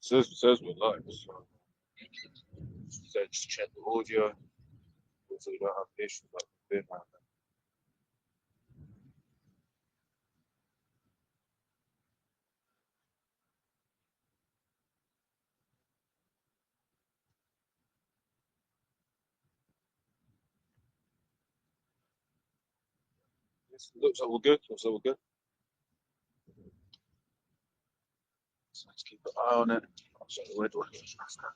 says we're live. So just check the audio so you don't have issues like we've been having. Looks like we're good. Looks like we're good. So let's keep an eye on it. Oh, sorry, where do I get that?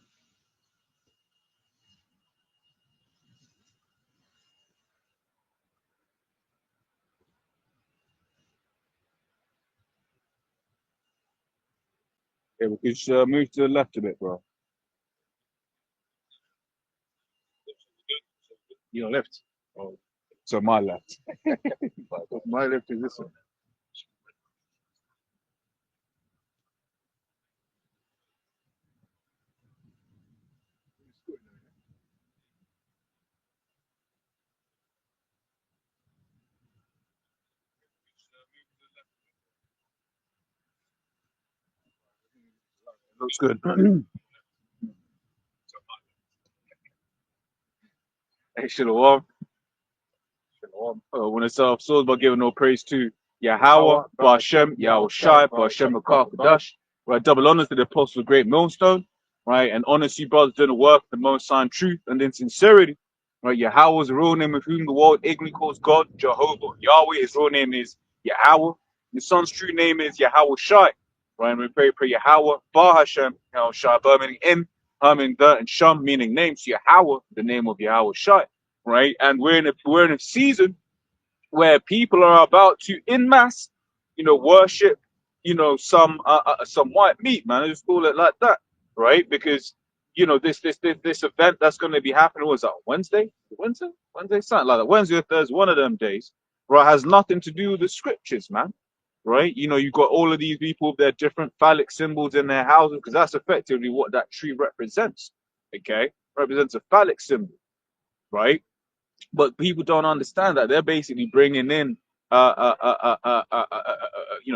Yeah, we could just, move to the left a bit, bro. Your left. Oh, so my left. My left is this one. Looks good. Hey, Shalom. Shalom. When it's souls by giving no praise to Yahweh, Bashem, Yahweh Shai, Bashem Akakadash. Right, double honors to the apostle of Great Millstone, right, and honors you brothers doing the work, the most sign truth, and in sincerity. Right, Yahweh's real name of whom the world ignorantly calls God, Jehovah. Yahweh, his real name is Yahweh. The son's true name is Yahweh Shai. Right, and we pray Yahweh, Ba Hashem, Yahweh Shai, Ba meaning in, Ha meaning the, and Sham meaning name. So Yahweh, the name of Yahweh Shai. Right, and we're in a season where people are about to, in mass, worship, some white meat, man. I just call it like that, right? Because this event that's going to be happening was that Wednesday, something like that. Wednesday or Thursday, one of them days, right? Has nothing to do with the scriptures, man. Right? You've got all of these people with their different phallic symbols in their houses because that's effectively what that tree represents. Okay, represents a phallic symbol, right? But people don't understand that they're basically bringing in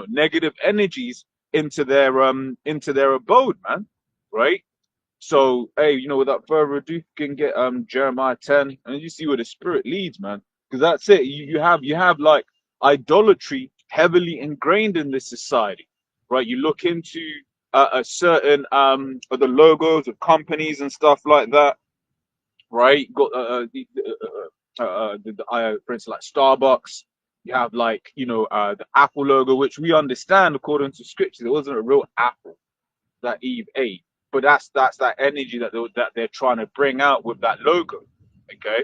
negative energies into their abode, man, right? So hey, without further ado, you can get Jeremiah 10 and you see where the spirit leads, man, because that's it. You have like idolatry heavily ingrained in this society, right? You look into a certain of the logos of companies and stuff like that, right? Got for instance, like Starbucks. You have like the Apple logo, which we understand according to scriptures, it wasn't a real apple that Eve ate, but that's that energy that they're trying to bring out with that logo. Okay,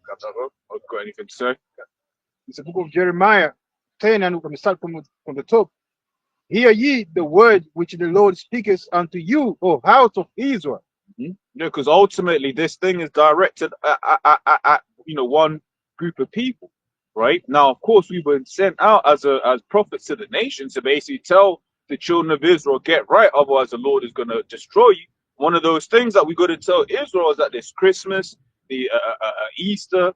got anything to say? It's the book of Jeremiah 10, and we're going to start from the top. Hear ye the word which the Lord speaketh unto you, O house of Israel. Mm-hmm. Yeah, because ultimately this thing is directed at one group of people, right? Now, of course, we've been sent out as prophets to the nations to basically tell the children of Israel, get right, otherwise the Lord is going to destroy you. One of those things that we got to tell Israel is that this Christmas, the Easter,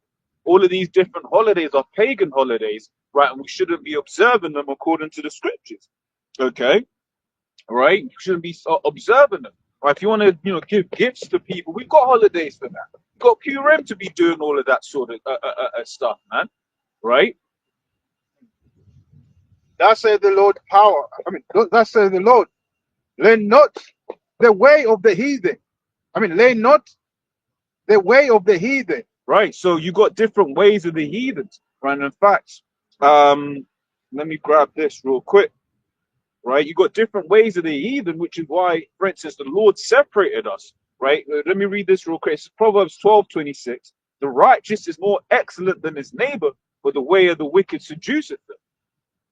all of these different holidays are pagan holidays, right? And we shouldn't be observing them according to the scriptures, okay? Right? You shouldn't be observing them. Right? If you want to, give gifts to people, we've got holidays for that. We've got Purim to be doing all of that sort of stuff, man. Right? That said the Lord power. That said the Lord, learn not the way of the heathen. Learn not the way of the heathen. Right. So you got different ways of the heathens, right? And in fact, let me grab this real quick. Right? You got different ways of the heathen, which is why, for instance, the Lord separated us. Right? Let me read this real quick. It's Proverbs 12:26. The righteous is more excellent than his neighbor, but the way of the wicked seduceth them.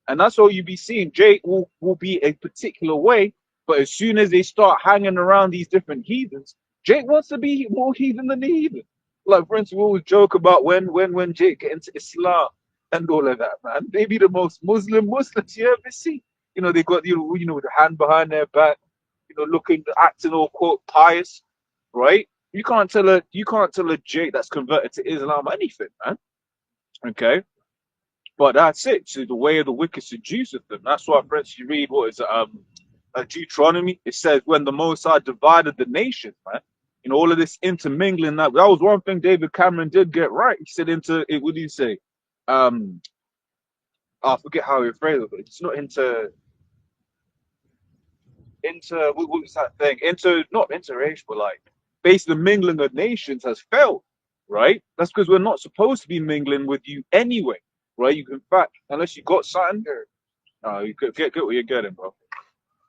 And that's all you be seeing. Jake will be a particular way, but as soon as they start hanging around these different heathens, Jake wants to be more heathen than the heathen. Like, for instance, we always joke about when Jake get into Islam and all of that, man. They be the most Muslims you ever see. They got with the hand behind their back, acting all quote pious, right? You can't tell a Jake that's converted to Islam anything, man. Okay. But that's it. So the way of the wicked seduceth them. That's why, friends, you read what is Deuteronomy, it says when the Most High divided the nations, man. You know, all of this intermingling. That was one thing David Cameron did get right. He said what do you say? I forget how he phrased it. It's not what was that thing? Not interracial, but like basically the mingling of nations has failed, right? That's because we're not supposed to be mingling with you anyway, right? You can, in fact, unless you got something, you get what you're getting, bro.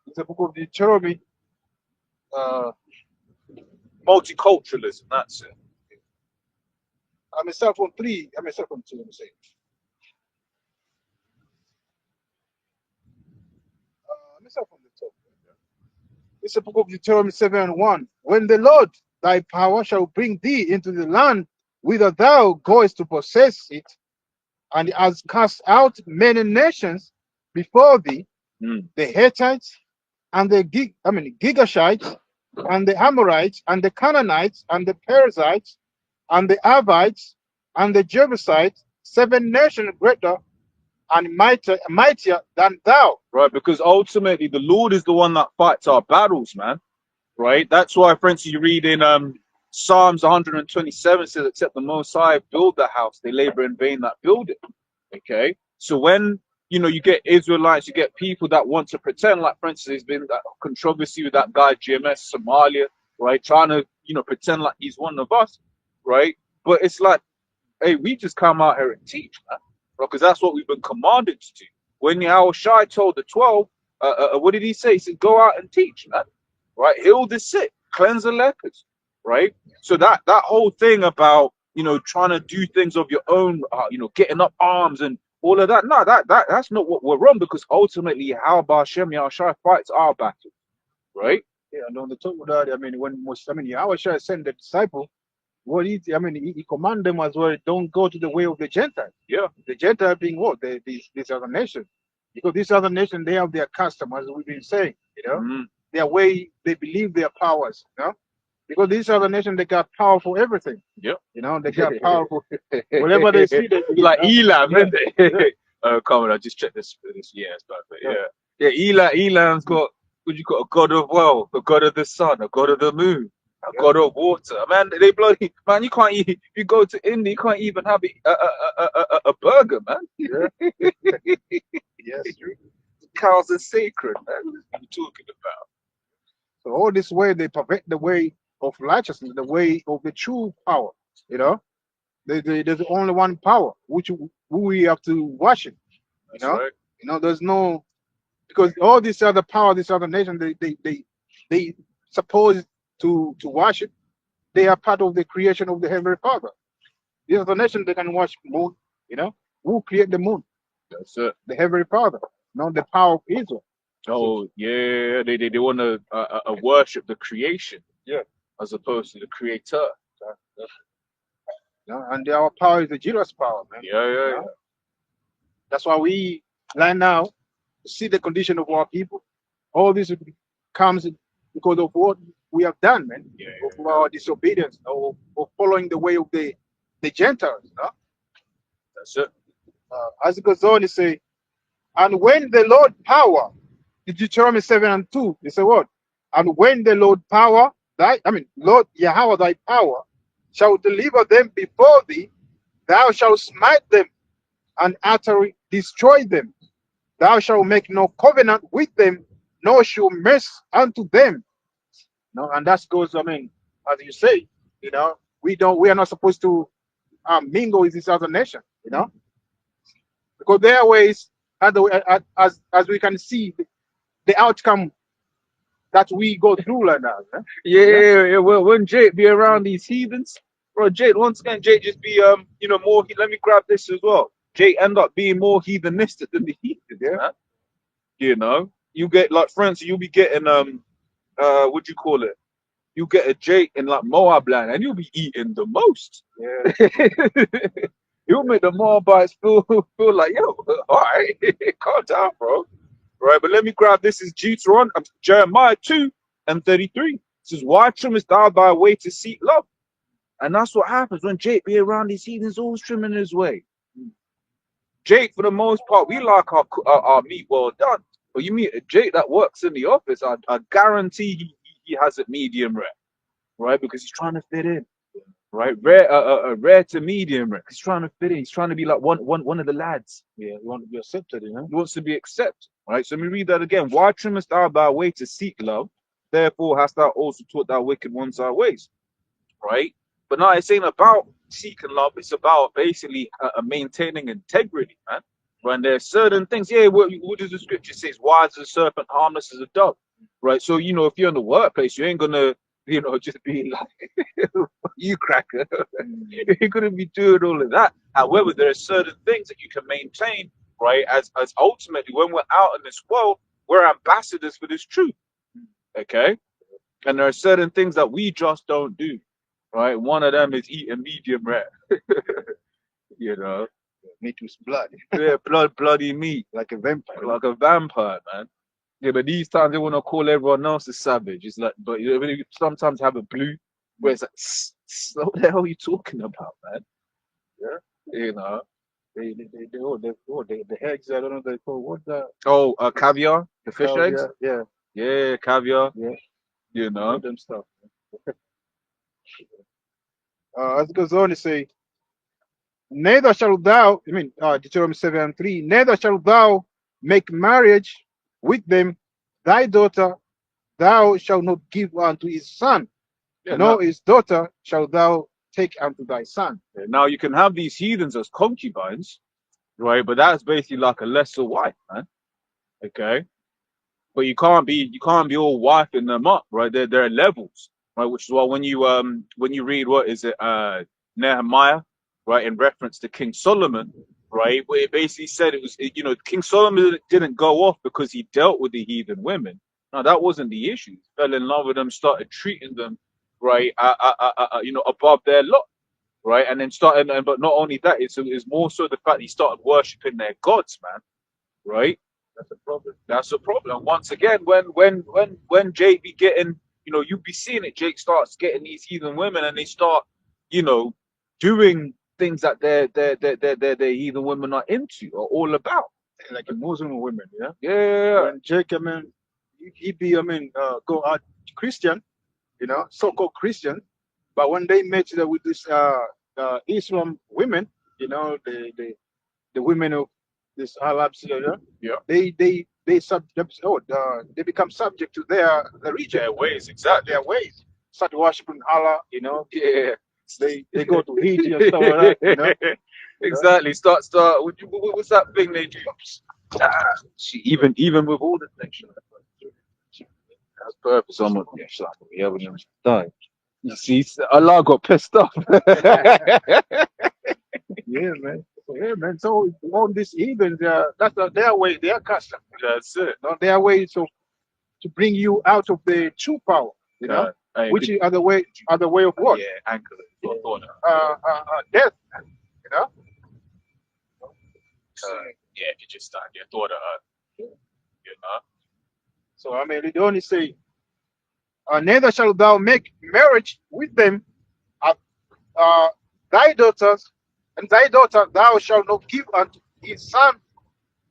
It's the book of Deuteronomy. Multiculturalism, that's it. I'm a cell phone 3. I'm a cell phone 2. Let me say. I'm a cell phone 2. It's the book of Deuteronomy 7:1. When the Lord thy power shall bring thee into the land whither thou goest to possess it, and has cast out many nations before thee, the Hittites and the Gigashites and the Amorites and the Canaanites and the Perizzites and the Avites and the Jebusites, 7 nations greater and mightier than thou. Right, because ultimately the Lord is the one that fights our battles, man. Right? That's why, for instance, you read in Psalms 127 says, except the Most High build the house, they labor in vain that build it. Okay? So when, you get Israelites, you get people that want to pretend, like, for instance, there's been that controversy with that guy, GMS Somalia, right? Trying to, pretend like he's one of us, right? But it's like, hey, we just come out here and teach, man. Because that's what we've been commanded to do. When Yahushua told the 12, what did he say? He said, go out and teach, man. Right? Heal the sick, cleanse the lepers, right? So that whole thing about, trying to do things of your own, getting up arms and all of that. No, that's not what we're on, because ultimately, how Hashem Yahushua fights our battle, right? Yeah, and on the top of that, when Yahushua sent the disciple, he commanded them as well, don't go to the way of the Gentiles. Yeah. The Gentiles being what? These other nations. Because these other nations, they have their customers, we've been saying, their way, they believe their powers, because these other nations, they got power for everything. Yeah. They got power for whatever they see. They like Elam, isn't it? Come on, I just checked this. Yeah, it's perfect. Yeah. Elam's got, a god of wealth, a god of the sun, a god of the moon, a god of water. Man, they bloody, man, you can't eat, if you go to India, you can't even have a burger, man. Yeah. Yes, true. Cows are sacred, man. What are you talking about? So all this way, they perfect the way of righteousness, the way of the true power. There's only one power, who we have to worship. That's right. There's no, because all these other power, these other nations, they supposed to worship. They are part of the creation of the Heavenly Father. These other nations, they can worship moon. Who created the moon? That's it. The Heavenly Father, not the power of Israel. Oh yeah, they want to worship the creation, as opposed to the creator. And our power is the Jesus power, man. Yeah. That's why we right now see the condition of our people. All this comes because of what we have done, man. Of our disobedience, of following the way of the Gentiles. That's it. As it goes on, he say, and when the Lord power, Deuteronomy 7:2, he said what? And when the Lord power, Lord Yahweh thy power, shall deliver them before thee, thou shalt smite them and utterly destroy them. Thou shalt make no covenant with them, nor show mercy unto them. And that goes, as you say, we are not supposed to mingle with this other nation, because their ways, as we can see, the outcome that we go through like that. Yeah. Well, when Jake be around these heathens, bro, Jake, once again, Jake just be more. Let me grab this as well. Jake end up being more heathenistic than the heathens, man. You get, like, for instance, you'll be getting what do you call it? You get a Jake in like Moab land, and you'll be eating the most. Yeah. You'll make the Moabites feel like, yo, all right, calm down, bro. Right, but let me grab this. Is Jeremiah 2:33. It says, why trimmest thou thy way to seek love? And that's what happens when Jake be around these heathens, always trimming his way. Jake, for the most part, we like our meat well done. But you mean Jake that works in the office? I guarantee he has it medium rare, right? Because he's trying to fit in, right? Rare to medium rare. He's trying to fit in. He's trying to be like one of the lads. Yeah, you want to be accepted, you know? He wants to be accepted, right? So let me read that again. Why trimmest thou thy way to seek love? Therefore hast thou also taught thy wicked ones thy ways, right? But no, it's ain't about seeking love. It's about basically maintaining integrity, man. When there's certain things, yeah, what does the scripture say? Wise as a serpent, harmless as a dove, right? So, if you're in the workplace, you ain't gonna, just be like, you cracker. You're gonna be doing all of that. However, there are certain things that you can maintain, right? As ultimately, when we're out in this world, we're ambassadors for this truth, okay? And there are certain things that we just don't do, right? One of them is eating medium rare, you know. Meat with blood, Yeah, bloody meat, like a vampire. like a vampire, man. Yeah, but these times they want to call everyone else a savage. It's like, but you sometimes have a blue where it's like, what the hell are you talking about, man? Yeah. You know. The eggs, I don't know they call what the Oh, caviar, the fish eggs. Yeah, Yeah, caviar. yeah, You know. them stuff. As it goes on to say, neither shalt thou, Deuteronomy 7:3, neither shalt thou make marriage with them, thy daughter thou shalt not give unto his son, Yeah, nor his daughter shalt thou take unto thy son. now you can have these heathens as concubines, right? But that's basically like a lesser wife, man. Okay. But you can't be all wifing them up, right? There are levels, right? Which is why when you read what is it, Nehemiah, right, in reference to King Solomon, right, where it basically said it was, King Solomon didn't go off because he dealt with the heathen women. No, that wasn't the issue. He fell in love with them, started treating them, right, above their lot, right, and then but not only that, it's more so the fact he started worshiping their gods, man, right? That's a problem. That's a problem. Once again, when Jake be getting, you be seeing it. Jake starts getting these heathen women, and they start, doing things that their heathen women are into or all about. Like a Muslim women, yeah. Yeah, When Jake, he be, go out Christian, so-called Christian, but when they met with this Islam women, the women of this Arabs, yeah. they become subject to their religion, Their ways, exactly. their ways. Start worshiping Allah, Yeah. They go to Hajj and stuff like that, Exactly. Start. What's that thing they do? Even with all the things. That's purpose. I'm not. Yeah, we haven't died. You see, Allah got pissed off. Yeah, man. Yeah, man. So all these heathens, that's their way, their custom. That's it. Not their way to bring you out of the true power, Hey, which is other way of what? Yeah, anchor. Death, you know. Yeah, you just start your thought of her. So they only say, neither shalt thou make marriage with them, thy daughters, and thy daughter thou shalt not give unto his son,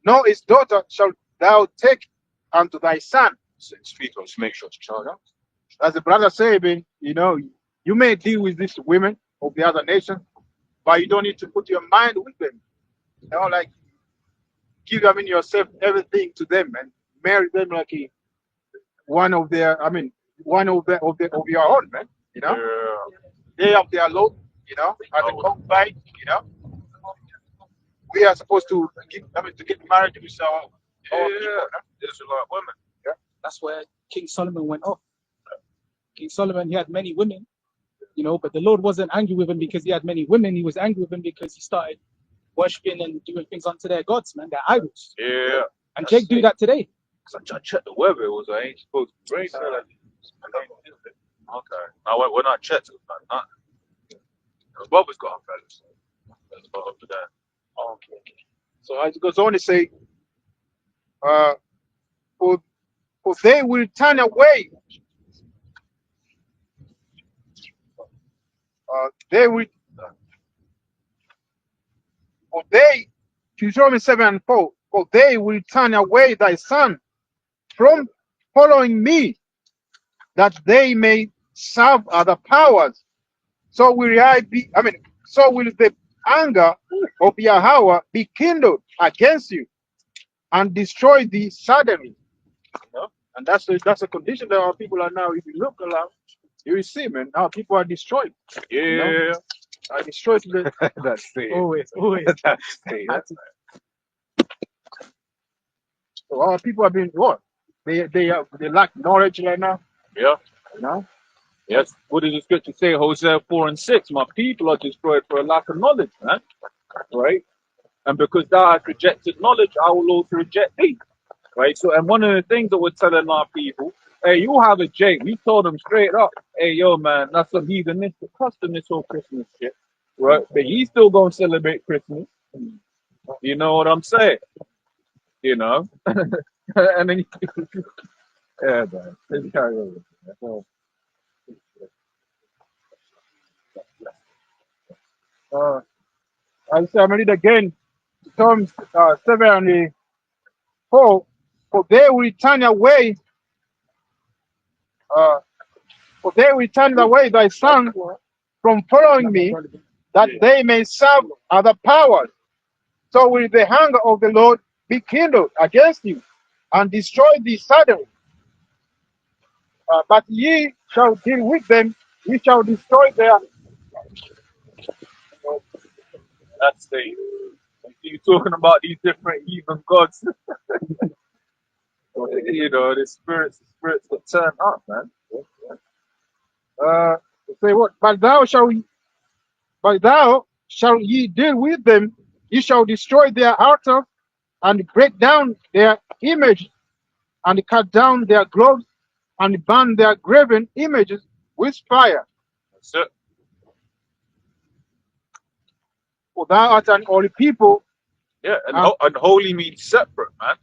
nor his daughter shalt thou take unto thy son. Speak on, make sure to charge up. As the brother said, you may deal with these women of the other nation, but you don't need to put your mind with them. Like give yourself everything to them and marry them like one of their, one of your own, man. Yeah. They have their load, as a concubine, We are supposed to get married with our people. Israelite women. Yeah. That's where King Solomon went off. King Solomon, he had many women, but the Lord wasn't angry with him because he had many women. He was angry with him because he started worshipping and doing things unto their gods, man, their idols. Yeah. And Jake do that today. I checked the weather. It was I ain't supposed to rain. Okay. Now when I checked, it was like nothing. Bubba's got fellas. That's about to that. Okay. So as it goes on to say, for they will turn away. Deuteronomy 7:4, for they will turn away thy son from following me, that they may serve other powers. So will so will the anger of Yahweh be kindled against you and destroy thee suddenly. You know? And that's a condition that our people are now. If you look around, you will see, man, how people are destroyed. Yeah, You know? Are destroyed to the that's it. Always. That's it. so our people have been what? They lack knowledge right now. Yeah. You know? Yes. What does the scripture say? Hosea 4:6. My people are destroyed for a lack of knowledge, man. Right? And because thou hast rejected knowledge, I will also reject thee. Right? So, and one of the things that we're telling our people, hey, you have a Jake. We told them straight up, hey, yo, man, that's some heathenistic custom, this whole Christmas shit. Right? But you still gonna celebrate Christmas. You know what I'm saying? You know? And then yeah, man. Let's carry on. So, I'll say, I'm read again, Psalms 74. For they will turn away, thy son from following me, that they may serve other powers. So will the hunger of the Lord be kindled against you, and destroy thee suddenly. But ye shall deal with them, ye shall destroy their. that's the you talking about these different heathen gods. You know, the spirits that turn up, man. Say what? But thou shall ye deal with them, ye shall destroy their altars, and break down their image, and cut down their groves, and burn their graven images with fire. That's it. For thou art an holy people. Yeah, and holy means separate, man.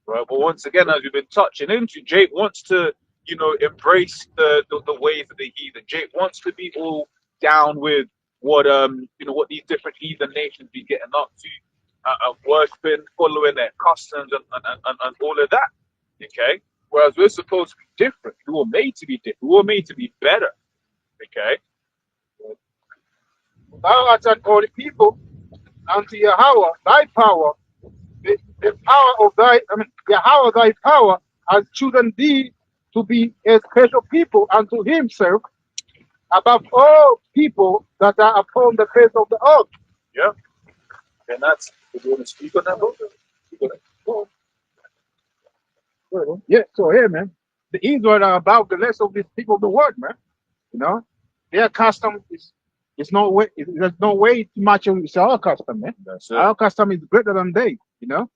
Right, but once again, as we've been touching into, Jake wants to, you know, embrace the ways of the heathen. Jake wants to be all down with what you know, what these different heathen nations be getting up to, worshiping, following their customs and all of that. Okay, whereas we're supposed to be different. We were made to be different. We were made to be better. Okay. Thou art an holy people unto Yahweh, thy power, the power of Yahweh, thy power has chosen thee to be a special people unto himself above all people that are upon the face of the earth. Yeah. And that's, if you want to speak on that, bro? Speak on it. Yeah, so here, man, the Israel are above the rest of these people of the world, man. You know, their custom is no way. There's no way to match with our custom, man. That's it. Our custom is greater than they. You know,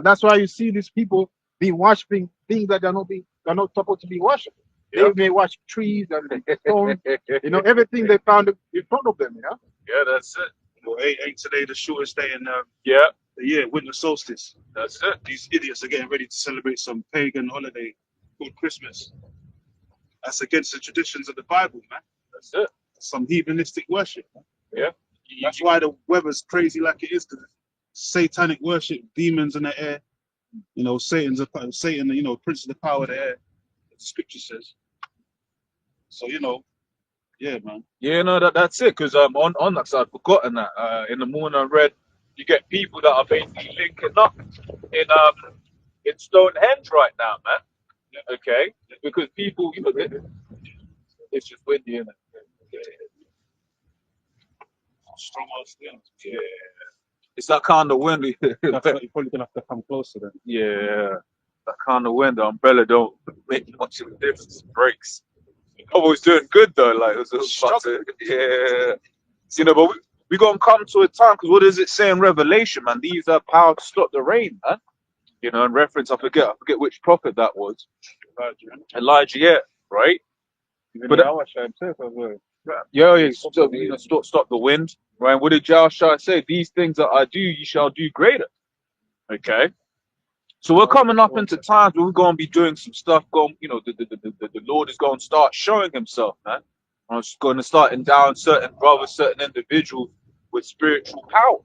that's why you see these people be worshiping things that they're not supposed to be worshiping. Yeah. They may worship trees and stones, you know, everything they found in front of them, you know. Yeah, that's it. Well, ain't today the shortest day in Yeah, the year, winter solstice? that's it. These idiots are getting ready to celebrate some pagan holiday called Christmas. That's against the traditions of the Bible, man. That's it. Some heathenistic worship. Yeah. That's why the weather's crazy like it is, because satanic worship, demons in the air. You know, Satan, you know, prince of the power of the air, as the scripture says. So, you know, yeah, man. Yeah, no, that's it. Because on that side, I've forgotten that. In the morning, I read you get people that are basically linking up in Stonehenge right now, man. Okay, because people, you know, it's just windy, isn't it? Strong ass thing. Yeah, it's that kind of windy. That's why you're probably gonna have to come closer then. Yeah, that kind of wind. The umbrella don't make much of a difference. It breaks. I was doing good though. Like it was about to, yeah. You know, but we gonna come to a time, because what does it say in Revelation, man? These are power to stop the rain, man. You know, in reference, I forget which prophet that was. Elijah, yeah, right. Even But Yahusha himself as well. yeah, stop the wind, right? What did Yahushua say? These things that I do, you shall do greater. Okay. So we're coming up into times where we're going to be doing some stuff. You know, the Lord is going to start showing Himself, man. And it's going to start endowing certain brothers, certain individuals with spiritual power,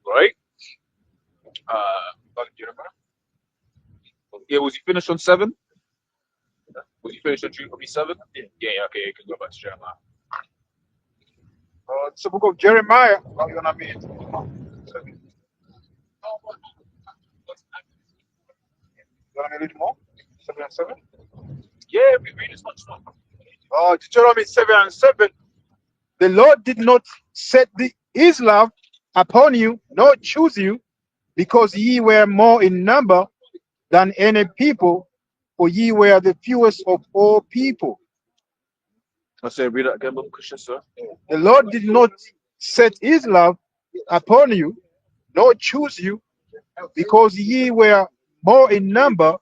right? Yeah, was he finished on 7? Was he finished on Deuteronomy 7? Yeah, okay, you can go back to Jeremiah. It's the book of Jeremiah. Oh, you're gonna be a little more? 7 and 7? Yeah, we read as much more. Deuteronomy 7 and 7. The Lord did not set his love upon you, nor choose you, because ye were more in number than any people, for ye were the fewest of all people. I say, read that again, Brother Christian, sir. The Lord did not set his love upon you, nor choose you, because ye were more in number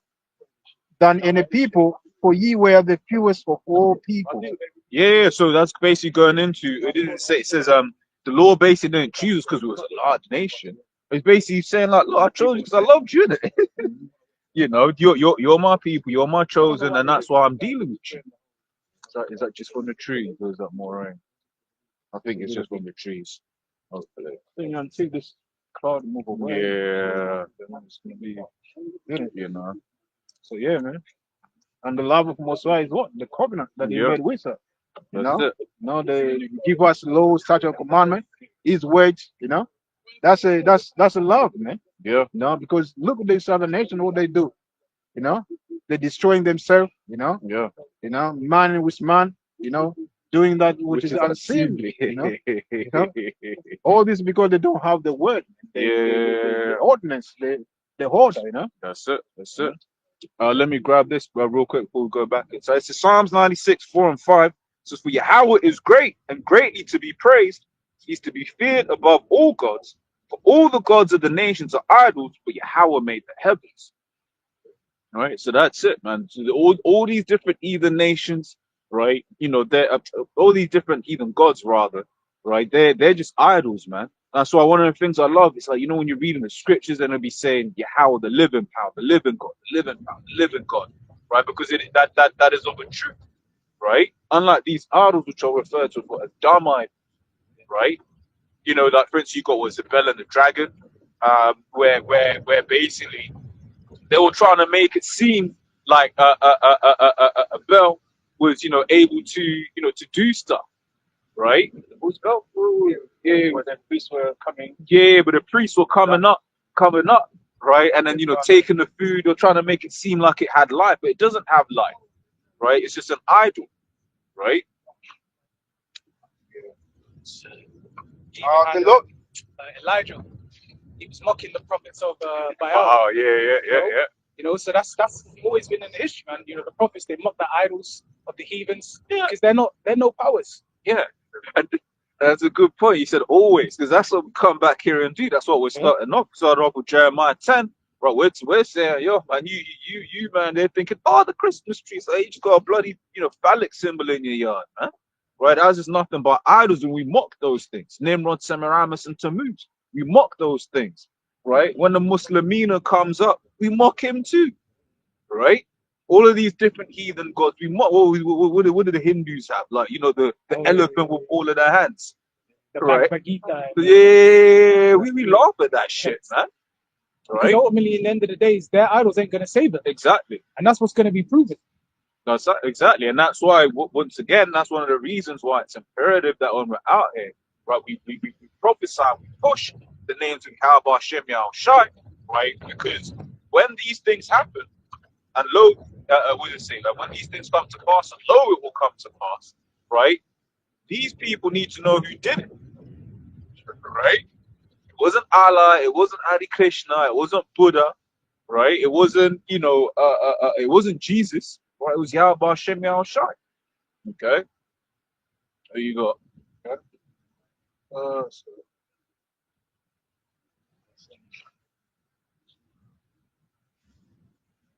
than any people, for ye were the fewest of all people. Yeah, so that's basically going into it. Didn't say, it says the Lord basically didn't choose because we was a large nation. It's basically saying like, look, I chose you because I loved you. Innit? You know, you're my people, you're my chosen, and that's why I'm dealing with you. Is that just from the trees, or is that more rain? I think it's just from the trees. Hopefully. Until this cloud move away. Yeah, it's gonna be, you know. So yeah, man. And the love of Most High is what? The covenant that he Yeah. made with us. You That's know? it. They give us law, statute, and commandment, his words, That's a love, man. Yeah. Because look at this other nation, what they do. They're destroying themselves, Yeah. man with man, doing that which is unseemly. unseemly. All this because they don't have the word. The ordinance, the order, That's it. That's it. Let me grab this real quick before we go back. So it's Psalms 96, 4 and 5. It says, for Yahweh is great and greatly to be praised. He's to be feared above all gods. For all the gods of the nations are idols, but Yahweh made the heavens. All right, so that's it, man. So all these different heathen nations, right? They're all these different heathen gods, rather, right? They're just idols, man. That's why one of the things I love is like, when you're reading the scriptures, and it'll be saying Yahweh, the living power, the living God, the living power, the living God, right? Because that is of a truth, right? Unlike these idols which are referred to as dumb idols, right? Like for instance, you got was the Bell and the Dragon, where basically they were trying to make it seem like a Bell was, able to, to do stuff, right? Who's Bell? Yeah, Where the priests were coming. yeah, but the priests were coming up, right? And then, taking the food, or trying to make it seem like it had life, but it doesn't have life, right? It's just an idol, right? The Lord, Elijah, he was mocking the prophets of Baal. Oh, yeah. So that's always been an issue, man. The prophets, they mock the idols of the heathens because they're no powers. Yeah, and that's a good point. You said always, because that's what we come back here and do. That's what we're starting off. Started off with Jeremiah 10. Right, we're saying, yo, man, you, man, they're thinking, oh, the Christmas tree. So you just got a bloody, phallic symbol in your yard, man. Right, that's just nothing but idols, and we mock those things. Nimrod, Semiramis, and Tammuz. We mock those things, right? When the Muslimina comes up, we mock him too, right? All of these different heathen gods, we mock. What do the Hindus have? Like, the elephant with all of their hands, The right? Bhagavad Gita. Yeah, we laugh at that shit, man. Because Right? ultimately, in the end of the day, their idols ain't going to save them. Exactly. And that's what's going to be proven. Exactly, and that's why, once again, that's one of the reasons why it's imperative that when we're out here, right, we prophesy, we push the names of Kaaba, Shem, Shai, right? Because when these things happen, and lo, what does it say? Like when these things come to pass, and lo, it will come to pass, right? These people need to know who did it, right? It wasn't Allah, it wasn't Adi Krishna, it wasn't Buddha, right? It wasn't, it wasn't Jesus. Right, it was Yahweh Shem Shai. Okay. There you go. Okay.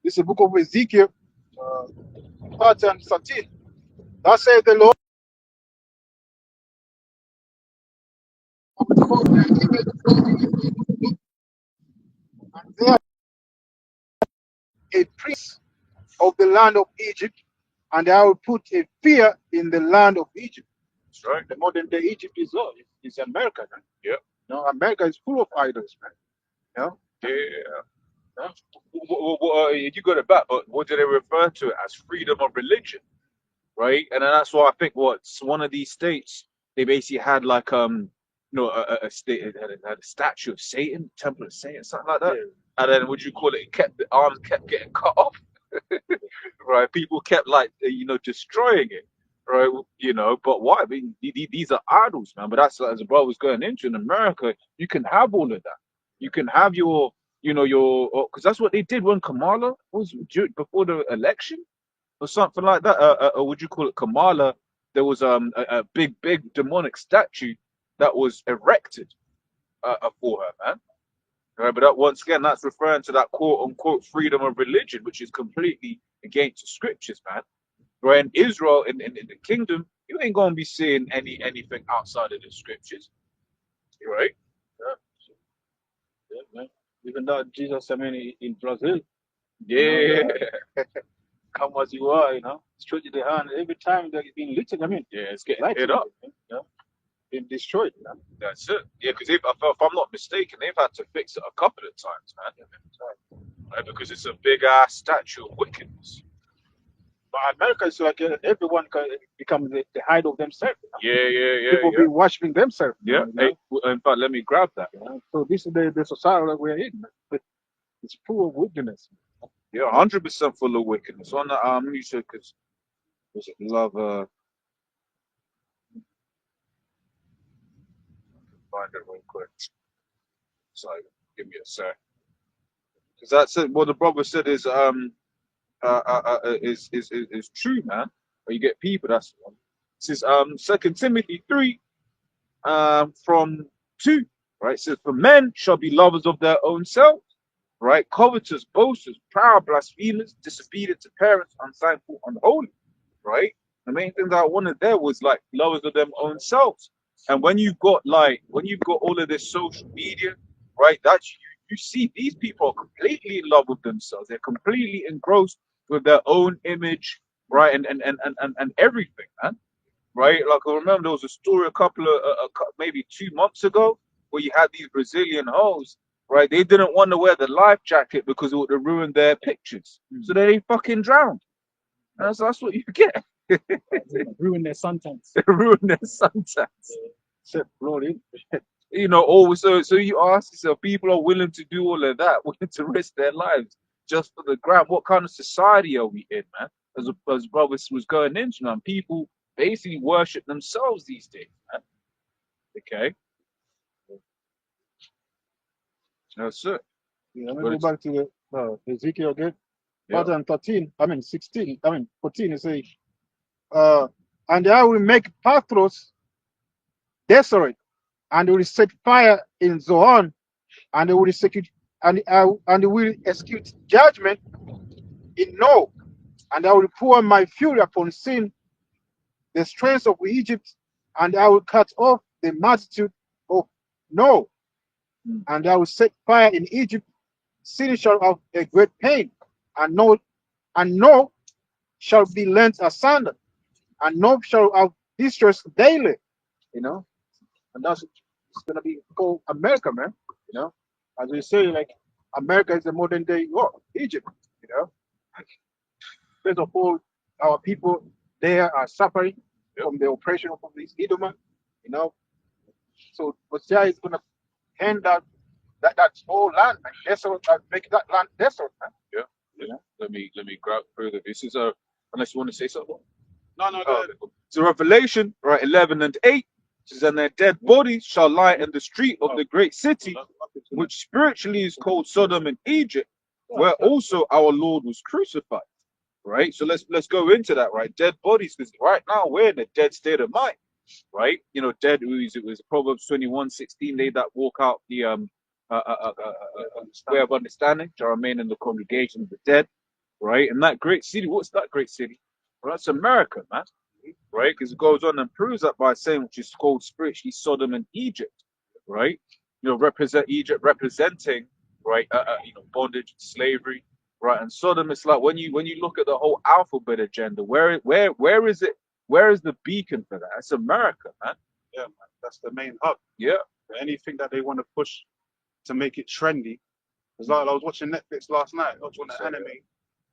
this is the book of Ezekiel, 30 and 13. Thus saith the Lord. And there a prince of the land of Egypt, and I will put a fear in the land of Egypt. That's right. The modern day Egypt is all. It's America, man. Yeah. America is full of idols, man. Yeah. You got it back, but what do they refer to it as? Freedom of religion, right? And then that's why I think what's one of these states they basically had like a state had a statue of Satan, Temple of Satan, something like that. And then would you call it? Kept the arms kept getting cut off, right? People kept like destroying it, right? But why? I mean, these are idols, man. But that's as the brother was going into in America. You can have all of that. You can have your because that's what they did when Kamala was before the election or something like that. Would you call it Kamala? There was a big demonic statue that was erected for her, man. Right, but that, once again, that's referring to that quote unquote freedom of religion, which is completely against the scriptures, man. Right, in Israel, in the kingdom, you ain't gonna be seeing anything outside of the scriptures, right? Yeah, man. Even though Jesus, I mean, in Brazil, Yeah, come as you are, stretch the hand. Every time that it's been lifted, I mean, yeah, it's getting light hit up. been destroyed. That's it. Yeah, because if I'm not mistaken, they've had to fix it a couple of times, man. Right, because it's a big ass statue of wickedness. But America is like everyone can become the height of themselves. Yeah. People be worshiping themselves. Yeah. Hey, in fact, let me grab that. So this is the society that we're in. But it's full of wickedness. Yeah, 100% full of wickedness. On the music, because love. Find it real quick. So give me a sec. Because that's it. What the brother said is is true, man. When you get people, that's one. This is 2 Timothy 3 from 2, right? It says, for men shall be lovers of their own self, right? Covetous, boasters, proud, blasphemers, disobedient to parents, unthankful, unholy, right? The main thing that I wanted there was like lovers of their own selves. And when you've got all of this social media, right? That's you see these people are completely in love with themselves. They're completely engrossed with their own image, right? And everything, man. Right? Like I remember there was a story a couple of maybe 2 months ago where you had these Brazilian hoes, right? They didn't want to wear the life jacket because it would have ruined their pictures. So they fucking drowned. And that's what you get. Ruin their suntans. Ruin their suntans. Except glory. So you ask yourself, people are willing to do all of that, willing to risk their lives just for the gram. What kind of society are we in, man? As brother was going into, man, people basically worship themselves these days, man. Okay. That's it. Yeah, let me But go it's, back to the Ezekiel again. yeah. 14, it says, and I will make Pathros desolate, and will set fire in Zoan, and will execute and will execute judgment in No, and I will pour my fury upon sin, the strength of Egypt, and I will cut off the multitude of No, Mm. and I will set fire in Egypt. Sin shall have a great pain, and No shall be lent asunder, and No shall have distress daily. And that's it's gonna be called America, man. As we say, like America is the modern day Egypt. First of all, our people there are suffering from the oppression of these Edomites. So Messiah is gonna hand out that whole land and desolate, make that land desolate, man. Yeah. Let me grab further. This is unless you want to say something. No, go ahead. So Revelation, right, 11 and 8 says, and their dead bodies shall lie in the street of the great city, which spiritually is called Sodom and Egypt, where also our Lord was crucified. Right? So let's go into that, right? Dead bodies, because right now we're in a dead state of mind, right? Dead it was Proverbs 21:16, they that walk out the way of understanding shall remain in the congregation of the dead, right? And that great city, what's that great city? Well, that's America, man. Right? Because it goes on and proves that by saying which is called spiritually Sodom and Egypt, right? Represent Egypt representing, right? Bondage, slavery, right? And Sodom is like when you look at the whole alphabet agenda, where is it? Where is the beacon for that? It's America, man. Yeah, man. That's the main hub. Yeah. Anything that they want to push to make it trendy, It's like I was watching Netflix last night. I was watching an anime,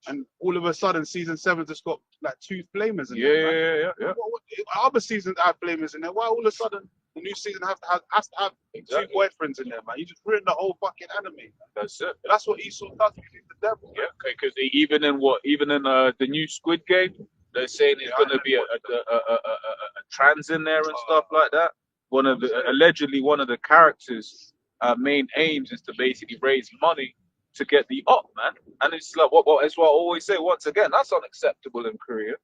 and all of a sudden, season 7 just got like 2 flamers in there. Man. Yeah. Other seasons have flamers in there. Why all of a sudden the new season has to have 2 boyfriends in there, man? You just ruined the whole fucking anime. Man. That's it. That's what Esau does. He's the devil. Yeah, because even in the new Squid Game, they're saying it's going to be a trans in there and stuff like that. Allegedly one of the characters' main aims is to basically raise money to get the up, man. And it's like it's what I always say. Once again, that's unacceptable in Korea.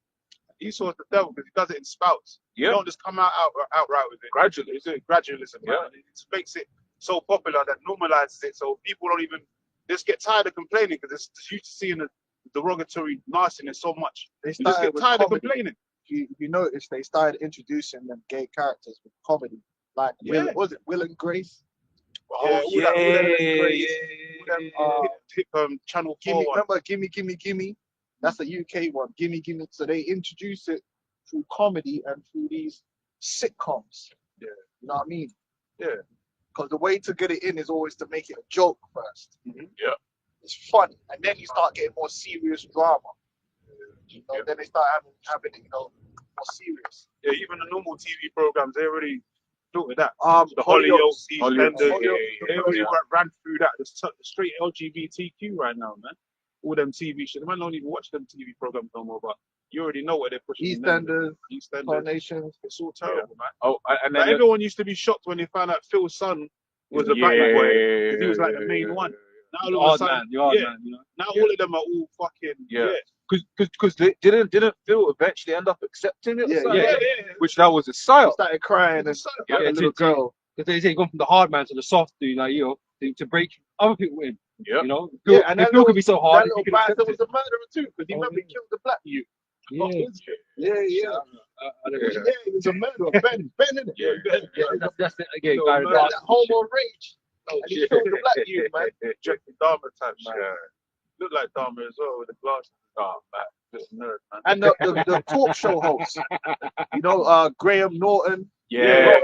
Esau is the devil because he does it in spouts. Yeah. You don't just come outright with it. Gradually. It's a gradualism, man. Yeah. And it just makes it so popular that normalizes it, so people don't even just get tired of complaining because it's just used to seeing the derogatory nastiness so much. They You just started get with tired of comedy. complaining. If you notice, they started introducing them gay characters with comedy. Like, Yeah. was it Will and Grace? All them Channel 4 one. Remember Gimme? That's a UK one. Gimme. So they introduce it through comedy and through these sitcoms. Yeah. You know what I mean? Yeah. Because the way to get it in is always to make it a joke first. Mhm. Yeah. It's funny, and then you start getting more serious drama. You know, then they start having it, more serious. Yeah, even the normal TV programs, they already filtered that. The Hollyoaks. Hollyoaks, Hollyoaks, EastEnders, they already yeah. ran through that. It's straight LGBTQ right now, man. All them TV shit. The man don't even watch them TV programs no more, but you already know what they're pushing. EastEnders, EastEnders. Carnations. It's all terrible, man. Oh, and Like, then everyone used to be shocked when they found out Phil's son was a bad boy. He was like the main one. Now all of a sudden, The odd yeah. man, you know. Now all of them are all fucking Yeah. Because they didn't Phil eventually end up accepting it? Yeah, or something? yeah. Which that was a He psyop. started crying and Yeah, a little girl. Because they say going from the hard man to the soft dude, like, to break other people in. Yeah. You know, Yeah, and the that Phil could be so That hard. little He could bastard accept was it. a murderer too, because he remember he killed the black youth. Yeah. Yeah. I don't know. Yeah, he was a murderer. Ben, innit? Yeah. That's it again, No, guy. man, That homo rage. And he killed the black youth, man. Jeffrey Dahmer type, man. Yeah. Look like Dahmer as well with the glasses. Oh, man. Just a nerd, man. And the talk show host, Graham Norton, Yeah.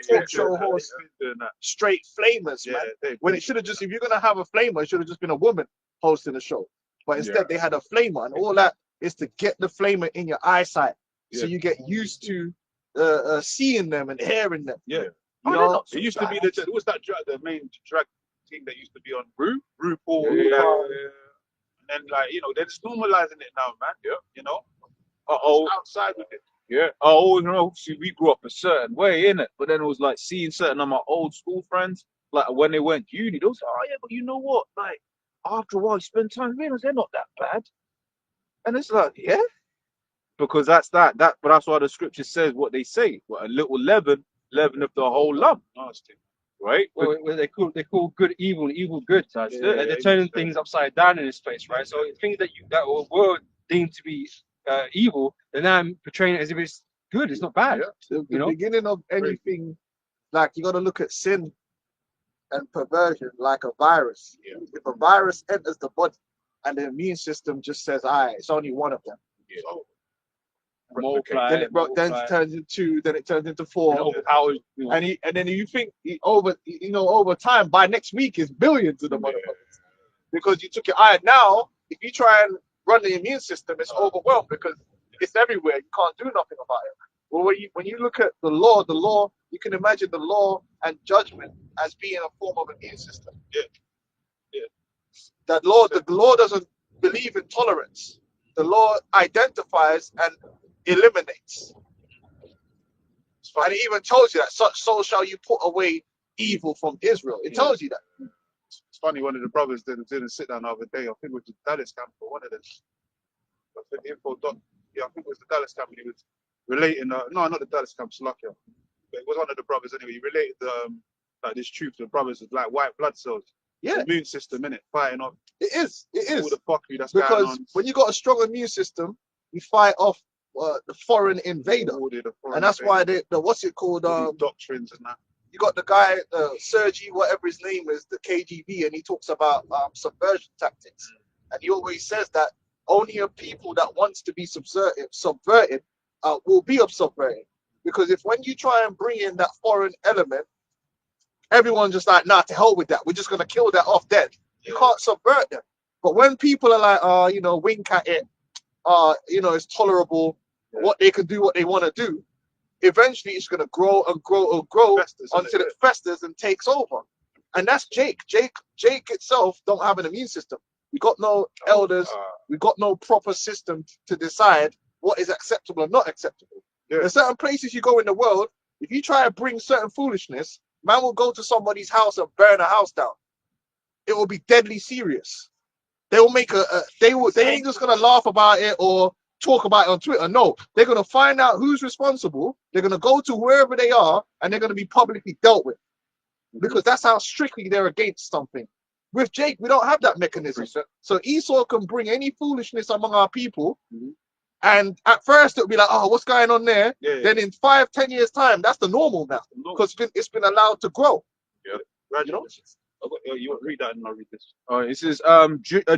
talk show host, Doing that. straight flamers, Yeah, man. When it should have just, if you're gonna have a flamer, it should have just been a woman hosting the show. But instead, they had a flamer, and all that is to get the flamer in your eyesight, so you get used to seeing them and hearing them. Yeah. You know, It used to be what's that drag, the main drag team that used to be on RuPaul. Yeah. And then, like, they're just normalizing it now, man. Yeah. You know? Uh-oh. Outside with it. Yeah. Oh, see, we grew up a certain way, innit? But then it was like seeing certain of my old school friends, like when they went to uni, they was like, oh, yeah, but you know what? Like, after a while, you spend time with them, they're not that bad. And it's like, yeah. Because that's that. But that's why the scripture says what they say. What, a little leaven of the whole lump. Nasty. Right? Well, they call good evil and evil good. That's Like, it. they're turning things upside down in this place, right? So things that were deemed to be evil, they're now portraying it as if it's good. It's not bad. the You know? beginning of anything, like you got to look at sin and perversion like a virus. Yeah. If a virus enters the body and the immune system just says, "All right, it's only one of them," So, Multiply, then multiply, it turns into 2, then it turns into and 4, overpowers, you know. and then you think over time, by next week is billions of the motherfuckers, because you took your eye. Now, if you try and run the immune system, it's overwhelmed because it's everywhere. You can't do nothing about it. Well, when you look at the law, you can imagine the law and judgment as being a form of immune system. Yeah. That the law doesn't believe in tolerance. The law identifies and eliminates. And it even tells you that so shall you put away evil from Israel. It tells you that. it's funny, one of the brothers didn't sit down the other day. I think it was the Dallas camp or one of them. I think I think it was the Dallas camp. And he was relating, no, not the Dallas camp, Slovakia. But it was one of the brothers anyway. He related like this truth to the brothers with like white blood cells. Yeah, The immune system, innit? Fighting off it is. all the fuckery that's going Because on. when you got a strong immune system, you fight off the foreign invader. And that's why the what's it called? Doctrines and that. You got the guy, Sergey, whatever his name is, the KGB, and he talks about subversion tactics. And he always says that only a people that wants to be subverted will be subverted. Because when you try and bring in that foreign element, everyone's just like, nah, to hell with that. We're just going to kill that off dead. You can't subvert them. But when people are like, you know, wink at it, you know, it's tolerable, what they can do, what they want to do, eventually it's going to grow and grow and grow until it festers and takes over. And that's Jake. Jake itself don't have an immune system. We got no elders. We got no proper system to decide what is acceptable and not acceptable. There's certain places you go in the world, if you try to bring certain foolishness, man will go to somebody's house and burn a house down. It will be deadly serious. They will make they ain't just gonna laugh about it or talk about it on Twitter. No, they're gonna find out who's responsible. They're gonna go to wherever they are and they're gonna be publicly dealt with. Because that's how strictly they're against something. With Jake, we don't have that mechanism. So Esau can bring any foolishness among our people. And at first it'll be like, oh, what's going on there? Then in 5-10 years time, that's the normal now. Because it's been allowed to grow. You know? You read that and I'll read this. It says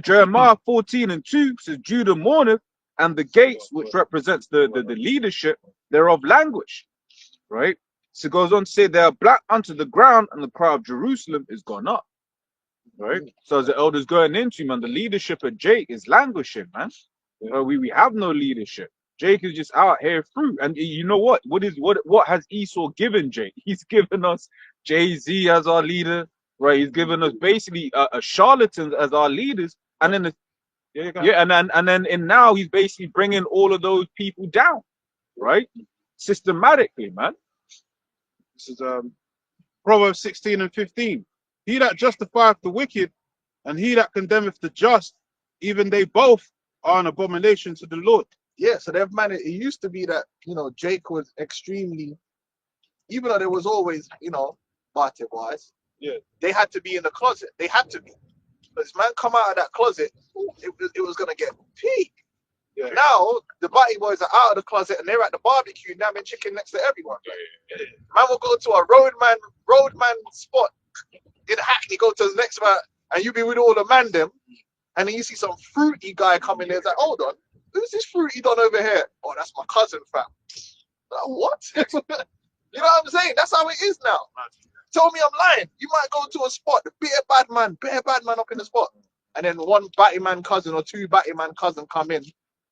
Jeremiah 14:2 says Judah mourneth, and the gates, which represents the leadership thereof, languish. Right? So it goes on to say they are black unto the ground, and the cry of Jerusalem is gone up. Right? So as the elders going into, man, the leadership of Jake is languishing, man. We have no leadership. Jake is just out here through. And you know what? What has Esau given Jake? He's given us Jay-Z as our leader, right? He's given us basically a charlatans as our leaders, and then and then now he's basically bringing all of those people down, right? Systematically, man. This is Proverbs 16:15. He that justifieth the wicked, and he that condemneth the just, even they both are an abomination to the Lord. Yeah, so they've managed. It used to be that, you know, Jake was extremely, even though there was always, you know, party wise, they had to be in the closet. They had to be. But this man come out of that closet, it was gonna get peak. Now the Batty Boys are out of the closet and they're at the barbecue namming chicken next to everyone. Man will go to a roadman spot in Hackney, go to the next man, and you be with all the man them, and then you see some fruity guy coming there. It's like, hold on, who's this fruity don over here? Oh, that's my cousin, fam. Like, what? You know what I'm saying? That's how it is now. Tell me I'm lying. You might go to a spot, bare bad man up in the spot, and then one batty man cousin or two batty man cousin come in,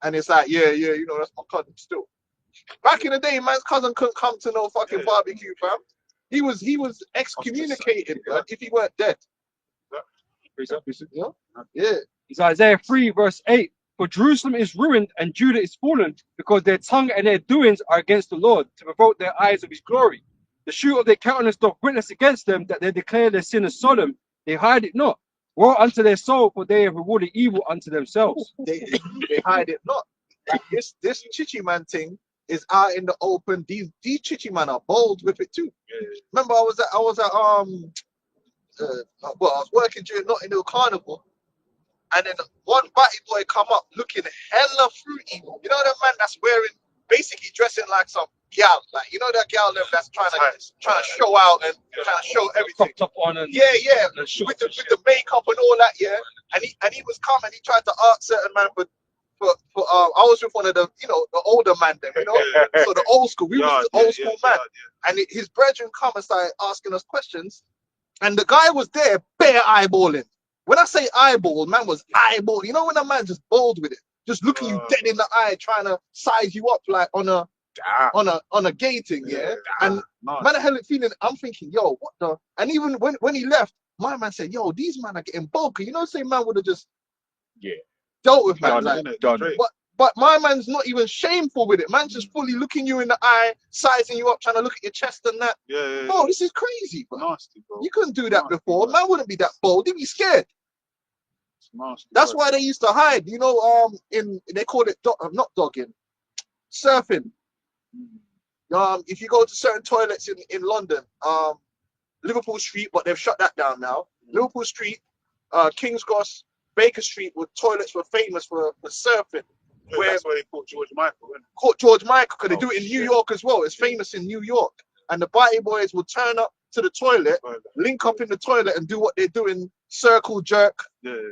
and it's like, yeah, you know, that's my cousin still. Back in the day, man's cousin couldn't come to no fucking barbecue, fam. He was excommunicated, man, if he weren't dead. Yeah. It's Isaiah 3:8. For Jerusalem is ruined and Judah is fallen, because their tongue and their doings are against the Lord, to provoke their eyes of his glory. The shoot of their countenance doth witness against them, that they declare their sin as solemn. They hide it not. Woe unto their soul, for they have rewarded evil unto themselves. They hide it not. This chichi man thing is out in the open. These chichi man are bold with it too. Remember, I was at I was working during Notting Hill Carnival, and then one batty boy come up looking hella fruity. You know that man that's wearing, basically dressing like some gal, like, you know that gal that's trying to show out and trying to show everything. Top on and with the makeup and all that, and he was coming. He tried to ask certain man for I was with one of the, you know, the older man them, you know, so the old school. We was the old school man, and his brethren come and started asking us questions, and the guy was there bare eyeballing. When I say eyeball, man was eyeball. You know when a man just bold with it, just looking you dead in the eye, trying to size you up like on a gating, and man, I had a feeling. I'm thinking, yo, what the? And even when he left, my man said, yo, these man are getting bulky. You know, same man would have just dealt with man. But my man's not even shameful with it. Man's just fully looking you in the eye, sizing you up, trying to look at your chest and that. Bro, this is crazy, bro. Nasty, bro. You couldn't do that before. Man wouldn't be that bold. He'd be scared. Nasty, That's why they used to hide. You know, they call it not dogging, surfing. If you go to certain toilets in London, Liverpool Street, but they've shut that down now. Liverpool Street, King's Cross, Baker Street, where toilets were famous for surfing. That's where they caught George Michael. Caught George Michael, because they do it in New York as well. It's famous in New York. And the Batty Boys will turn up to the toilet, link up in the toilet and do what they're doing, circle jerk.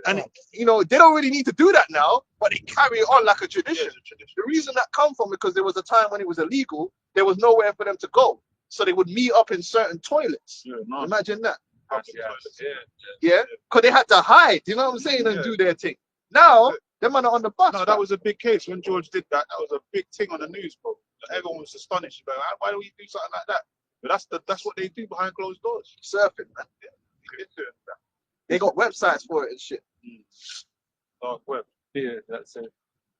And, you know, they don't really need to do that now, but they carry it on like a tradition. The reason that come from, because there was a time when it was illegal, there was nowhere for them to go. So they would meet up in certain toilets. Imagine that. public Yeah, toilets. Yeah, because they had to hide. You know what I'm saying, and Yeah. do their thing. Now them are on the bus. No, that was a big case when George did that. That was a big thing on the news, bro. Everyone was astonished. Like, why do we do something like that? But that's what they do behind closed doors. surfing, man. They got websites for it and shit. Dark web. yeah, that's it.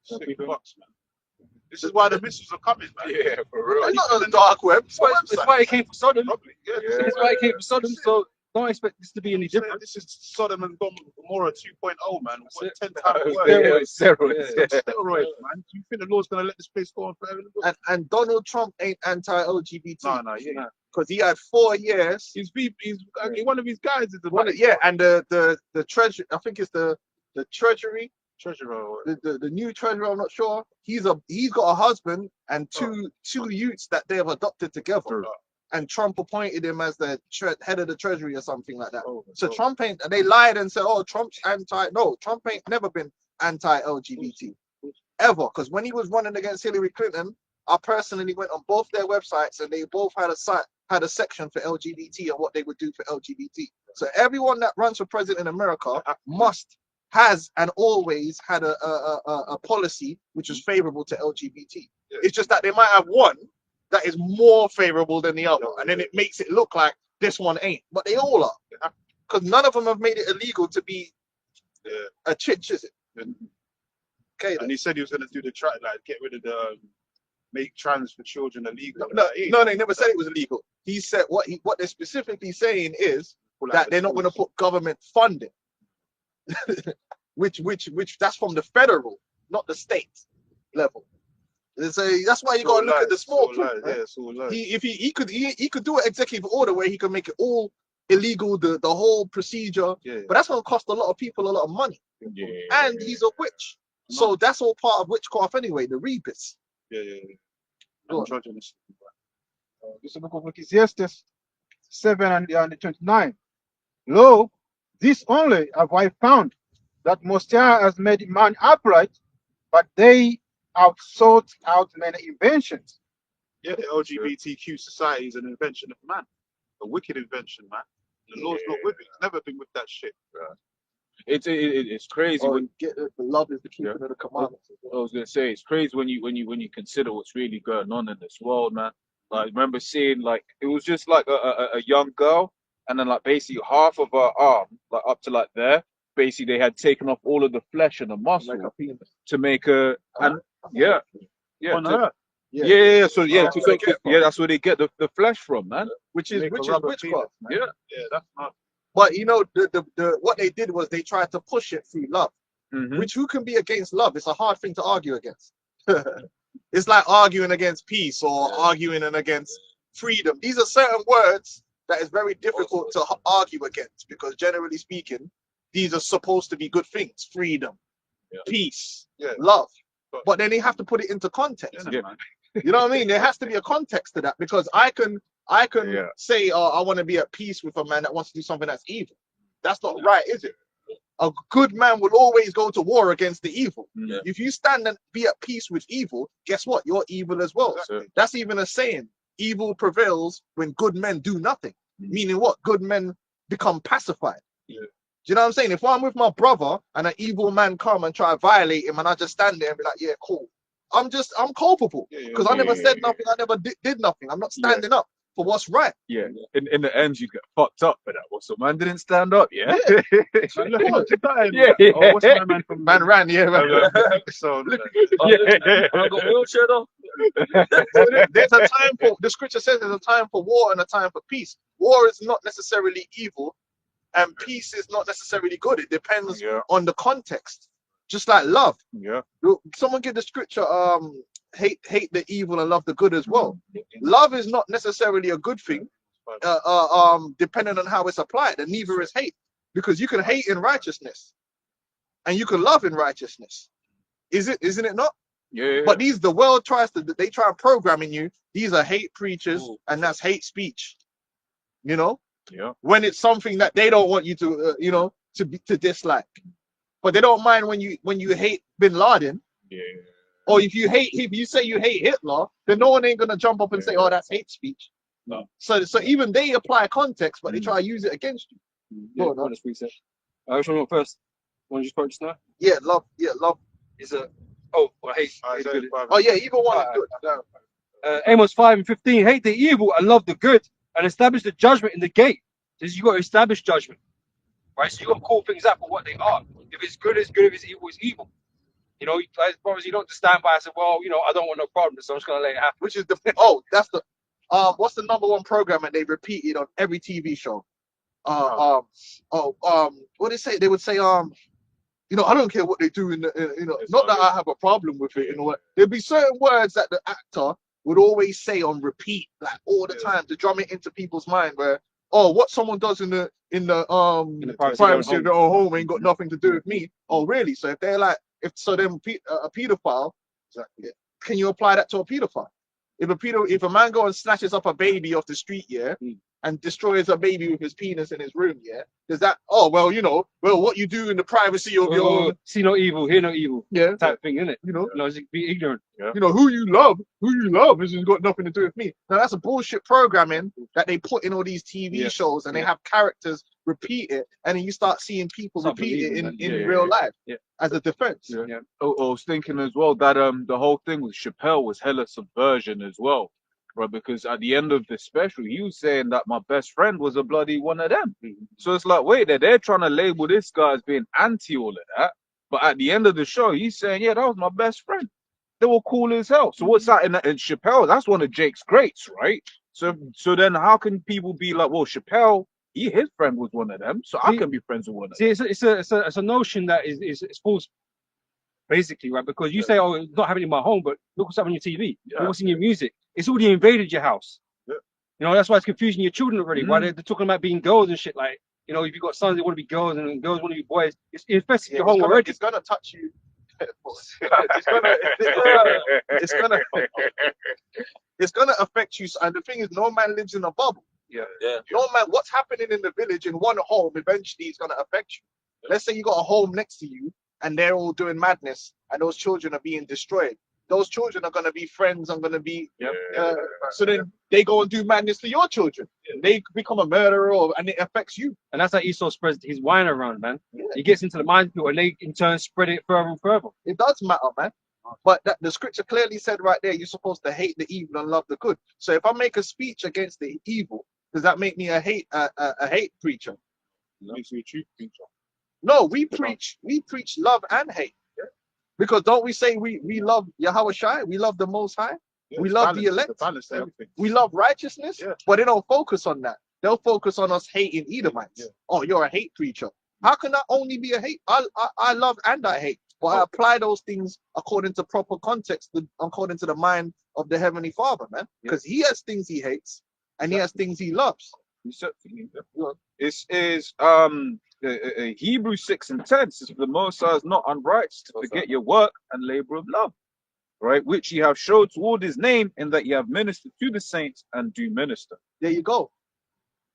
Sick bucks, man. This is why the missiles are coming, man. Yeah, for real. It's not on the dark web. It's a That's website. why it came for Sodom. Probably. Yeah. Yeah. That's why it came for Sodom. So don't expect this to be any different. This is Sodom and Gomorrah 2.0, man. That's What, it. 10 times worse. Yeah, steroids. Yeah. Yeah. Steroids, man. Do you think the Lord's gonna let this place go on forever? And Donald Trump ain't anti-LGBT No, yeah. because he had 4 years. He's one of his guys is the And the treasury. I think it's the treasury. treasurer. The new treasurer. I'm not sure. He's got a husband and two youths that they have adopted together. True. And Trump appointed him as the head of the treasury or something like that. Oh, So Trump ain't. They lied and said, "Oh, Trump's anti." No, Trump ain't never been anti-LGBT ever. Because when he was running against Hillary Clinton, I personally went on both their websites and they both had a section for LGBT and what they would do for LGBT. So everyone that runs for president in America has and always had a policy which is favorable to LGBT. Yeah. It's just that they might have one that is more favorable than the other, and then it makes it look like this one ain't. But they all are, because none of them have made it illegal to be a chitch, is it? Okay. And he said he was gonna do the get rid of the make trans for children illegal. No, they never said it was illegal. He said what they're specifically saying is that they're not going to put government funding, which that's from the federal, not the state level. That's why you got to look at the small print. Yeah, it's all lies. He could do an executive order where he could make it all illegal, the whole procedure, Yeah. but that's going to cost a lot of people a lot of money. Yeah. And he's a witch, so that's all part of witchcraft anyway. The rebus. Yeah. Go on. Androgynous. This is the book of Ecclesiastes 7 and 29. Lo, this only have I found, that Most High has made man upright, but they have sought out many inventions. Yeah, the LGBTQ society is an invention of man, a wicked invention, man. The Lord's not with it. It's never been with that shit. It's crazy when The love is the keeping of the commandments. I was gonna say it's crazy when you consider what's really going on in this world, man. Like I remember seeing like it was just like a young girl, and then like basically half of her arm, like up to like there, basically they had taken off all of the flesh and the muscle Like a penis. to make her and yeah On to- her. yeah so yeah Oh, to, that's where they get it yeah that's where they get the flesh from, man. Which is Make a witchcraft. rubber penis, man. Yeah. Yeah, that's not. But you know, the what they did was they tried to push it through love. Mhm. Which who can be against love? It's a hard thing to argue against. It's like arguing against peace or arguing against freedom. These are certain words that is very difficult to argue against because generally speaking, these are supposed to be good things: freedom, peace, Yeah. love. But then they have to put it into context. Yeah. Man. You know what I mean? There has to be a context to that because I can Yeah. say, oh, I want to be at peace with a man that wants to do something that's evil. That's not right, is it? A good man will always go to war against the evil. Yeah. If you stand and be at peace with evil, guess what? You're evil as well. That's it. That's even a saying. Evil prevails when good men do nothing. Meaning what? Good men become pacified. Yeah. Do you know what I'm saying? If I'm with my brother and an evil man come and try to violate him and I just stand there and be like, yeah, cool. I'm culpable Yeah, because I never yeah, said yeah. nothing. I never did nothing. I'm not standing up for what's right. Yeah. In the end, you get fucked up for that. Well, so man didn't stand up. Yeah. Man, look how she died. Yeah. Oh, what's my man from Man ran, yeah, man. So Yeah. I got wheelchair though. There's a time for the scripture says there's a time for war and a time for peace. War is not necessarily evil, and peace is not necessarily good. It depends Yeah. on the context. Just like love. Yeah. Someone give the scripture hate the evil and love the good as well. Love is not necessarily a good thing, depending on how it's applied, and neither is hate. Because you can hate in righteousness and you can love in righteousness. Isn't it not? Yeah. But the world try and program in you. These are hate preachers and that's hate speech. You know, Yeah. when it's something that they don't want you to, to dislike. But they don't mind when you hate Bin Laden, Yeah. or if you say you hate Hitler, then no one ain't gonna jump up and say, "Oh, that's hate speech." No. So even they apply context, but they try to use it against you. Yeah, Go on, what does we say? Which one went first? One you spoke just now? Yeah, love. Yeah, love. Is a oh, well, hate. Isaiah Good. 5. Oh yeah, either one is Alright. good. Amos 5:15. Hate the evil and love the good, and establish the judgment in the gate. This you got to establish judgment, right? So you got to call things out for what they are. If it's good, it's good. If it's evil, it's evil. You know, like brothers, you don't just stand by and say, well, you know, I don't want no problem, so I'm just gonna let it happen. Which is the that's the what's the #1 program that they repeated on every TV show? What they say? They would say, you know, I don't care what they do you know, not that I have a problem with it, you know. There'd be certain words that the actor would always say on repeat, like all the time, to drum it into people's mind. Where, oh, what someone does in the privacy of their own home ain't got nothing to do with me. Oh, really? So if they're like, a pedophile, exactly, can you apply that to a pedophile? If a man goes and snatches up a baby off the street, and destroys a baby with his penis in his room, does that? Oh, well, you know, what you do in the privacy of your own, see no evil, hear no evil, type thing, isn't it? you know, just be ignorant. you know, who you love has got nothing to do with me. Now that's a bullshit programming that they put in all these TV shows, and they have characters repeat it, and then you start seeing people repeat it in real life as a defense. I was thinking as well that the whole thing with Chappelle was hella subversion as well, bro. Because at the end of the special, he was saying that my best friend was a bloody one of them. So it's like, wait, they're trying to label this guy as being anti all of that, but at the end of the show, he's saying, yeah, that was my best friend. They were cool as hell. So what's that in Chappelle? That's one of Jake's greats, right? So then how can people be like, well, Chappelle, his friend was one of them, so I can be friends with one of them. See, it's a notion that is false, basically, right? Because you say, oh, it's not happening in my home, but look what's happening on your TV, look what's in your music. It's already invaded your house. You know, that's why it's confusing your children already. Why they're talking about being girls and shit. Like, you know, if you've got sons, they want to be girls, and girls want to be boys. It's infested your home already. It's gonna touch you. It's gonna affect you. And the thing is, no man lives in a bubble. No man, what's happening in the village in one home eventually is gonna affect you. Let's say you got a home next to you and they're all doing madness and those children are being destroyed. Those children are gonna be friends. I'm gonna be so then they go and do madness to your children. They become a murderer, and it affects you. And that's how Esau spreads his wine around, man. He gets into the mind of people, and they in turn spread it further and further. It does matter, man. But the scripture clearly said right there, you're supposed to hate the evil and love the good. So if I make a speech against the evil, does that make me a hate preacher? Makes you a truth preacher. No, we preach love and hate. Because don't we say we love Yahweh Shai? We love the Most High. We love the elect. We love righteousness. But they don't focus on that. They'll focus on us hating Edomites. Oh, you're a hate preacher. How can that only be a hate? I love and I hate. But I apply those things according to proper context, according to the mind of the Heavenly Father, man. Because he has things he hates and he has things he loves. It is Hebrews 6:10 says, the Most High is not unrighteous to forget your work and labor of love, right? Which ye have showed toward his name, in that ye have ministered to the saints and do minister. There you go.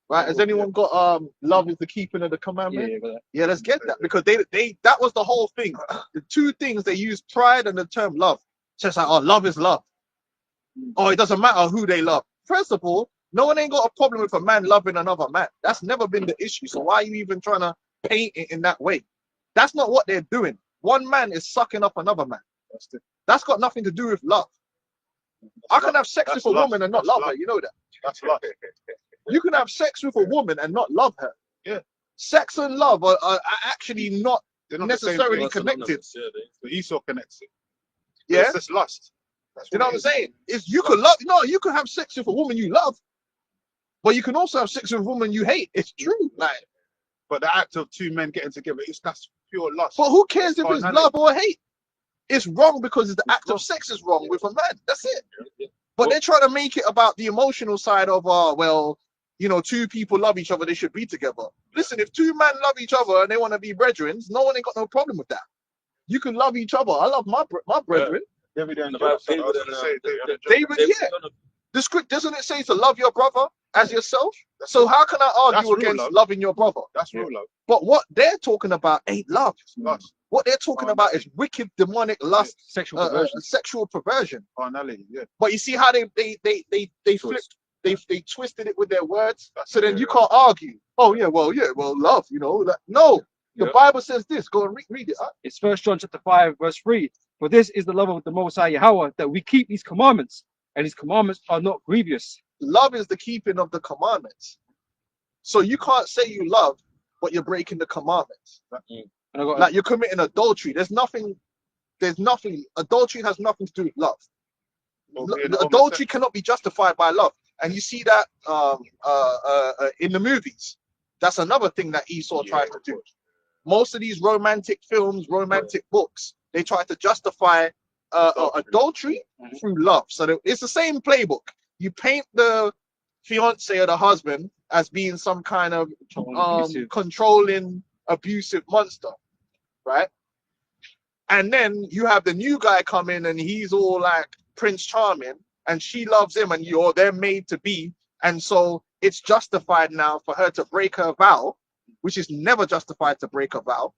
Right? Has anyone got love is the keeping of the commandment? Yeah, let's get that. Because they that was the whole thing. The two things they used, pride and the term love. Just like, oh, love is love. Oh, it doesn't matter who they love. First of all, no one ain't got a problem with a man loving another man. That's never been the issue. So why are you even trying to paint it in that way? That's not what they're doing. One man is sucking up another man. That's got nothing to do with love. I can have sex with a woman and not love her. You know that. That's love. You can have sex with a woman and not love her. Sex and love are actually not necessarily connected. The Esau connects it. It's just lust. You know what I'm saying? You can have sex with a woman you love, but you can also have sex with a woman you hate. It's true. Like, but the act of two men getting together, that's pure lust. But who cares if it's love or hate? It's wrong because the act of sex is wrong with a man. That's it. But they're trying to make it about the emotional side of, two people love each other, they should be together. Listen, if two men love each other and they want to be brethren, no one ain't got no problem with that. You can love each other. I love my brethren. David, The script, doesn't it say to love your brother as yourself? So how can I argue against loving your brother? That's real love. But what they're talking about ain't love. What they're talking about is wicked, demonic lust, sexual perversion. Carnality, But you see how they flipped They twisted it with their words. So then you can't argue. Oh yeah, well, love, no. The Yeah. Bible says this. Go and read it. It's 1 John chapter 5, verse 3. For this is the love of the Most High Yahweh, that we keep his commandments, and his commandments are not grievous. Love is the keeping of the commandments. So you can't say you love, but you're breaking the commandments. And I got Like you're committing adultery. Adultery has nothing to do with love. Adultery cannot be justified by love. And you see that in the movies. That's another thing that Esau tries to do. Most of these romantic films, romantic books, they try to justify adultery through love. So it's the same playbook. You paint the fiance or the husband as being some kind of controlling, abusive monster, right? And then you have the new guy come in and he's all like Prince Charming, and she loves him, and they're made to be, and so it's justified now for her to break her vow, which is never justified to break a vow,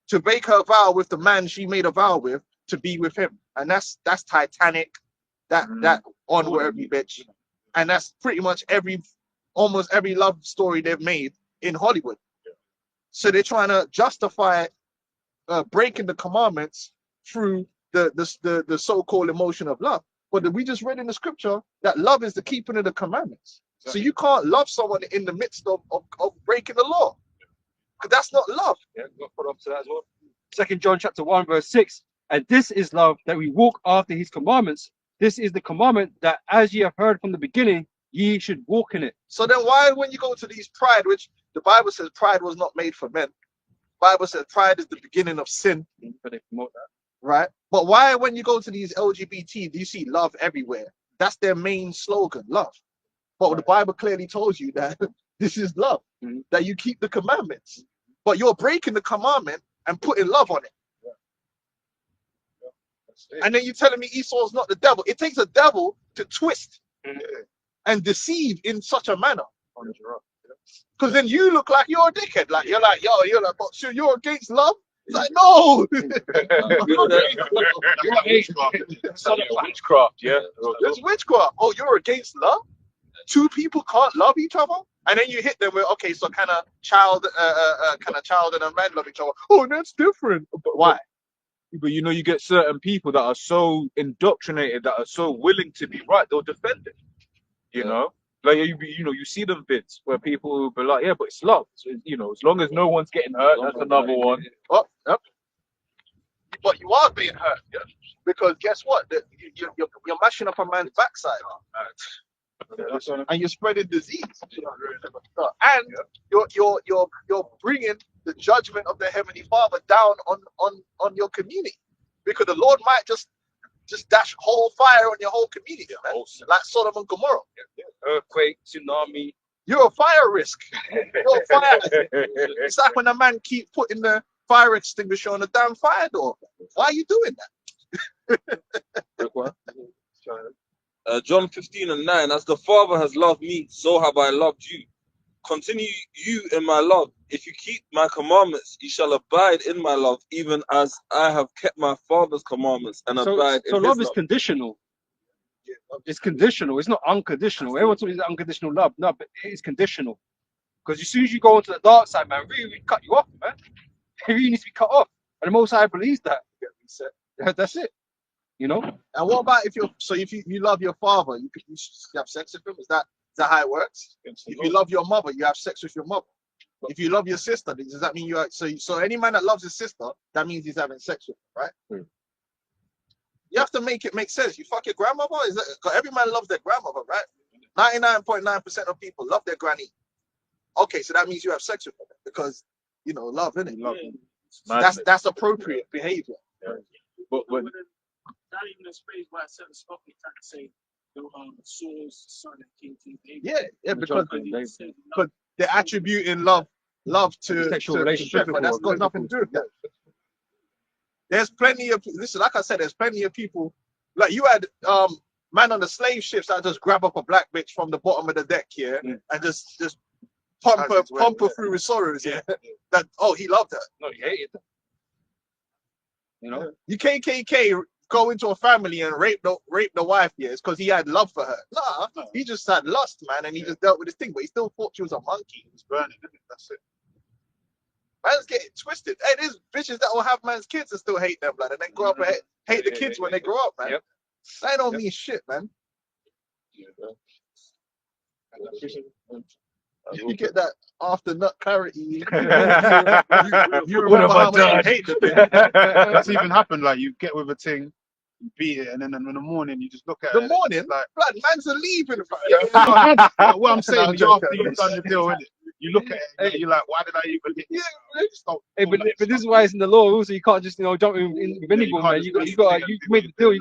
to break her vow with the man she made a vow with, to be with him. And that's Titanic, that onward every bitch. And that's pretty much almost every love story they've made in Hollywood. So they're trying to justify breaking the commandments through the so-called emotion of love. But we just read in the scripture that love is the keeping of the commandments. So you can't love someone in the midst of breaking the law. Because that's not love. Yeah, got put up to that as well. 2 John chapter 1, verse 6. And this is love, that we walk after his commandments. This is the commandment, that as ye have heard from the beginning, ye should walk in it. So then why, when you go to these pride, which the Bible says pride was not made for men, Bible says pride is the beginning of sin, But they promote that. right? But why, when you go to these LGBT, do you see love everywhere? That's their main slogan, love. But the Bible clearly tells you that this is love, that you keep the commandments. But you're breaking the commandment and putting love on it. And then you're telling me Esau's not the devil. It takes a devil to twist and deceive in such a manner. Because then you look like you're a dickhead. Like you're like, but so you're against love? It's like, no. Witchcraft, yeah. It's witchcraft. Oh, you're against love? Two people can't love each other? And then you hit them with, okay, so can a child and a man love each other? Oh, that's different. But why? But you get certain people that are so indoctrinated, that are so willing to be right, they'll defend it. You know? Like you see them bits where people will be like, yeah, but it's love. So, as long as no one's getting hurt, that's another one. Oh, yep. But you are being hurt, yeah? Because guess what? You're mashing up a man's backside. And you're spreading disease. And you're bringing the judgment of the Heavenly Father down on your community. Because the Lord might just dash whole fire on your whole community, man. Like Sodom and Gomorrah. Earthquake, tsunami. You're a fire risk. You're a fire risk. It's like when a man keep putting the fire extinguisher on the damn fire door. Why are you doing that? John 15:9, as the Father has loved me, so have I loved you. Continue you in my love. If you keep my commandments, you shall abide in my love, even as I have kept my Father's commandments and abide in so his love is love. conditional. It's conditional. It's not unconditional. Everyone talks about unconditional love. No, but it is conditional. Because as soon as you go into the dark side, man, really cut you off, man. It really needs to be cut off. And the Most High believes that. That's it. And what about if you love your father, you have sex with him? Is that how it works? If you love your mother, you have sex with your mother. If you love your sister, does that mean so any man that loves his sister, that means he's having sex with her, right? You have to make it make sense. You fuck your grandmother? Because every man loves their grandmother, right? 99.9% of people love their granny. Okay, so that means you have sex with her because love, innit? That's appropriate behavior. But not even explains why certain stuff they trying to say Saul's son and King David. Yeah, because they're attributing love to sexual relationship, but that's got nothing to do with that. There's plenty of like I said, there's plenty of people like you had man on the slave ships that just grab up a black bitch from the bottom of the deck here and just pump her through his sorrows, that he loved her. No, he hated them. You KKK go into a family and rape the wife, yeah, it's because he had love for her. Nah, he just had lust, man, and he just dealt with this thing, but he still thought she was a monkey. It's burning, isn't it? That's it. Man's getting twisted. Hey, there's bitches that will have man's kids and still hate them, blood, and then grow up and hate the kids when they grow up, man. Yep. That don't mean shit, man. You get that after nut clarity. you remember how much you hate the thing. That's even happened. Like you get with a thing, you beat it, and then in the morning you just look at The it. morning, It's like, blood, man's a leaving. like, what I'm saying is No, after you've done the deal, innit? You look at it, and you're like, why did I even get this? Stop. Hey, but this is why it's in the law. Also, you can't just jump in with anyone, man. You made the deal.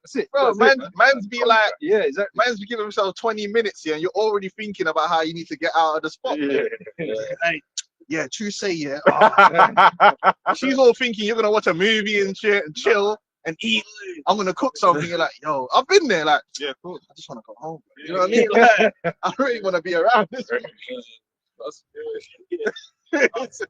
That's it. Bro, That's it, man's be like, yeah, exactly. man's be giving himself 20 minutes here, and you're already thinking about how you need to get out of the spot. Hey, yeah, true say, yeah. She's all thinking you're gonna watch a movie and shit and chill and eat. I'm gonna cook something. You're like, yo, I've been there. Like, Yeah, cool. I just wanna go home. You know what I mean? Like, I really wanna be around this. That's That's sick.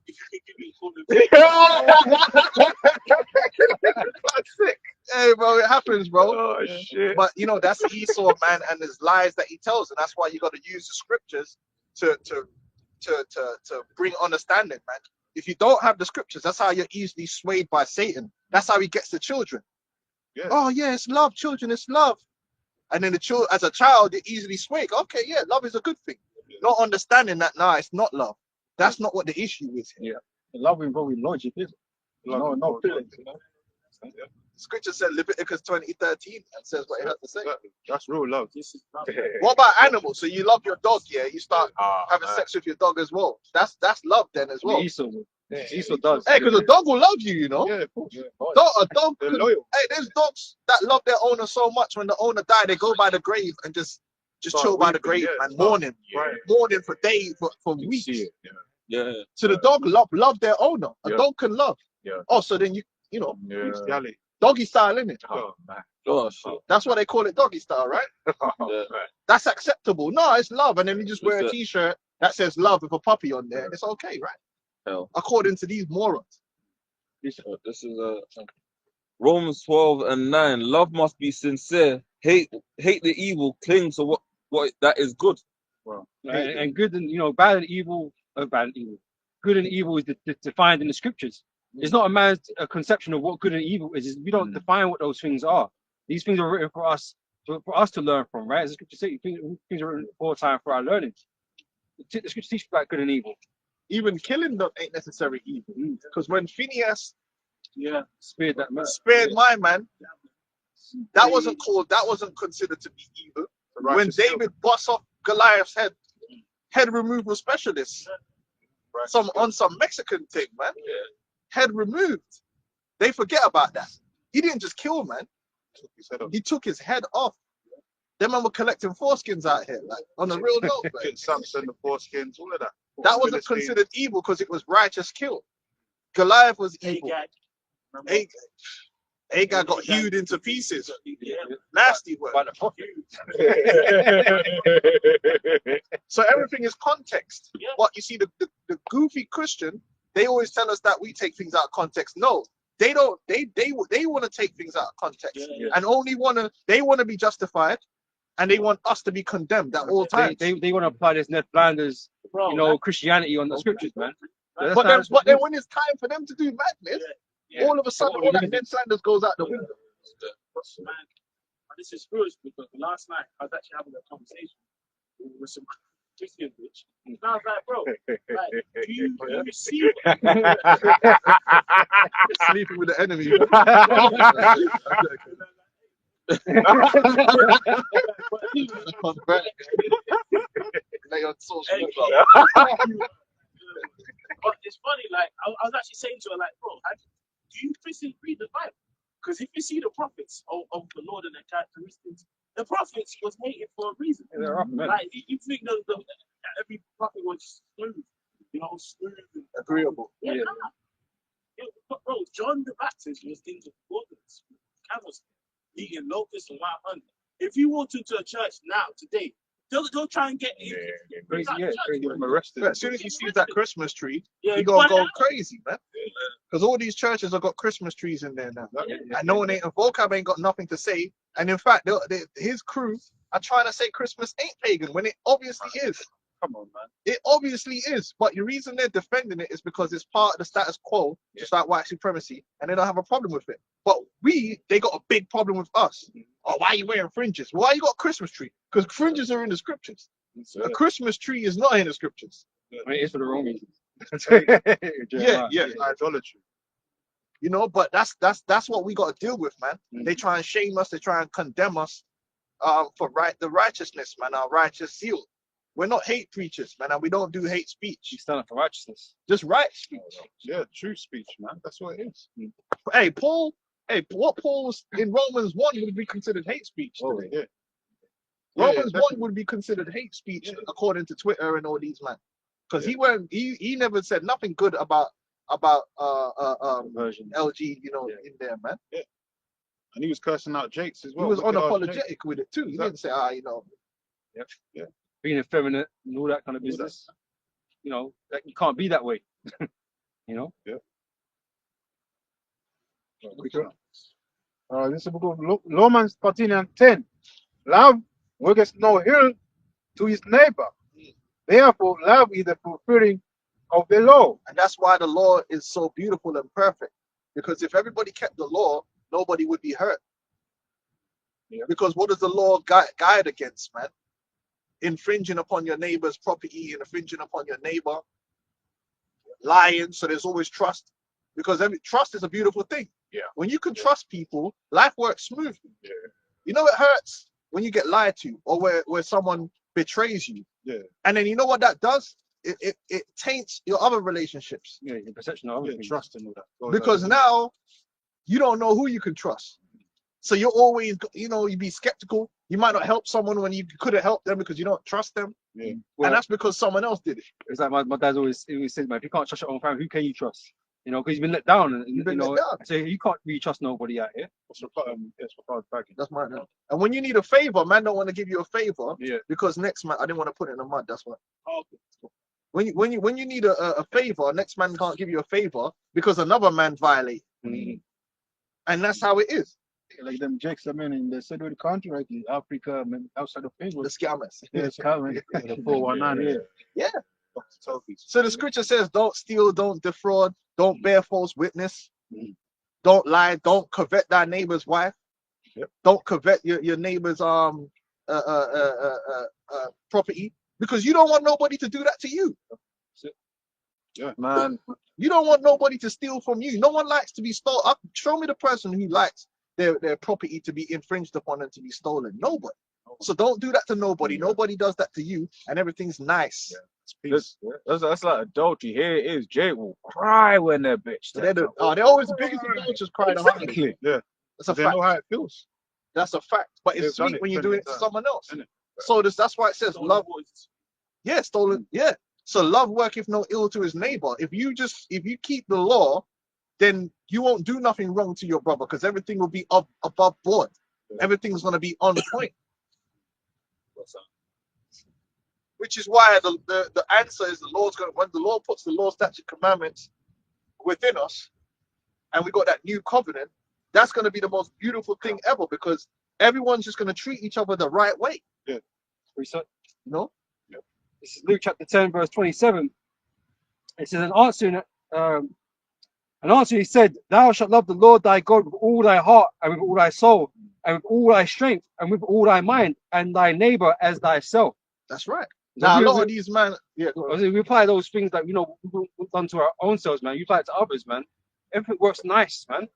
Hey, bro, it happens, bro. Oh shit. But you know, that's Esau, man, and his lies that he tells, and that's why you got to use the scriptures to bring understanding, man. If you don't have the scriptures, that's how you're easily swayed by Satan. That's how he gets the children. Yeah. Oh yeah, it's love, children, it's love. And then as a child, you're easily swayed. Okay, yeah, love is a good thing. Not understanding that, nah, it's not love. That's not what the issue is here. Love involving logic, is it? No feelings, you know. Scripture said Leviticus 20:13 and says what it has to say. That's real love. What about animals? So you love your dog, yeah? You start having man. sex with your dog as well. That's love then as well. Esau does. Hey, because a dog will love you, you know. Yeah, of course. A dog. They're Could, loyal. hey, there's dogs that love their owner so much. When the owner died, they go by the grave and just Start chill by the weeping, grave yeah, and start- mourning, Right. mourning for days, for You weeks. see it. yeah. So the dog love their owner. A Yeah. dog can love. Yeah. Oh, so then you know, Yeah. Bestiality. doggy style, innit? Oh, man. Oh shit. That's why they call it doggy style, right? Yeah. That's acceptable. No, it's love. And then you just wear a What's that? t-shirt that says love with a puppy on there. It's okay, right? Hell. According to these morons. This is Romans 12:9. Love must be sincere. Hate the evil. Cling to what that is good. And good and bad and evil. Bad and evil. Good and evil is defined in the scriptures. It's not a man's conception of what good and evil is. We don't define what those things are. These things are written for us to learn from, right? As the scripture says, things are written for time for our learning. The scripture teaches about good and evil. Even killing them ain't necessarily evil. Because when Phineas Spared that man. spared my man, that wasn't considered to be evil. When David bust off Goliath's head removal specialist, on some Mexican thing, man. Head removed. They forget about that. He didn't just kill man. He took his head off. Them man were collecting foreskins out here, like on a real note. Man. Samson, the foreskins, all of that. That wasn't considered evil because it was righteous kill. Goliath was evil. Agag got hewed into pieces. Nasty word. So everything is context. What you see, the goofy Christian, they always tell us that we take things out of context. No, they don't. They want to take things out of context and only they want to be justified, and they want us to be condemned at all times. They want to apply this Ned Flanders, Christianity on the scriptures, man. But then when it's time for them to do madness, all of a sudden all that Ned Flanders goes out the window. Man, this is foolish because last night I was actually having a conversation with some Christian bitch. And I was like, bro, do you see Sleeping with the enemy. But it's funny, like I was actually saying to her, like, bro, do you Christians read the Bible? Because if you see the prophets of the Lord and their characteristics, the prophets was hated for a reason. Like you think that every prophet was smooth, smooth and agreeable. Yeah. But bro, John the Baptist was into wilderness, camels, eating locusts and wild honey. If you walked into a church now, today, they'll try and get in. Crazy, yeah, crazy. I'm arrested. But as soon as he sees that Christmas tree, Yeah, he gonna find go out. crazy, man. Because all these churches have got Christmas trees in there now. Yeah, And no one ain't, and Vocab ain't got nothing to say. And in fact, his crew are trying to say Christmas ain't pagan when it obviously is. Come on, man. It obviously is. But the reason they're defending it is because it's part of the status quo, just like white supremacy, and they don't have a problem with it. But they got a big problem with us. Oh, why are you wearing fringes? Why you got a Christmas tree? Because fringes are in the scriptures. A Christmas tree is not in the scriptures. I mean, it's for the wrong reason. Yeah. Idolatry. You know, but that's what we got to deal with, man. Mm. They try and shame us, they try and condemn us for the righteousness, man, our righteous zeal. We're not hate preachers, man, and we don't do hate speech. You stand up for righteousness. Just right speech. Yeah, true speech, man. That's what it is. Hey, what Paul was in Romans 1 would be considered hate speech Oh, today. yeah. Romans Yeah, 1 would be considered hate speech according to Twitter and all these man. Because he never said nothing good about Version. LG, you know, in there, man. And he was cursing out Jakes as He well. was Wicked ass Jakes. unapologetic with it too. He didn't say, you know, Being effeminate and all that kind of business. You know, that you can't be that way. You know? This is the book of Romans 13 and 10. Love worketh no ill to his neighbor. Therefore, love is the fulfilling of the law. and that's why the law is so beautiful and perfect. Because if everybody kept the law, nobody would be hurt. Yeah. Because what does the law guide against, man? Infringing upon your neighbor's property and infringing upon your neighbor, lying. So there's always trust, because trust is a beautiful thing. Yeah. When you can trust people, life works smoothly. Yeah. You know, it hurts when you get lied to or where someone betrays you. Yeah. And then you know what that does? It taints your other relationships. Yeah, your perception of Yeah, everything. trust and all that. God, Because now you don't know who you can trust. So you're always, you be skeptical. You might not help someone when you could have helped them because you don't trust them. Yeah. Well, And that's because someone else did it. it's like my dad's always said, man, if you can't trust your own family, who can you trust? You know, because you've been let down. And, You've been you know, let down. so you can't really trust nobody out here. It's for hard bagging. That's my name. And when you need a favor, man don't want to give you a favor Yeah. because next man, I didn't want to put it in the mud. That's why. Oh, When you need a favor, next man can't give you a favor because another man violated. Mm. And that's how it is. Like them Jakes, I mean, in the third country, like in Africa, I mean, outside of The Facebook, scammers. it's coming. The 419, yeah. So the scripture says, don't steal, don't defraud, don't bear false witness, Mm. don't lie, don't covet thy neighbor's wife, Yep. don't covet your neighbor's property, because you don't want nobody to do that to you. Man, You don't want nobody to steal from you. No one likes to be stolen. Show me the person who likes their property to be infringed upon and to be stolen. Nobody. So don't do that to nobody. Nobody does that to you, and everything's nice. That's like adultery. Here it is. Jake will cry when that bitch. So they're always the biggest adulterers crying the hardest. Exactly. Yeah. That's a They fact. know how it feels. That's a fact. But it's They've done sweet it when you're plenty doing of it to times, someone else. innit? So that's why it says stolen love. voice. Yeah, stolen. Yeah. So love worketh no ill to his neighbor. If you keep the law, then you won't do nothing wrong to your brother because everything will be above board. Everything's gonna be on point. Which is why the answer is the Lord's going. When the Lord puts the law, statute, commandments within us, and we got that new covenant, that's going to be the most beautiful thing ever because everyone's just going to treat each other the right way. Research. You know? This is Luke chapter 10, verse 27. It says, an answer he said, Thou shalt love the Lord thy God with all thy heart and with all thy soul and with all thy strength and with all thy mind and thy neighbor as thyself. That's right. So Now a we- lot we- of these man, yeah, go on. we apply those things that, we've done to our own selves, man. You apply it to others, man. Everything works nice, man.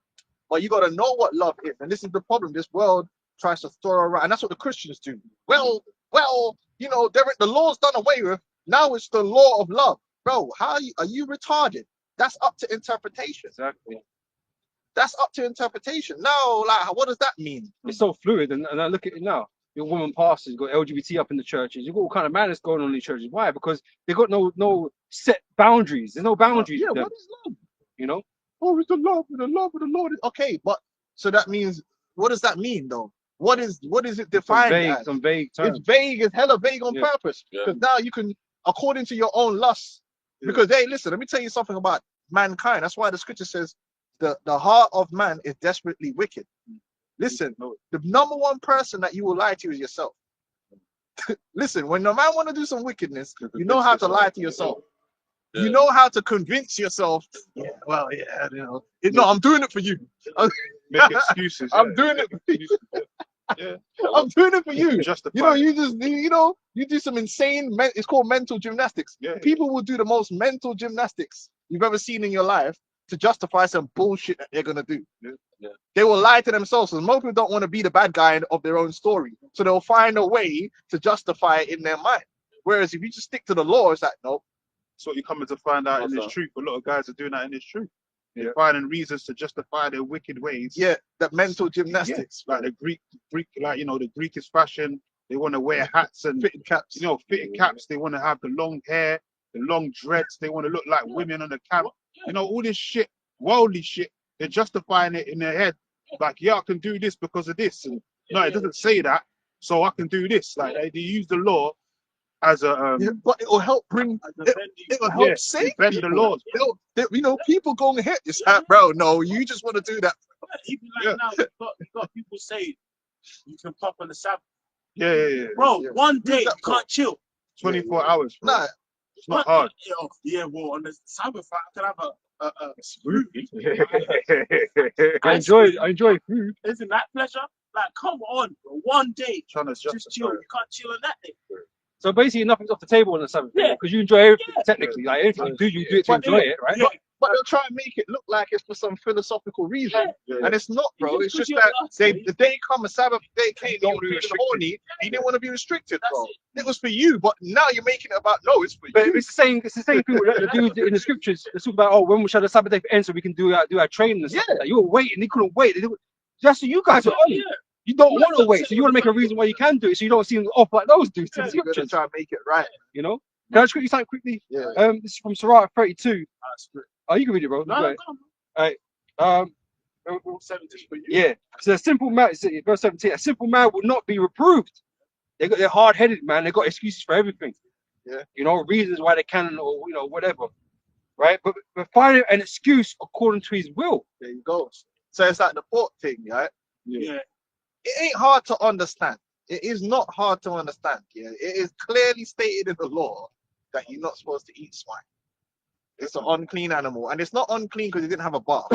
But you got to know what love is, and this is the problem. This world tries to throw around, and that's what the Christians do. Well, the law's done away with. Now it's the law of love, bro. Are you retarded? That's up to interpretation. Exactly. That's up to interpretation. Now, like, what does that mean? It's so fluid, and I look at it now. Your woman pastors, you've got LGBT up in the churches. You've got all kind of madness going on in the churches. Why? Because they've got no set boundaries. There's no boundaries. Yeah, with them, what is love? you know? Oh, it's the love of the Lord. Okay, but so that means, what does that mean though? what is it Some defined vague, as? some vague It's terms. vague. It's hella vague on Yeah. purpose. Yeah. Because now you can, according to your own lusts. Because hey, listen, let me tell you something about mankind. That's why the scripture says the heart of man is desperately wicked. Listen, the number one person that you will lie to is yourself. Listen, when a man want to do some wickedness, you know how to lie to yourself. You know how to convince yourself. Yeah, well, yeah, you know. No, I'm doing it for you. Make excuses. I'm doing it for you. I'm doing it for you. Justify. You know, you do some insane. It's called mental gymnastics. Yeah. People will do the most mental gymnastics you've ever seen in your life to justify some bullshit that they're gonna do. Yeah. They will lie to themselves. So most people don't want to be the bad guy of their own story, so they'll find a way to justify it in their mind. Whereas if you just stick to the law, it's like nope. That's what you're coming to find out in this truth. A lot of guys are doing that in this truth. They're finding reasons to justify their wicked ways. Yeah, that mental gymnastics. Like the Greek, like the Greek is fashion. They want to wear hats and Fitted caps. Fitted caps. They want to have the long hair, the long dreads. They want to look like women on the camp. All this shit, worldly shit. They're justifying it in their head. Like, yeah, I can do this because of this. And no, it doesn't say that. So I can do this. Like they use the law as a but it will help bring. It will help save bend people. the laws. People going to hit this. Bro, no, you just want to do that. Even like now, you got people saying you can pop on the Sabbath. Yeah. Bro, Yeah. one day that you can't chill. 24 hours. Bro. Nah, It's not hard. Yeah, well, on the Sabbath, I can have a I enjoy food. Isn't that pleasure? Like, come on, bro. One day, Trying to just justify chill. it. You can't chill on that day. So basically, nothing's off the table on the Sabbath, Yeah. because you enjoy everything Yeah. technically. Like anything you do it to But enjoy it, right? Yeah. but they'll try and make it look like it's for some philosophical reason. Yeah. And it's not, bro. You It's just just put that your lust, the day come, a Sabbath day came, Don't you be were feeling restricted. horny, and you didn't want to be restricted, That's bro. it. It was for you, but now you're making it about, no, it's for But you. it's the same thing with the dudes in the scriptures. They talk about, when shall the Sabbath day end so we can do our training and stuff. Yeah. Like, you were waiting, they couldn't wait. Just so you guys are on. Yeah. You don't Well, want to that's wait, so you want to make a reason why you can do it, so you don't seem off like those dudes in the You're gonna scriptures. try and make it right. You know? Can I just quickly something quickly? Yeah. This is from Sirach 32. That's good. Oh, you can read it, bro. No, Go no, ahead. no. 17. for you. Yeah. So a simple man, verse 17, a simple man will not be reproved. They're hard-headed, man. They got excuses for everything. Yeah. Reasons why they can, or whatever. Right? But finding an excuse according to his will. There you go. So it's like the pork thing, right? Yeah. It ain't hard to understand. It is not hard to understand. Yeah, it is clearly stated in the law that you're not supposed to eat swine. It's an unclean animal, and it's not unclean because it didn't have a bath.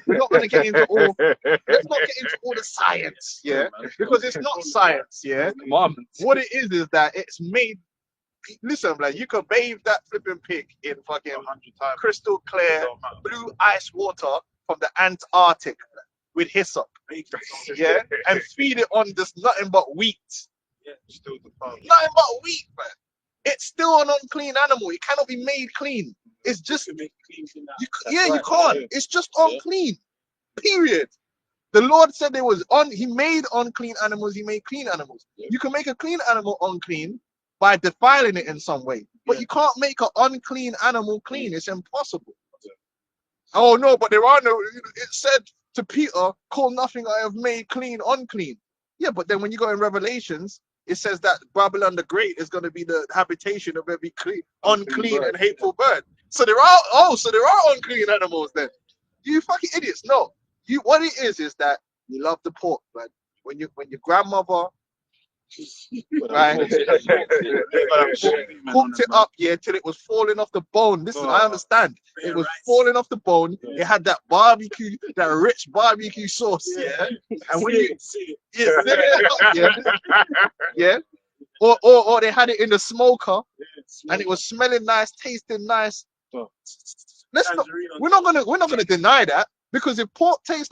We're not going to get into all. Let's not get into all the science, yeah, because it's not science, yeah. Commandments. What it is that it's made. Listen, like you could bathe that flipping pig in fucking 100 times. crystal clear blue ice water from the Antarctic with hyssop, yeah, and feed it on this nothing but wheat. Still the farm. Nothing but wheat, man. It's still an unclean animal. It cannot be made clean. It's just To make clean thing out. you can't. Yeah. It's just unclean. Period. The Lord said there was He made unclean animals. He made clean animals. You can make a clean animal unclean by defiling it in some way, but you can't make an unclean animal clean. It's impossible. Oh no, but there are no. It said to Peter, "Call nothing I have made clean unclean." Yeah, but then when you go in Revelations, it says that Babylon the Great is going to be the habitation of every unclean and hateful bird. So there are unclean animals then. You fucking idiots. No. What it is that you love the pork, man. When your grandmother right cooked it up, yeah, till it was falling off the bone. Listen, I understand. It was falling off the bone. It had that barbecue, that rich barbecue sauce, yeah. And when you yeah. Or they had it in the smoker and it was smelling nice, tasting nice. We're not gonna deny that, because if pork tastes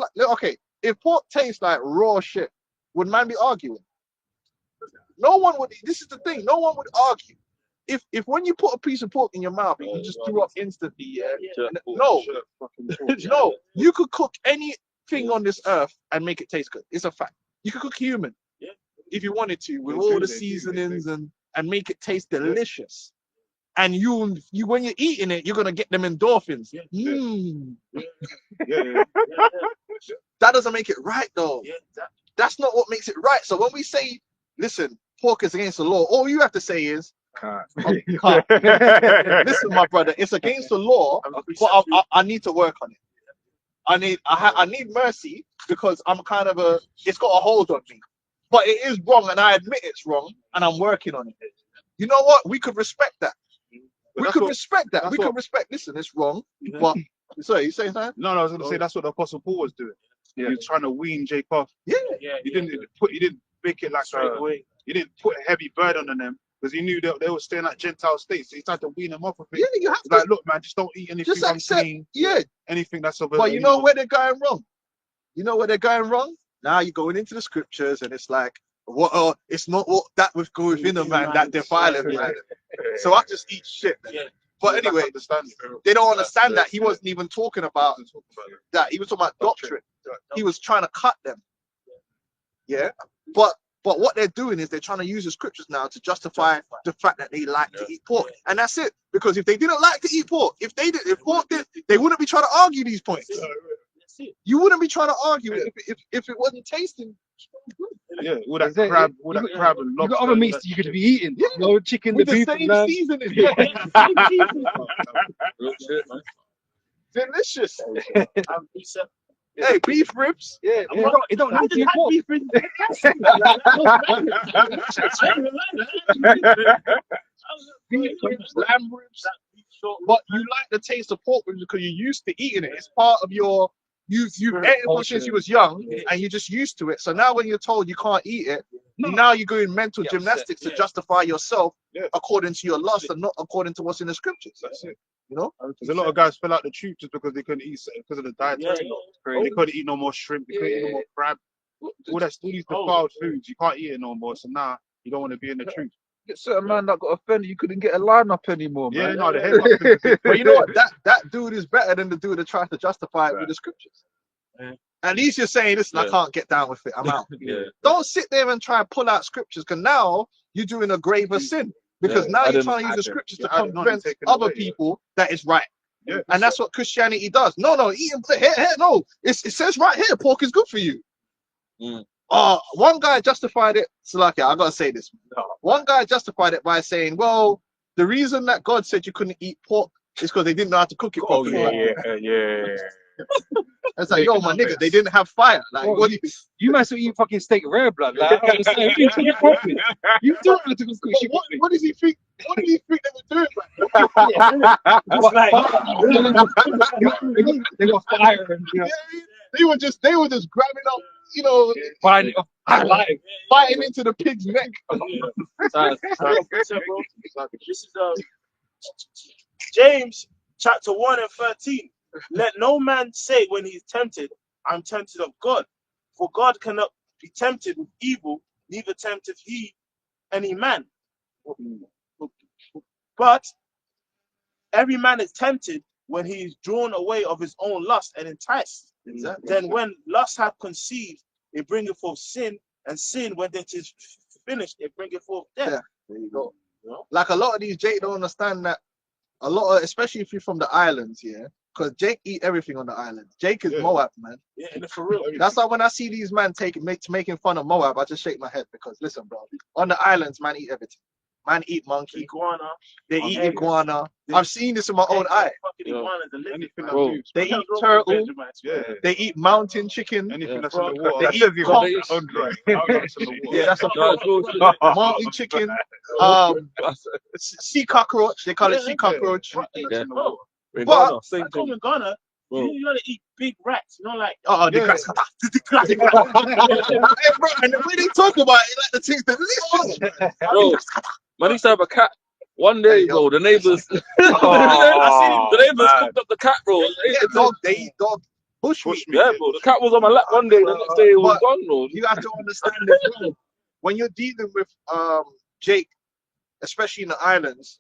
like raw shit, would man be arguing? No one would. This is the thing. No one would argue. If when you put a piece of pork in your mouth, you just threw up instantly. Yeah. No, you could cook anything on this earth and make it taste good. It's a fact. You could cook human if you wanted to, with all the seasonings and make it taste delicious. And you when you're eating it, you're gonna get them endorphins. That doesn't make it right though. That's not what makes it right. So when we say, listen, pork is against the law, all you have to say is, Can't. can't. Listen, my brother, it's against the law, but I need to work on it. I need mercy because I'm kind of it's got a hold on me. But it is wrong, and I admit it's wrong, and I'm working on it. You know what? We could respect that. We could respect that. We could respect. Listen, it's wrong. But sorry, you saying that? No, I was going to say that's what the Apostle Paul was doing. He was trying to wean Jake off. Yeah. He didn't make it like he didn't put a heavy burden on them because he knew that they were staying at Gentile states. So he tried to wean them off of it. Yeah, you have He's to. like, look, man, just don't eat anything Just accept. unclean. Yeah. Anything that's of a. But you know where they're going wrong? You know where they're going wrong? Now you're going into the scriptures, and it's like, what? It's not what that with go within a man that defile him, man. So I just eat shit. Yeah. But anyway, they don't understand that he wasn't even talking about that. He was talking about doctrine. He was trying to cut them. Yeah. But what they're doing is they're trying to use the scriptures now to justify the fact that they like to eat pork. And that's it. Because if they didn't like to eat pork, if pork did, they wouldn't be trying to argue these points. You wouldn't be trying to argue it if it wasn't tasting. Yeah, all that Exactly. crab, all that crab and You lobster. got other meats that you could be eating. Yeah. You know, chicken, With the the beef, same man. seasoning. Real shit, man. Delicious. Precept. Hey, beef ribs. Yeah, it don't I need to just be had pork. beef in Lamb ribs. But you like the taste of pork ribs because you're used to eating it. It's part of your you've ate it since you was young and you're just used to it. So now when you're told you can't eat it, now you're doing mental gymnastics to justify yourself according to your lust and not according to what's in the scriptures. That's it. You know? Because a lot of guys fell out the truth just because they couldn't eat because of the dietary law. They couldn't eat no more shrimp. They couldn't eat no more crab. All these defiled foods, you can't eat it no more. So now you don't want to be in the truth. Get certain man that got offended, you couldn't get a lineup anymore, man. Yeah, no, the head. But you know what? That dude is better than the dude that tries to justify it with the scriptures. Yeah. At least you're saying, listen, I can't get down with it. I'm out. Yeah. Don't sit there and try and pull out scriptures because now you're doing a graver sin. Because now you're trying to use the scriptures to convince other people that it's right. Yeah, and that's what Christianity does. No, eating no. It says right here, pork is good for you. One guy justified it. So like, I gotta say this. One guy justified it by saying, well, the reason that God said you couldn't eat pork is because they didn't know how to cook it properly. Yeah. It's like, yo, my nigga, they didn't have fire. Like, Well, what do You might still eat fucking steak rare blood. Like, I understand. You can cook it properly. You don't have to cook shit properly. what does he think? What do you think they were doing? They got fire and They were just grabbing up, you know, fighting fighting into the pig's neck. Precept, bro. This is James chapter 1 and 13. Let no man say when he's tempted, I'm tempted of God. For God cannot be tempted with evil, neither tempteth he any man. But every man is tempted when he is drawn away of his own lust and enticed. Then when lust hath conceived, it bringeth forth sin, and sin, when it is finished, it bringeth forth death. Yeah, there you go. Like a lot of these Jake don't understand that especially if you're from the islands, because Jake eat everything on the island. Jake is Moab, man. Yeah, and for real. That's why when I see these men making fun of Moab, I just shake my head because listen, bro, on the islands, man eat everything. Man eat monkey. Iguana. They eat iguana. I've seen this in my own eye. Fucking iguanas are living. Anything that Bro. moves. They eat turtle. Yeah. They eat mountain chicken. Anything that's Bro, in the water. They eat cock. Yeah, that's a mountain chicken. Sea cockroach. They call it sea cockroach. Yeah. Bro, But Same I come thing. in Ghana, Bro. you gotta eat big rats. You know, like the grass. Hey, bro, and the way they talk about it, like the things delicious. Bro, man used to have a cat. One day, bro, the neighbors, the neighbors cooked up the cat, bro. They eat dog. Bushmeat. Yeah, bro. The cat was on my lap one day. The next day, it was But gone, bro. you have to understand this, bro. When you're dealing with Jake, especially in the islands,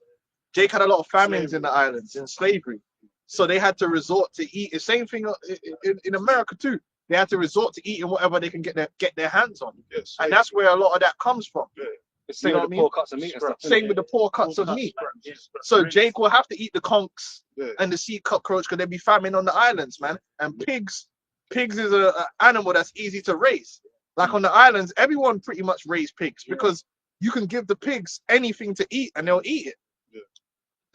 Jake had a lot of famines in the islands, in slavery. So they had to resort to eat. The same thing in America too. They had to resort to eating whatever they can get their hands on. Yes. And that's where a lot of that comes from. Same You know with the what I mean? poor cuts of meat and stuff. Same with the poor cuts of meat. So Jake will have to eat the conchs and the sea cockroach because there'd be famine on the islands, man. And pigs is an animal that's easy to raise. Like on the islands, everyone pretty much raised pigs because you can give the pigs anything to eat and they'll eat it. Yeah.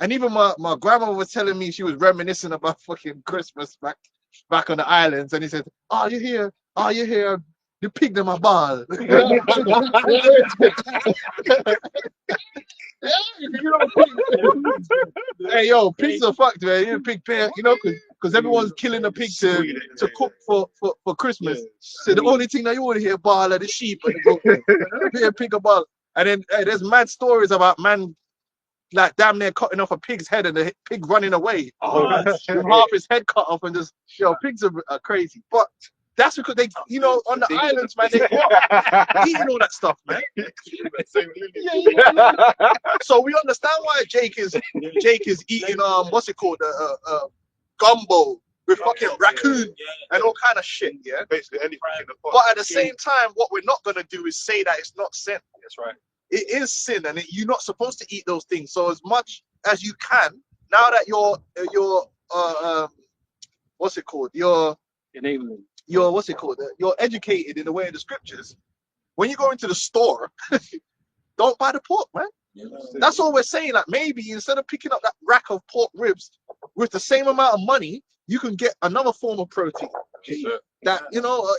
And even my grandma was telling me, she was reminiscing about fucking Christmas back on the islands, and he said, "Oh, you here? Oh, you here? You pigged in my ball." Hey yo, pigs are fucked, man. You pig pair, you know, because everyone's killing a pig to cook for Christmas. So the only thing that you want to hear ball are the sheep and the goat. Here, pig a ball. And then there's mad stories about man like damn near cutting off a pig's head and the pig running away. With half his head cut off and just pigs are crazy. But that's because they, you know, on the islands, man, they eating all that stuff, man. So we understand why Jake is eating what's it called, gumbo with fucking raccoon and all kind of shit, yeah. Basically anything in the pot. But at the same time, what we're not gonna do is say that it's not sin. That's right. It is sin, and you're not supposed to eat those things. So as much as you can, now that you're what's it called? Enabling. You're educated in the way of the scriptures. When you go into the store, don't buy the pork, man. That's all we're saying. Like maybe instead of picking up that rack of pork ribs with the same amount of money, you can get another form of protein. That you know,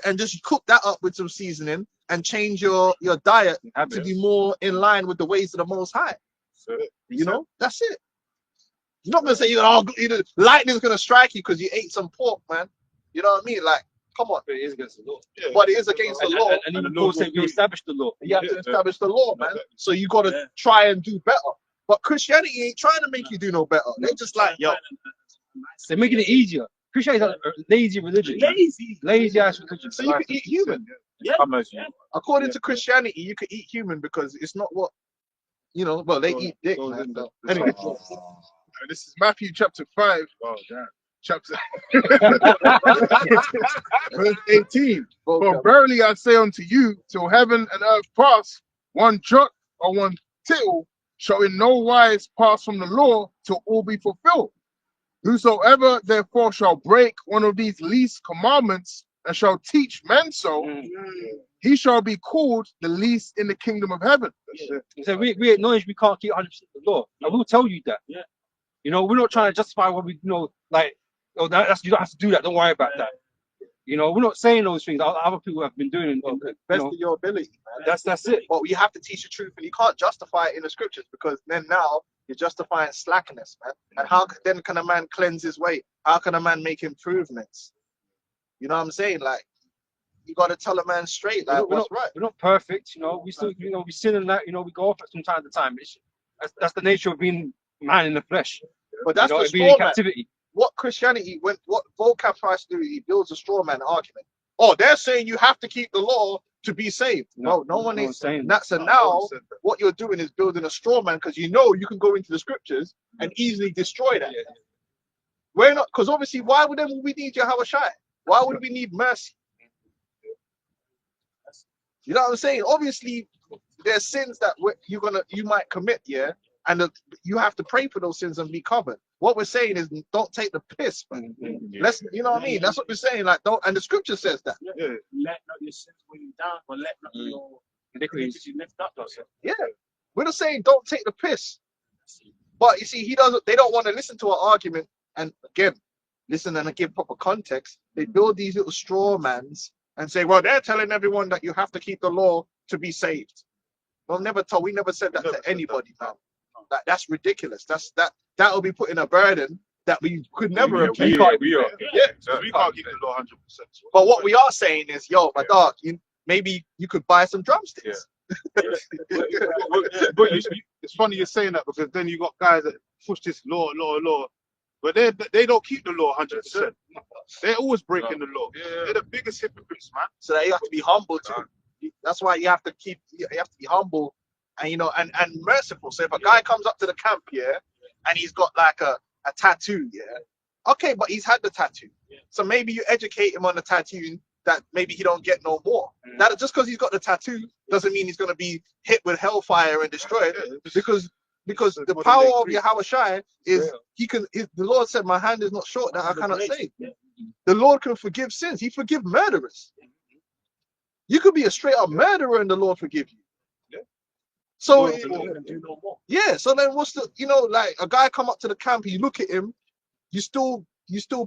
and just cook that up with some seasoning and change your diet to be more in line with the ways of the Most High. You know, that's it. You're not gonna say lightning's gonna strike you because you ate some pork, man. You know what I mean? Like, come on. But it is against the law. Yeah. But it is against the law. And even Paul said we establish the law. You have to establish the law, man. So you got to try and do better. But Christianity ain't trying to make you do no better. They're just like, yo. They're making it easier. Christianity is a lazy religion. Lazy ass religion. So you can eat human. According to Christianity, you can eat human because it's not what, you know, well, they eat dick, man. So, anyway. This is Matthew chapter 5. Oh, damn. Chapter verse 18. For verily I say unto you, till heaven and earth pass, one jot or one tittle shall in no wise pass from the law till all be fulfilled. Whosoever therefore shall break one of these least commandments and shall teach men so, he shall be called the least in the kingdom of heaven. So we acknowledge we can't keep 100% of the law. I will tell you that. Yeah. You know, we're not trying to justify what we, you know, like, oh, you don't have to do that. Don't worry about that. You know, we're not saying those things. Other people have been doing it. Best of your ability, man. That's it. But you have to teach the truth, and you can't justify it in the scriptures because then now you're justifying slackness, man. And how then can a man cleanse his way? How can a man make improvements? You know what I'm saying? Like, you got to tell a man straight, like, what's right. We're not perfect, you know. We still, you know, we sin in that. You know, we go off from time to time. That's the nature of being man in the flesh. But that's the being in straw man. captivity. What Christianity, what vocab tries to do, he builds a straw man argument. Oh, they're saying you have to keep the law to be saved. No, no one is saying that. So now what you're doing is building a straw man because you know you can go into the scriptures and easily destroy that. We're not, because obviously, why would we need Yahweh Shai? Why would we need mercy? You know what I'm saying? Obviously, there's sins that you might commit, yeah, and you have to pray for those sins and be covered. What we're saying is, don't take the piss, man. Let's, you know what I mean? That's what we're saying. Like, don't, and the scripture says that. Let not your sins weigh you down, but let not your iniquities lift up yourself. Yeah, we're just saying, don't take the piss. But you see, they don't want to listen to our argument. And again, listen and give proper context. They build these little straw mans and say, well, they're telling everyone that you have to keep the law to be saved. Well, we never said that to anybody, man. That's ridiculous. That will be putting a burden that we could never have. We can't keep the law 100%. But what we are saying is, yo, my dog, maybe you could buy some drumsticks. But it's funny you're saying that because then you got guys that push this law, but they don't keep the law 100%. They're always breaking the law. They're the biggest hypocrites, man. So they have to be humble too. That's why you have to be humble and and merciful. So if a guy comes up to the camp, and he's got like a tattoo, okay, but he's had the tattoo. So maybe you educate him on the tattoo that maybe he don't get no more. That just because he's got the tattoo doesn't mean he's going to be hit with hellfire and destroyed, because the power of Yahweh Shai is the Lord said, my hand is not short that I cannot save. The Lord can forgive sins. He forgives murderers. You could be a straight up murderer and the Lord forgive you. Yeah. So Lord, the Lord can do no more. yeah, so then what's the, like a guy come up to the camp, you look at him, you still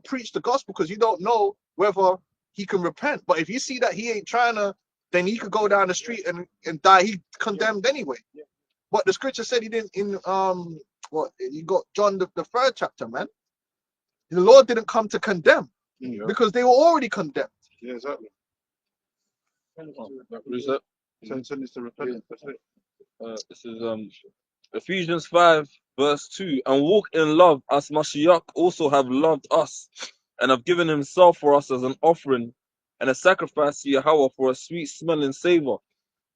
preach the gospel because you don't know whether he can repent. But if you see that he ain't trying to, then he could go down the street and die. He condemned anyway. Yeah. But the scripture said he didn't in what you got John the 3rd chapter, man. The Lord didn't come to condemn Yeah. because they were already condemned. Yeah, exactly. What is that? Send this to repentance. That's it. This is Ephesians 5 verse 2, and walk in love as Mashiach also have loved us and have given himself for us as an offering and a sacrifice to Yahweh for a sweet smelling savor.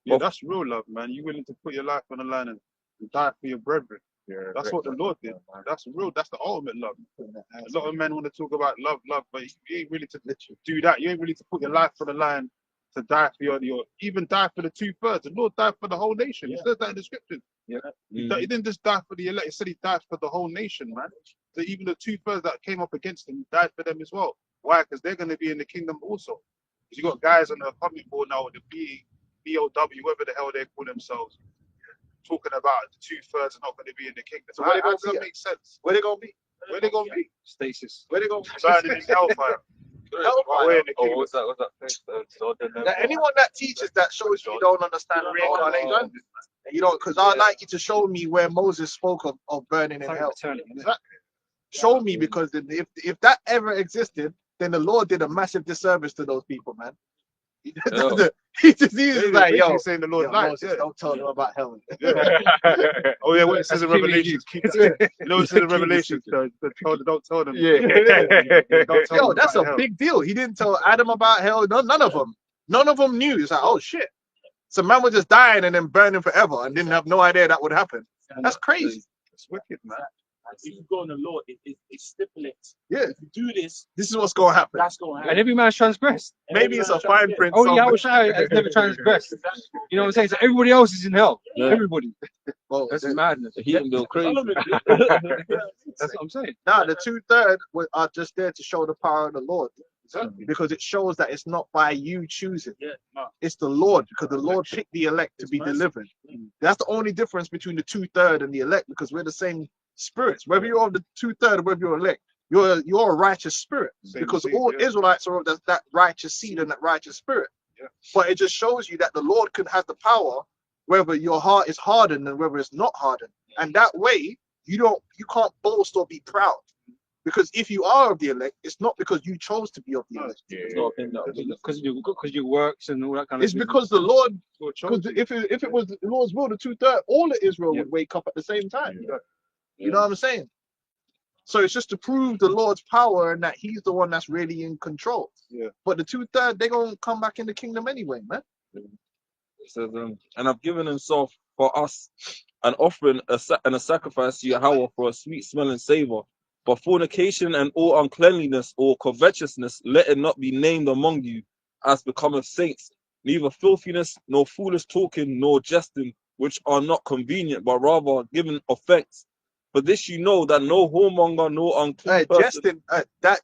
Yeah, that's real love, man. You willing to put your life on the line and die for your brethren. Yeah, That's what the Lord did. That's real. That's the ultimate love. A lot of men want to talk about love, but you ain't really to do that. You ain't really to put your life on the line to die for your even die for the 2/3. The Lord died for the whole nation. He says that in the scriptures. Yeah. He didn't just die for the elect. He said he died for the whole nation, man. So even the 2/3 that came up against him, he died for them as well. Why? Because they're going to be in the kingdom also. Because you got guys on the comment board now with the BOW, whatever the hell they call themselves, talking about the 2/3 are not going to be in the kingdom. So where they how gonna does that be make sense? Where they gonna be? Where they gonna be? Stasis. Where they gonna be? Burning in hellfire. Hellfire. Where in the Oh, kingdom? what's that? Now, anyone that teaches that shows you don't understand reincarnation. And you don't, because I'd like you to show me where Moses spoke of burning in hell. Show me, because if that ever existed, then the Lord did a massive disservice to those people, man. He just like, yo, saying the Lord lies. Moses, don't tell them about hell. Oh yeah, what it says in Revelation. You know what it says in Revelation? Don't tell them. Don't tell Yo, them that's about a hell. big deal. He didn't tell Adam about hell. None of them. None of them knew. It's like, oh shit. So man was just dying and then burning forever and didn't have no idea that would happen. That's crazy. It's wicked, man. If you go on the law, it stipulates. Yeah. If you do this, This is what's gonna happen. that's going to And happen. every man's transgressed. Maybe it's a fine print. Only somewhere. Yahweh Shai has never transgressed. You know what I'm saying? So everybody else is in hell. Yeah. Everybody. Well, That's madness. The heathen go crazy. That's what I'm saying. Now the 2/3 are just there to show the power of the Lord. Because it shows that it's not by you choosing. Yeah, no. It's the Lord, because the Lord picked the elect to be delivered. That's the only difference between the 2/3 and the elect, because we're the same spirits. Whether you're of the 2/3 or whether you're elect, you're a righteous spirit. Because all Israelites are of that righteous seed and that righteous spirit. Yeah. But it just shows you that the Lord can have the power, whether your heart is hardened and whether it's not hardened. And that way, you can't boast or be proud. Because if you are of the elect, it's not because you chose to be of the elect. Because your works and all that kind of It's because the Lord, because if it was the Lord's will, the 2/3, all of Israel would wake up at the same time. You know what I'm saying? So it's just to prove the Lord's power and that he's the one that's really in control. Yeah. But the 2/3, they're going to come back in the kingdom anyway, man. It says, and have given himself for us an offering and a sacrifice to Yahweh for a sweet smelling savor. But fornication and all uncleanliness or covetousness, let it not be named among you as becometh saints, neither filthiness, nor foolish talking, nor jesting, which are not convenient, but rather giving offense. For this you know, that no whoremonger, no unclean person...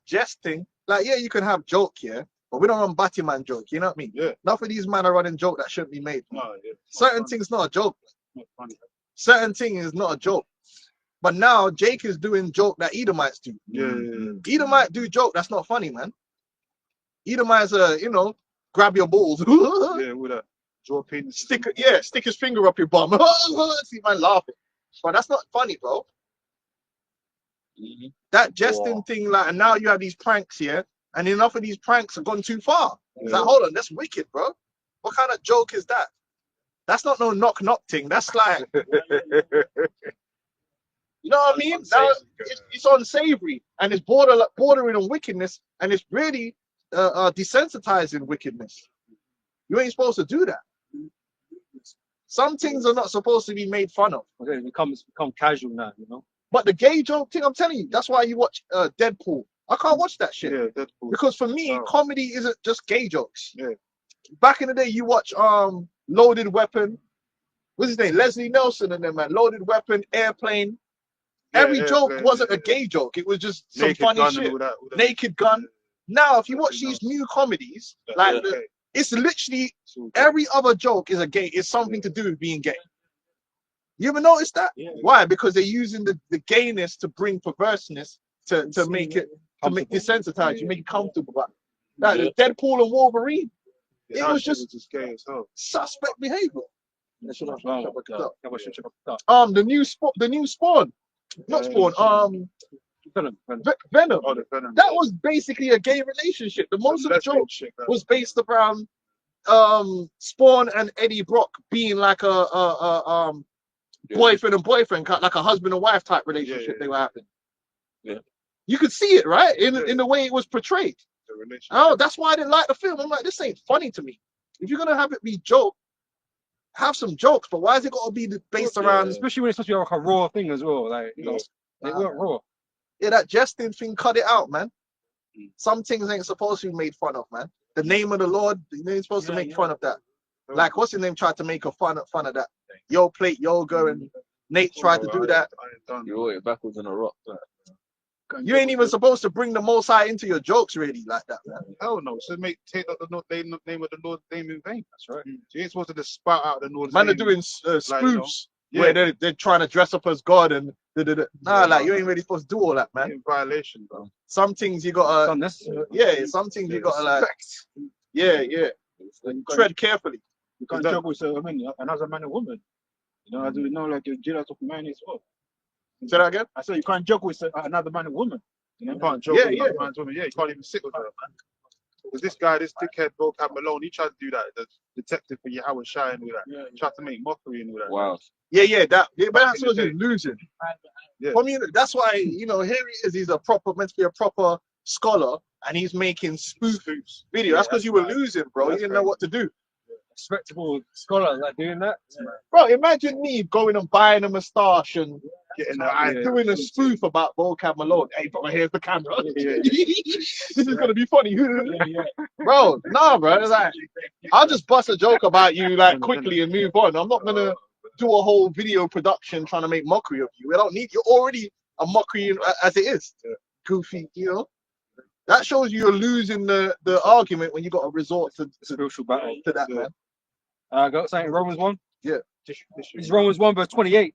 Jesting, like, yeah, you can have joke, yeah, but we don't run batty man joke, you know what I mean? Yeah. Enough of these men are running joke that shouldn't be made. No, yeah. Certain things not a joke. Not funny. Certain thing is not a joke. But now Jake is doing joke that Edomites do. Yeah. Edomite do joke that's not funny, man. Edomites grab your balls. Yeah, with that. Draw penis. stick his finger up your bum. See man laughing. But that's not funny, bro. That jesting thing, like, and now you have these pranks here, and enough of these pranks have gone too far. It's like, hold on, that's wicked, bro. What kind of joke is that? That's not no knock thing. That's like, you know what I mean? Now it's unsavory, and it's bordering on wickedness, and it's really desensitizing wickedness. You ain't supposed to do that. Some things are not supposed to be made fun of. It's become casual now, you know. But the gay joke thing, I'm telling you, that's why you watch Deadpool. I can't watch that shit. Yeah, Deadpool. Because for me, comedy isn't just gay jokes. Yeah. Back in the day, you watch Loaded Weapon. What's his name? Leslie Nelson and them, man. Loaded Weapon, Airplane. Yeah, Every joke Airplane, wasn't a gay joke. It was just some Naked funny Gun shit. and all that. Naked Gun. Now, if you watch these new comedies, like It's literally every other joke is a gay. It's something to do with being gay. You ever notice that? Yeah. Why? Because they're using the gayness to bring perverseness to make it desensitize you, make it comfortable. But like the Deadpool and Wolverine, it was just gay as hell. suspect behavior. Venom. The new Spawn, not Spawn. Venom. Oh, the Venom. That was basically a gay relationship. The most of the joke was based around Spawn and Eddie Brock being like a boyfriend and boyfriend, like a husband and wife type relationship. They were having. Yeah. You could see it, right, in the way it was portrayed. The relationship. Oh, that's why I didn't like the film. I'm like, this ain't funny to me. If you're gonna have it be joke, have some jokes. But why is it gotta be based around? Especially when it's supposed to be like a raw thing as well. Like, you know, they weren't raw. Yeah, that jesting thing, cut it out, man. Some things ain't supposed to be made fun of, man. The name of the Lord, you ain't supposed to make fun of that. Like, what's his name tried to make a fun of that? Yo Plate Yoga, and Nate tried to do that. You roll it backwards in a rock. You ain't even supposed to bring the Most High into your jokes, really, like that, man. Hell no. So take the name of the Lord's name in vain. That's right. You ain't supposed to just spout out the Lord's Man, name. they're doing spoofs Yeah. where they're trying to dress up as God and nah, like you ain't really supposed to do all that, man. In violation, bro. Some things you gotta, Unnecessary. yeah, some things you gotta like, yeah, tread carefully. You can't joke with another man and woman. You know, as we know, like you're jealous of man as well. Say that again? I said you can't joke with another man and woman. You know? You can't joke Yeah, with yeah. another man's woman. Yeah, you can't even sit with her, man. Because this guy, this dickhead, Vocab Malone, he tried to do that. The detective for Yahweh Shai and all that. Yeah, He tried to make mockery and all that. Wow. Yeah, but that's in what the you're losing. Yeah. For me, that's why, you know, here he is, he's meant to be a proper scholar, and he's making spoof video. That's because you were losing, bro. You didn't know what to do. Respectable scholar like doing that. Bro, imagine me going and buying a moustache and Getting doing a spoof about Vocab Malone. Hey, bro, here's the camera. This is gonna be funny. Bro, no, bro. It's like, I'll just bust a joke about you like quickly and move on. I'm not gonna do a whole video production trying to make mockery of you. I don't need. You're already a mockery as it is. Goofy, you know. That shows you're losing the argument when you got to resort to Spiritual battle. that, man. I got something, Romans 1. Yeah. It's Romans 1 verse 28.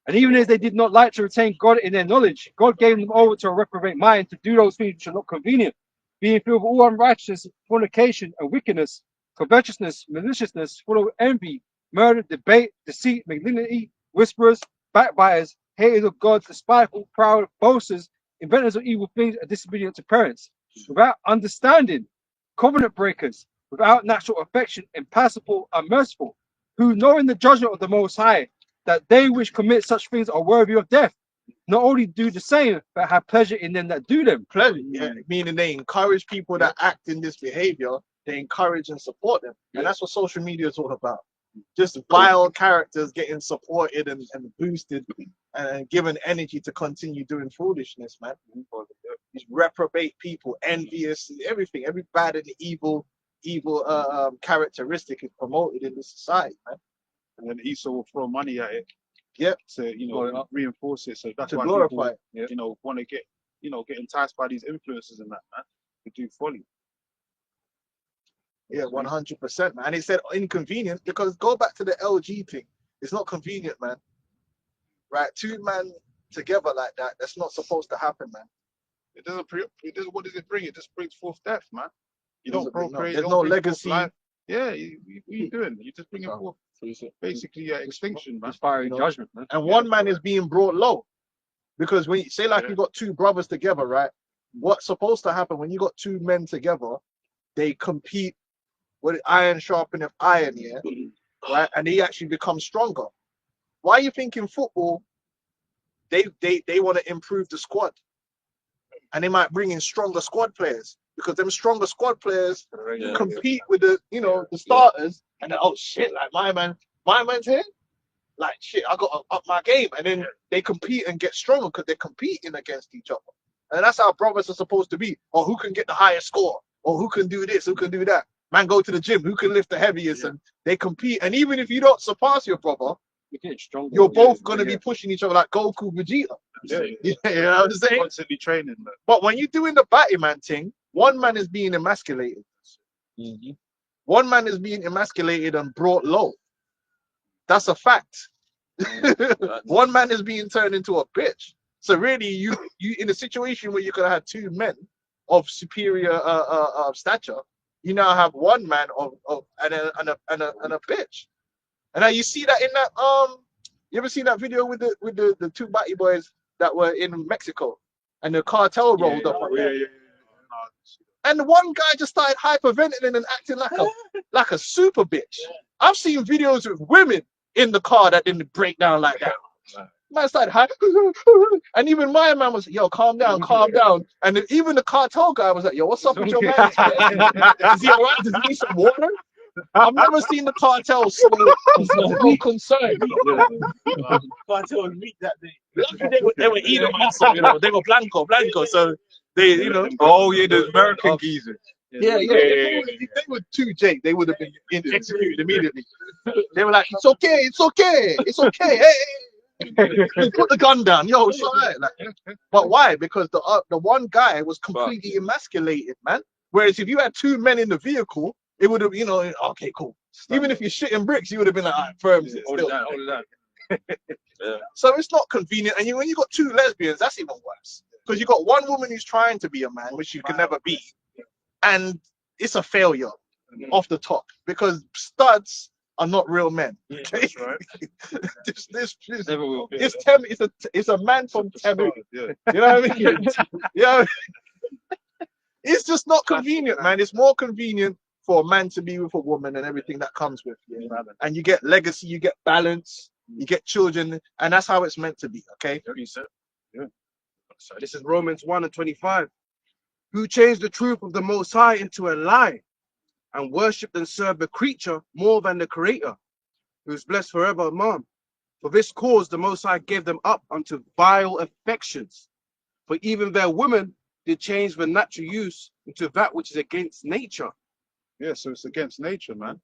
And even as they did not like to retain God in their knowledge, God gave them over to a reprobate mind to do those things which are not convenient, being filled with all unrighteousness, fornication, and wickedness, covetousness, maliciousness, full of envy, murder, debate, deceit, malignity, whisperers, backbiters, haters of God, despiteful, proud, boasters, inventors of evil things, and disobedient to parents, without understanding, covenant breakers, without natural affection, impassible, unmerciful, who knowing the judgment of the Most High, that they which commit such things are worthy of death, not only do the same, but have pleasure in them that do them. Pleasure, meaning they encourage people that act in this behavior, they encourage and support them. And that's what social media is all about. Just vile characters getting supported and boosted and given energy to continue doing foolishness, man. These reprobate people, envious, everything, every bad and evil characteristic is promoted in this society, man. And then Esau will throw money at it. Yep. To reinforce it. So that's To why glorify people, want to get enticed by these influences and that, man. To do folly. Yeah, 100%, man. And it said inconvenient because go back to the LG thing. It's not convenient, man. Right? Two men together like that, that's not supposed to happen, man. It doesn't. What does it bring? It just brings forth death, man. You don't There's procreate. no you don't bring forth legacy. life. Yeah, what are you doing? You're just bringing forth basically extinction, man. Inspiring judgment, man. And one man is being brought low. Because when you say like you got two brothers together, right? What's supposed to happen when you got two men together, they compete with iron sharpening iron, yeah? Right? And they actually become stronger. Why you think in football they want to improve the squad? And they might bring in stronger squad players because them stronger squad players compete with the the starters and oh shit, like my man's here. Like shit, I got to up my game, and then they compete and get stronger because they're competing against each other. And that's how brothers are supposed to be. Or who can get the highest score? Or who can do this? Who can do that? Man, go to the gym. Who can lift the heaviest? And they compete. And even if you don't surpass your brother, you're both gonna be pushing each other like Goku, Vegeta. You know what I'm saying? Constantly training, man. But when you're doing the Batman thing, one man is being emasculated. One man is being emasculated and brought low. That's a fact. One man is being turned into a bitch. So really, you in a situation where you could have had two men of superior stature, you now have one man of and a bitch. And now you see that in that you ever seen that video with the two Batty boys that were in Mexico and the cartel rolled up on them? And the one guy just started hyperventilating and acting like a super bitch. I've seen videos with women in the car that didn't break down like that. Man started and even my man was, yo, calm down. And then even the cartel guy was like, yo, what's up with your man? Is he alright? Does he need some water? I've never seen the cartel so concerned. Cartel was weak that day. Lucky they were eating muscle, they were blanco. So they, Oh yeah, the American geezer. Yeah. If they were two Jake, they would have been executed immediately. They were like, it's okay. Hey. Put the gun down, yo. It's all right. But why? Because the one guy was completely emasculated, man. Whereas if you had two men in the vehicle, it would have, okay, cool. Even if you're shitting bricks, you would have been like, all right, firm. Hold it down. Yeah. So it's not convenient. And when you got two lesbians, that's even worse. Because you got one woman who's trying to be a man, which you can never be, and it's a failure off the top because studs are not real men. Okay? this Never will. It's a man from Temu. You know what I mean? Yeah. It's just not convenient, man. It's more convenient for a man to be with a woman and everything that comes with it. And you get legacy, you get balance, you get children, and that's how it's meant to be. Okay. Yeah. So this is Romans 1:25. Who changed the truth of the Most High into a lie and worshipped and served the creature more than the Creator, who is blessed forever. Amen. For this cause the Most High gave them up unto vile affections. For even their women did change the natural use into that which is against nature. Yeah, so it's against nature, man.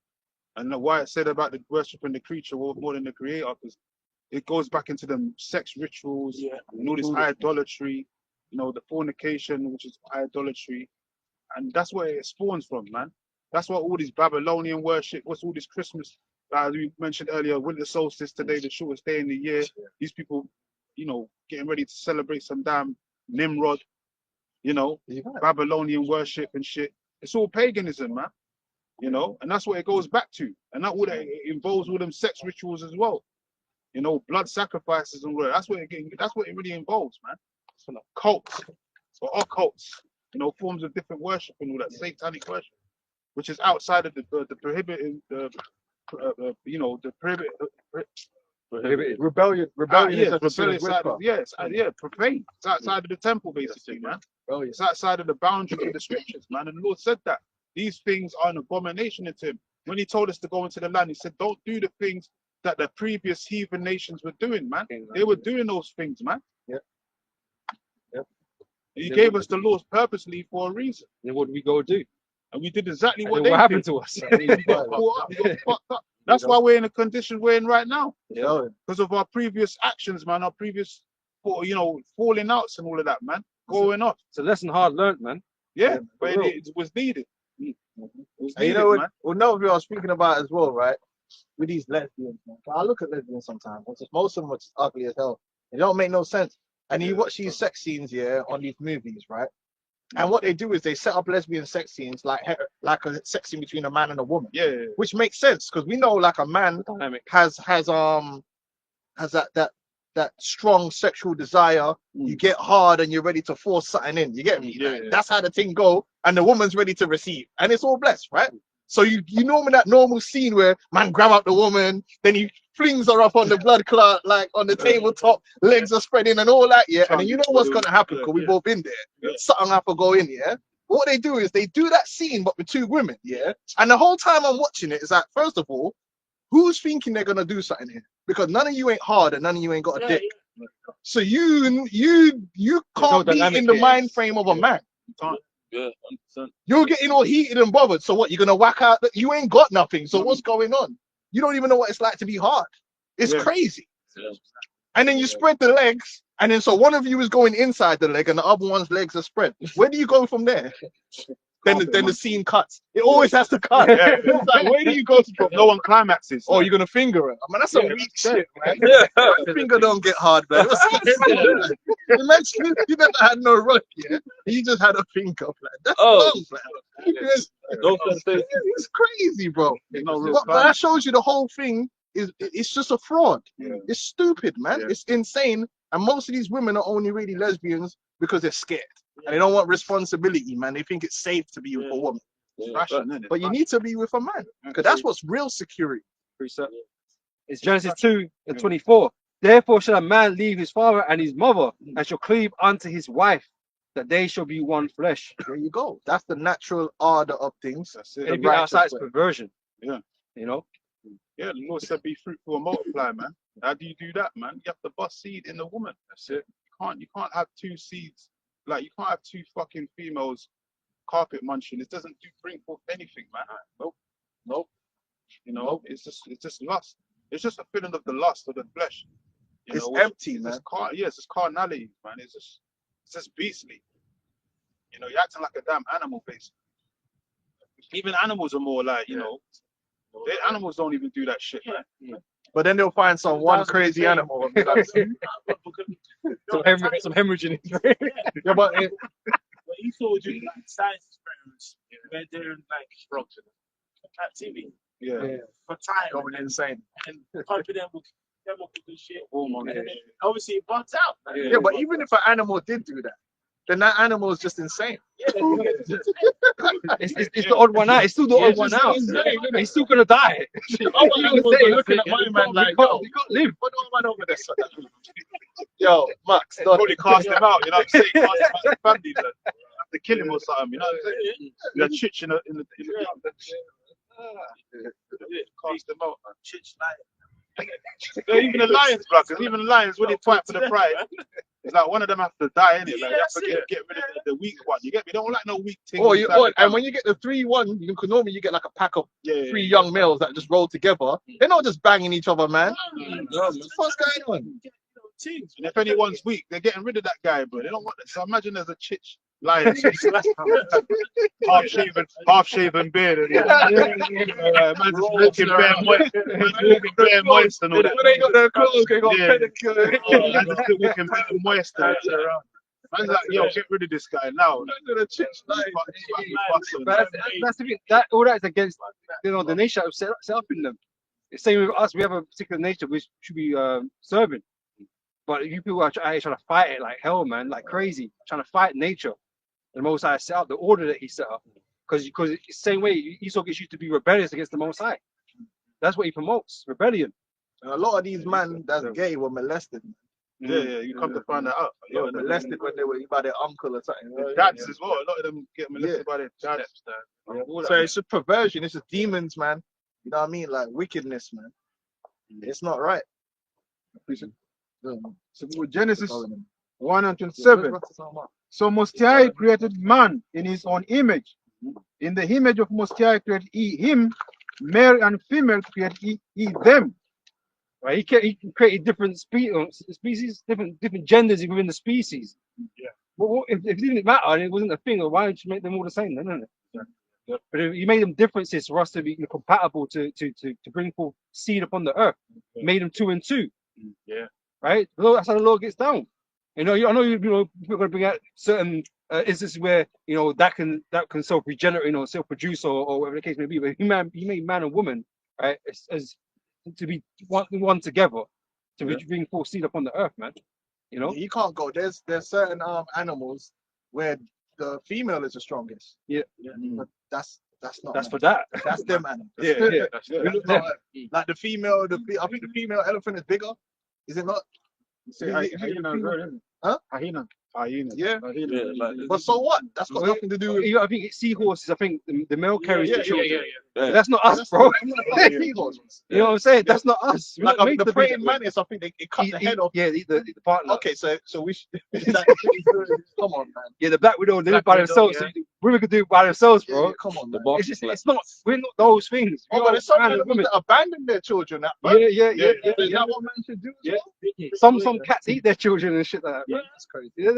And why it said about the worshiping the creature more than the creator, because it goes back into them sex rituals and all this idolatry, the fornication, which is idolatry. And that's where it spawns from, man. That's what all this Babylonian worship, what's all this Christmas, as we mentioned earlier, winter solstice today, the shortest day in the year. These people, getting ready to celebrate some damn Nimrod, Babylonian worship and shit. It's all paganism, man. And that's what it goes back to. And it involves all them sex rituals as well. Blood sacrifices and all that. That's what it really involves, man. Cults or occults, forms of different worship and all that satanic worship, which is outside of the prohibited, the Rebellion. Profane. It's outside of the temple, basically, man. It's outside of the boundaries of the scriptures, man. And the Lord said that these things are an abomination to him. When he told us to go into the land, he said, don't do the things that the previous heathen nations were doing, man. They were doing those things, man. He gave us the laws purposely for a reason. Then what do we go do? And we did exactly And what then they happened did. to us? We got caught up, we got fucked up. That's why we're in the condition we're in right now. Because of our previous actions, man, our previous, falling outs and all of that, man. Going off. It's a lesson hard learned, man. Yeah, but it was needed. It was And needed, man. another thing I was speaking about as well, right? With these lesbians, man. I look at lesbians sometimes. Most of them are just ugly as hell. They don't make no sense. And you watch these sex scenes on these movies, right? And what they do is they set up lesbian sex scenes like a sex scene between a man and a woman. Yeah. Which makes sense because we know like a man has that strong sexual desire. You get hard and you're ready to force something in. You get me? That's how the thing go, and the woman's ready to receive, and it's all blessed, right? So you normally that normal scene where man grab out the woman, then he flings her up on the blood clot, like on the tabletop, legs are spreading and all that, and then you know what's gonna happen because we've all been there. Something have to go in, What they do is they do that scene but with two women, and the whole time I'm watching it is like, first of all, who's thinking they're gonna do something here? Because none of you ain't hard and none of you ain't got a dick. So you can't be in the mind frame of a man. You can't. Yeah, 100%. You're getting all heated and bothered. So what? You're gonna whack out? You ain't got nothing. So what's going on? You don't even know what it's like to be hard. It's crazy. Yeah. And then you spread the legs, and then so one of you is going inside the leg, and the other one's legs are spread. Where do you go from there? then the scene cuts. It always has to cut. Yeah. It's like, where do you go to? No one climaxes. Oh, you're gonna finger her? I mean, that's some Yeah, weak that's shit, man. My finger don't get hard, man. Imagine if you never had no run, yeah. You just had a finger, man. That's Oh. wrong, man. No sensation. It's crazy, bro. There's no real But that shows you the whole thing it's just a fraud. Yeah. It's stupid, man. Yeah. It's insane. And most of these women are only really lesbians because they're scared and they don't want responsibility, man. They think it's safe to be with a woman. fashion, isn't it? But you need to be with a man because that's what's real security. Precept. It's Genesis 2:24. Therefore shall a man leave his father and his mother, and shall cleave unto his wife, that they shall be one flesh. There you go. That's the natural order of things. That's it. Anything righteous outside is way. perversion. Yeah. You know? Yeah, the Lord said be fruitful and multiply, man. How do you do that, man? You have to bust seed in the woman. That's it. You can't have two seeds. Like you can't have two fucking females carpet munching. It doesn't bring forth anything, man. Nope. You know, it's just lust. It's just a feeling of the lust of the flesh. You It's know, empty, it's man. It's just carnality, man. It's just beastly. You know, you're acting like a damn animal, basically. Even animals are more like, you know, animals don't even do that shit, man. But then they'll find some one crazy animal. And be like, Some hemorrhaging. yeah, but But he told you like science experiments where they're in like captivity Yeah. for time going insane. and pumping them with chemicals and shit. Hormones. And then obviously it bugs out. Yeah, but even if an animal did do that, then that animal is just insane. Yeah, It's the odd one out. It's still the odd one out. He's still gonna die. Other animals are looking at my man like, yo, you can't live. what do I man over there? son? Yo, Max, Probably cast him out, you know what I'm saying? Cast him out of the family, like, have to kill him or something, you know what I'm saying? You're chitch in the cast him out, man. Chitch like Yeah, even the lions, bro, because even the lions, when they fight for the pride, it's like one of them has to die, innit? Like, you have to get rid of the weak one. You get me? They don't like no weak thing. and when you get the 3-1, you can normally you get like a pack of yeah, 3 young males that just roll together. They're not just banging each other, man. What's going on? teams. and if anyone's weak, they're getting rid of that guy, bro. They don't want that. So imagine there's a chitch lion, half shaven beard, and man just walking bare moist and all that. When they got their clothes, they got Yeah. pedicure. Man just still walking bare moist and man's like, yo, get rid of this guy now. That's the thing. All that is against, you know, the nature of set up in them. The same with us. We have a particular nature which should be serving, but you people are trying to fight it like hell, man, like crazy, trying to fight nature. The Most High set up the order that He set up, because it's the same way Esau gets you to be rebellious against the Most High. That's what he promotes, rebellion. And a lot of these men that's gay were molested. Yeah, you come to find that out. They were molested when they were by their uncle or something. The dads as well. A lot of them get molested by their dads. So it's just perversion. It's just demons, man. You know what I mean? Like wickedness, man. It's not right. So with Genesis 1:27. So Most High created man in His own image. In the image of Most High created He him, male and female created he them. Right? He created different species, different genders within the species. Yeah. Well, if it didn't matter and it wasn't a thing, why don't you make them all the same then, isn't it? Yeah. But if you made them differences for us to be compatible to bring forth seed upon the earth, made them 2 and 2. Yeah. Right? That's how the Lord gets down. I know you're going to bring out certain instances where that can self-regenerate, self-produce or whatever the case may be. But he made man and woman, right, as to be one together to bring forth seed upon the earth, man. You can't go. There's certain animals where the female is the strongest. Yeah. But that's not. That's for that. That's them animals. Yeah. That's Like the female. I think the female elephant is bigger. Is it not? Hyena. Yeah. like But so what? That's got nothing to do with. I think it's seahorses. I think the male carries the children. Yeah. That's not us, bro. Seahorses. You know what I'm saying? That's not us. We're Like not made the to be praying that way. mantis, I think they cut the head off. Yeah, the partner. Okay, so we should. Come on, man. Yeah, the Black Widow, they live Black by Widow, themselves. yeah. So women could do it by themselves, Yeah, bro. yeah, come on, man. It's not. We're not those things. Oh, but there's some animals that abandon their children. Yeah. Is that what man should do? As well? Some cats eat their children and shit like that. Yeah, Man. that's crazy. Yeah,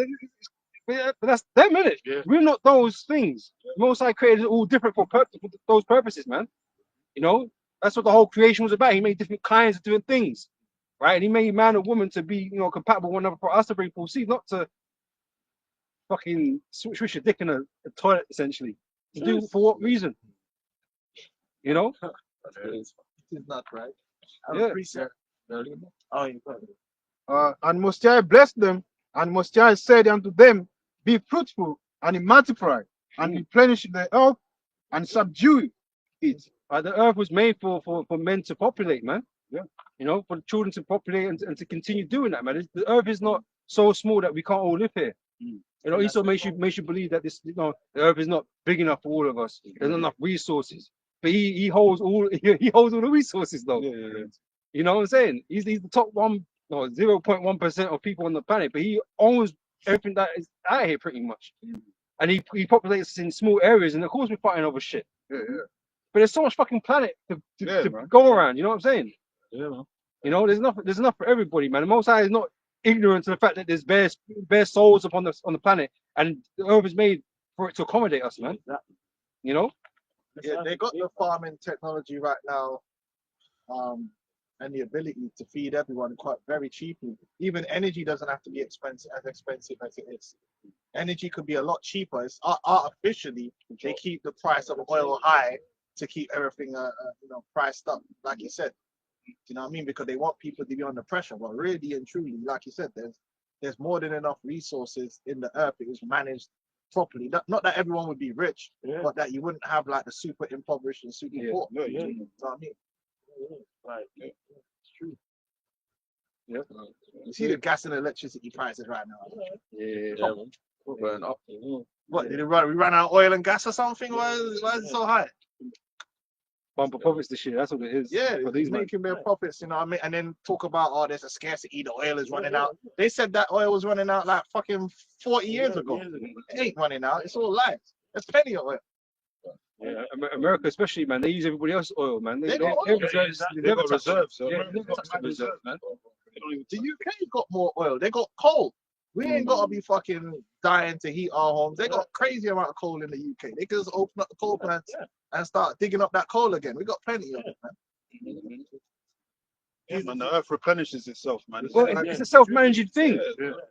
But that's them, innit? Yeah. We're not those things. The Most High created it all different for those purposes, man. You know, that's what the whole creation was about. He made different kinds of different things, right? And he made man and woman to be, compatible with one another for us to bring full seed, not to fucking swish your dick in a toilet, essentially. To do for what reason? You know? It's not right. Yeah. Oh, you got it. And Most High blessed them, and Most High said unto them, be fruitful and multiply, and replenish the earth and subdue it. The earth was made for men to populate, man. Yeah. You know, for the children to populate and to continue doing that, man. The earth is not so small that we can't all live here. You know, Esau makes you believe that this, the earth is not big enough for all of us. There's not enough resources. But he holds all he holds all the resources though. Yeah. You know what I'm saying? He's the top 0.1% of people on the planet, but he owns everything that is out here pretty much. And he populates in small areas, and of course we're fighting over shit. Yeah. But there's so much fucking planet to Man. go around. You know what I'm saying? Yeah, man. You know, there's enough for everybody, man. The Most High is not ignorant to the fact that there's bare souls on the planet, and the earth is made for it to accommodate us, man. You know? Yeah, they got the farming technology right now, and the ability to feed everyone quite very cheaply. Even energy doesn't have to be expensive as it is. Energy could be a lot cheaper. It's artificially they keep the price of oil high to keep everything priced up, like you said. You know what I mean? Because they want people to be under pressure. But really and truly, like you said, there's more than enough resources in the earth. It was managed properly. Not that everyone would be rich, but that you wouldn't have like the super impoverished and super poor. You know what I mean? Right. It's true. Yeah. You see the gas and electricity prices right now. Yeah. Burn up. What did we run out of oil and gas or something? Why is it so high? Bumper profits this year. That's what it is. Yeah, For he's these men. making their profits, you know what I mean? And then talk about, there's a scarcity, the oil is running out. They said that oil was running out like fucking 40 years ago. It ain't running out. It's all lies. There's plenty of oil. Yeah, America especially, man. They use everybody else's oil, man. They got have oil. reserves. They never got touch it. reserves. Yeah, America's they never got touch the reserves, man. The UK got more oil. They got coal. We ain't got to be fucking dying to heat our homes. They got crazy amount of coal in the UK. They can just open up the coal plants and start digging up that coal again. We got plenty of it, man. Yeah, man, the earth replenishes itself, man. Well, it's a self-managing thing.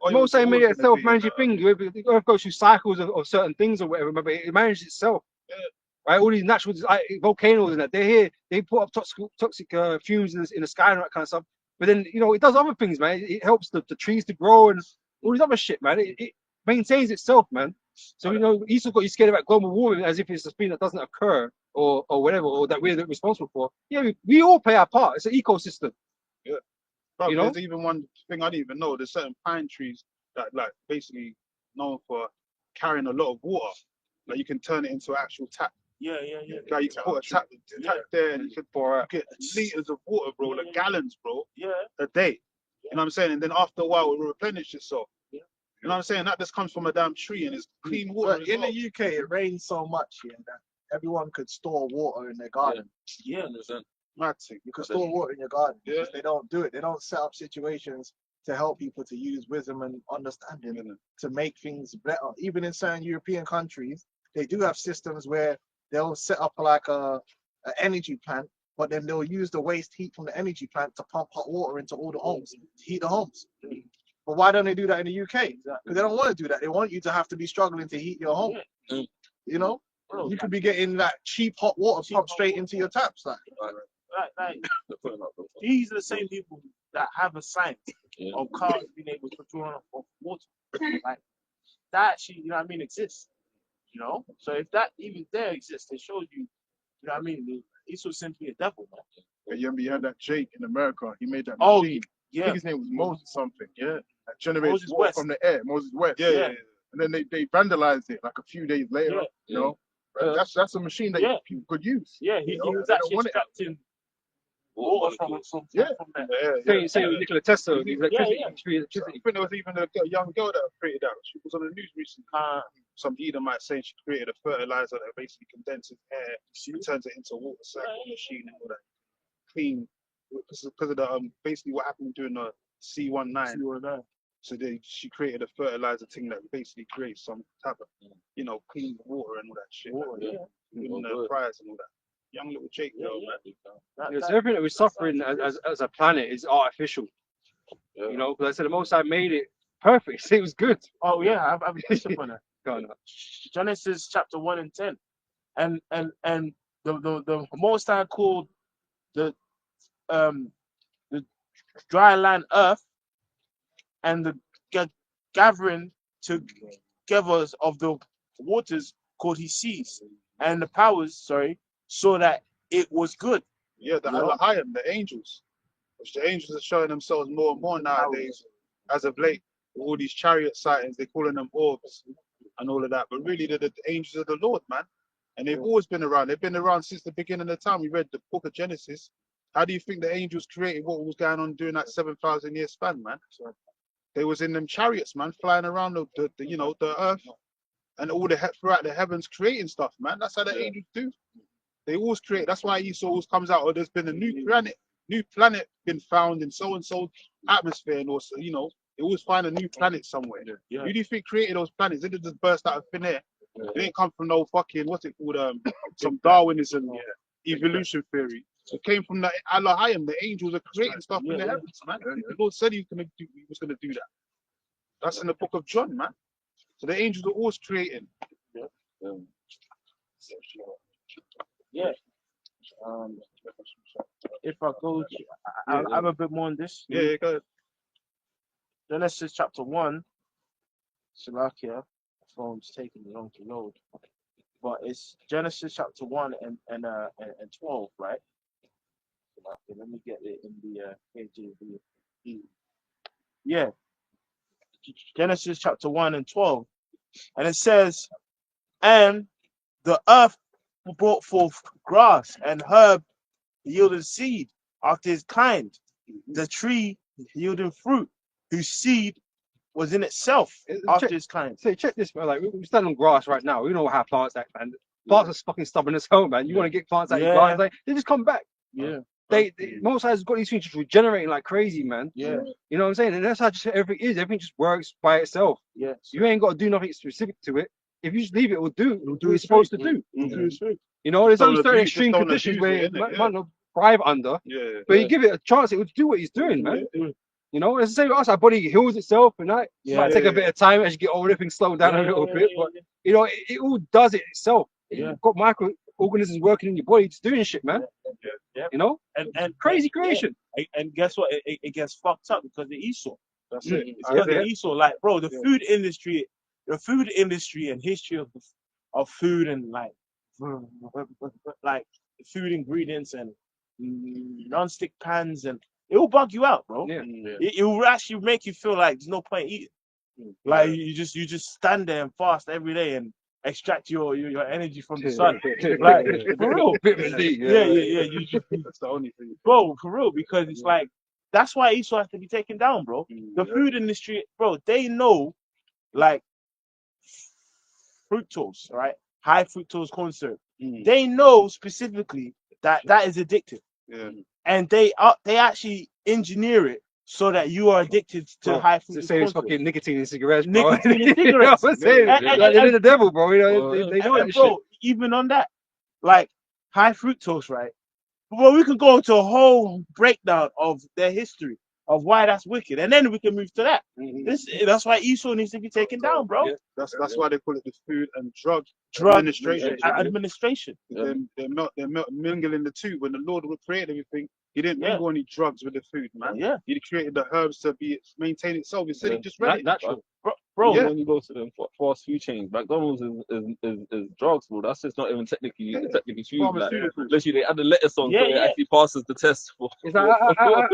Most I made it a self-managing thing. The earth goes through cycles of certain things or whatever, but it manages itself. Right? All these natural volcanoes and that, they're here. They put up toxic fumes in the sky and that kind of stuff. But then, it does other things, man. It helps the trees to grow and all this other shit, man. It maintains itself, man. So, Esau got you scared about global warming as if it's a thing that doesn't occur or whatever, or that we're responsible for. Yeah, we all play our part. It's an ecosystem. Yeah. Bro, there's even one thing I didn't even know. There's certain pine trees that basically known for carrying a lot of water. Like you can turn it into an actual tap. Yeah. Like you can put a tap there and you can get liters of water, bro, like gallons, bro, a day. You know what I'm saying? And then after a while, it will replenish itself. You know what I'm saying? That just comes from a damn tree and it's clean water. But in the UK, it rains so much here that everyone could store water in their garden. Yeah. You can store water in your garden. Because they don't do it. They don't set up situations to help people to use wisdom and understanding to make things better. Even in certain European countries, they do have systems where they'll set up like a energy plant, but then they'll use the waste heat from the energy plant to pump hot water into all the homes, to heat the homes. But why don't they do that in the UK? Because they don't want to do that. They want you to have to be struggling to heat your home. You could be getting that cheap hot water pumped straight into your taps. These are the same people that have a science of cars being able to draw off water. Like that actually, exists. So if that even there exists, it shows you, He's so simply a devil, man. You remember you had that Jake in America, he made that Oh, machine. I think his name was Moses something. That generates Moses water West. from the air. Moses West. And then they vandalized it like a few days later. That's a machine that people could use. He was actually extracting water from there. Say with Nikola Tesla, the electricity. I think there was even a young girl that created that. She was on the news recently. Some Edomite saying she created a fertilizer that basically condenses air and turns it into a water cycle machine and all that. Clean. Because of the basically what happened during the C19. So she created a fertilizer thing that basically creates some type of, you know, clean water and all that shit. Giving her prize and all that. Young little Jake, though, man. Because everything that we're suffering as a planet is artificial. You know, because I said the Most High made it perfect. It was good. Oh yeah, I've touched upon that. Go on. Genesis chapter 1 and 10, and the Most High called the dry land earth, and the gathering together of the waters called he seas, and the powers, saw that it was good. Yeah, the Elohim, the angels. Which the angels are showing themselves more and more nowadays, as of late. All these chariot sightings, they're calling them orbs and all of that. But really, they're the angels of the Lord, man. And they've always been around. They've been around since the beginning of time. We read the book of Genesis. How do you think the angels created what was going on during that 7,000-year span, man? They was in them chariots, man, flying around the you know, the earth and all throughout the heavens creating stuff, man. That's how the angels do. They always create. That's why Esau always comes out, or there's been a new planet been found in so and so atmosphere, and also, you know, they always find a new planet somewhere. Who do you think created those planets? They didn't just burst out of thin air. They didn't come from no fucking, what's it called, some Darwinism evolution theory. It came from the Elohim. The angels are creating stuff in the heavens, man. The Lord said he was gonna do that. That's in the book of John, man. So the angels are always creating. Yeah. If I go, I have a bit more on this. Yeah, go ahead. Genesis chapter 1. Salakia, phone's taking long to load. But it's Genesis chapter 1 and 12, right? Salakia, let me get it in the KJV. Yeah. Genesis chapter 1 and 12. And it says, and the earth brought forth grass and herb yielded seed after his kind, the tree yielding fruit, whose seed was in itself after his kind. So check this, man. Like we stand on grass right now. We know how plants act, man. Plants are fucking stubborn as hell, man. You want to get plants out of grass, like they just come back. Yeah. They Most has got these things just regenerating like crazy, man. Yeah. You know what I'm saying? And that's how just everything is. Everything just works by itself. Yeah. You ain't got to do nothing specific to it. If you just leave it, it'll do what it's supposed to do. You know, there's only certain extreme conditions where man will thrive under. Yeah. But you give it a chance, it will do what he's doing, man. You know, it's the same with us. Our body heals itself, and that might take a bit of time as you get older, things slow down a little bit. But you know, it all does it itself. You've got microorganisms working in your body, just doing shit, man. You know, and crazy creation. And guess what? It gets fucked up because of Esau. That's it. It's because of Esau. Like, bro, the food industry and history of food and like food ingredients and non-stick pans, and it will bug you out, bro. It will actually make you feel like there's no point eating. Like you just stand there and fast every day and extract your energy from the sun. Like for real. Yeah. That's the only thing. Bro, for real, because it's like that's why Esau has to be taken down, bro. The food industry, bro, they know like fructose, right? High fructose corn syrup. They know specifically that is addictive. Yeah. And they actually engineer it so that you are addicted to high fructose. It's the same as fucking nicotine in cigarettes, Nicotine bro. in cigarettes. You know what I'm saying? Like, they're the devil, bro. You know, they know that bro, shit. even on that, like high fructose, right? Well, we could go into a whole breakdown of their history of why that's wicked, and then we can move to that. That's why Esau needs to be taken down, bro. Yeah. That's why they call it the Food and Drug Administration. Administration. They're mingling the two. When the Lord would create everything, he didn't mingle any drugs with the food, man. Yeah. He created the herbs to maintain itself. He said he just read it. Natural. Bro, when you go to them fast food chains, McDonald's is drugs, bro. That's just not even technically food. Like, literally, they add the lettuce on, so it actually passes the test. It's like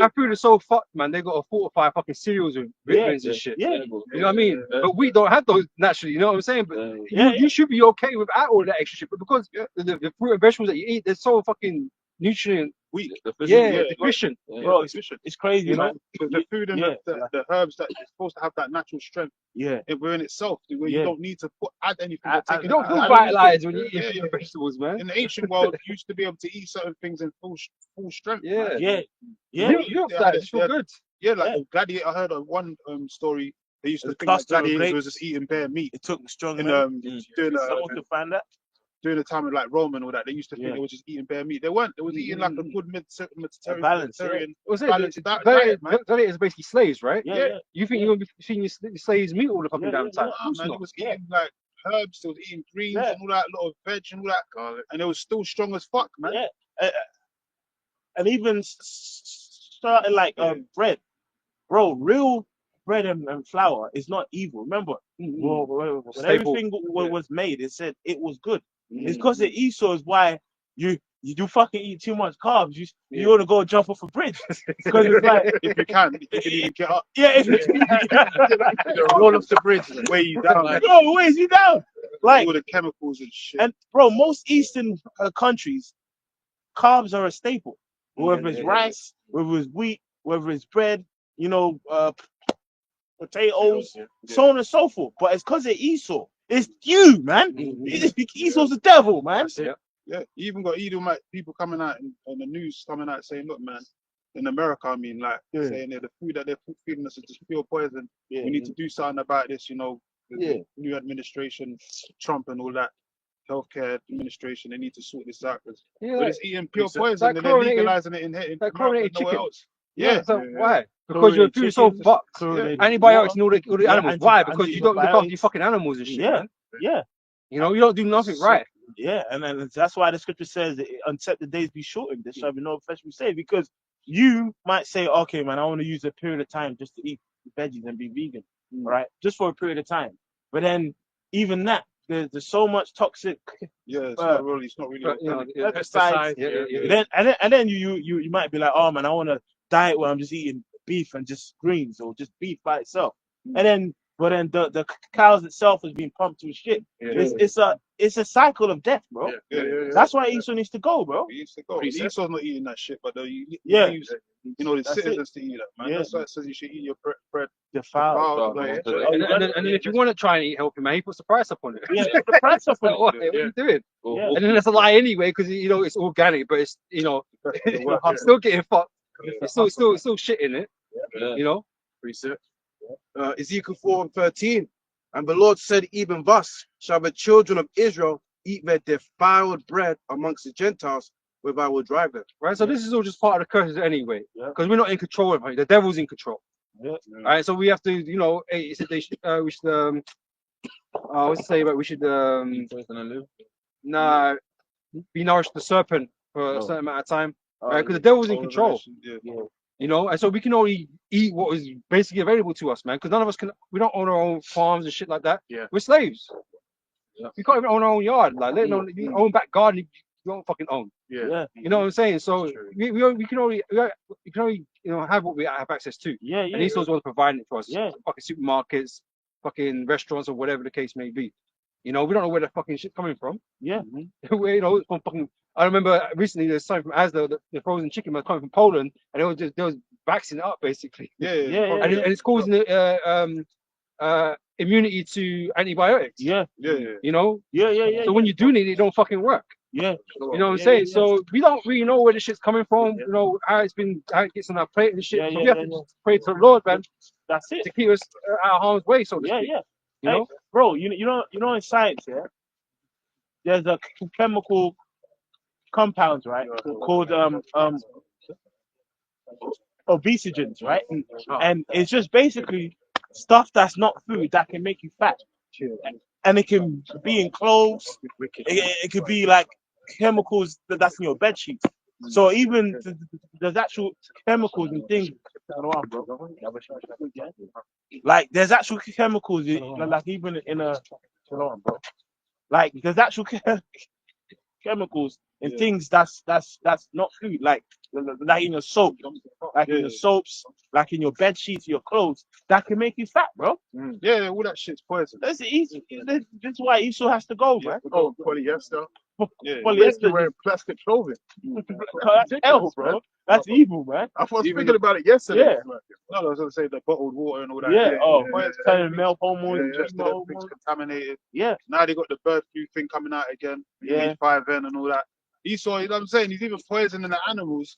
our food is so fucked, man. They got to fortify fucking cereals with vitamins and shit. Yeah. You know what I mean? But we don't have those naturally. You know what I'm saying? But you should be okay without all that extra shit. But because the fruit and vegetables that you eat, they're so fucking nutrient weak. Deficient. Bro, it's crazy, you know, man. the food and the herbs that you're supposed to have that natural strength. Within itself, where you don't need to add anything. You don't feel vitalized when you eat vegetables, man. In the ancient world, you used to be able to eat certain things in full strength. You don't just feel good. Yeah, like gladiator. I heard of one story. They used to The think that cluster of gladiators were grapes. just eating bare meat. It took strong And men. Someone could find that. during the time of like Rome and all that, they used to think Yeah. they were just eating bare meat. They weren't. They was eating like a good A balance, Mediterranean Was it? balanced diet, man. Gladiators are basically slaves, right? Yeah. You think you're gonna be feeding your slaves meat all the fucking damn time? Nah, man, he was eating like herbs. They was eating greens and all that, lot of veg and all that, and they was still strong as fuck, man. Yeah. And even starting like bread, bro. Real bread and flour is not evil. Remember, when everything was made, it said it was good. It's because of Esau is why you fucking eat too much carbs. You want to go jump off a bridge because it's like If you can even get up, if roll off the bridge, and weigh you down, like, bro, it weighs you down. Like all the chemicals and shit. and bro, most Eastern countries, carbs are a staple. Whether it's rice, whether it's wheat, whether it's bread, potatoes, so on and so forth. But it's because of Esau. It's you, man. Esau's the devil, man. Yeah, you even got Edomite people coming out on the news coming out saying, look, man, in America, I mean, like saying that the food that they're feeding us is just pure poison. We need to do something about this, the new administration, Trump and all that, healthcare administration, they need to sort this out. But it's eating pure poison and they're legalizing it in chlorinated nowhere chicken. else. Why? Because your food's so fucked. Antibiotics and all the animals. Why? Because you don't look after your fucking animals and shit. Man. Yeah. You don't do nothing right. Yeah, and then that's why the scripture says, "Until the days be shortened, there shall be no flesh be saved." Because you might say, "Okay, man, I want to use a period of time just to eat veggies and be vegan, right? Just for a period of time." But then, even that, there's so much toxic. It's not really. Pesticides. Then you might be like, "Oh man, I want to diet where I'm just eating beef and just greens or just beef by itself." But then the cows itself is being pumped to shit. It's a cycle of death, bro. That's why Esau needs to go, bro. He needs to go. Esau's not eating that shit, but the citizens to eat it, man. That's why it says you should eat your bread defiled. And then if you want to try and eat healthy, man, he puts the price up on it. Yeah, put the price up on it. What are you doing? And then that's a lie anyway, because it's organic, but it's I'm still getting fucked. It's still shit in it. Precept. Ezekiel 4:13. And the Lord said, even thus shall the children of Israel eat their defiled bread amongst the Gentiles, where I will drive them. Right, so this is all just part of the curses anyway, because we're not in control of it. The devil's in control. All right, so we have to, we should, what's it say about we should, be nourished the serpent for a certain amount of time, right? Because the devil's in control. And so we can only eat what is basically available to us, man. Because none of us we don't own our own farms and shit like that. We're slaves. We can't even own our own yard. Like, let alone you own back garden, you don't fucking own. You know what I'm saying? So we can only have what we have access to. And Esau's one providing it for us. Fucking supermarkets, fucking restaurants, or whatever the case may be. We don't know where the fucking shit's coming from. It's from fucking. I remember recently there's something from Asda, the frozen chicken was coming from Poland, and they was vaccinating it up basically. And it's causing immunity to antibiotics. So when you do need it, it don't fucking work. You know what I'm saying? So we don't really know where this shit's coming from. How it gets on our plate and shit. So we have to pray to the Lord, man. That's it. To keep us out of harm's way, so to speak. You know, bro. You know in science, there's a chemical compounds, right? Called obesogens, right? And it's just basically stuff that's not food that can make you fat. And it can be in clothes. It could be like chemicals that's in your bed sheets. So even there's actual chemicals and things. Like there's actual chemicals, like even in a like there's actual chemicals and things that's not food, like in your soap, like in your soaps, like in your bed sheets, your clothes, that can make you fat, bro. All that shit's poison. That's easy. This is why Esau has to go, man. Polyester. Polyester Wearing plastic clothing. That's hell, bro. That's evil, man. I was thinking about it yesterday. No, I was gonna say the bottled water and all that. Turning male hormones, everything's contaminated. Now they got the bird flu thing coming out again. H5N and all that. Esau, you know what I'm saying? He's even poisoning the animals.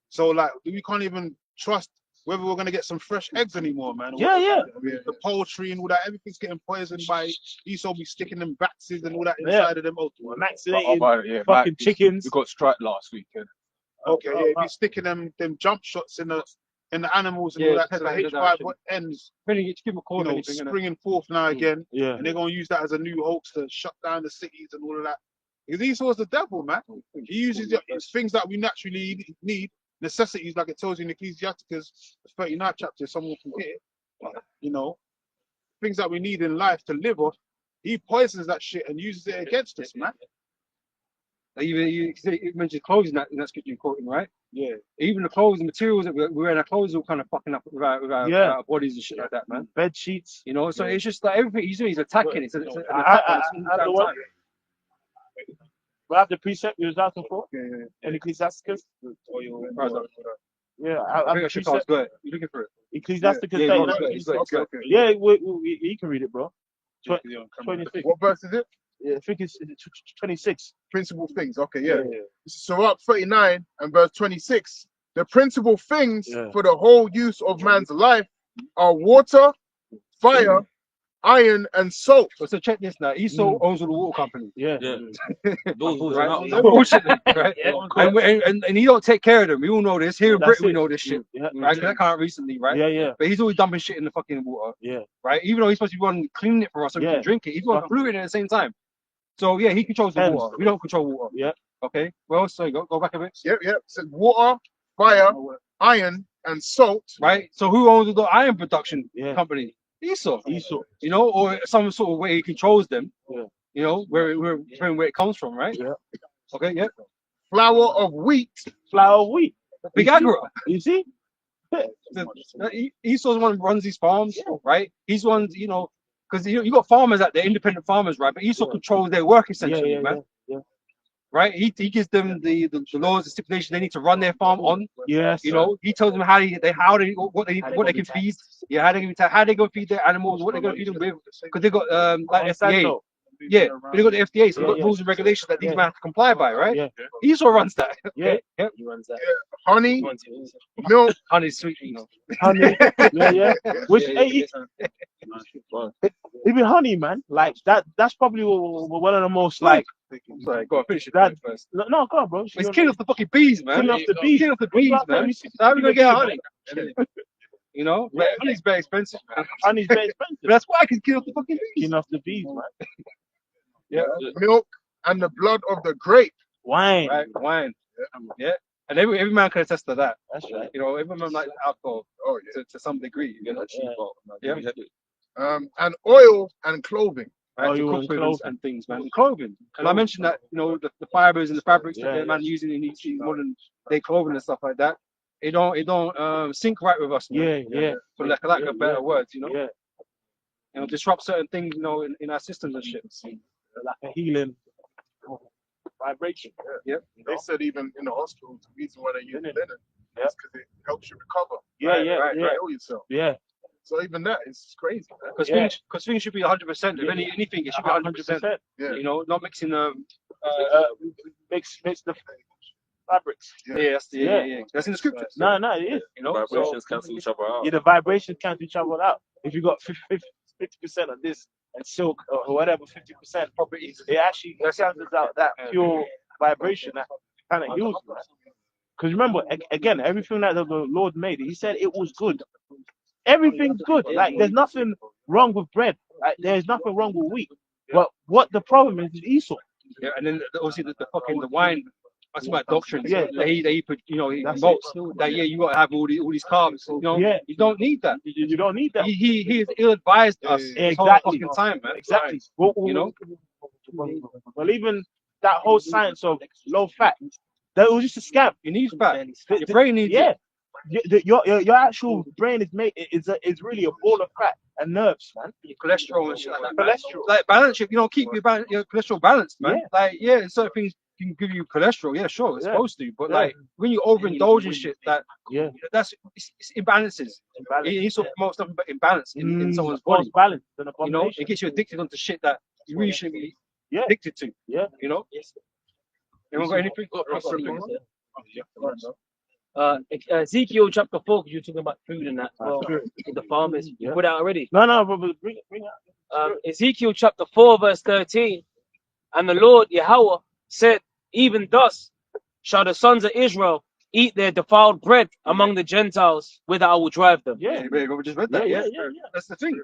So like we can't even trust whether we're gonna get some fresh eggs anymore, man. or Yeah, yeah. The poultry and all that, everything's getting poisoned by Esau be sticking them vaccines and all that Yeah. inside of them. Vaccinated Yeah, fucking Mike, chickens. We got strike last weekend. Okay, yeah, if you're sticking them jump shots in the animals and Yeah, all that, so like the that H5 ends, Really, just give him a call you or know, anything, innit? springing forth now again, Yeah. and they're gonna use that as a new hoax to shut down the cities and all of that. Because Esau's the devil, man. He uses it's things that we naturally need, necessities, like it tells you in Ecclesiasticus, the 39th chapter. Someone can get it, you know, things that we need in life to live off. He poisons that shit and uses it against us, man. Like you mentioned clothes in that scripture you're quoting, right? Yeah. Even the clothes, the materials that we're wearing, our clothes are all kind of fucking up with our Yeah. our bodies and shit like that, man. Bed sheets. You know, so it's just like everything he's doing, he's attacking. It's an attack on us all the I damn know what- time. We have the precept you was asking for Yeah, yeah, in Ecclesiasticus. Yeah, I I think I should pass. Go ahead. You're looking for it. Ecclesiasticus. Yeah, 39, he's got it, he's got it, he's got it. Yeah, you can read it, bro. 26. What verse is it? Yeah, I think it's 26. Principal things. Okay, yeah. So up 39 and verse 26. The principal things Yeah. for the whole use of man's life are water, fire, iron, and salt. So check this now. Esau owns all the water companies. Yeah. Yeah. Those Right? are They're bullshitting, right? Yeah. And he don't take care of them. We all know this. Here in That's Britain, we it. know this shit. Yeah. Right? 'Cause that came out recently, right? Yeah, yeah. But he's always dumping shit in the fucking water. Yeah. Right? Even though he's supposed to be one cleaning it for us so we Yeah. can drink it, he's one polluting it at the same time. So yeah, he controls the Hence. water. We don't control water. Yeah. Okay. Well, so go back a bit. Yep, yep. So water, fire, iron, and salt. Right. So who owns the iron production Yeah. company? Esau. Esau. You know, or some sort of way he controls them. Yeah. You know, where it comes from, right? Yeah. Okay. Yeah. Flour of wheat. Flour of wheat. Big You see? Agro. You see? Esau's the one who runs these farms, right? He's one, you know, because you got farmers out there, independent farmers, right? But Esau controls their work essentially, Yeah, man. yeah. Right? He gives them the laws, the stipulations they need to run their farm on. Yes. You know, he tells them what they can feed. Yeah, how they gonna feed their animals, what they're gonna feed them with, because they got like FDA. Yeah, they got the FDA, so they've got rules and regulations that these men have to comply by, right? Yeah. Esau runs that. Yeah. Yep. He runs that. Honey, milk. Honey's sweet, you know. Honey. Yeah. Which Yeah, even honey, man. Like that's probably one of the most like. Sorry, go on, finish it That- first. No, go on, bro. It's killing off the fucking bees, man. Killing off the bees. Killing off the bees, What about man. 36 How are we gonna get honey? honey? You know, Yeah. honey's very expensive, man. Honey's very expensive. But that's why I can kill off the fucking bees. Killing off the bees, man. Yeah, Milk and the blood of the grape. Wine. right, wine. Yeah, and every man can attest to that. That's right. You know, every man likes alcohol Oh yeah. to some degree. You know, yeah. And oil and clothing. Right, to Oil cook and with clothing. and things, man. And clothing. And I mentioned that, you know, the fibers and the fabrics that Yeah, the man using in these modern day clothing and stuff like that. It don't sync right with us, man. Yeah. For lack of better words, you know. Yeah. You know, disrupt certain things, you know, in our systems and shit. Like a healing vibration. Yep. They said even in the hospital, the reason why they use linen Yeah. is because it helps you recover. Yeah, yeah, right, yeah. Heal yourself. Yeah. So even that is crazy, man. Because Yeah. things should be 100%. If Yeah. anything, it should be 100%. Yeah. You know, not mixing Mix the fabrics. yeah, yeah. That's in the scriptures. No, it is. You know, Vibrations cancel each other out. Yeah, the vibrations cancel each other out. If you got 50% of this and silk or whatever, 50% properties, it actually cancels out that pure vibration that kind of heals you. Because remember, again, everything that the Lord made, He said it was good. Everything's good. Like there's nothing wrong with bread. Like there's nothing wrong with wheat. But what the problem is Esau. yeah, and then obviously the fucking the wine. That's about doctrine. Yeah. that he put, you know, he That's promotes that. Yeah, you got to have all these carbs. You know, Yeah. you don't need that. You don't need that. He is ill-advised us this whole Exactly. fucking time, man. Exactly. You know? Well, even that whole science of low fat, that was just a scam. You need fat. The- Your brain needs Yeah. it. Your actual brain is made is really a ball of fat and nerves, man. Your cholesterol and shit like that. man. Cholesterol. Like balance it, you know, keep your cholesterol balanced, man. Yeah. Like, yeah, certain things can give you cholesterol. Yeah, sure, it's Yeah. supposed to. But Yeah. like when you overindulge in shit, Yeah. it's imbalances. It needs to promote something but imbalance in someone's body. Balance and You know, it gets you addicted onto shit that you really shouldn't be Yeah. addicted to. Yeah. You know? Anyone got anything? Ezekiel chapter 4, because you're talking about food and that as well, with the farmers. You put out already. No, but bring it out. Ezekiel chapter 4, verse 13. And the Lord Yahweh said, even thus shall the sons of Israel eat their defiled bread among the Gentiles, whither I will drive them. Yeah. We just read that. Yeah. That's the thing.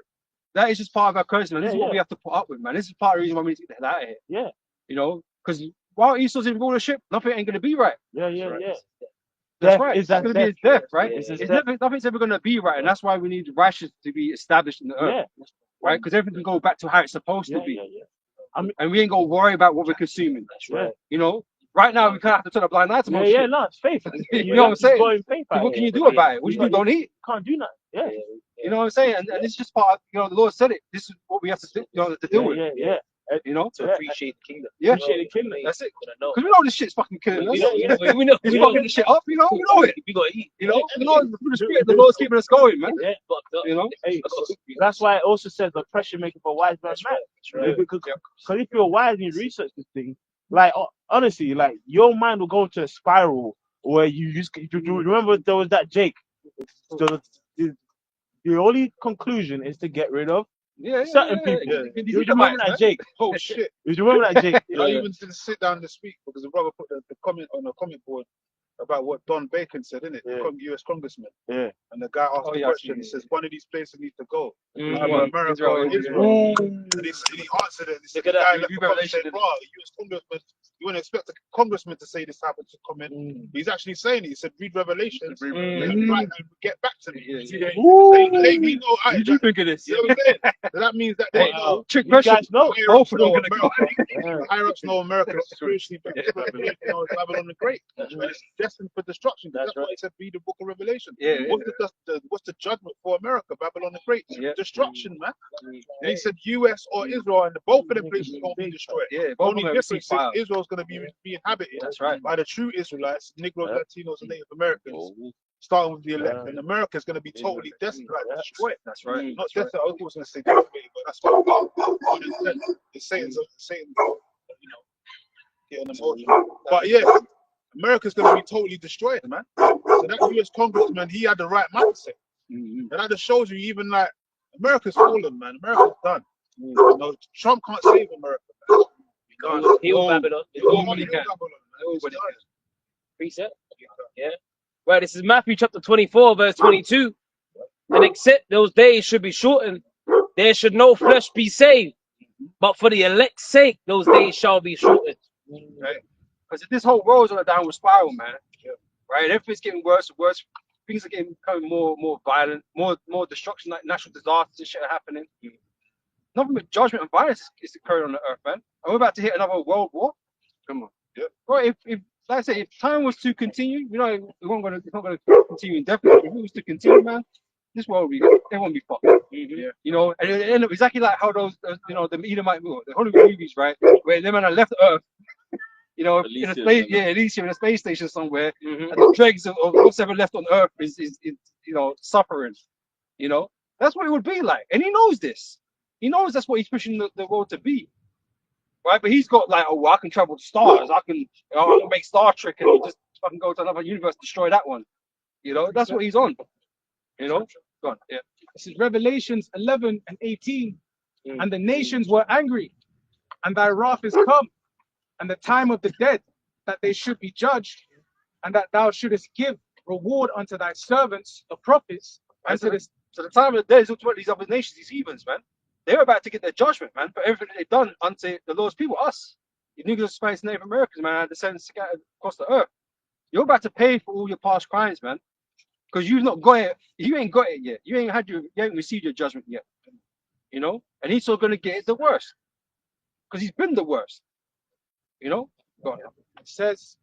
That is just part of our curse, man. This is what we have to put up with, man. This is part of the reason why we need to get the hell out of here. Yeah. You know, because while Esau's in rulership, nothing ain't going to be right. Yeah. That's Death right. is It's that going to be his death, right? It's his It's death. nothing's ever going to be right, and that's why we need righteousness to be established in the earth, right? Because everything can go back to how it's supposed to be, and we ain't gonna worry about what we're consuming. That's right. You know, right now we kind of have to turn a blind eye to most shit. No, it's faith. You know what I'm saying? Going faith out What can here. you do about it? What you do? Don't eat. Can't do nothing. Yeah. You know what I'm saying? And it's just part of, you know, the Lord said it. This is what we have to do, to deal with. Yeah. You know? To appreciate the kingdom. Yeah. Appreciate the kingdom. That's it. Because we know this shit's fucking killing us. We know. It's fucking the shit up, you know? We know it. We gotta eat. You know? The Lord, through the Spirit, the Lord's keeping us going, man. Yeah. You know? Hey, that's why it also says the pressure making for wise man mad. Because if you're wise and you research this thing, like honestly, like your mind will go into a spiral where you just remember there was that Jake. So the only conclusion is to get rid of certain people. You remember that Jake? Oh shit! You remember that Jake? I even didn't sit down to speak because the brother put the comment on the comment board about what Don Bacon said, innit? Yeah. The U.S. congressman. Yeah. And the guy asked the yeah, question. He says, one of these places needs to go. Either America or Israel. And he answered it. Look The at that. guy left Review the comment Revelation, saying, "Wow, the U.S. congressman, you wouldn't expect a congressman to say this happened to comment." He's actually saying it. He said, read Revelations and get back to me. So let me know. Did you think of this? You know what I'm saying? So that means that they know. Trick You question. guys know. Both of them gonna go. The higher-ups know America is spiritually Babylon the Great. And it's destined for destruction. That's why it said read the book of Revelation. Yeah. What's the judgment for America? Babylon the Great. Yeah. Destruction, man. And he said US or Israel, and both of them places are going to be destroyed. Yeah, both Only of them difference is fire. Israel's going to be inhabited That's right. by the true Israelites, Negroes, Latinos, and Native Americans. Starting with the elect, and America is going to be totally destroyed. That's right. Not death. I was going to say death, but that's what God has said. It's Satan's, you know, getting emotional. But yeah, America's going to be totally destroyed, man. So that U.S. congressman, he had the right mindset. And that just shows you, even like, America's fallen, man. America's done. You know, Trump can't save America, man. He can't. Heal Babylon. Nobody can. Nobody can. Preset. Yeah. Right, this is Matthew chapter 24, verse 22. And except those days should be shortened, there should no flesh be saved. But for the elect's sake, those days shall be shortened. Right? Because this whole world's on a downward spiral, man. Right? Everything's getting worse and worse. Things are becoming more violent, more destruction, like natural disasters and shit are happening. Nothing but judgment and violence is occurring on the earth, man. And we're about to hit another world war. Come on. Yeah. Right, if like I say, if time was to continue, you know, it's not going to continue indefinitely. If it was to continue, man, this world everyone be fucked. You know, and it end up exactly like how those you know, the Edomite, the Hollywood movies, right, where them man left Earth, you know, in a space, Elysium, in a space station somewhere, and the dregs of what's ever left on Earth is you know, suffering. You know, that's what it would be like, and he knows this. He knows that's what he's pushing the world to be. Right, but he's got like, oh, I can travel to stars. I can make Star Trek and just fucking go to another universe, destroy that one. You know, that's what he's on. You know, go on. Yeah. This is Revelations 11 and 18. And the nations were angry, and thy wrath is come, and the time of the dead, that they should be judged, and that thou shouldest give reward unto thy servants, the prophets, and to this. So the time of the dead is what these other nations, these heathens, man. They're about to get their judgment, man, for everything they've done unto the Lord's people, us. The Negroes, Spanish, Native Americans, man, descendants scattered across the earth. You're about to pay for all your past crimes, man. Because you've not got it. You ain't got it yet. You ain't received your judgment yet. You know? And he's still gonna get it the worst. Because he's been the worst. You know? Go on. It says,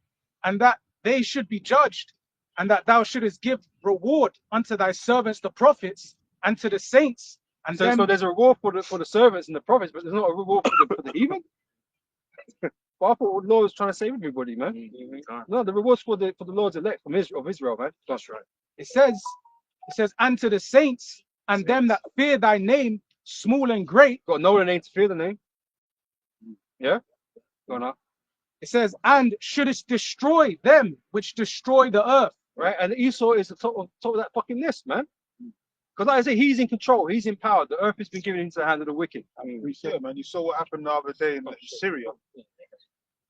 and that they should be judged, and that thou shouldest give reward unto thy servants, the prophets, and to the saints. And so there's a reward for the servants and the prophets, but there's not a reward for the heathen. Well, I thought the Lord was trying to save everybody, man. No, the rewards for the Lord's elect of Israel, man. That's right. It says, and to the saints and them that fear thy name, small and great. Got to know the name to fear the name. Yeah? Go on now. It says, and shouldest destroy them which destroy the earth. right? And Esau is the top of that fucking list, man. Because like I say, he's in control, he's in power. The earth has been given into the hand of the wicked. I mean, yeah, man. You saw what happened the other day in Syria.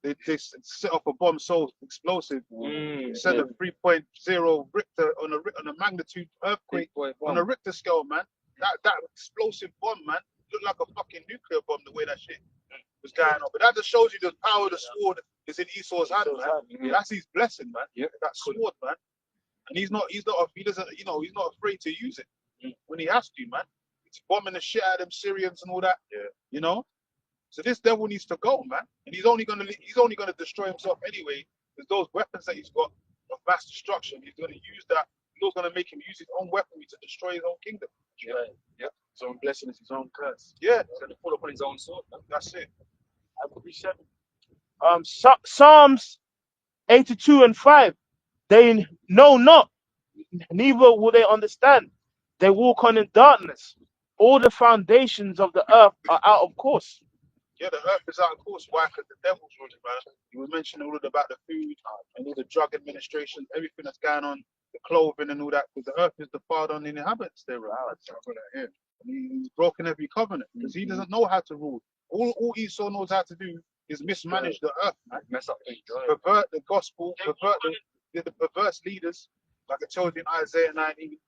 They set off a bomb so explosive. Set a 3.0 Richter on a magnitude earthquake on a Richter scale, man. That explosive bomb, man, looked like a fucking nuclear bomb the way that shit was going on. But that just shows you the power of the sword is in Esau's hand, man. That's his blessing, man. Yeah. That sword, man. And he doesn't, he's not afraid to use it when he has to, man. He's bombing the shit out of them Syrians and all that. Yeah. You know? So this devil needs to go, man. And he's only gonna destroy himself anyway, because those weapons that he's got of mass destruction, he's gonna use that. God's gonna make him use his own weaponry to destroy his own kingdom. Yeah. Yep. His own blessing is his own curse. Yeah. He's gonna pull upon his own sword, man. That's it. I could be 7. Psalms 82:5. They know not, neither will they understand. They walk on in darkness. All the foundations of the earth are out of course. Yeah, the earth is out of course. Why? Because the devil's running, man. You were mentioning all about the food and all the drug administration, everything that's going on, the clothing and all that. Because the earth is defiled on the inhabitants there. And he's broken every covenant because he doesn't know how to rule. All Esau knows how to do is mismanage the earth, man. Mess up things. Pervert the gospel, pervert the perverse leaders, like it tells you in Isaiah 19.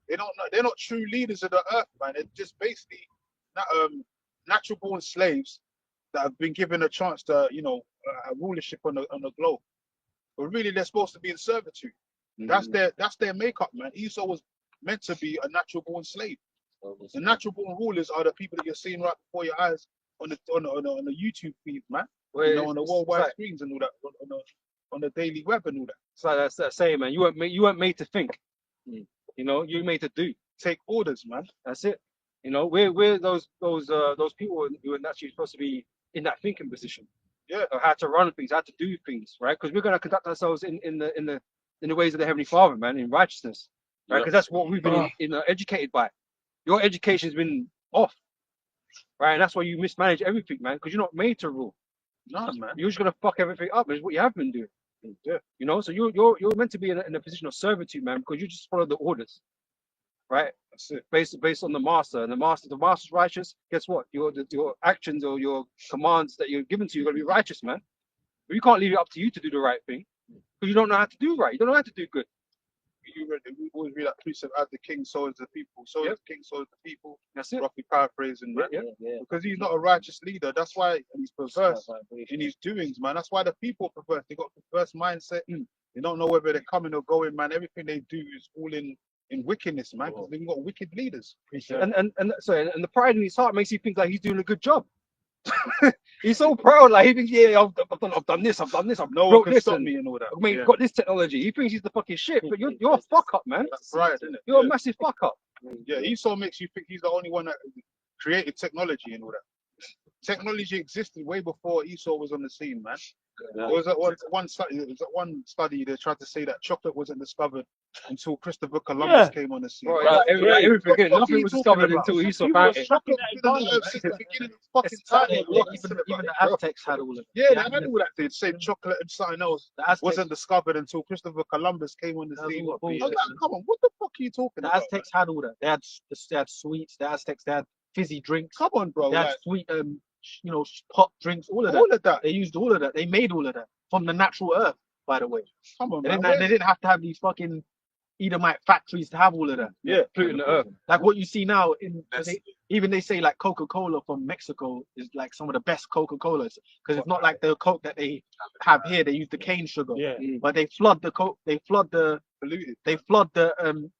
They're not true leaders of the earth, man. They're just basically natural born slaves that have been given a chance to, a rulership on the globe. But really, they're supposed to be in servitude. That's their makeup, man. Esau was meant to be a natural born slave. The natural born rulers are the people that you're seeing right before your eyes on the YouTube feed, man. On the worldwide screens and all that, on the daily web and all that. It's like that's that saying, man. You weren't made to think. You're made to do. Take orders, man. That's it. We're those people who are actually supposed to be in that thinking position. Yeah. Of how to run things, how to do things, right? Because we're gonna conduct ourselves in the ways of the Heavenly Father, man, in righteousness, right? Because that's what we've been educated by. Your education's been off, right? And that's why you mismanage everything, man. Because you're not made to rule. No, man. You're just gonna fuck everything up. Is what you have been doing. Yeah. So you're meant to be in a position of servitude, man, because you just follow the orders, right? That's it. Based on the master, and the master's righteous. Guess what? Your actions or your commands that you're given to you are gonna be righteous, man. But you can't leave it up to you to do the right thing because you don't know how to do right. You don't know how to do good. We always read that precept: as the king, so is the people. So is the king, so is the people. That's it. Roughly paraphrasing, right? Because he's not a righteous leader. That's why he's perverse in his doings, man. That's why the people are perverse. They got perverse mindset. They don't know whether they're coming or going, man. Everything they do is all in wickedness, man. Because they've got wicked leaders. And the pride in his heart makes you think like he's doing a good job. He's so proud, like he thinks, I've done this, I've no broke one can this stop and me and all that. I mean, got this technology. He thinks he's the fucking shit, but you're a fuck up, man. That's right, isn't it? You're a massive fuck up. Yeah, Esau makes you think he's the only one that created technology and all that. Technology existed way before Esau was on the scene, man. There was one study they tried to say that chocolate wasn't discovered until Christopher Columbus came on the scene. Everything, nothing was discovered until Esau found it. Even the Aztecs had all of it. Yeah, they had all that. They'd say chocolate and something else wasn't discovered until Christopher Columbus came on the scene. I was like, come on, what the fuck are you talking about? The Aztecs had all that. They had sweets. The Aztecs, they had fizzy drinks. Come on, bro. They had sweet, hot drinks. All of that. They used all of that. They made all of that from the natural earth. By the way, come on, they didn't have to have these fucking Edomite factories to have all of that. Yeah, polluting the earth. Like what you see now they say like Coca-Cola from Mexico is like some of the best Coca-Colas because it's not like the Coke that they have here. They use the cane sugar. Yeah. But they flood the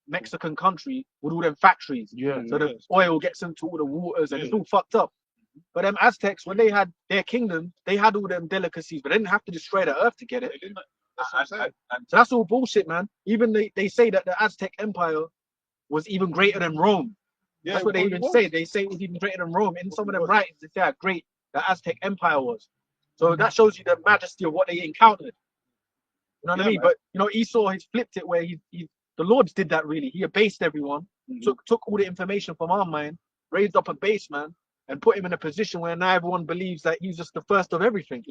Mexican country with all them factories. Yeah. So the oil gets into all the waters and it's all fucked up. But them Aztecs, when they had their kingdom, they had all them delicacies, but they didn't have to destroy the earth to get it. So that's all bullshit, man. Even they say that the Aztec Empire was even greater than Rome. Yeah, that's what they even say. They say it was even greater than Rome. In some of them writings, they say how great the Aztec Empire was. So that shows you the majesty of what they encountered. You know what I mean? Man. But Esau has flipped it where the Lord did that really. He abased everyone, took all the information from our mind, raised up a base, man, and put him in a position where now everyone believes that he's just the first of everything.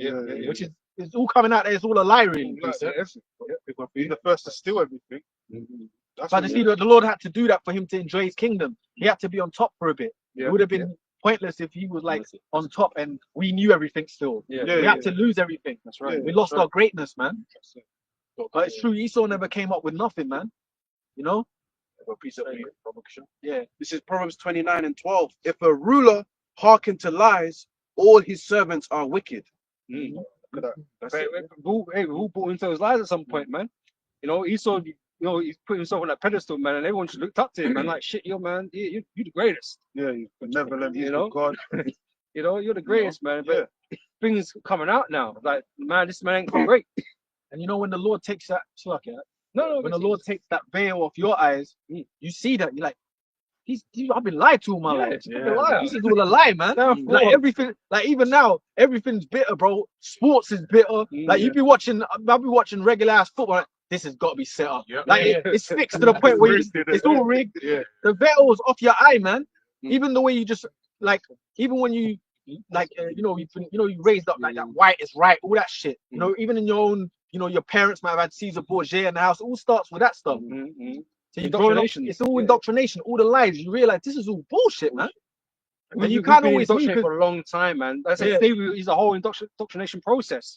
Which is it's all coming out there. It's all a lie, really. He's the first to steal everything. That's But what you see, the Lord had to do that for him to enjoy his kingdom. He had to be on top for a bit. It would have been pointless if he was like on top and we knew everything still. We had to lose everything. That's right. We lost our greatness, man. But it's true, Esau never came up with nothing, man. You know? Yeah. This is Proverbs 29:12. If a ruler hearken to lies, all his servants are wicked. Mm. Look at that. That's Hey, it. who bought into those lies at some point, man? You know, Esau, you know, he's put himself on that pedestal, man, and everyone just looked up to him, man. Like, shit, yo, man, you the greatest. Yeah, you benevolent, You know? God. You know, you're the greatest, man. But things coming out now, like, man, this man ain't great. And you know when the Lord takes that No, when the Lord takes that veil off your eyes, you see that you're like, I've been lied to all my life. This is all a lie, man. Like everything, like even now, everything's bitter, bro. Sports is bitter. Like I'll be watching regular ass football. Like, this has got to be set up. Like it's fixed to the point where it's all rigged. The veil's off your eye, man. Even the way you just like, even when you like, you raised up like that white is right, all that shit. You know, even in your own, your parents might have had Caesar Borgia in the house. It all starts with that stuff. So you're growing up, it's all indoctrination, all the lies. You realize this is all bullshit, man. And you can't always indoctrinate for a long time, man. That's it's a whole indoctrination process.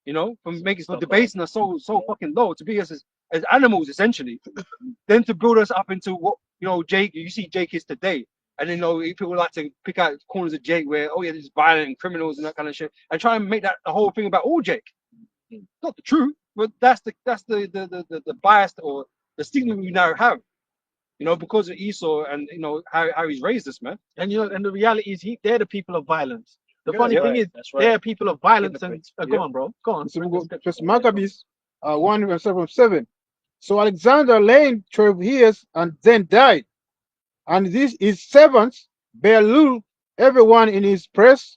You know, from debasing us so fucking low to be as animals essentially, then to build us up into what Jake. You see Jake is today, and then people like to pick out corners of Jake where there's violent and criminals and that kind of shit, and try and make that the whole thing about all Jake. Not the truth, but that's the bias or the stigma we now have, because of Esau and how he's raised us, man. And and the reality is they're the people of violence. The funny thing is they're people of violence and go on, bro. Go on. So we go just Maccabees 1:7. So Alexander reigned 12 years and then died. And his servants bare rule everyone in his press,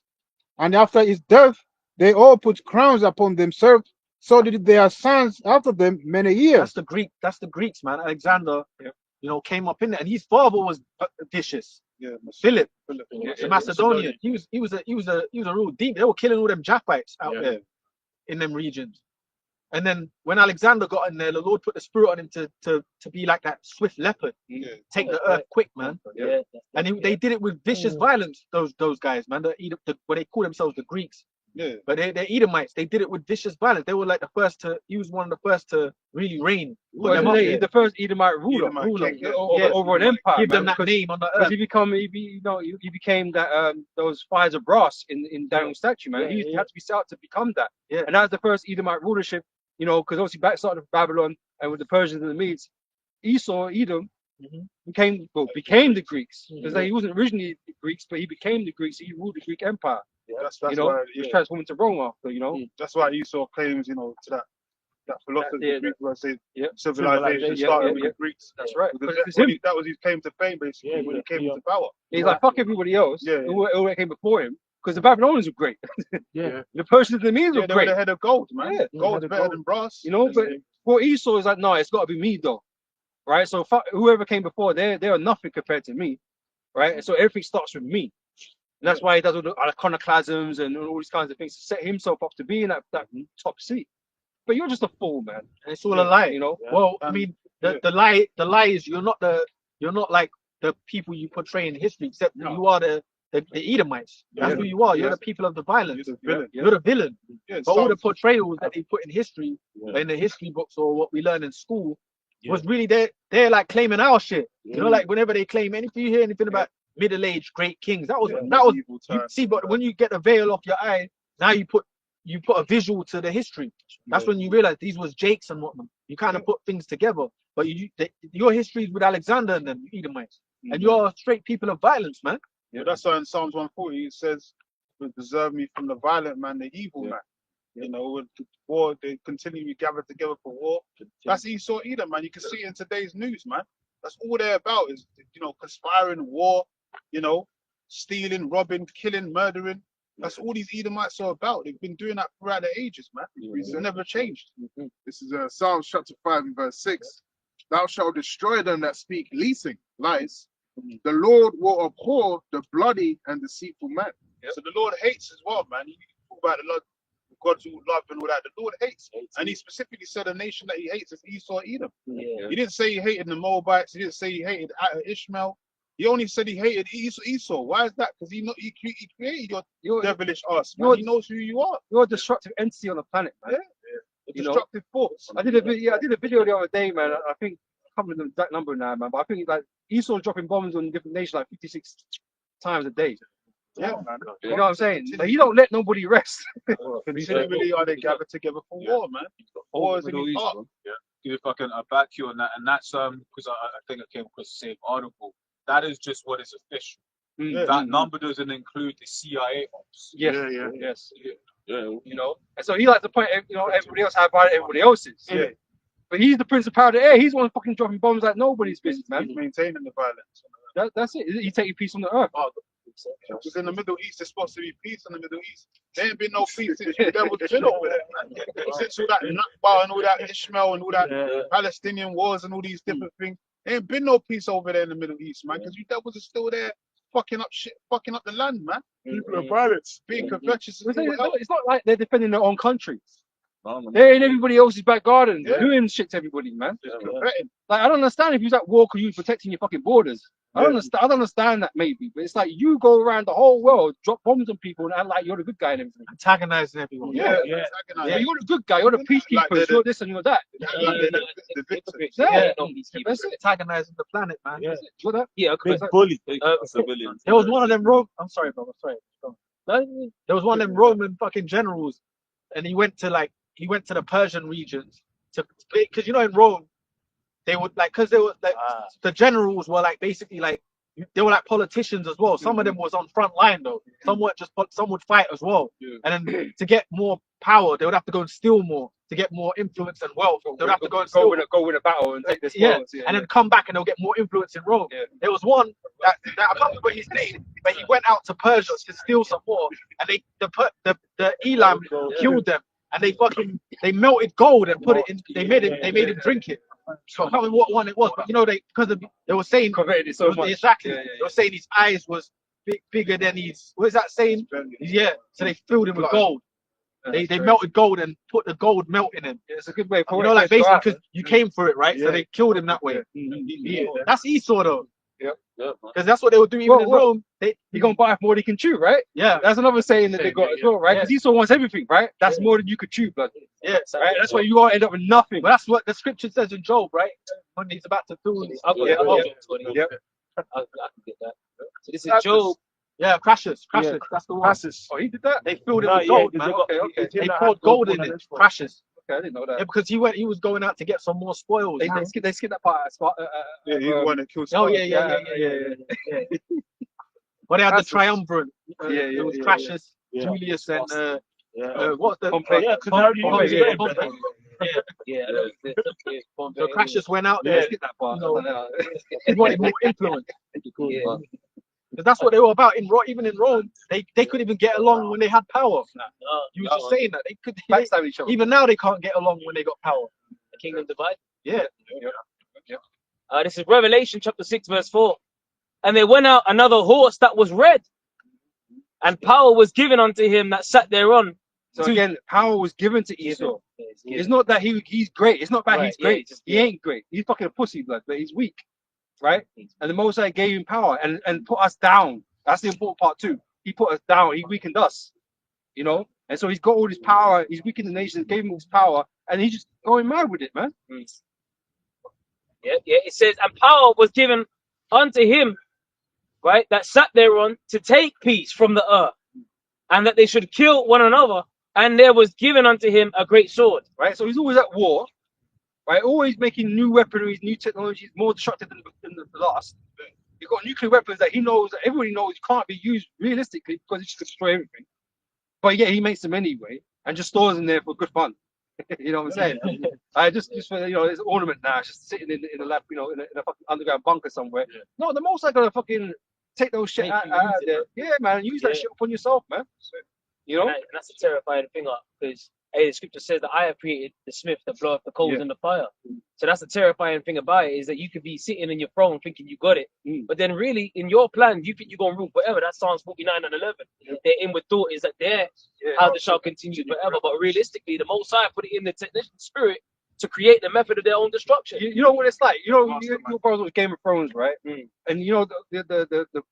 and after his death they all put crowns upon themselves. So did their sons after them many years. That's the Greeks, man. Alexander, came up in there, and his father was vicious. Philip, the Macedonian. He was a real deep. They were killing all them Japhites out there in them regions. And then when Alexander got in there, the Lord put the spirit on him to be like that swift leopard, take the earth quick, man. And they did it with vicious violence. Those guys, man. What they call themselves the Greeks. But they're Edomites. They did it with vicious violence. They were like the first to. He was one of the first to really reign. The first Edomite ruler over an empire. Give them that name on the earth. He became that those fires of brass in Daniel's statue, man. He had to be set out to become that. And that was the first Edomite rulership. Because obviously back started with Babylon and with the Persians and the Medes, Edom became the Greeks. Because he wasn't originally the Greeks, but he became the Greeks. He ruled the Greek Empire. That's why he was transformed into Rome after, That's why Esau claims, to that philosophy of Greek, where they say civilization started with the Greeks. That's right. That was his claim to fame, basically, when he came into power. He's like, fuck everybody else who came before him, because the Babylonians were great. The Persians and the Medes were they great. were the head of gold, man. Gold's better than brass. But for Esau, is like, no, it's got to be me, though. Right? So whoever came before, they are nothing compared to me. Right? And so everything starts with me. And that's why he does all the iconoclasms and all these kinds of things to set himself up to be in that top seat. But you're just a fool, man. And it's all a lie, Well, I mean, the lie is you're not like the people you portray in history, except you are the Edomites. That's who you are. You're the people of the violence. You're the villain. But all the portrayals that they put in history, in the history books or what we learn in school, was really they're like claiming our shit. Like whenever they claim anything, you hear anything about middle-aged great kings. That was you see, but when you get the veil off your eye, now you put a visual to the history. That's when you realize these was Jakes and whatnot. You kind of put things together. But your history is with Alexander and them Edomites, and you're straight people of violence, man. That's why in Psalms 140 it says, "Preserve me from the violent man, the evil man." With war, they continually gather together for war. That's Esau Edom, man. You can see it in today's news, man. That's all they're about is conspiring, war. Stealing, robbing, killing, murdering. That's all these Edomites are about. They've been doing that throughout the ages, man. It's never changed. This is Psalms chapter 5 and verse 6. Thou shalt destroy them that speak leasing, lies, the Lord will abhor the bloody and deceitful man. So the Lord hates as well, man. You talk about the Lord, God's all love and all that. The Lord hates. And he specifically said a nation that he hates is Esau, Edom. Yeah. He didn't say he hated the Moabites. He didn't say he hated Ishmael. He only said he hated Esau. Why is that? Because he created your devilish ass, man. He knows who you are. You're a destructive entity on the planet, man. The You know? destructive force. I did a video the other day, man. I think I can't remember the exact number now, man. But I think like Esau's dropping bombs on different nations like 56 times a day. Yeah, man. You know what I'm saying? Like, you don't let nobody rest. Continually are they gathered together for war, man. War is in his heart. If I can back you on that, and that's because I think I came across the same article. That is just what is official. That number doesn't include the CIA ops. Yes, Yeah. yes. You know, and so he likes to point, you know, everybody else how bad everybody else is. Yeah. But he's the prince of power of the air. He's the one fucking dropping bombs like nobody's business, man. He's maintaining the violence. That's it. He's taking peace on the earth. Because in the Middle East, there's supposed to be peace in the Middle East. There ain't been no peace since the devil's been over there, man. Since all that Nakba and all that Ishmael and all that Palestinian wars and all these different things. There ain't been no peace over there in the Middle East, man. Because you devils are still there fucking up shit, fucking up the land, man. People are violence, being covetous. It's not like they're defending their own country. They're in everybody else's back garden, doing shit to everybody, man. Like I don't understand if you're at war because you're protecting your fucking borders. I don't understand that maybe, but it's like you go around the whole world, drop bombs on people, and act like you're the good guy and everything. Antagonizing everyone. Yeah, you're the good guy. You're the peacekeepers. You're this and you're that. The victims. That's it. Antagonizing the planet, man. Yeah. You're that. Yeah, okay. Big bully. Civilians. There was one of them I'm sorry, brother. Sorry. There was one of them Roman fucking generals, and he went to the Persian regions because you know in Rome they would like because they were like the generals were like basically like they were like politicians as well. Some of them was on front line though. Some would fight as well. And then to get more power, they would have to go and steal more to get more influence and wealth. They would have to go and go win a battle and take this. And then come back and they'll get more influence in Rome. There was one that I can't remember his name, but he went out to Persia to steal some more, and the Elam killed them, and they melted gold and put it in. They made him drink it. So I can't remember what one it was, but you know they were saying coveted it so much. Exactly. They were saying his eyes was bigger than his. What is that saying? Yeah. So they filled him with gold. They melted gold and put the gold melt in him. It's a good way. You know, like basically because you came for it, right? So they killed him that way. That's Esau though. Because that's what they would do even in Rome. He gonna bite off more than he can chew, right? Yeah. That's another saying that they got as well, right? Because Esau wants everything, right? That's more than you could chew, blood. Yeah. Right? That's why you all end up with nothing. But that's what the scripture says in Job, right? When he's about to do his. I can get that. So this is Job. Yeah, Crashes. That's the one. Oh, he did that? They filled it with gold, man. They poured gold in it. Crashes. Okay, I didn't know that. Yeah, because he was going out to get some more spoils. They skipped that part. He wanted to kill. Oh yeah. But they had the triumvirate. It was Crashes, Julius, and what's the Pompey? So Crashes went out there. Skip that part. He wanted more influence. Because that's what they were about. Even in Rome, they couldn't even get along when they had power. You were just saying that they could backstab each other. Even now they can't get along when they got power. The kingdom divide. Yeah. This is Revelation chapter 6 verse 4. And there went out another horse that was red, and power was given unto him that sat thereon. So again, power was given to Esau. It's not that he's great. It's not that he's great. He ain't great. He's fucking a pussy, blood, but he's weak. Right? And the Most High gave him power and put us down. That's the important part too. He put us down. He weakened us. You know? And so he's got all this power. He's weakened the nations, gave him his power, and he's just going mad with it, man. Yeah. It says, and power was given unto him, right, that sat thereon to take peace from the earth, and that they should kill one another, and there was given unto him a great sword. Right? So he's always at war. Right, always making new weaponry, new technologies, more destructive than the last. You've got nuclear weapons that he knows, that everybody knows can't be used realistically because it just destroy everything. But yeah, he makes them anyway and just stores them there for good fun. You know what I'm saying? I just for it's an ornament now, it's just sitting in the lab, in a fucking underground bunker somewhere. No, the most I gotta fucking take those shit out there. Yeah, man, use that shit upon yourself, man. You know? And that's a terrifying thing, because Hey, the scripture says that I have created the smith that bloweth the coals in the fire. So that's the terrifying thing about it, is that you could be sitting in your throne thinking you got it, but then really in your plan you think you're gonna rule forever. That's Psalms 49 and 11. Their inward thought is that their house shall continue forever, but realistically, the Most High put it in the technician spirit to create the method of their own destruction. You know what it's like. You know, your brothers with Game of Thrones, right? And you know the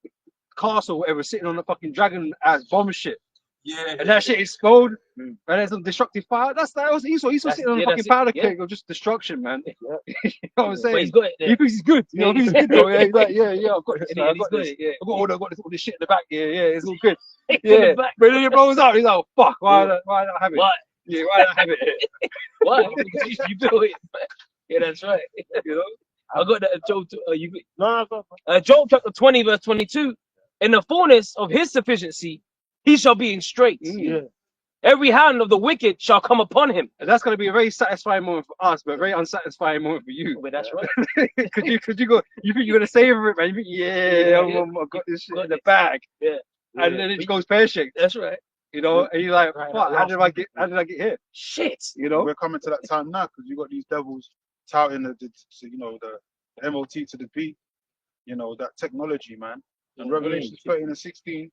castle, or whatever, sitting on the fucking dragon as bomb shit. Yeah. And that shit explode, and there's some destructive fire. That was Esau. Esau sitting on a fucking powder keg of just destruction, man. You know what I'm saying? But he's got it there. He thinks he's good. You know, he's good though. Yeah, he's like, yeah, I've got this. Yeah, I've he's got got this. it, yeah. I've got all this shit in the back. Yeah, it's all good. In Yeah, the back. but then it blows up. He's like, oh, fuck, why don't I have it? Why? Yeah, why don't I have it? Why? Because you built it. Yeah, that's right. You know? I got that Job. Job chapter 20 verse 22. In the fullness of his sufficiency, he shall be in straits. Every hand of the wicked shall come upon him. And that's going to be a very satisfying moment for us, but a very unsatisfying moment for you. But that's right. Because you think you're going to savor it, man. You think, I've got this shit in the bag. Yeah. And then it just goes pear-shaped. That's right. You know, and you're like, Right, fuck, that how did I get here? Shit. You know? We're coming to that time now because you got these devils touting the MOT to the B, that technology, man. And Revelation 13 and 16,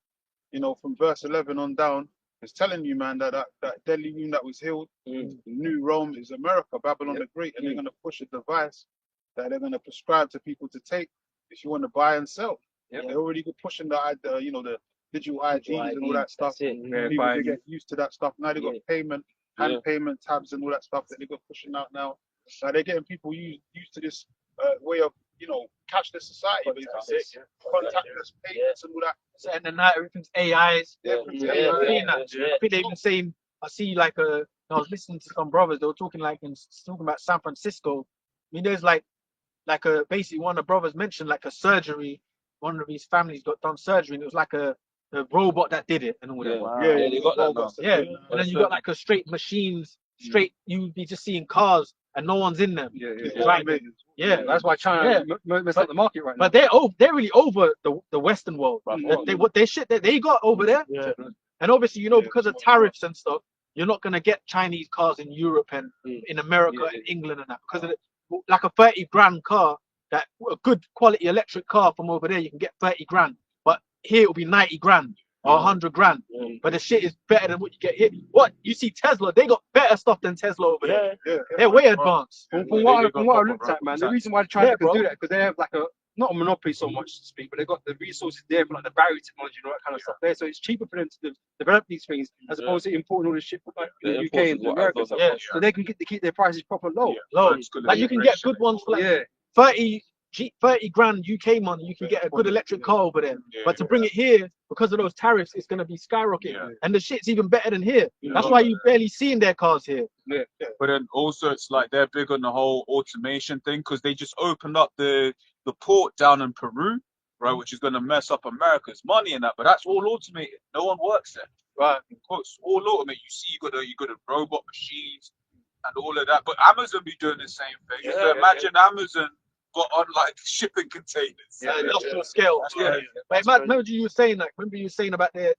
from verse 11 on down, it's telling you, man, that deadly wound that was healed, the new Rome is America, Babylon the Great, and they're going to push a device that they're going to prescribe to people to take if you want to buy and sell. They're already pushing the digital IDs and all that stuff. People they get used to that stuff. Now they got payment, hand payment tabs and all that stuff that they got pushing out now. So they're getting people used to this way of cashless society, basically. Contactless payments and all that. So, and then now everything's AIs. I think they even saying, I see like I was listening to some brothers, they were talking about San Francisco. I mean, there's like basically one of the brothers mentioned like a surgery. One of his families got done surgery, and it was like a robot that did it and all that. Yeah, they got that now. Yeah, and then you got like a straight machines, you'd be just seeing cars and no one's in them. Yeah, That's why China messed up the market right now. but they're really over the Western world. They got over there. And obviously, because of tariffs and stuff, you're not gonna get Chinese cars in Europe and in America and England and that, because of like a 30 grand car, that a good quality electric car from over there, you can get 30 grand. But here it'll be 90 grand or 100 grand. But the shit is better than what you get here. What you see Tesla, they got better stuff than Tesla over there. They're way advanced. From what I looked at, man, the reason why China can do that, because they have like not a monopoly so much to speak, but they've got the resources there for like the battery technology and all that kind of stuff there. So it's cheaper for them to develop these things as opposed to importing all this shit from like the UK and America. So they can keep their prices proper low. Like you can get good ones for like 30 grand UK money, you can get a good electric car over there. But to bring it here, because of those tariffs, it's going to be skyrocketing. And the shit's even better than here. That's why you barely seeing their cars here. But then also it's like they're big on the whole automation thing, because they just opened up the port down in Peru, right, which is going to mess up America's money and that. But that's all automated. No one works there. Right, it's all automated. You see, you got a robot machines and all of that. But Amazon be doing the same thing. So imagine Amazon got on like shipping containers. Industrial scale. But remember you were saying that. Remember you were saying about their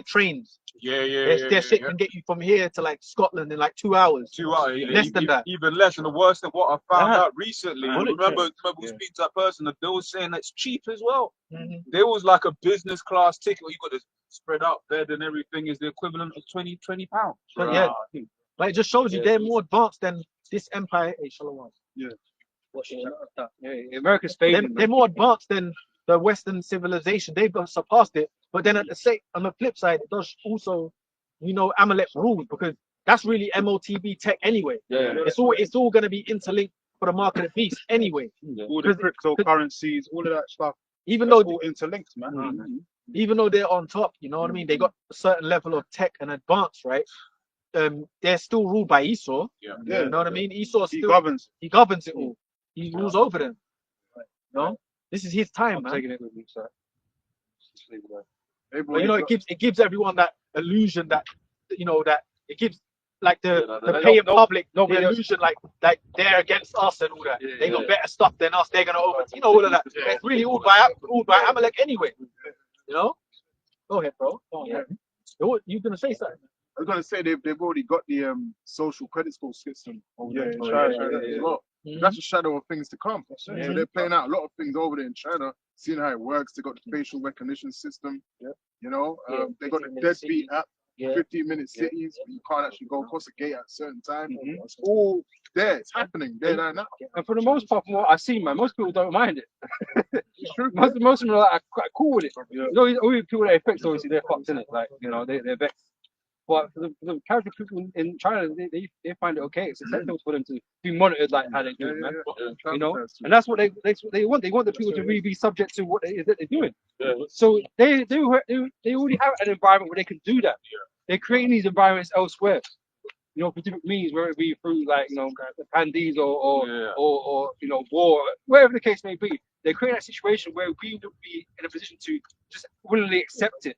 trains. Their shit can get you from here to like Scotland in like 2 hours. 2 hours. Less than that. Even less. And the worst of what I found out recently. Remember we speak to that person, they were saying that's cheap as well. There was like a business class ticket where you got to spread out bed and everything is the equivalent of 20 pounds. But but it just shows you they're more advanced than this empire. America's failing. They're more advanced than the Western civilization. They've surpassed it. But then on the flip side, it does also, Amalek rule, because that's really MOTB tech anyway. It's all going to be interlinked for the mark of the beast anyway. All the cryptocurrencies, all of that stuff. Even though all interlinked, man. Even though they're on top, you know what I mean? They got a certain level of tech and advance, right? They're still ruled by Esau. You know what I mean? Esau still governs it all. He rules over them. No, this is his time, man. Taking it with me, sir. But, it gives everyone that illusion that that it gives like the paying public the illusion like they're against us and all that. They got better stuff than us. They're gonna all of that. It's really all by Amalek anyway. Go ahead, bro. You're gonna say something. I was gonna say they've already got the social credit score system over there in Yeah, China yeah, as well. Mhm. That's a shadow of things to come. So Mhm. they're playing out a lot of things over there in China, seeing how it works. They got the facial recognition system. Yeah. You know, Yeah, they got the 15-minute deadbeat cities. app, Yeah. 15-minute Yeah. cities. You can't actually go across a gate at a certain time. Mhm. It's all there. It's happening there right now. And for the most part, from what I've seen, man, most people don't mind it. It's true. Most of them are like, quite cool with it. Yeah. You know, all the people that it affects, obviously, they're fucked in it. Like, you know, they're vexed. But for the casual people in China, they find it okay. It's essential for them to be monitored like how they do it, man. You know, and that's what they want. They want the people to really be subject to what it is that they're doing. So they already have an environment where they can do that. They're creating these environments elsewhere. You know, for different means, whether it be through like, you know, the pandies or you know, war, whatever the case may be. They're creating a situation where we would be in a position to just willingly accept it.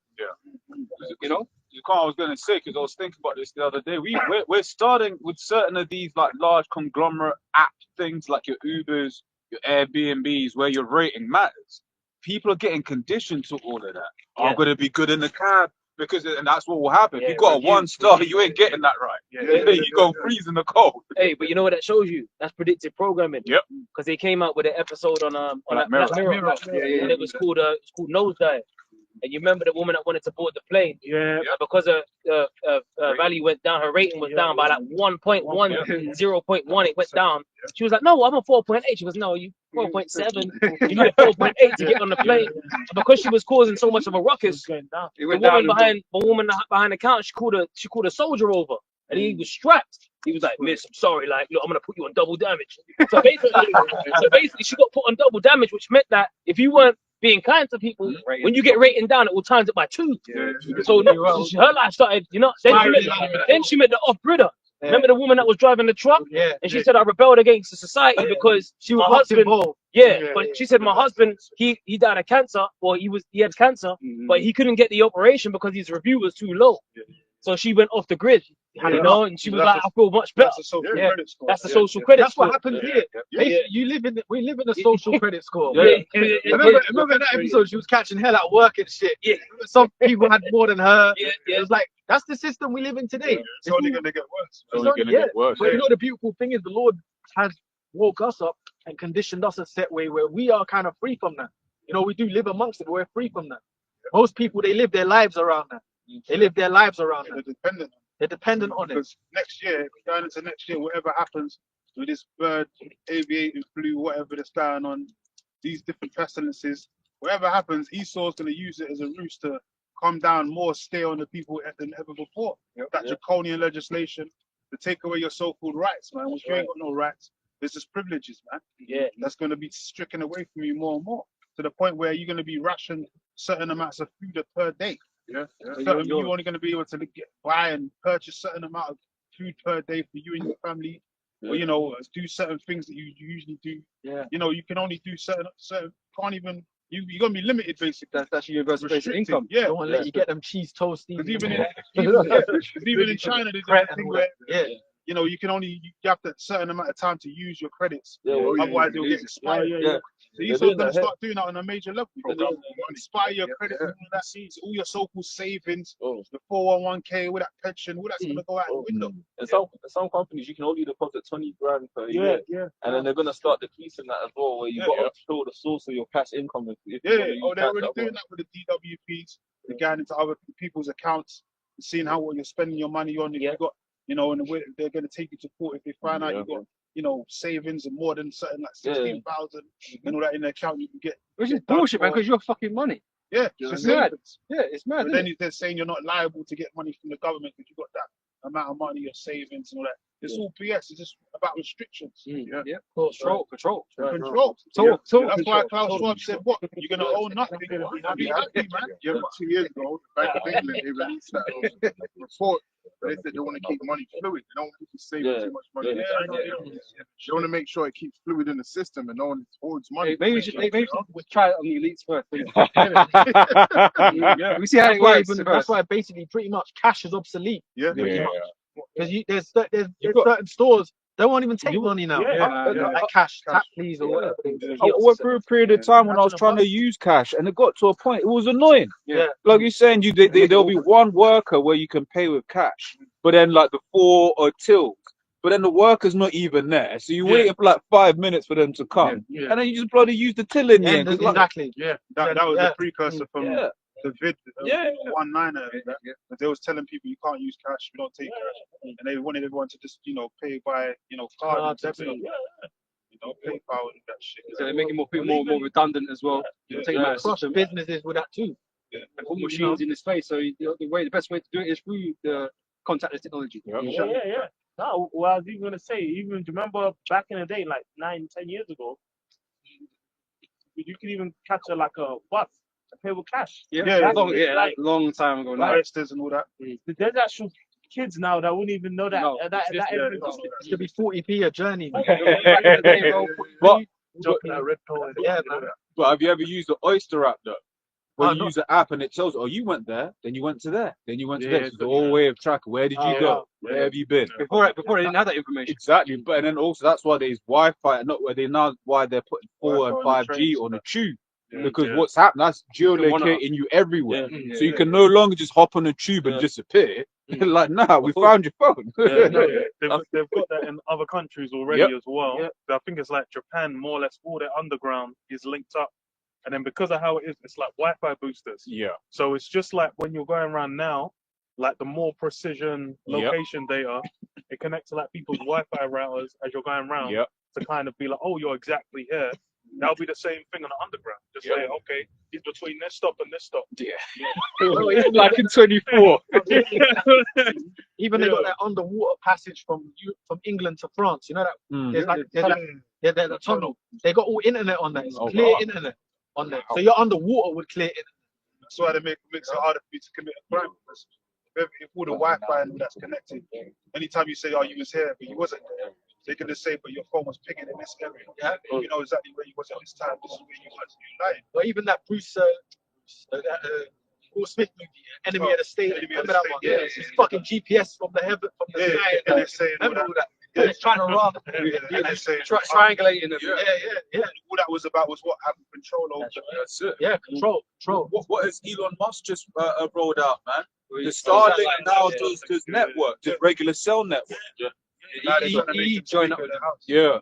You know. I was going to say, because I was thinking about this the other day. We're starting with certain of these like large conglomerate app things, like your Ubers, your Airbnbs, where your rating matters. People are getting conditioned to all of that. I'm going to be good in the cab and that's what will happen. If you got a 1 star, you ain't getting that right. You go freeze in the cold. Hey, but you know what that shows you? That's predictive programming. Yep. Because they came out with an episode on Black Black Mirror. Mirror, and it was called Nosedive. And you remember the woman that wanted to board the plane? Yeah. And because her value went down, her rating was down by like 1.1, 0.1. It went down. She was like, "No, I'm a 4.8." She goes, "No, you 4.7. You need a 4.8 to get on the plane." And because she was causing so much of a ruckus, the woman behind the counter, she called a soldier over, and he was strapped. He was like, "Miss, I'm sorry, like, look, I'm gonna put you on double damage." So basically, she got put on double damage, which meant that if you weren't being kind to people, when you get rating down, it will times it by 2. So her life started, you know. Then she met the off-gridder. Remember the woman that was driving the truck? And she said, "I rebelled against the society because my husband." But she said, "My husband, he died of cancer, or he had cancer, but he couldn't get the operation because his review was too low." So she went off the grid, you know, and she was like, "I feel much better." That's the social credit That's score. what happens here. Basically, we live in a social credit score. Yeah. Remember in that episode, she was catching hell at work and shit. Yeah. Some people had more than her. Yeah. It was like, that's the system we live in today. It's only going to get worse. It's only going to get worse. But you know, the beautiful thing is the Lord has woke us up and conditioned us a set way where we are kind of free from that. You know, we do live amongst it, but we're free from that. Most people, they live their lives around that. They live their lives around that. They're dependent on it. Because next year, going into next year, whatever happens with this bird, aviating flu, whatever that's going on, these different pestilences, whatever happens, Esau's going to use it as a ruse to come down more, stay on the people than ever before. That draconian legislation to take away your so-called rights, man. Which you ain't got no rights. There's just privileges, man. That's going to be stricken away from you more and more, to the point where you're going to be rationed certain amounts of food per day. You're only going to be able to buy and purchase certain amount of food per day for you and your family, or you know, do certain things that you usually do. You know, you can only do certain. Can't even. You're gonna be limited, basically. That's universal basic income. They don't want to let you get them cheese toasties. Because even in China, there's a thing where you know, you have a certain amount of time to use your credits. Otherwise, they'll get expired. So you're going to start doing that on a major level. Expire your credit, all that, all your so-called savings, the 401k, all that pension, all that's going to go out the window. And some companies, you can only deposit 20 grand per year. And then they're going to start decreasing that as well, where you got to show the source of your cash income. If they're already doing that with the DWPs. They're going into other people's accounts, seeing what you're spending your money on. If you got, you know, and they're going to take you to court if they find out you got, you know, savings and more than certain like 16,000 and all that in the account, you can get. Which is bullshit, man, because you're fucking money. It's mad. It's mad. But then they're saying you're not liable to get money from the government because you got that amount of money, your savings and all that. It's all BS. It's just about restrictions. Control. So that's why Klaus Schwab said, "What? You're gonna own nothing? Be happy, man." Yeah, but 2 years ago, the Bank of England they released that report. They said they want to keep money fluid. They don't want people saving too much money. They want to make sure it keeps fluid in the system and no one hoards money. Maybe we should try it on the elites first. We see how it works. That's why basically pretty much cash is obsolete. Pretty much. Because there's certain stores They won't even take money now. Like cash, tap please or whatever. I went through a period of time when I was trying to use cash, and it got to a point it was annoying. Yeah. Like you're saying, there'll be one worker where you can pay with cash, but then like the 4 or tills, but then the worker's not even there, so you waiting for like 5 minutes for them to come, and then you just bloody use the till in the end. 'cause, like, Exactly. That was the precursor from Yeah. the vid Yeah. one-liner. They was telling people you can't use cash, we don't take cash, and they wanted everyone to just pay by card, and stuff, PayPal and that shit. So they're making more people more redundant as well. Taking out the Cross system businesses with that too. and put machines in the space. So the best way to do it is through the contactless technology. Yeah. No, well, I was even gonna say, even do you remember back in the day, like 9-10 years ago, you could even catch a bus and pay with cash. Long time ago. Like Oysters and all that. There's actual kids now that wouldn't even know that. That even existed. It should be 40p a journey. But Jumping that red pill. Yeah, man. But have you ever used the Oyster app though? Where Oh, you no. use the app and it tells, oh, you went there, then you went to there, then you went to Yeah, there. It's the whole way of tracking. Where did you go? Where have you been? Before I didn't have that information. Exactly, but and then also that's why there's Wi-Fi, not where they now why they're putting 4 and Wi-Fi on the 5G trains, on the tube. Yeah. Because Yeah. what's happening, that's one geolocating you everywhere. Yeah. So you can no longer just hop on a tube and disappear. Like, nah, we found your phone. They've got that in other countries already as well. Yep. I think it's like Japan, more or less all their underground is linked up. And then because of how it is, it's like Wi-Fi boosters. Yeah. So it's just like when you're going around now, like the more precision location data, it connects to like people's Wi-Fi routers as you're going around to kind of be like, oh, you're exactly here. That'll be the same thing on the underground. Just say, okay, he's between this stop and this stop. It's like in 24. Even they got that underwater passage from England to France. You know that there's that tunnel. They got all internet on that. It's clear internet on that. So you're underwater with clear internet. That's why they makes it harder for you to commit a crime. Because if all the Wi-Fi and all that's connected, anytime you say, oh, you was here, but you wasn't there, they can just say, but your phone was pinging in this area. Yeah, you know exactly where you was at this time. This is where you was. You lying. But even that Will Smith movie, Enemy of the State. Remember that one? Yeah. It's fucking GPS from the heaven, from the sky. And they're saying Remember all that? It's trying to rob. and they're saying, Triangulating them. Yeah. all that was about was what having control over. That's it. Yeah, control. What has Elon Musk just rolled out, man? The Starlink now does network, just regular cell network. Now they're trying to make him join speaker up. of the house. Yeah.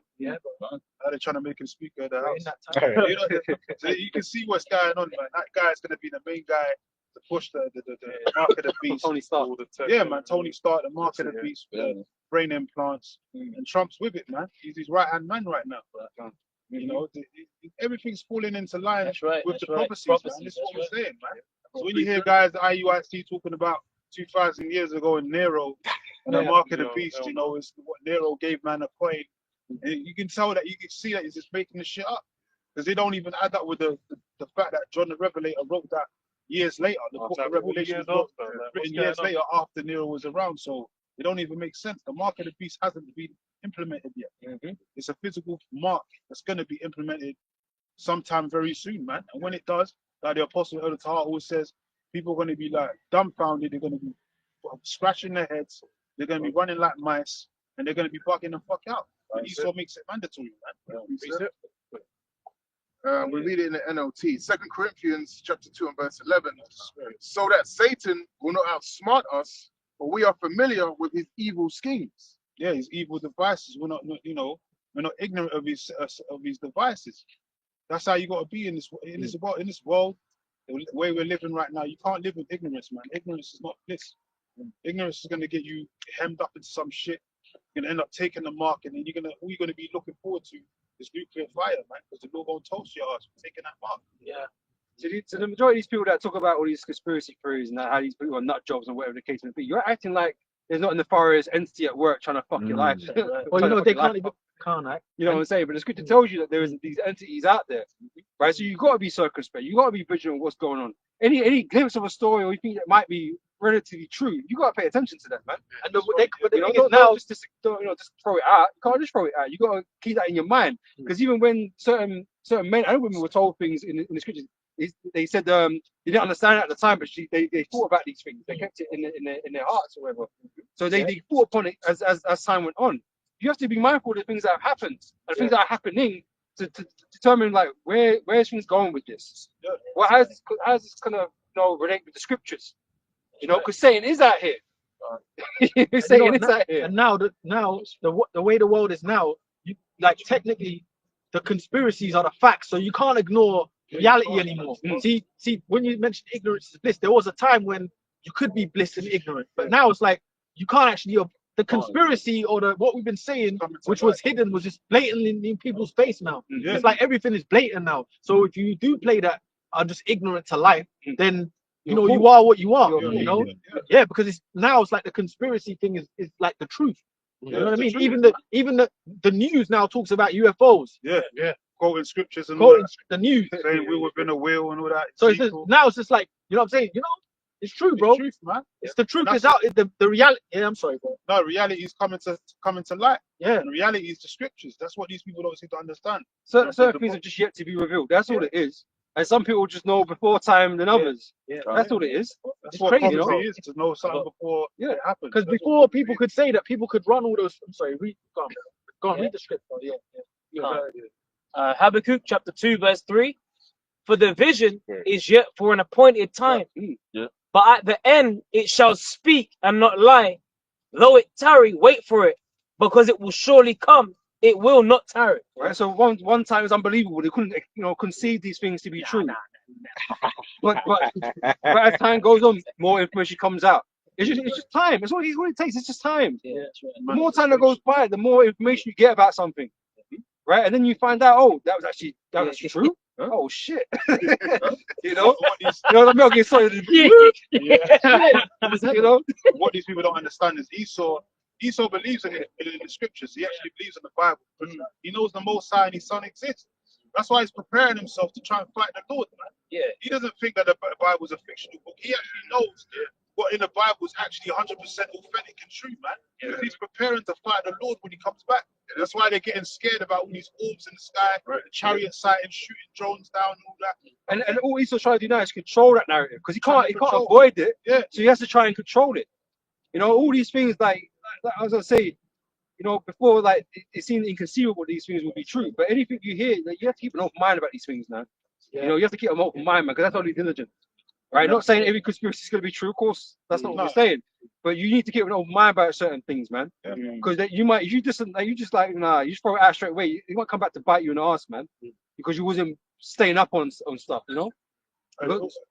Now they're trying to make him speaker of the house. In that time. So you can see what's going on, man. That guy is going to be the main guy to push the mark of the beast. Tony Stark. Yeah, man. Tony Stark, the mark of the beast, brain implants, and Trump's with it, man. He's his right hand man right now. You know, everything's falling into line with the prophecies, man. This is what we're saying, man. So when you hear guys at IUIC talking about 2,000 years ago in Nero and the mark of the beast, you know, is what Nero gave man a coin. And you can tell that, you can see that he's just making the shit up. Because they don't even add that with the fact that John the Revelator wrote that years later. The book of Revelation was written years later after Nero was around. So it don't even make sense. The mark of the beast hasn't been implemented yet. It's a physical mark that's going to be implemented sometime very soon, man. And when it does, like the Apostle Elder Tahar always says, people are going to be like dumbfounded. They're going to be scratching their heads. They're going to be running like mice, and they're going to be bugging the fuck out. And Esau makes it mandatory, man. We read it in the NLT, 2 Corinthians chapter 2 and verse 11. So that Satan will not outsmart us, but we are familiar with his evil schemes. Yeah, his evil devices. We're not ignorant of his devices. That's how you got to be in this world. The way we're living right now, you can't live with ignorance, man. Ignorance is not bliss. Ignorance is going to get you hemmed up into some shit. You're going to end up taking the mark, and then all you're going to be looking forward to is nuclear fire, man, because the Lord going to toast your ass for taking that mark. Yeah. So the majority of these people that talk about all these conspiracy theories and how these people are nut jobs and whatever the case may be, you're acting like there's not a nefarious entity at work trying to fuck your life. Well, you know, they can't even act. You know what I'm saying? But the scripture tells you that there is these entities out there, right? So you got to be circumspect. You got to be vigilant of what's going on. Any glimpse of a story or you think that might be relatively true, you got to pay attention to that, man. And the thing is now, just throw it out. You can't just throw it out. You got to keep that in your mind, because even when certain men and women were told things in the scriptures, they said they didn't understand it at the time, but they thought about these things. They kept it in their hearts or whatever. So they thought upon it as time went on. you have to be mindful of the things that have happened and the things that are happening to determine like where's things going with this. Well, how's this gonna relate with the scriptures? Because Satan is out here. Satan is out here. And now the way the world is now, like technically, the conspiracies are the facts, so you can't ignore reality anymore. See, when you mentioned ignorance is bliss, there was a time when you could be bliss and ignorant, but now it's like you can't actually. The conspiracy or what we've been saying, which was hidden, was just blatantly in people's face now. It's like everything is blatant now. So if you do play that are just ignorant to life, then you are what you are. Yeah, because it's like the conspiracy thing is like the truth. You know what I mean? Even the news now talks about UFOs. Yeah. Quoting scriptures and quoting the news, saying we were in a wheel and all that. So now it's just like, you know what I'm saying? It's true, bro. It's truth, man. It's the truth. It's out. The reality. Yeah, I'm sorry, bro. No, reality is coming to light. Yeah. And reality is the scriptures. That's what these people don't seem to understand. Certain things are just yet to be revealed. That's all it is. And some people just know before time than others. Yeah. That's all it is. That's what prophecy is, to know something before it happens. Because before people could say that, people could run all those. I'm sorry, go on, read the script, bro. Habakkuk chapter 2 verse 3. For the vision is yet for an appointed time. But at the end it shall speak and not lie. Though it tarry, wait for it, because it will surely come. It will not tarry. Right. So one time it's unbelievable. They couldn't conceive these things to be true. But as time goes on, more information comes out. It's just time. It's what it takes. It's just time. Yeah, that's right. The more time that goes by, the more information you get about something. Right, and then you find out, oh, that was actually true. Oh shit! You know what I'm getting sorry. What these people don't understand is Esau believes in the scriptures. He actually believes in the Bible. He knows the Most High and His Son exists. That's why he's preparing himself to try and fight the Lord, man. Yeah. He doesn't think that the Bible is a fictional book. He actually knows what in the Bible is actually 100% authentic and true, man. Because he's preparing to fight the Lord when he comes back. And that's why they're getting scared about all these orbs in the sky, the chariot sighting, shooting drones down, and all that. And all Esau's trying to do now is control that narrative, because he can't avoid it. Yeah. So he has to try and control it. All these things, like I was gonna say, before, like it seemed inconceivable these things would be true. But anything you hear, like, you have to keep an open mind about these things now. Yeah. You have to keep an open mind, man, because that's only diligent. Right? Not saying every conspiracy is going to be true, of course. That's not what we're saying. But you need to keep an open mind about certain things, man. Because you just throw it out straight away. It might come back to bite you in the ass, man. Because you wasn't staying up on stuff, And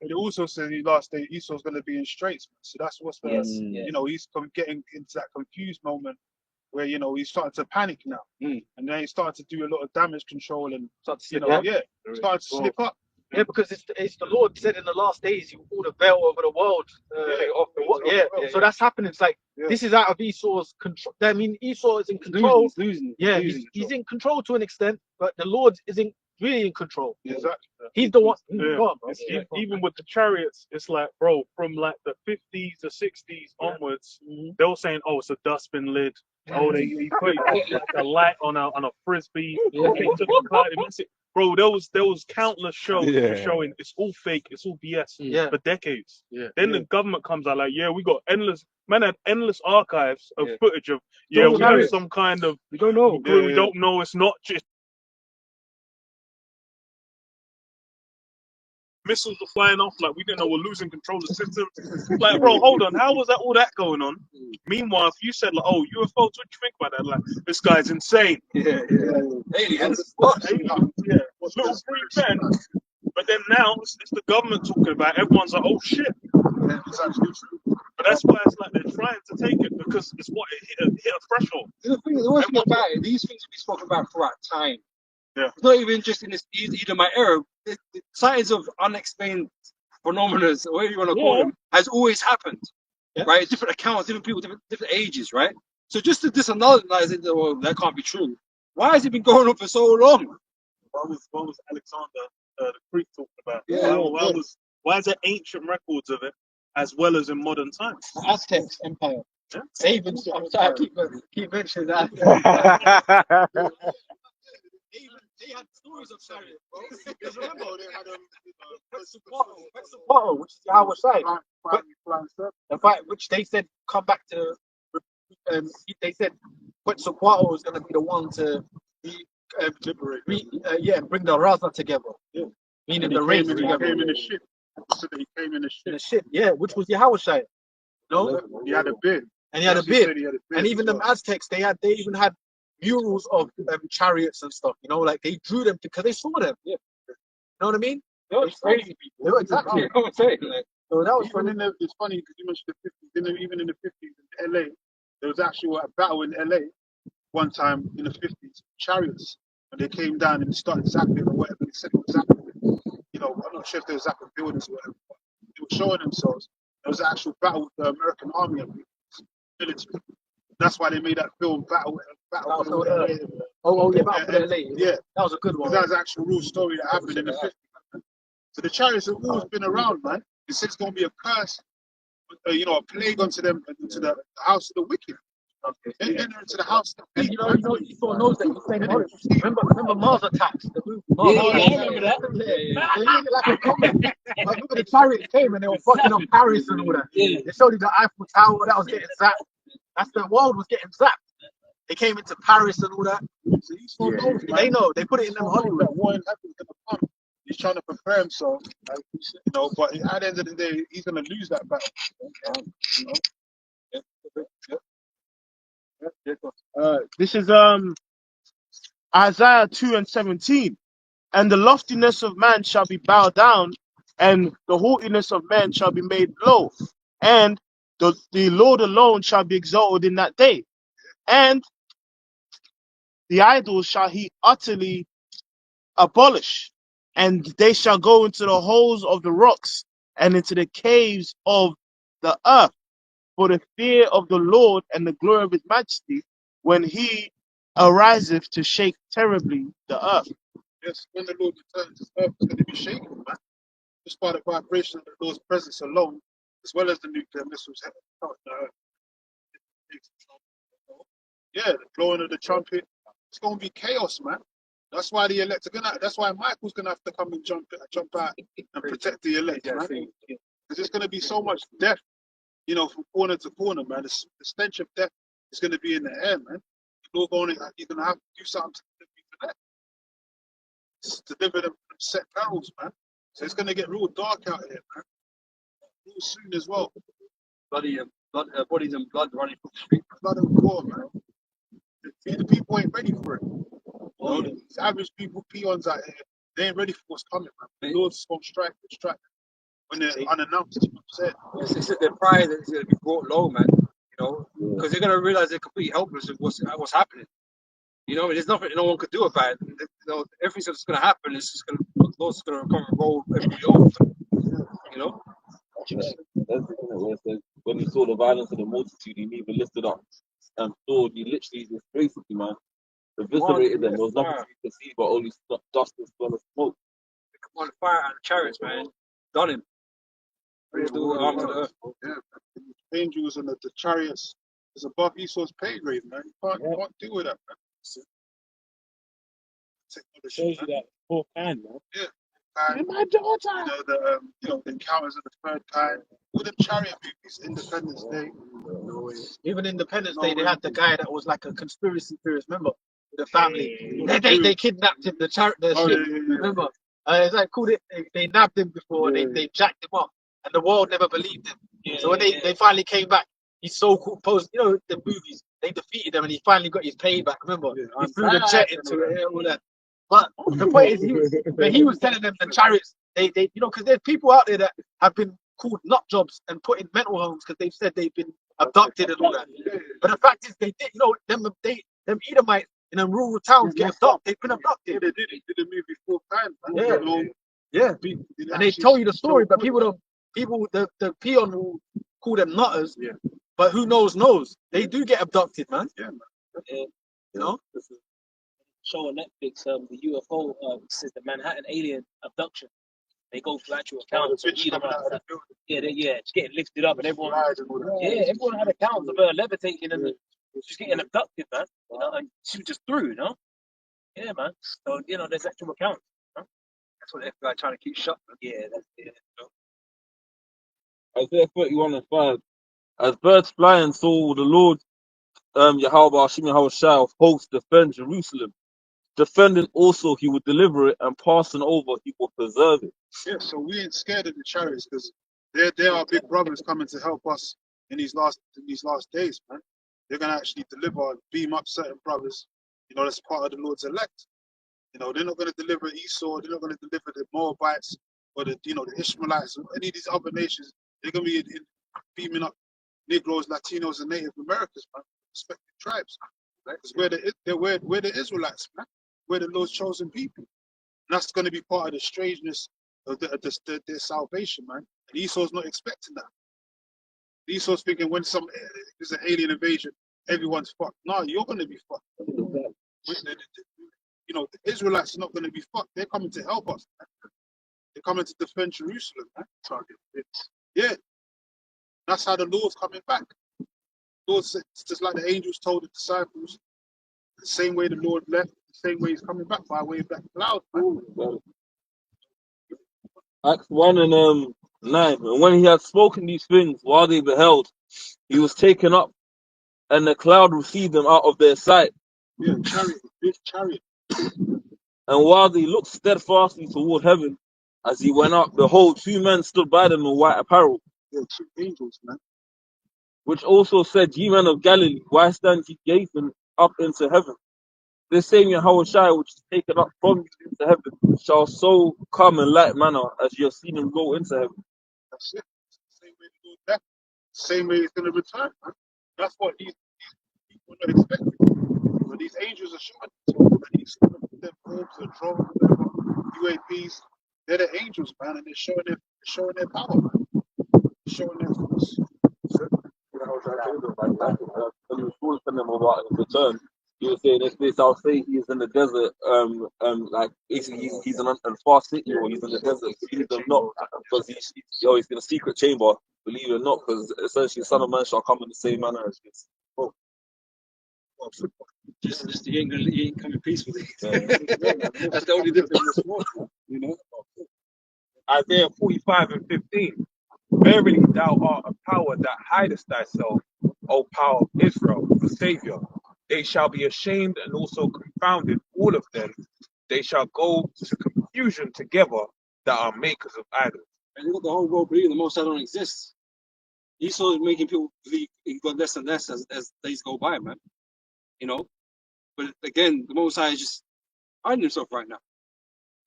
it also says in the last day Esau's going to be in straits. So that's what's he's getting into that confused moment where he's starting to panic now, and then he's starting to do a lot of damage control and starting to slip up. Yeah, because it's the Lord said in the last days He will pull the veil over the world. So that's happening. It's like this is out of Esau's control. I mean, Esau is in control. He's losing. Yeah, he's in control to an extent, but the Lord isn't really in control. Exactly. He's the one. Even with the chariots, it's like, bro, from like the 50s to 60s onwards, they were saying, oh, it's a dustbin lid. Oh, he put like a light on a frisbee. They took the cloud, they missed it. Bro, there was countless shows showing it's all fake, it's all BS for decades. Then the government comes out like, we got endless archives of footage of we have some kind of we don't know. We don't know. It's not just missiles are flying off, like we didn't know we're losing control of the system. Like, bro, hold on, how was all that going on? Meanwhile, if you said like, oh, UFOs, what do you think about that? Like, this guy's insane. Aliens. Little free pen. But then now it's the government talking about it. Everyone's like, oh shit. It's actually true. But that's why it's like they're trying to take it, because it's what it hit a threshold. The worst thing about it, these things have been spoken about throughout time. Yeah. It's not even just in this my era. The signs of unexplained phenomena, or whatever you want to call them, has always happened. Right? Different accounts, different people, different ages, right? So just to disanalogize it, well, that can't be true. Why has it been going on for so long? What was Alexander the Greek talking about? Why is there ancient records of it as well as in modern times? The Aztecs Empire. Even I'm sorry, I keep mentioning that. They had stories of chariots, bro. Because remember, they had Quetzalcoatl, which is Yahweh's side. The fight, which they said come back to. They said Quetzalcoatl is going to be the one to be, bring the Raza together. Yeah. Meaning And he the race came together. in the ship. So that he came in the ship. In the ship, yeah, which was Yahushua. No? He had a beard. And he had a Actually said beard. he had a beard And even as the well. Aztecs, they even had murals of chariots and stuff, you know, like they drew them because they saw them. Yeah. You know what I mean? They were crazy people. They were exactly. You know what I'm saying? Like, So that was Even it's funny because you mentioned the 50s. Even in the 50s in LA, there was actually a battle in LA one time in the 50s, chariots, and they came down and started zapping or whatever they said it was zapping. You know, I'm not sure if they were zapping buildings or whatever, but they were showing themselves. There was an actual battle with the American army and military. That's why they made that film Battle Battle for for the LA. Battle for the LA. Yeah, that was a good one. because that was an actual real story that happened in the 50s. So the chariots have always been around, man. It's just going to be a curse, a plague onto them, into the house of the wicked. They enter into the house of the And people. you saw knows that he's saying, remember Mars Attacks? The movie Mars Yeah, Attacks. I remember that. They made it like a comic. Like, remember the chariots came and they were fucking up Paris and all that. Yeah. They showed you the Eiffel Tower that was getting zapped. That's the world was getting zapped. They came into Paris and all that. So you saw those, man. They know. They put it in them Hollywood. That war in heaven's going to come. He's trying to prepare himself, like, but at the end of the day, he's going to lose that battle. This is Isaiah 2:17. And the loftiness of man shall be bowed down, and the haughtiness of man shall be made low. And the Lord alone shall be exalted in that day. And the idols shall he utterly abolish, and they shall go into the holes of the rocks and into the caves of the earth, for the fear of the Lord and the glory of his majesty, when he ariseth to shake terribly the earth. Yes, when the Lord returns, this earth is going to be shaken, man. Just by the vibration of the Lord's presence alone, as well as the nuclear missiles heading across the earth. Yeah, the blowing of the trumpet. It's going to be chaos, man. That's why the elect are gonna. That's why Michael's gonna have to come and jump out and protect the elect, man. Because there's gonna be so much death, from corner to corner, man. The stench of death is gonna be in the air, man. You're gonna have to do something to deliver them from set perils, man. So it's gonna get real dark out here, man. Real soon as well. bodies and blood running from the street. Blood and gore, man. The people ain't ready for it. These average people, peons out here, they ain't ready for what's coming, man. The Lord's gonna strike when they're unannounced. You know what I'm saying? It's their pride that's going to be brought low, man. Because they're going to realize they're completely helpless of what's happening. There's nothing no one could do about it. Everything that's going to happen is just going to, the Lord's going to come and roll everybody over. That's where it says, when he saw the violence of the multitude, he neither lifted up and sword. He literally just basically, man, eviscerated them. There was nothing to be see but only dust and smell of smoke. They come on fire out of chariots, man. Done him. Yeah, the angels and the chariots is above Esau's pay grade, man. You can't deal with that, man. Shows you that full kind, man. Yeah. My daughter. The encounters of the third kind. All them chariot movies, Independence Day. Even Independence Day, they had the guy that was like a conspiracy theorist. Remember the family? They kidnapped him. The ship. Remember? It's like cool. They nabbed him before. They jacked him up, and the world never believed him. So when they finally came back, he's so cool. The movies. They defeated him, and he finally got his payback. Remember? He threw the jet into it, all that. But the point is, he was telling them the chariots, because there's people out there that have been called nut jobs and put in mental homes because they've said they've been abducted and all that. But the fact is, they did, them Edomites in them rural towns get abducted. They've been abducted. They did the movie 4 times, man. Yeah. And they tell you the story, but the peon who call them nutters, but who knows, they do get abducted, man. Yeah, man. Show on Netflix, the UFO says the Manhattan alien abduction. They go to actual accounts. Just getting lifted up, and everyone had accounts of her levitating and just getting abducted, man. And she was just through, Yeah, man. So there's actual accounts. That's what the FBI trying to keep shut. Yeah, that's it. Isaiah 31:5. As birds fly and soar, the Lord Yahweh Hashem Yahweh Shai of hosts defend Jerusalem. Defending also he will deliver it, and passing over he will preserve it. Yeah, so we ain't scared of the chariots because they're our big brothers coming to help us in these last days, man. They're gonna actually deliver and beam up certain brothers. You know, that's part of the Lord's elect. You know, they're not gonna deliver Esau. They're not gonna deliver the Moabites or the the Ishmaelites or any of these other nations. They're gonna be beaming up Negroes, Latinos, and Native Americans, man, respective tribes. Right? Because we're the Israelites, man. We're the Lord's chosen people. And that's going to be part of the strangeness of their salvation, man. And Esau's not expecting that. Esau's thinking when there's an alien invasion, everyone's fucked. No, you're going to be fucked. The Israelites are not going to be fucked. They're coming to help us, man. They're coming to defend Jerusalem, man. Yeah. That's how the Lord's coming back. Lord said, just like the angels told the disciples, the same way the Lord left, the same way he's coming back by way of that cloud, man. Acts 1 and 9. And when he had spoken these things, while they beheld, he was taken up, and the cloud received them out of their sight. Yeah, big chariot. And while they looked steadfastly toward heaven, as he went up, behold, 2 men stood by them in white apparel. Yeah, 2 angels, man. Which also said, Ye men of Galilee, why stand ye gazing up into heaven? This same Yahweh Shai, which is taken up from you into heaven, shall so come in like manner as you have seen him go into heaven. That's it. Same way the Lord left, same way he's going to return, man. That's what these people are not expecting. But these angels are showing them orbs or drones, UAPs. They're the angels, man, and they're showing their power, man. They're showing their force. When he was talking to them about his return, he was saying, if this, I'll say he is in the desert, like basically he's in a far city, or he's in the desert. Believe them not, because he's in a secret chamber. Believe it or not, because essentially the Son of Man shall come in the same manner as this. Oh. Just he ain't coming peacefully. That's the only difference. You know. Isaiah 45 and 15. Verily thou art a power that hidest thyself, O power of Israel, the Savior. They shall be ashamed and also confounded, all of them. They shall go to confusion together that are makers of idols. And look, the whole world believing the Most High don't exist. Esau is making people believe in God less and less as days go by, man. You know? But again, the Most High is just hiding himself right now.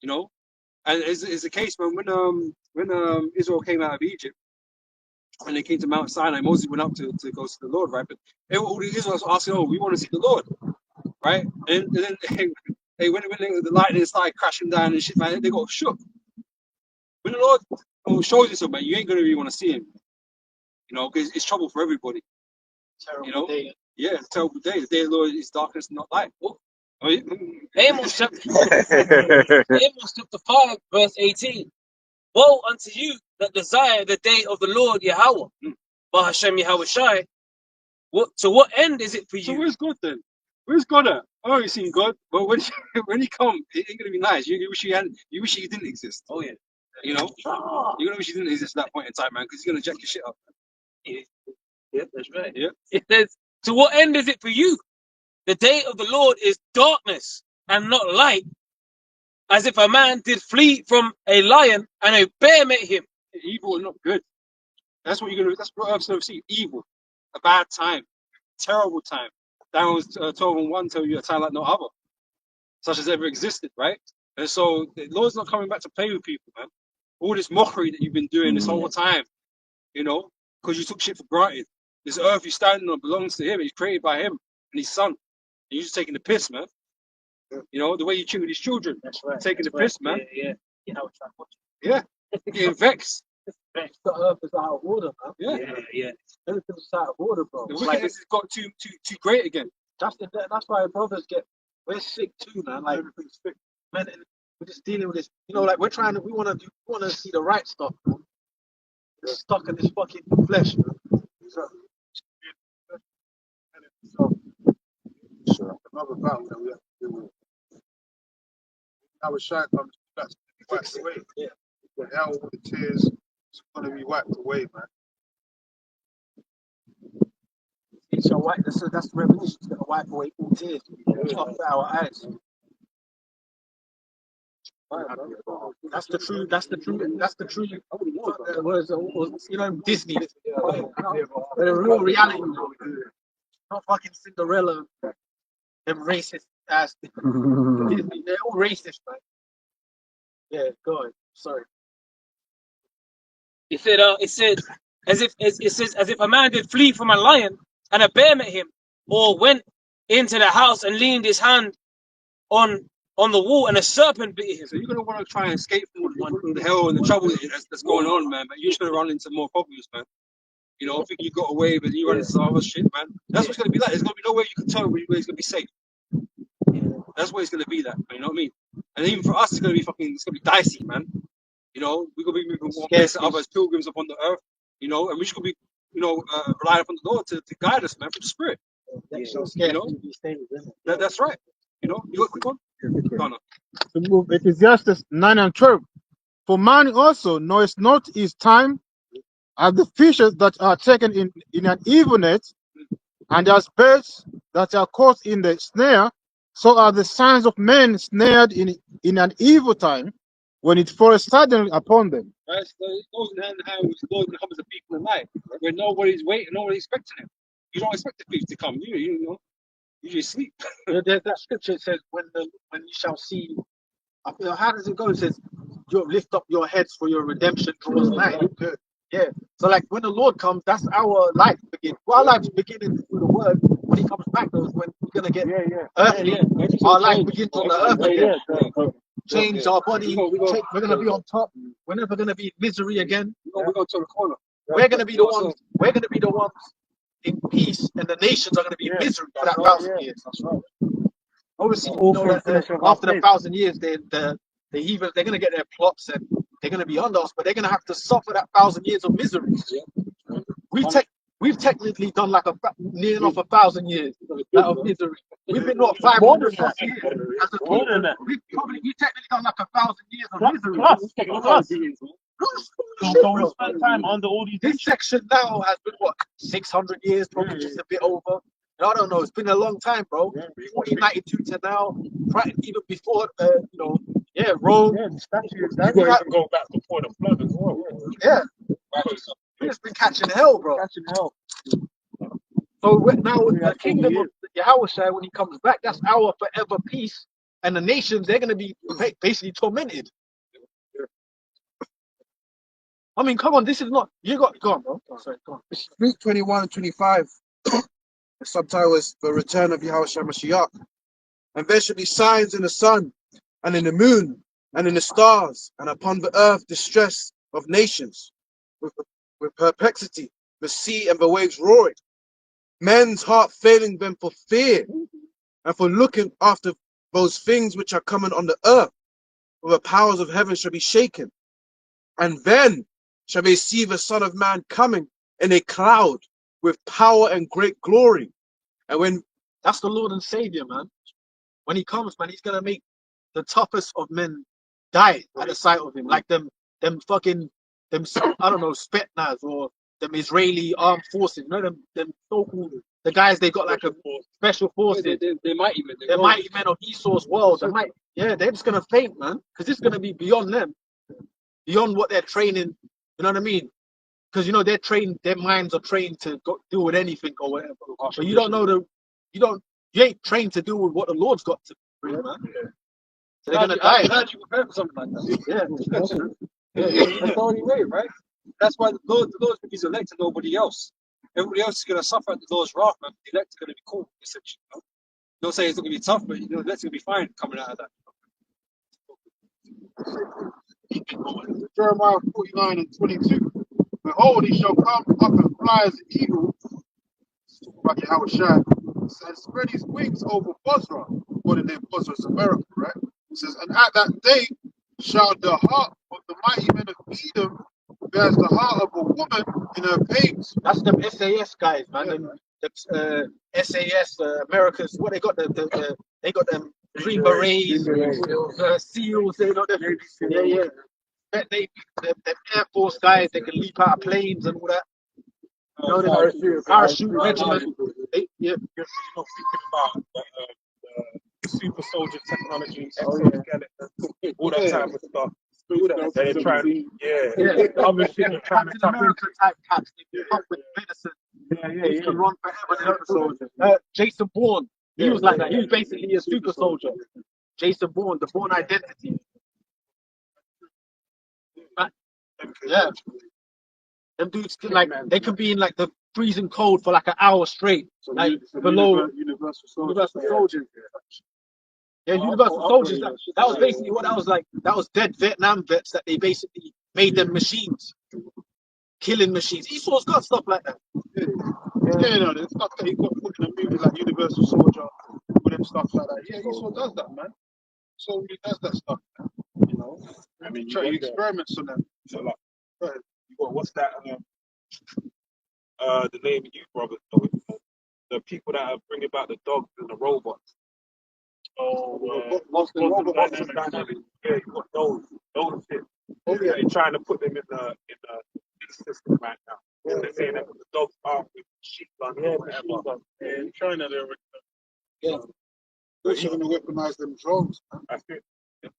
You know? And it's the case, man, when Israel came out of Egypt, when they came to Mount Sinai, Moses went up to go see the Lord, right? But all the Israelites were asking, oh, we want to see the Lord, right? And then when the lightning started crashing down and shit, man, they got shook. When the Lord shows you something, man, you ain't going to really want to see him, you know, because it's trouble for everybody. Terrible day. Yeah, it's a terrible day. The day of the Lord is darkness and not light. Oh, Amos chapter 5, verse 18. Woe unto you that desire the day of the Lord Yahweh, by Hashem Yahweh Shai. To what end is it for you? So where's God then? Where's God at? I already seen God, but when he come, it ain't gonna be nice. You wish he didn't exist. Oh yeah. You know, you're gonna wish he didn't exist at that point in time, man, because he's gonna jack your shit up. Yeah, that's right. Yeah. It says, to what end is it for you? The day of the Lord is darkness and not light, as if a man did flee from a lion and a bear met him. Evil and not good. That's what you're gonna. That's what I've seen. Evil, a bad time, terrible time. Daniel 12:1 tell you a time like no other, such as ever existed, right? And so the Lord's not coming back to play with people, man. All this mockery that you've been doing this whole time, you know, because you took shit for granted. This earth you're standing on belongs to him. It's created by him and his son. And you're just taking the piss, man. You know, the way you treat with his children. That's right. Taking the piss, man. Yeah. You know, Yeah. Getting vexed. The earth is out of order, man. Yeah. Everything's out of order, bro. The wickedness has got too great again. That's why brothers we're sick too, man. Like everything's sick. Man, we're just dealing with this. You know, like we want to see the right stuff, man. We're stuck in this fucking flesh, man. So another battle that we have to deal with. Our Shai comes back to be wiped away. Yeah. The hell with the tears is gonna be wiped away, man. It shall wipe. That's the revelation. It's going to wipe away all tears off our eyes. That's the true. That's the true. That's the true. Was Disney. The real reality. Not fucking Cinderella. Them racist ass Disney. They're all racist, man. Yeah, go ahead. Sorry. It said, as if a man did flee from a lion and a bear met him, or went into the house and leaned his hand on the wall and a serpent bit him. So you're gonna want to try and escape from the hell and the trouble that's going on, man. But you're just gonna run into more problems, man. You know, I think you got away, but you run into some other shit, man. That's what's gonna be like. There's gonna be nowhere you can tell where it's gonna be safe. That's what it's gonna be like, you know what I mean? And even for us, it's gonna be dicey, man. You know, we're gonna be moving one place to other as pilgrims upon the earth, you know, and we're just gonna be, relying upon the Lord to guide us, man, through the Spirit. You know, that's right. You know, you got a quick one? Ecclesiastes 9 and 12. For man also knows not his time, as the fishes that are taken in an evil net, and as birds that are caught in the snare, so are the sons of men snared in an evil time, when it falls suddenly upon them. Right? So it goes in hand in hand with the Lord that comes to people in life, where nobody's waiting, nobody's expecting him. You don't expect the thief to come. You know, you just sleep. There's that scripture that says, when you shall see, how does it go? It says, you lift up your heads for your redemption draws nigh. Yeah. So like when the Lord comes, that's our life begin. Well, our life's beginning through the word. When he comes back, though, is when we're gonna get earthly. Our life begins on the earth again. Change our body. We're gonna be on top. We're never gonna be in misery again. We're going to the corner. We're gonna be the ones. We're gonna be the ones in peace, and the nations are gonna be in misery for that 1,000 years. That's right. Obviously, after the 1,000 years, the heathens, they're gonna get their plots and they're gonna be under us, but they're gonna have to suffer that 1,000 years of misery. We've technically done like near enough 1,000 years of misery. We've been 500 plus years as a people. We've technically done like 1,000 years of misery. We spend time under all these. This section now has been 600 years, probably just a bit over. I don't know. It's been a long time, bro. 1492 to now, even before, Rome. Yeah, the statues that even go back before the flood as well. Yeah. We've just been catching hell, bro. So now the kingdom of Yahushua, when he comes back, that's our forever peace. And the nations, they're going to be basically tormented. I mean, come on, this is not. Go on, bro. Oh, sorry, go on. Luke 21 and 25. The subtitle is The Return of Yahushua Mashiach. And there shall be signs in the sun, and in the moon, and in the stars, and upon the earth distress of nations, with perplexity, the sea and the waves roaring, men's heart failing them for fear, and for looking after those things which are coming on the earth, for the powers of heaven shall be shaken. And then shall they see the Son of Man coming in a cloud with power and great glory. And when that's the Lord and Savior, man. When he comes, man, he's gonna make the toughest of men die at the sight of him, like them I don't know, Spetsnaz or them Israeli armed forces. You know them so-called the guys, they got like a special forces. They're mighty men. They're mighty men of Esau's world. They're just gonna faint, man, because it's gonna be beyond them, beyond what they're training. You know what I mean? Because they're trained. Their minds are trained to deal with anything or whatever. But you don't know you ain't trained to deal with what the Lord's got to bring, man. So they're gonna die. How do you prepare for something like that? That's the only way, right? That's why the Lord is elect and nobody else. Everybody else is going to suffer at the Lord's wrath, man. The elect are going to be cool, essentially. Don't say it's not going to be tough, but the elect's going to be fine coming out of that. Jeremiah 49 and 22. Behold, he shall come up and fly as an eagle, like Yahushua, and spread his wings over Bozrah. What the name Bozrah is America, right? It says, and at that day shall the heart of the mighty men of Edom be as the heart of a woman in her pains. That's them SAS guys, man. The SAS Americans. What they got? They got them Green Berets, SEALs. They got them. Yeah. Them Air Force guys. They can leap out of planes and all that. The parachute regiment. Yeah. You're not thinking about the super soldier technology, Oh yeah. exoskeleton, all that Yeah. type of stuff. All that. And they're trying, Yeah. the other shit they're trying to Captain tap America type cats. They come with medicine. They can run forever. They're super soldiers. Jason Bourne. He was like that. He was basically a super soldier. Jason Bourne, the Bourne Identity. Yeah. Them dudes can, like, they can be in like the freezing cold for like an hour straight, like below Universal Soldiers. Yeah, Universal Soldiers. That was basically what that was like. That was dead Vietnam vets that they basically made them machines, killing machines. Esau's got stuff like that. Yeah, no, the stuff that he got put in the movie like Universal Soldier, with them stuff like that. Yeah, Esau does that, man. So he does that stuff, man. You know, I mean, he experiments on them. So like, you got what's that? The name of you, Robert, the people that are bringing back the dogs and the robots. Dynamic. Yeah, you got those shit. They're trying to put them in the system right now. They're saying that the dogs are with sheep guns or whatever. Yeah, in China, they're Yeah. they're even to weaponize them drones, man. I think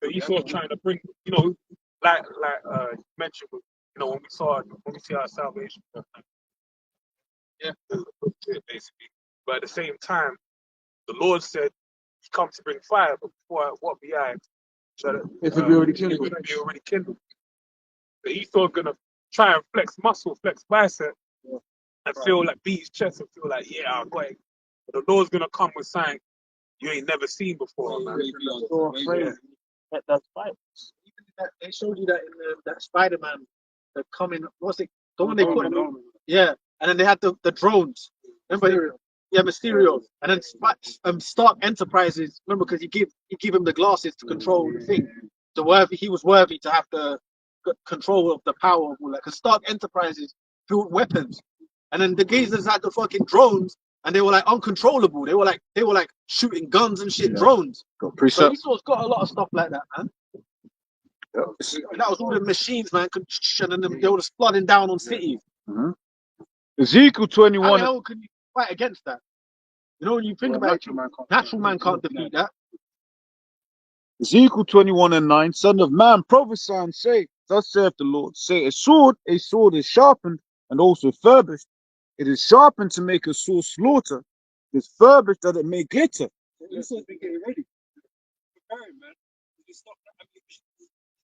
but Esau's trying to bring, you know, like you mentioned, you know, when we see our salvation, yeah, basically. But at the same time, the Lord said He comes to bring fire, but before what be I? It will be already kindled. It will be already kindled. So Esau's gonna try and flex muscle, flex bicep, and feel like beat his chest and feel like, yeah, I got it. But the Lord's gonna come with something you ain't never seen before, man. That's fine. They showed you that in that Spider-Man, the coming. What's it? The one they put in. Yeah, and then they had the drones. Remember? Yeah, Mysterio. And then Stark Enterprises. Remember, because you give him the glasses to control the thing. He was worthy to have the control of the power of all that. Because Stark Enterprises built weapons, and then the geezers had the fucking drones, and they were like uncontrollable. They were like shooting guns and shit. Drones. Got So preset. Esau's got a lot of stuff like that, man. And that was all the machines, man. And then they were just flooding down on cities. Ezekiel How the 21. hell can you fight against that? You know, when you think about it, natural man can't defeat that. Ezekiel 21:9, Son of man, prophesy and say, Thus saith the Lord, say a sword is sharpened and also furbished. It is sharpened to make a sore slaughter. It is furbished that it may glitter. This has been getting ready. Preparing, man. It's not, I mean,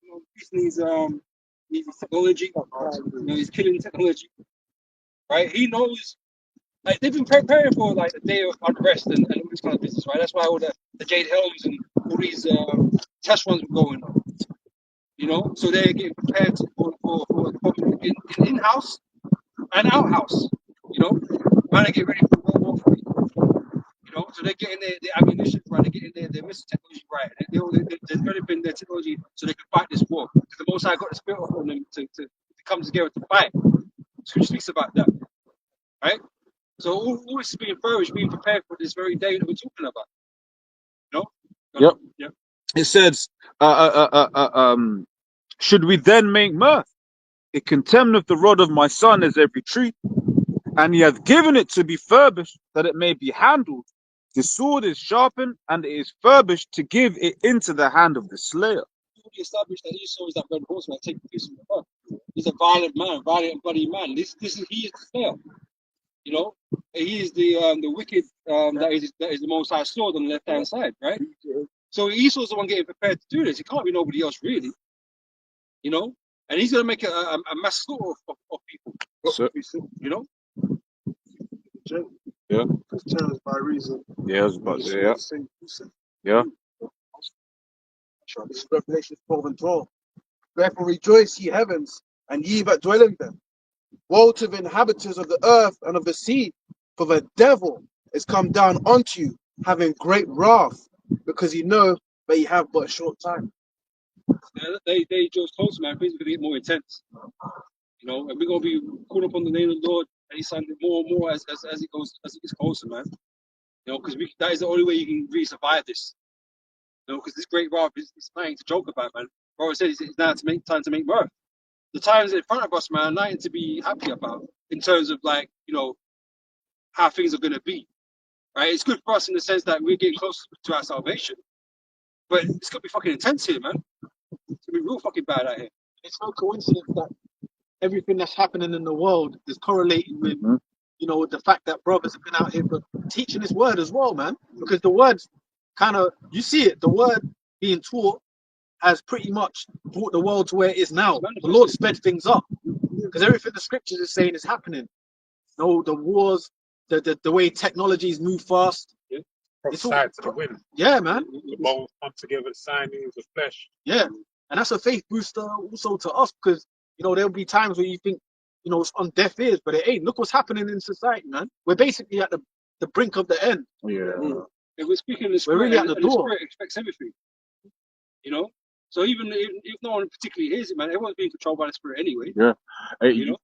you know, this needs technology. You know, he's killing technology. Right? He knows. Like they've been preparing for like the day of unrest and all this kind of business, right? That's why all the Jade Helms and all these test runs were going on. You know, so they're getting prepared for in-house and out-house. You know, trying to get ready for World War III. You know, so they're getting their ammunition right, they're getting their missile technology right. They're developing their technology so they can fight this war. Because the Most High got the spirit on them to come together to fight. So he speaks about that, right? So all this is being furnished, being prepared for this very day that we're talking about. You know? Yep. Yep. It says, should we then make mirth? It contemneth the rod of my son as every tree, and he hath given it to be furbished, that it may be handled. The sword is sharpened, and it is furbished to give it into the hand of the slayer. Already established that Esau is that red horseman taking peace from the earth. He's a violent man, violent and bloody man. He is the slayer. You know, he is the wicked that is the Most High sword on the left hand side, right? So Esau's the one getting prepared to do this. It can't be nobody else, really. You know, and he's gonna make a mass slaughter of people. So, you know. yeah. Terrors by reason. Yeah, I was about to say, yeah. This is Revelation 12:12. Therefore rejoice, ye heavens, and ye that dwell in them. Woe to the inhabitants of the earth and of the sea, for the devil is come down unto you, having great wrath, because he know that ye have but a short time. They just close, man. Things are gonna get more intense. You know, and we're gonna be caught up on the name of the Lord and His Son more and more as it gets closer, man. You know, because that is the only way you can really survive this. You know, because this great wrath is nothing to joke about, man. Bro said it's now time to make mirth. The times in front of us, man, nothing to be happy about in terms of like, you know, how things are gonna be. right? It's good for us in the sense that we're getting close to our salvation. But it's gonna be fucking intense here, man. It's gonna be real fucking bad out here. It's no coincidence that everything that's happening in the world is correlating with, you know, the fact that brothers have been out here for teaching this word as well, man. Because the word's kind of, you see it, the word being taught has pretty much brought the world to where it is now. The Lord sped things up because everything the scriptures is saying is happening. No, the wars, the way technologies move fast. Yeah. It's all, Prophesied to the wind. yeah, man. The bones come together, the sinews, the flesh. Yeah, and that's a faith booster also to us because, you know, there'll be times where you think, you know, it's on deaf ears, but it ain't. Look what's happening in society, man. We're basically at the brink of the end. Yeah. If we're speaking in the We're spirit, really at the and door. the spirit expects everything. You know? So even if no one particularly hears it, man, everyone's being controlled by the spirit anyway. Yeah. Hey, You know?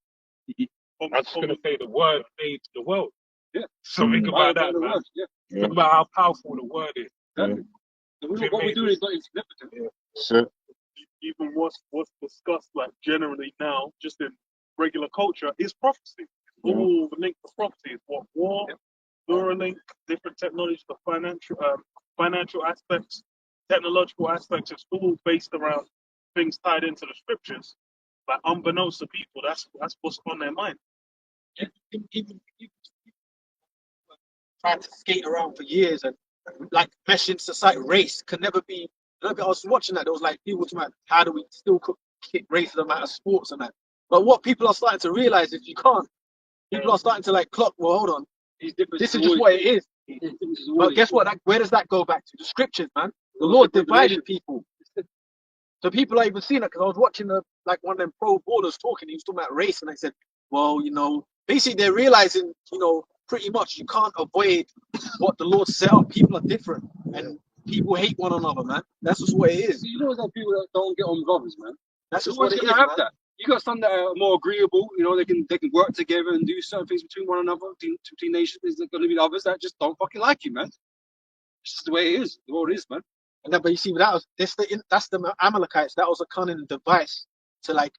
I was just gonna say the word made the world. Yeah. So think about that, man. Yeah. Think about how powerful the word is. Exactly. What we do is not insignificant. So, Even what's discussed like generally now, just in regular culture, is prophecy. It's all linked to prophecy. It's what war, Neuralink, different technologies, the financial aspects, technological aspects. It's all based around things tied into the scriptures. But unbeknownst to people, that's what's on their mind. Yeah, even trying to skate around for years and like mesh in society, race can never be. I was watching that. There was like people talking about how do we still kick racism out of sports and that. But what people are starting to realize is you can't. People are starting to like clock. Well, hold on. This is just what it is. But guess what? Where does that go back to? The scriptures, man. The Lord divided people. So people are even seeing it because I was watching like one of them pro ballers talking. He was talking about race, and I said, well, you know, basically they're realizing, you know, pretty much you can't avoid what the Lord set up. People are different, and people hate one another, man. That's just what it is. You know, there's people that don't get on with others, man. That's just always what it gonna is, have man. that. You got some that are more agreeable. You know, they can work together and do certain things between one another, between nations. There's going to be others that just don't fucking like you, man. It's just the way it is. The world is, man. And then, but you see, that's the Amalekites. That was a cunning device to like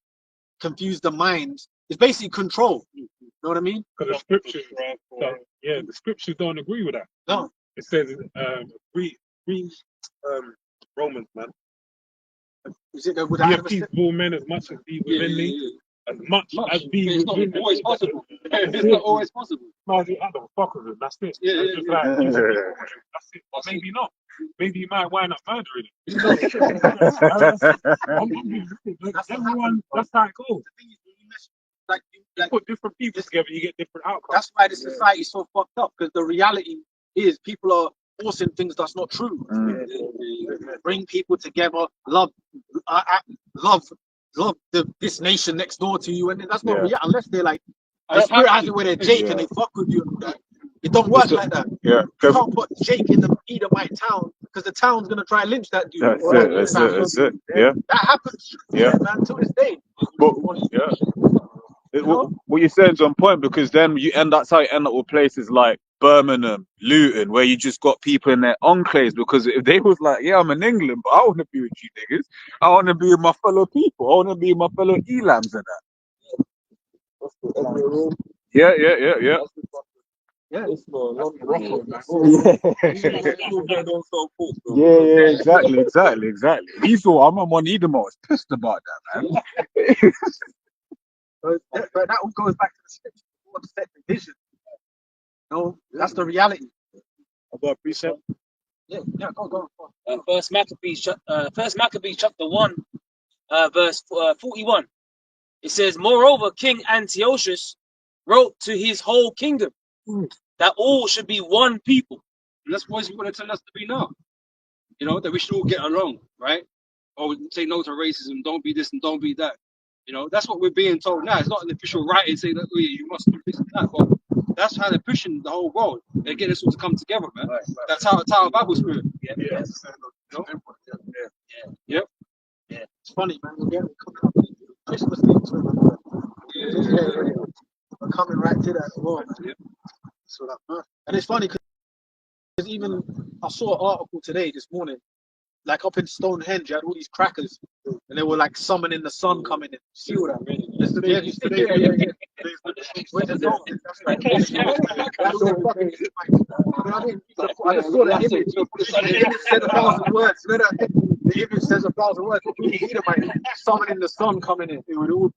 confuse the minds. It's basically control. You know what I mean? Because the scriptures, the scriptures don't agree with that. No. It says, read Romans, man. Is it be a peaceable men as much as be within me, as much as be It's not within me. always possible. It's not always possible. No, I don't fuck with it. That's it. Yeah, It's just like, that's it. But maybe not. Maybe you might wind up murdering it. Everyone, that's how it goes. Like you put different people together, you get different outcomes. That's why the society is so fucked up, because the reality is people are forcing things that's not true. Bring people together, love this nation next door to you, and that's not real unless they're like the spirit has it where they're Jake and they fuck with you. It don't work like that. Yeah, you can't put Jake in the Edomite town because the town's gonna try and lynch that dude. That's it. Yeah. That happens. Yeah. Man, to this day. But what you're saying is on point, because then that's how you end up with places like Birmingham, Luton, where you just got people in their enclaves. Because if they was like, yeah, I'm in England, but I want to be with you niggas. I want to be with my fellow people. I want to be with my fellow Elams and that. Yeah. Yeah, exactly. These all, I'm on Edom, I was pissed about that, man. But that all goes back to the scripture. What set the vision? No, that's the reality. About precept. Yeah, go. First Maccabees chapter 1, verse 41. It says, moreover, King Antiochus wrote to his whole kingdom that all should be one people. And that's what he's going to tell us to be now. You know, that we should all get along, right? Or say no to racism, don't be this and don't be that. You know, that's what we're being told now. It's not an official writing saying that you must do this and that. But that's how they're pushing the whole world. They're getting us all to come together, man. Right. That's how the Tower Bible spirit. Yeah. It's funny, man. We're getting Christmas things. We're coming right to that as well, man. Yeah. So that, and it's funny because even I saw an article today, this morning, like up in Stonehenge, you had all these crackers, and they were like summoning the sun coming in. See all that? Yeah, you see, Where's the song? That's all fucking. You know what I mean? I just saw that image. The image said 1,000 words. You know that? The image says 1,000 words. The Edomite summoning the sun coming in. It would always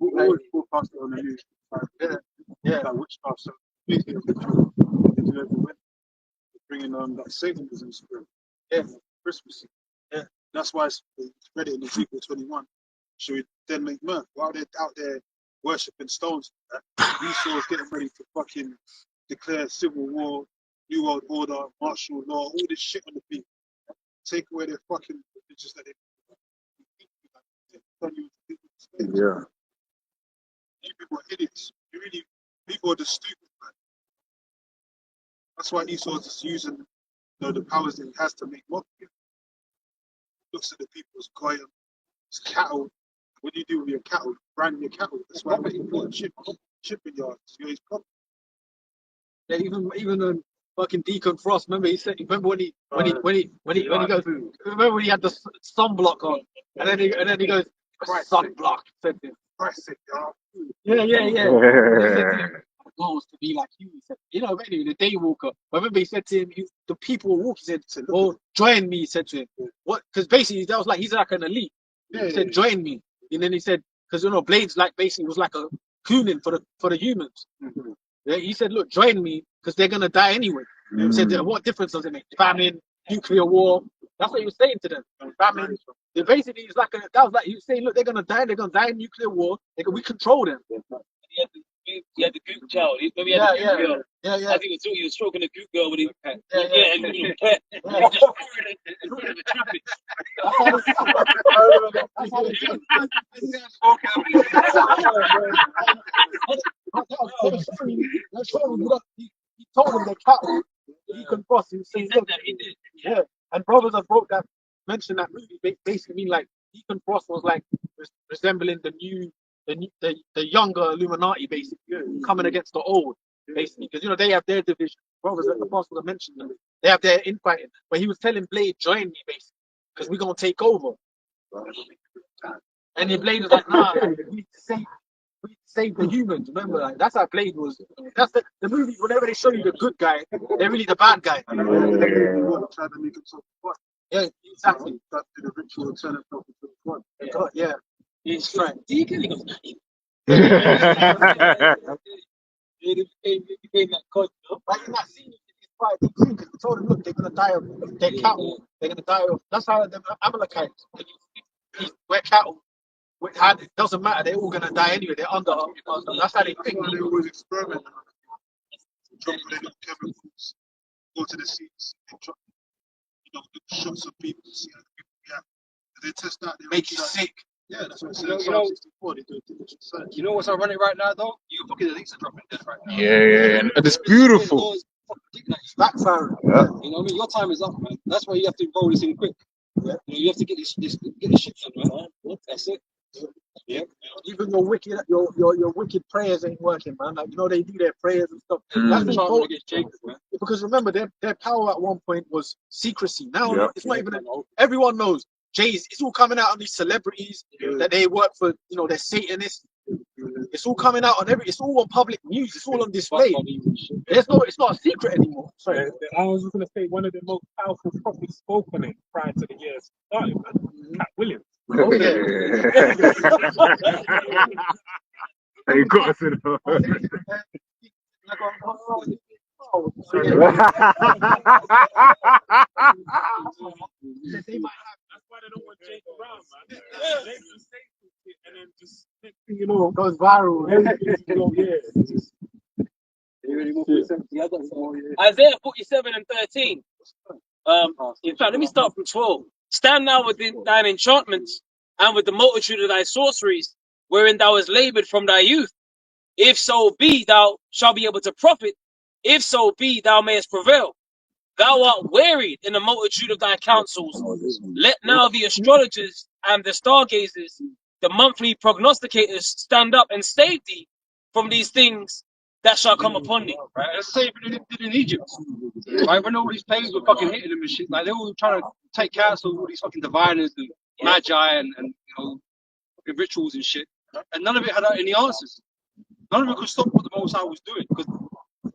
broadcast it on the news. Yeah. Like witchcraft. So bringing that Satanism spirit. Yeah. Christmas. Yeah. That's why it's read it in Ezekiel 21. Should we then make mirth? While they're out there worshipping stones, Esau is getting ready to fucking declare civil war, new world order, martial law, all this shit on the people. Take away their fucking religious that they. Yeah. You people are idiots. People are just stupid, man. That's why Esau is just using the powers that he has to make mockery. Looks at the people as goyim, as cattle. What do you do with your cattle? You brand your cattle. That's why they put shipping yards. You're his property. Yeah, even fucking Deacon Frost. Remember he said. Remember when he goes. Remember when he had the sunblock on, and then he goes sunblock. Said to him. Yeah. Goals to be like you. He said, you know, anyway, the day walker. But remember, he said to him, the people walk. He said, "Oh, join me." He said to him, "What?" Because basically, that was like he's like an elite. He said, "Join me," and then he said, "Because you know, Blades like basically was like a cooning for the humans." Yeah, he said, "Look, join me because they're gonna die anyway." He said, "What difference does it make? Famine, nuclear war." That's what he was saying to them. Famine. They basically, it's like that was like he was saying, "Look, they're gonna die in nuclear war. We control them." He had the goop child. Maybe he had the goop girl. I think he was stroking the goop girl with his pet. And he was pet. He just threw it in the traffic. He told him the cattle. He can cross. He said that he did. Yeah, and brothers have wrote that, mentioned that movie. Basically, mean like Deacon Frost was like resembling the younger Illuminati, basically coming against the old, basically, because you know they have their division. Brothers at the apostles have mentioned them. They have their infighting, but he was telling Blade, "Join me, basically, because we're gonna take over." And then Blade was like, "Nah, we need to save the humans." Remember, like that's how Blade was. That's the movie. Whenever they show you the good guy, they're really the bad guy. Yeah, exactly. That did a ritual turn himself into God. Yeah, he's right. Deacon, he goes, It became that God. Like in that scene, it's quite deep scene because he told them, look, they're gonna die of their cattle. They're gonna die of. That's how the Amalekites. We're cattle. It doesn't matter. They're all gonna die anyway. They're under. That's how they think. They always experiment. Drop little chemicals, go to the seats, and drop, shots of people to see how people react. They test out. They make you sick. Yeah, that's what it says in Psalm 64. They do a diligent search. You know what's ironic right now, though? You fucking elites are dropping dead right now. Yeah, and it's beautiful. Backfiring. Yeah. You know what I mean? Your time is up, man. That's why you have to roll this in quick. Yeah. You have to get this shit done, man. That's it. Yeah. Even your wicked prayers ain't working, man. Like they do their prayers and stuff. That's important. Because remember, their power at one point was secrecy. Now it's not even. Everyone knows. It's all coming out on these celebrities that they work for. They're Satanists. It's all coming out on it's all on public news. It's all on display. It's not a secret anymore. Sorry. I was just gonna say one of the most powerful prophets spoke on it prior to the year starting, man. Cat Williams. Oh yeah. You got us in. That's why they don't want Jake around, man. Jake just say it and then just goes viral. Isaiah 47 and 13. In fact, let me start from 12. Stand now within thine enchantments and with the multitude of thy sorceries, wherein thou hast labored from thy youth. If so be, thou shalt be able to profit. If so be, thou mayest prevail. Thou art wearied in the multitude of thy counsels. Let now the astrologers and the stargazers, the monthly prognosticators, stand up and save thee from these things that shall come upon thee. Right? Let's say they did in Egypt. Right? When all these pagans were fucking hitting them and shit, like they were trying to take counsel of all these fucking diviners and magi and you know fucking rituals and shit. And none of it had any answers. None of it could stop what the Most High was doing because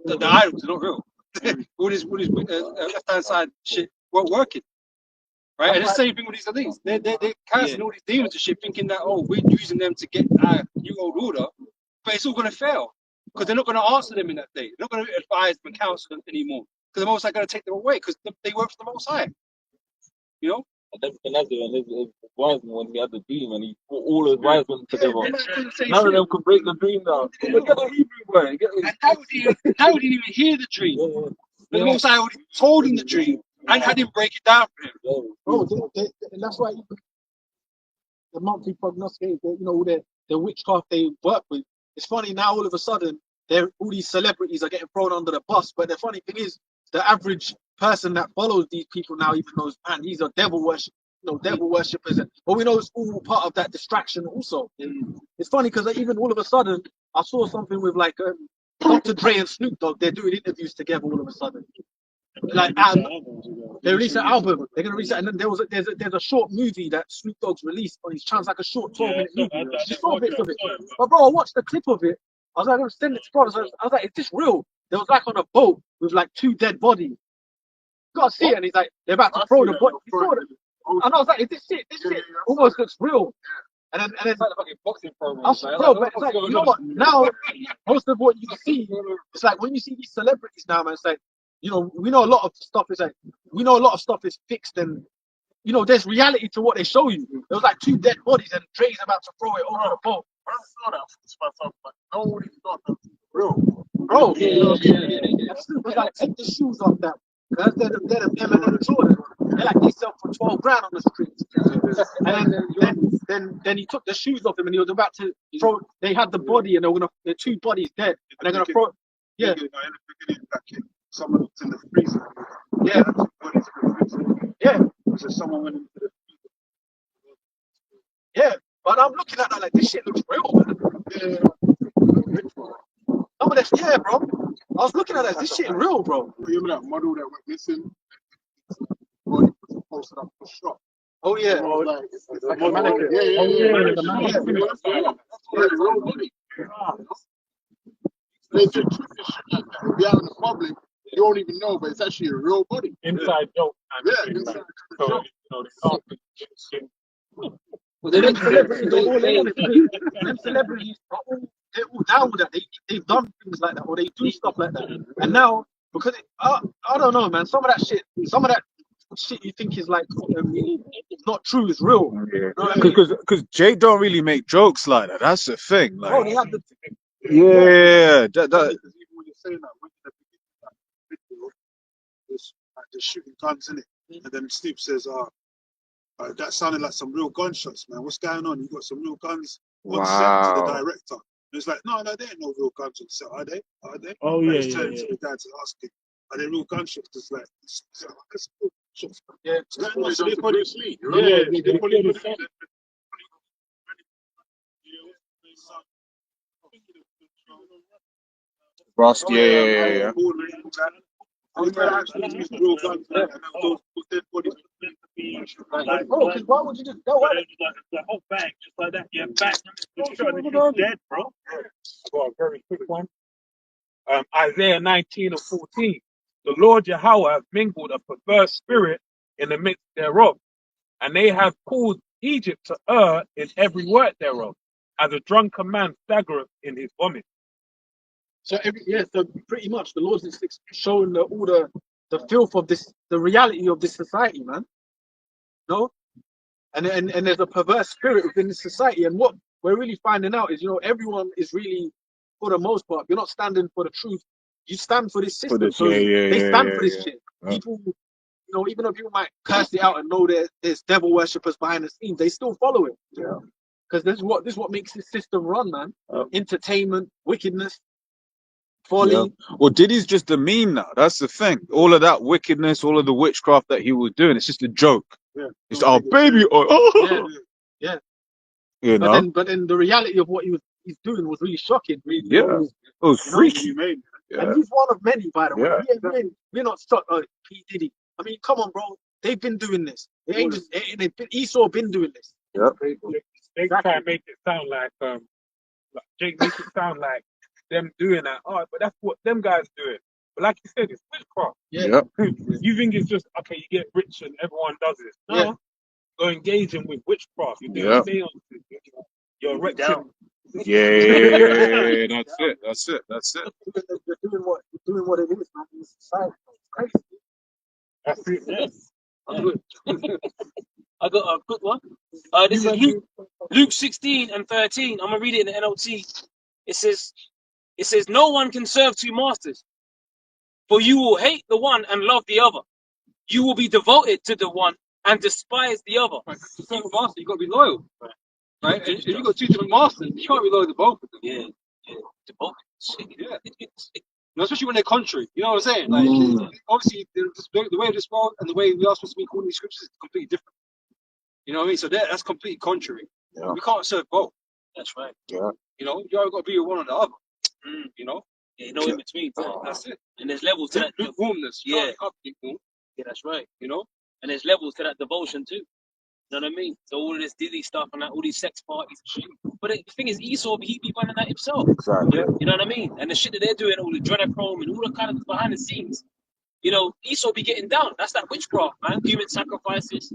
the idols are not real. all this left-hand side shit weren't working. Right? And the same thing with these elites. They're casting all these demons and shit, thinking that, oh, we're using them to get our new old order, but it's all going to fail because they're not going to answer them in that day. They're not going to advise them and counsel them anymore because the Most High going to take them away because they work for the Most High. You know? And that's it. And his wise men, when he had the dream and he put all his wise men together, none of them could break the dream down. Look at the Hebrew word. And Dawud didn't even hear the dream. But the Most High already told him the dream and had him break it down for him. Bro, and that's why the monthly prognosticators, you know, the witchcraft they work with. It's funny now all of a sudden, all these celebrities are getting thrown under the bus. But the funny thing is, the average person that follows these people now even knows, man, these are devil worshippers. But we know it's all part of that distraction also. It's funny because even all of a sudden, I saw something with like Dr. Dre and Snoop Dogg. They're doing interviews together all of a sudden. Like they released an album. They're gonna release it, and then there's a short movie that Snoop Dogg's released on his channel, like a short 12-minute movie. Just saw bits of it. But bro, I watched the clip of it. I was like, I'm gonna send it to brothers. I was like, is this real? They was like on a boat with like 2 dead bodies. You gotta see it, and he's like, they're about to throw the body. And I was like, is this shit? This shit almost looks real. And then it's like a fucking boxing program. Bro, but it's like, you know what? Now most of what you see, it's like when you see these celebrities now, man, it's like, you know, we know a lot of stuff is fixed, and you know, there's reality to what they show you. There was like 2 dead bodies, and Dre's about to throw it over the boat. I saw that myself, but nobody thought that was real. Bro, it's like, take the shoes off that. Because they're the Eminem and Jordan. They're like, they sell for 12 grand on the streets. And then he took the shoes off him and he was about to throw. They had the body and the 2 bodies dead, and they're gonna throw. Yeah. Someone was in the freezer. Yeah. Yeah. So someone went into the freezer. Yeah. But I'm looking at that like, this shit looks real, man. Yeah. Some of that, yeah, bro. I was looking at that. This shit real, bro. Remember that model that went missing? Body was posted up for shot. Oh yeah. It's like a mannequin. Yeah. Real body. They just treat this shit like that. If you're out in the public, you don't even know, but it's actually a real body. Inside joke. Yeah, inside joke. Well, them celebrities, they're all down with that. They've done things like that, or they do stuff like that. And now, because I don't know, man. Some of that shit you think is like not true is real. Yeah. Because Jay don't really make jokes like that. That's the thing. Like, bro, they have the that. Even when you're saying that, when the video, there's shooting guns in it, and then Steve says, that sounded like some real gunshots, man. What's going on? You got some real guns on set to the director. And it's like, no, there ain't no real guns on set, are they? Oh, and yeah, he's turning to the guy to ask him, are they real gunshots? It's like, that's real gunshots. Yeah, so they put it sleep. Yeah, they put it in. Rust, yeah. bro, because why would you just go out? The whole bag, just like that. Yeah, back. Dead, bro. I got a very quick one. Isaiah 19:14. The Lord Yahweh hath mingled a perverse spirit in the midst thereof, and they have caused Egypt to err in every work thereof, as a drunken man staggereth in his vomit. So so pretty much the Lord's just showing all the filth of this, the reality of this society, man. No, and there's a perverse spirit within this society, and what we're really finding out is, everyone is really, for the most part, you're not standing for the truth. You stand for this system. They stand for this shit. People, even though people might curse it out and know there's devil worshippers behind the scenes, they still follow it. Yeah. Because this is what makes this system run, man. Entertainment, wickedness, folly. Yeah. Well, Diddy's just a meme now. That's the thing. All of that wickedness, all of the witchcraft that he was doing, it's just a joke. Yeah. It's our baby oil. Yeah. You know? But then the reality of what he was he's doing was really shocking. Really, Yeah. It was You know? freaky. And Yeah. he's one of many, by the way. Yeah. We're not stuck on P Diddy. I mean, come on, bro. They've been doing this. They ain't just. Esau been doing this. Yep. They try and make it sound like Jake makes it sound like them doing that. Oh, but that's what them guys doing. But like you said, it's witchcraft. Yeah. Yep. You think it's just okay? You get rich and everyone does it. No, Yeah. you're engaging with witchcraft. You're doing Yep. seances. You're erecting. Yeah. That's it. They're doing what it is, man. It's society. It's crazy. That's it. Yes. I got a good one. This is Luke 16 and 13. I'm gonna read it in the NLT. It says, no one can serve two masters, for you will hate the one and love the other. You will be devoted to the one and despise the other. To serve a master, you got to be loyal, right? And if you got two different masters, you can't be loyal to both of them. Yeah. Devoted. Yeah. No, especially when they're contrary. You know what I'm saying? Like, obviously, the way of this world and the way we are supposed to be calling these scriptures is completely different. You know what I mean? So that's completely contrary. Yeah. We can't serve both. That's right. Yeah. You know, you either got to be with one or the other. You know? Yeah, no in between. That's it. And there's levels to that. Lukewarmness. Yeah. You can't be lukewarm, Yeah, that's right. you know? And there's levels to that devotion too. You know what I mean? So all of this Diddy stuff and that, all these sex parties and shit. But the thing is, Esau, he be running that himself. Exactly. You know what I mean? And the shit that they're doing, all the adrenochrome and all the kind of behind the scenes. You know, Esau be getting down. That's that witchcraft, man. Human sacrifices.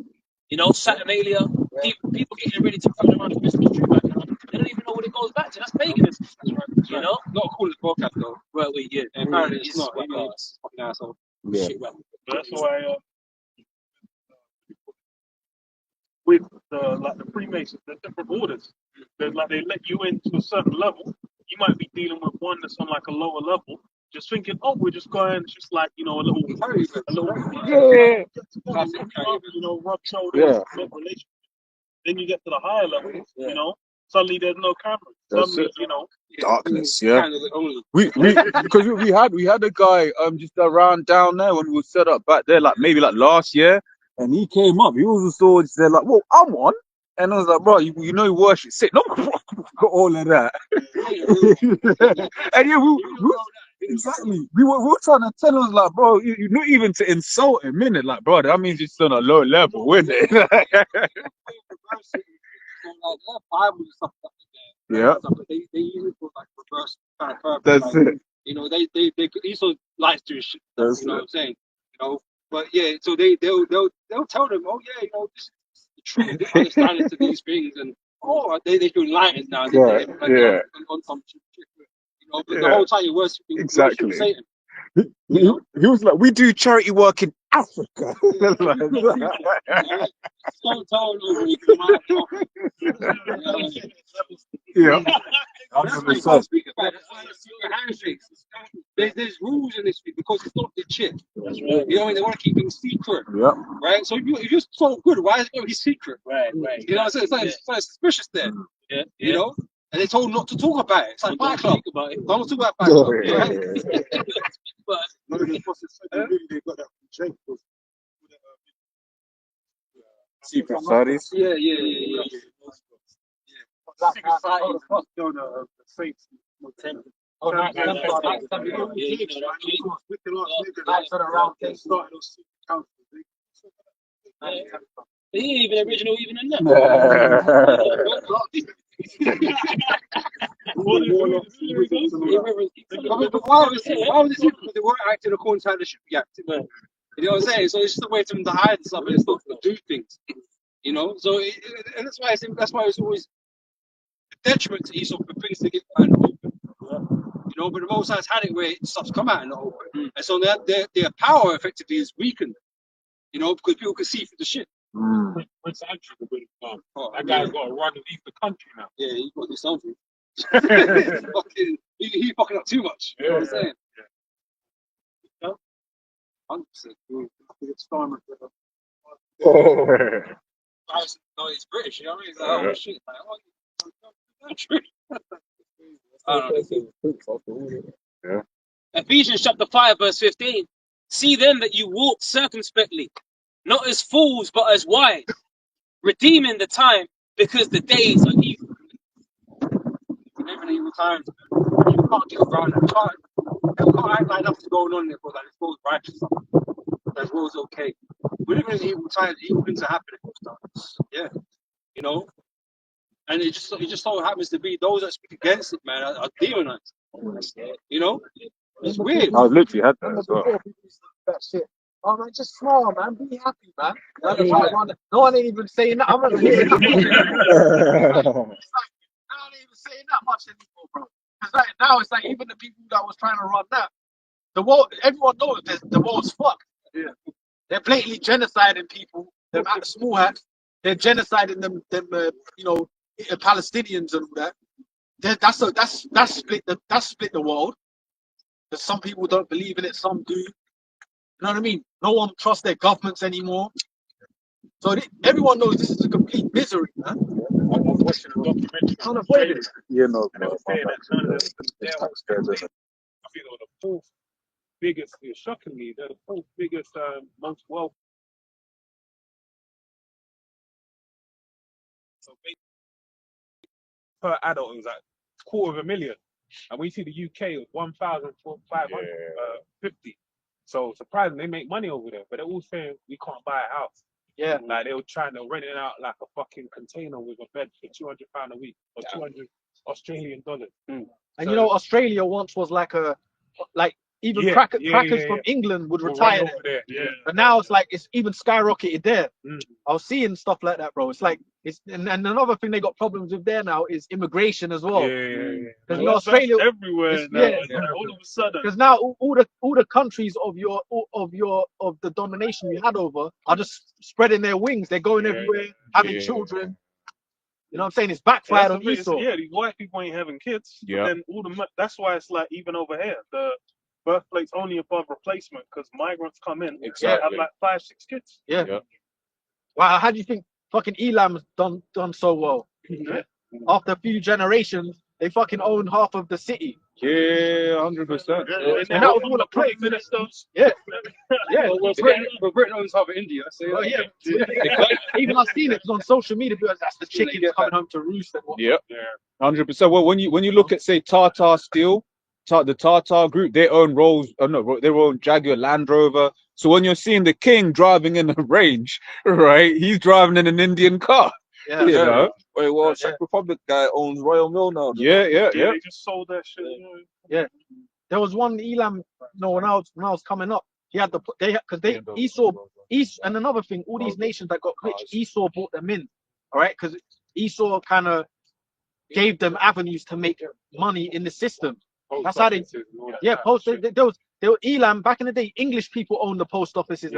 You know, Saturnalia. People getting ready to run around the Christmas tree back now. They don't even know what it goes back to. That's paganism. You know? Not cool as broadcast though. Well, yeah. And apparently it's It's not. whack Even ass. fucking asshole. Yeah. Shit, whack. That's why with the Freemasons, the different orders. There's like they let you into a certain level. You might be dealing with one that's on like a lower level, just thinking, oh, we're just going, just like a little, Yeah. rub shoulders, Yeah. make relationship. Then you get to the higher levels, suddenly there's no cameras. That's Suddenly, it. Darkness. Yeah. Kind of the only. Because we had a guy just around down there when we were set up back there, like maybe like last year, and he came up. He was just there like, well, I'm on. And I was like, bro, you know, you worship Satan. Got all of that. And yeah, exactly. We were trying to tell us, like, bro, you're not even to insult him, innit? Like, bro, that means it's on a low level, isn't it? Bible and stuff like that. Yeah. But they use it for like reverse kind of purpose. That's like, it. You know, they Esau likes doing shit. That's you know it. what I'm saying? You know, but yeah, so they'll tell them, oh yeah, you know, this is the true understanding to these things, and they feel enlightened now. Yeah, yeah. On some shit, you know, but Yeah. the whole time you're worshiping Exactly. Satan. He was like, we do charity work in Africa. Don't tell them over you come out. Yeah. There's rules in this because it's not the shit. That's right. You know, they want to keep things secret. Yeah. Right? So if you're so good, why is it going to be secret? Right. You know what I'm saying? It's like suspicious there. Yeah. You know? And they're told not to talk about it. It's like Fight Club. About it. Don't talk about Fight Club. Right? But None of the apostles said they got that from Jake. Secret studies. Yeah. The saints. Oh, no, Yeah, he ain't even original even in that. Why was it secret? Because they weren't acting according to how they should be acting. You know what I'm saying? So it's just a way for them to hide stuff and stuff to do things. You know, so and that's why it's always a detriment to Esau for things to get out in the open. You know, but the Most High's had it where stuff's come out in the open, and so their power effectively is weakened. You know, because people can see through the shit. Prince Andrew, that guy's got to run and leave the country now. Yeah, he's got to do something. He fucking up too much. You know what I'm saying? Yeah. 100%. It's farmer. No, he's British. You know what I mean? He's like, oh shit. Yeah. Ephesians chapter 5 verse 15. See then that you walk circumspectly, not as fools but as wise, redeeming the time because the days are evil. times. You can't get around it. You can't act like nothing's going on there, but like it's both righteous. As well as okay. We live in evil times, evil things are happening. Yeah, you know, and it just so happens to be those that speak against it, man, are demonized. You know, it's weird. I literally had that as well. Before people used to do that shit. Oh man, just smile, man. Be happy, man. No one ain't even saying that. I'm not hearing that much anymore. No one ain't even saying that much anymore, bro. Because like, now it's like even the people that was trying to run that, the world, everyone knows that the world's fucked. Yeah. They're blatantly genociding people. Them small hats. They're genociding them you know, Palestinians and all that. That's split the world. Because some people don't believe in it, some do. You know what I mean? No one trusts their governments anymore. So everyone knows this is a complete misery, man. I'm watching a documentary. Can't avoid it. You know, And it was saying that none of them, I think they were the fourth biggest, shockingly, they're the fourth biggest, most wealthy. So per adult, it was like $250,000. And we see the UK was 1,550. So surprising, they make money over there, but they're all saying we can't buy a house. Yeah. Like they were trying to rent it out like a fucking container with a bed for £200 a week or 200 Australian dollars. And you know, Australia once was like even crackers from England would retire over there. there. But now it's like it's even skyrocketed there. I was seeing stuff like that, bro. It's like and another thing they got problems with there now is immigration as well. Because in Australia, everywhere now, all of a sudden. Because now all the countries of the domination you had over are just spreading their wings. They're going everywhere, having children. You know what I'm saying? It's backfired on Esau. Yeah, these white people ain't having kids. Yeah. Then that's why it's like even over here, the birthrate's only above replacement because migrants come in and have like 5-6 kids. Yeah. Wow, how do you think fucking Elam's done so well? After a few generations, they fucking own half of the city. Yeah, 100%. And that was all the prime ministers. Yeah. But Britain owns half of India. So Even I've seen it on social media because that's the chickens coming home to roost and whatnot. Yeah, 100%. Well, when you look at say Tata Steel, the Tata Group, they own they own Jaguar Land Rover. So when you're seeing the king driving in a Range, right, he's driving in an Indian car. Yeah. You know? Wait, well, Czech Republic guy owns Royal Mill now. Yeah. They just sold that shit. Yeah. There was one Elam. No, when I was coming up, he had Esau. And another thing, all these nations that got rich, Esau brought them in. All right, because Esau kind of gave them avenues to make money in the system. That's how they. Yeah, there were Elam back in the day. English people owned the post offices,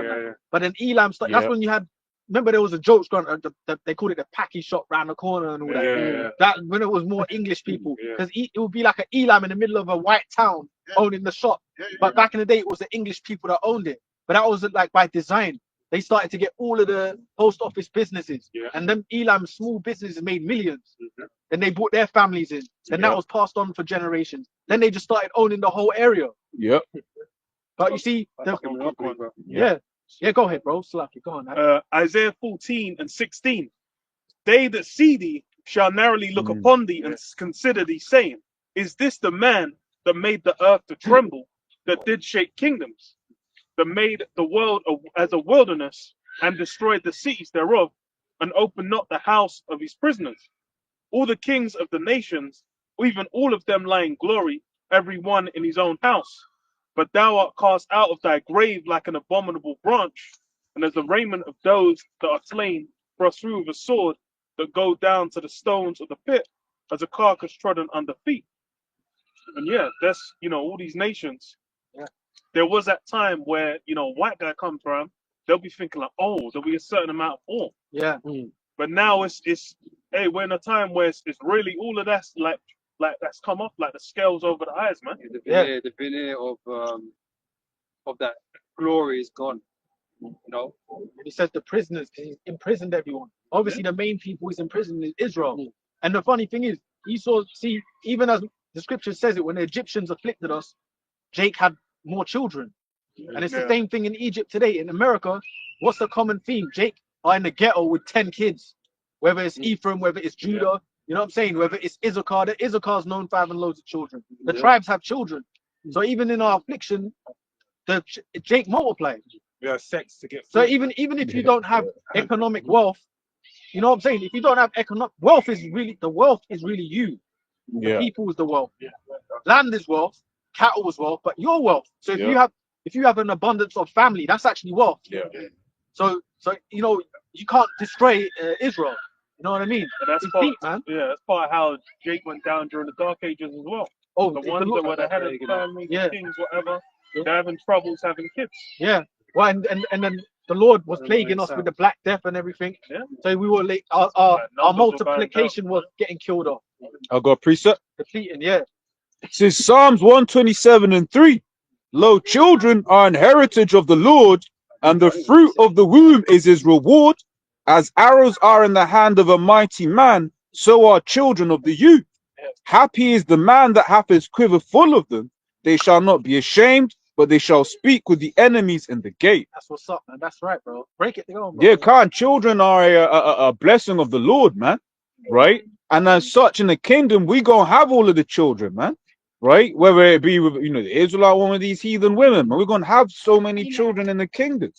but then Elam. That's when you had. Remember, there was a joke going. They called it the packy shop round the corner and all that. That when it was more English people, because it would be like an Elam in the middle of a white town owning the shop. But back in the day, it was the English people that owned it. But that was like by design. They started to get all of the post office businesses, and them Elam small businesses made millions. Then they brought their families in. Then that was passed on for generations. Then they just started owning the whole area. Yep. But you see, go ahead, bro. Slacky, go on. Isaiah 14:16. They that see thee shall narrowly look upon thee and consider thee, saying, is this the man that made the earth to tremble, that did shake kingdoms, that made the world as a wilderness, and destroyed the cities thereof, and opened not the house of his prisoners? All the kings of the nations, even all of them lie in glory, every one in his own house. But thou art cast out of thy grave like an abominable branch, and as the raiment of those that are slain, thrust through with a sword, that go down to the stones of the pit, as a carcass trodden under feet. And that's, all these nations. There was that time where, white guy comes around, they'll be thinking like, oh, there'll be a certain amount of war. Yeah. But now it's hey, we're in a time where it's really all of that's like that's come off, like the scales over the eyes, man. The veneer of that glory is gone. He says the prisoners, he imprisoned everyone. Obviously, the main people he's imprisoned is Israel. And the funny thing is, Esau, even as the scripture says it, when the Egyptians afflicted us, Jake had more children. And it's the same thing in Egypt today. In America, what's the common theme? Jake are in the ghetto with 10 kids. Whether it's Ephraim, whether it's Judah, You know what I'm saying? Whether it's Issachar, the Issachar's known for having loads of children. The Yeah. tribes have children. So even in our affliction, Jake multiplied. We have sex to get So food. even if you don't have economic wealth, you know what I'm saying? If you don't have economic wealth, is really the wealth is really you. The Yeah. people is the wealth. Land is wealth, cattle is wealth, but your wealth. So if you have an abundance of family, that's actually wealth. Yeah. So you know you can't destroy Israel. You know what I mean? And that's It's part, deep, man. yeah, that's part of how Jake went down during the Dark Ages as well. Oh, The ones that were the head of the family, yeah. kings, whatever, they're having troubles having kids. Yeah. Well, and then the Lord was plaguing us with the Black Death and everything. Yeah. So we were like our numbers were going multiplication was getting killed off, I got a precept. depleting. Yeah. It says Psalms 127:3. Lo, children are an heritage of the Lord, and the fruit of the womb is his reward. As arrows are in the hand of a mighty man, so are children of the youth. Happy is the man that hath his quiver full of them. They shall not be ashamed, but they shall speak with the enemies in the gate. That's what's up, man. That's right, bro. Break it down, bro. Yeah, Khan, children are a blessing of the Lord, man. Right? And as such, in the kingdom, we gonna have all of the children, man. Right? Whether it be with, you know, the Israelite, one of these heathen women, man. We're gonna have so many children in the kingdom.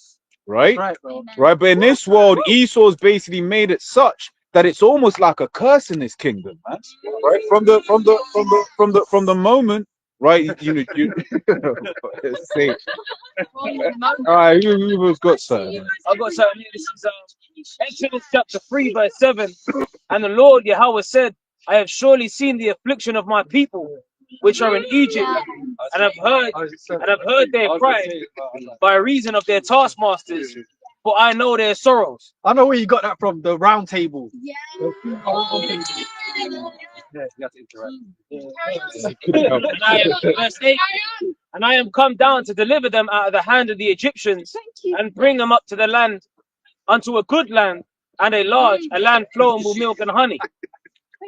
Right? That's right, bro. Right? But in this world, Esau's basically made it such that it's almost like a curse in this kingdom, man. Right? From the moment, right? You say, all right, who's got something? I got something here. This is Exodus chapter 3, verse 7. And the Lord Yahweh said, I have surely seen the affliction of my people, which are in Egypt, and have heard their cry by reason of their taskmasters, for I know their sorrows. I know where you got that from. The round table. Yeah. Yeah, you have to interact. And I am, verse 8, and I am come down to deliver them out of the hand of the Egyptians and bring them up to the land, unto a good land and a large, a land flowing with milk and honey.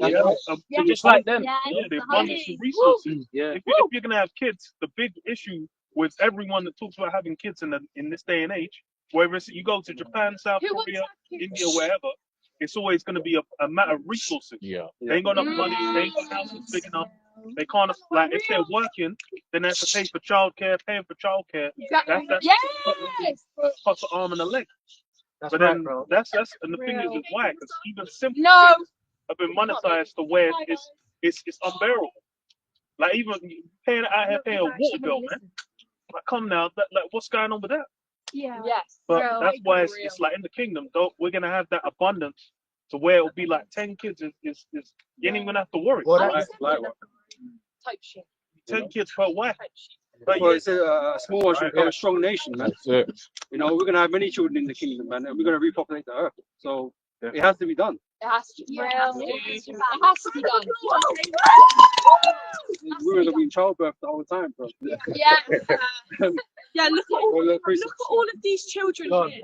Yeah, So just like them. Yeah, the abundance of resources. Yeah. If you're gonna have kids, the big issue with everyone that talks about having kids in this day and age, whether it's you go to Japan, South Korea, India, wherever, it's always going to be a matter of resources. Yeah. They ain't got enough money. They ain't got houses big enough. They can't, like, if they're working, then they have to pay for childcare. Paying for childcare, that's cost an arm and a leg. That's but right, then bro. that's and the thing is why? Because even simple No. things have been monetized to where it's unbearable. Like even paying out here, paying a water bill, man. Like, come now, like what's going on with that? Yeah. Yes. But Bro, that's why it's like in the kingdom, though, we're gonna have that abundance to where it'll be like 10 kids is you ain't even gonna have to worry. Well, type shit. 10 kids per wife. Well, it's a small one should become a strong nation, man. That's it. You know, we're gonna have many children in the kingdom, man, and we're gonna repopulate the earth. So it has to be done. It has to. Yeah, it has to be done. Women have been in childbirth the whole time, bro. Yeah. Yeah, look at all of these children here.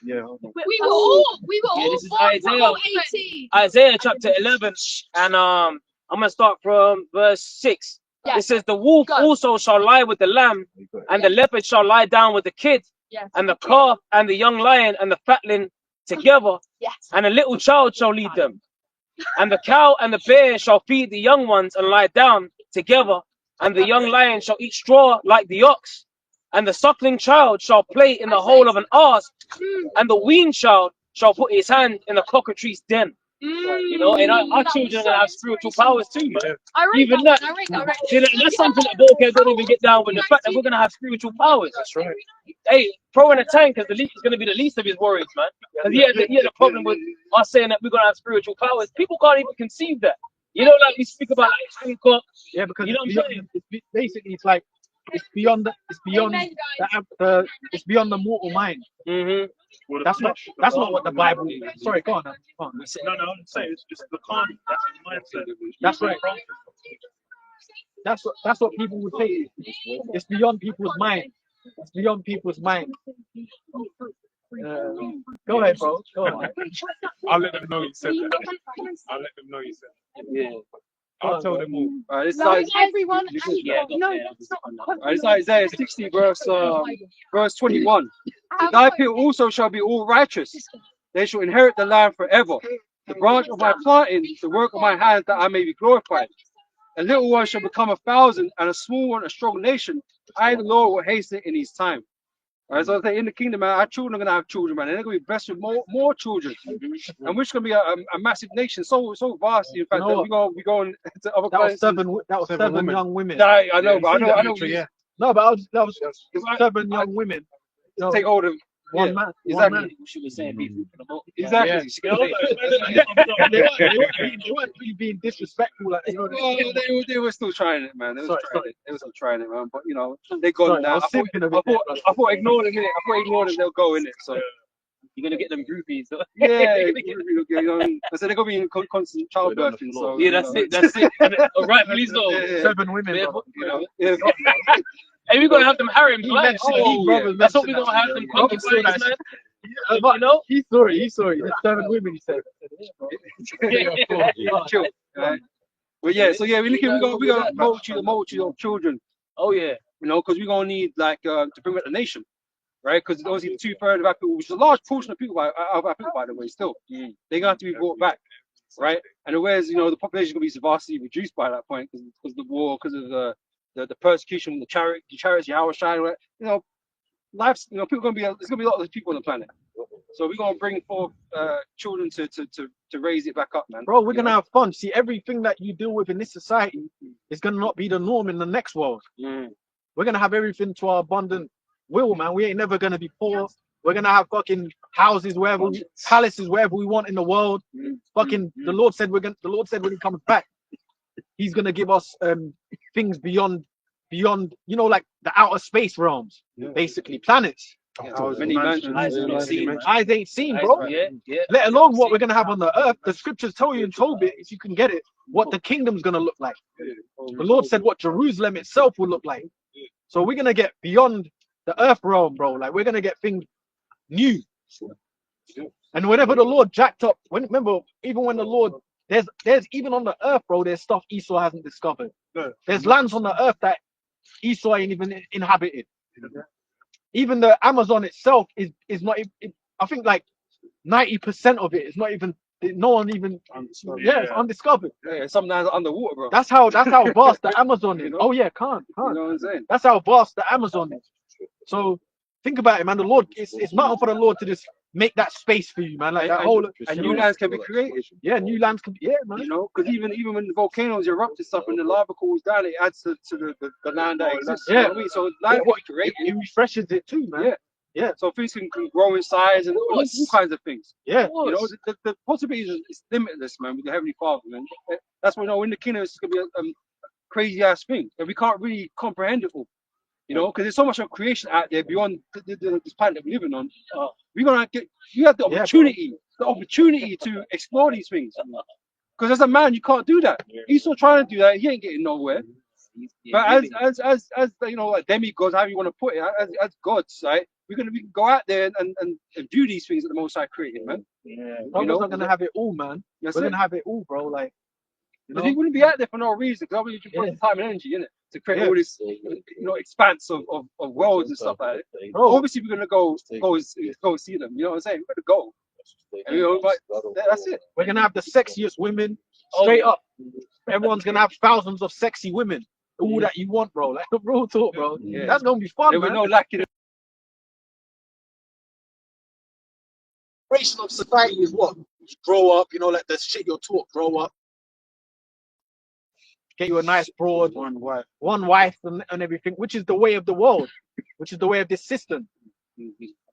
Yeah. We were all Yeah, this is born Isaiah. before 18. Isaiah chapter 11, and I'm gonna start from verse 6. Yeah. It says, the wolf also shall lie with the lamb, and the leopard shall lie down with the kid, Yeah. and the calf and the young lion and the fatling together, Yes. and a little child shall lead them. And the cow and the bear shall feed the young ones and lie down together, and the young lion shall eat straw like the ox, and the suckling child shall play in the hole of an ass, and the weaned child shall put his hand in the cockatrice's den. You know, and our children are gonna have spiritual powers too, man. I read Even that. that, I read that. see, that's something that Volker don't even get down with, the fact that we're gonna have spiritual powers. That's right. Hey, Pro in a tank is gonna be the least of his worries, man. Because he had the problem with us saying that we're gonna have spiritual powers. People can't even conceive that. You know, like we speak about like Hancock. Yeah, because you know what I'm saying? basically it's like it's beyond the mortal mind. That's not what the Bible. Sorry, go on. No, I'm saying it's the con. That's the mindset. That's right. That's what people would say. It's beyond people's mind. It's beyond people's mind. Go ahead, bro. Go on. I'll let them know you said that. I'll let them know you said that. Yeah. I'll tell them all. This No, is everyone. Yeah. No, that's not. This is Isaiah 60, verse 21. Thy people also shall be all righteous. They shall inherit the land forever. the branch of my planting, the work of my hands, that I may be glorified. A little one shall become 1,000, and a small one a strong nation. I, the Lord, will hasten it in his time. All right, so I say in the kingdom, man, our children are going to have children, man, and they're going to be blessed with more children. And we're going to be a massive nation, so vast, in fact, that we going to other planets. That was seven young women. I know, but I know. Yeah. No, but that was 7 young women. Take hold of one man. Exactly. One man. She was saying people. Exactly. They weren't really being disrespectful. Like, you know, They were still trying it, man. They were still trying it, man. But you know, they're Sorry, gone I now. was simping a bit. I thought ignore them, innit? I thought ignore them, they'll go in it. So You're gonna get them groupies. So. yeah, you know, I said they're gonna be in constant childbirthing. So Yeah, that's it. That's it. All right, please go. 7 women. Therefore, You know, yeah. And we're gonna have them harems, He man. mentioned- he brothers That's what mentioned we're gonna have them Brothers said concubines, that. man. But You know? he's sorry. There's 7 women, he said. Chill. Right. But yeah, so yeah, we got a multitude of children. Oh yeah. You know, because we're gonna need like to bring up the nation, right? Because obviously 2/3 of our people, which is a large portion of people, by the way, still they're gonna have to be brought back, right? And whereas you know the population is gonna be vastly reduced by that point because of the war, because of the persecution, the chariots, Yahweh Shai, you know, life's, you know, people gonna be there's gonna be a lot of people on the planet. So we're gonna bring forth children to raise it back up, man. Bro, we're gonna have fun. See, everything that you deal with in this society is gonna not be the norm in the next world. We're gonna have everything to our abundant will, man. We ain't never gonna be poor. We're gonna have fucking houses palaces wherever we want in the world. Fucking the Lord said when he comes back, he's gonna give us things beyond, you know, like the outer space realms, basically planets. Many mansions. Eyes ain't seen, bro. Yeah. Let alone what we're gonna have on the earth. The scriptures tell you in Tobit, if you can get it, what the kingdom's gonna look like. The Lord said what Jerusalem itself will look like. So we're gonna get beyond the earth realm, bro. Like we're gonna get things new. And whenever the Lord jacked up, remember, even when the Lord, there's even on the earth, bro, there's stuff Esau hasn't discovered. There's lands on the earth that Esau ain't even inhabited. Even the Amazon itself is not. I think like 90% of it is not even. No one even. It's undiscovered. Yeah, something that's underwater, bro. That's how vast the Amazon is. Oh yeah, can't. You know what I'm saying? That's how vast the Amazon is. So think about it, man. The Lord, it's not for the Lord to just make that space for you, man. Like that whole and new lands can be created. Yeah, new lands can be. Yeah, man. You know, because even when the volcanoes erupt and stuff, and the lava cools down, it adds to the land that exists. Yeah. You know what I mean? So land can be created. It refreshes it too, man. Yeah. So things can grow in size and all kinds of things. Yeah. You know, the possibilities is limitless, man. With the Heavenly Father, man. That's why, you know, in the kingdom it's gonna be a crazy ass thing, and we can't really comprehend it all. You know, because there's so much of creation out there beyond this planet that we're living on. We're gonna you have the opportunity, to explore these things. Because as a man, you can't do that. He's still trying to do that. He ain't getting nowhere. But as you know, like demigods, however you want to put it, as gods, right? We can go out there and do these things that the Most High created, man. Yeah. We're not gonna have it all, man. We're gonna have it all, bro. Like, but he wouldn't be out there for no reason. Because obviously you put the time and energy in it to create all this, you know, expanse of worlds and stuff like that. Bro, obviously we're gonna go see them. You know what I'm saying? We're gonna go. And, you know, like, that's it. We're gonna have the sexiest women, straight up. Everyone's gonna have thousands of sexy women. All that you want, bro. Like real talk, bro. Yeah. That's gonna be fun, There man. will no lacking. Of society is what? You grow up, you know, like the shit you're taught, grow up. Get you a nice broad, one wife and everything, which is the way of the world, which is the way of this system.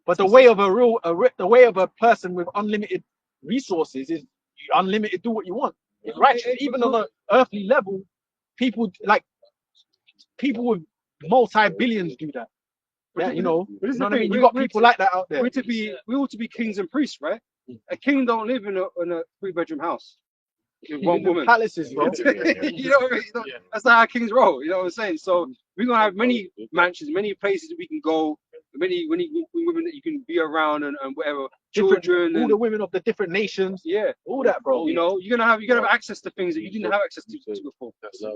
But the way of the way of a person with unlimited resources is unlimited, do what you want. It's right. Even on an earthly level, people with multi-billions do that. Yeah, you know, But this is what the I thing, mean? You got people like that out there. We ought to be kings and priests, right? A king don't live in a 3-bedroom house with one woman. Palaces, bro. You know what I mean? That's not how kings roll. You know what I'm saying? So we're gonna have many mansions, many places we can go, many women that you can be around and whatever. Children, all the women of the different nations. Yeah, all that, bro. You know, you're gonna have access to things that you didn't have access to before.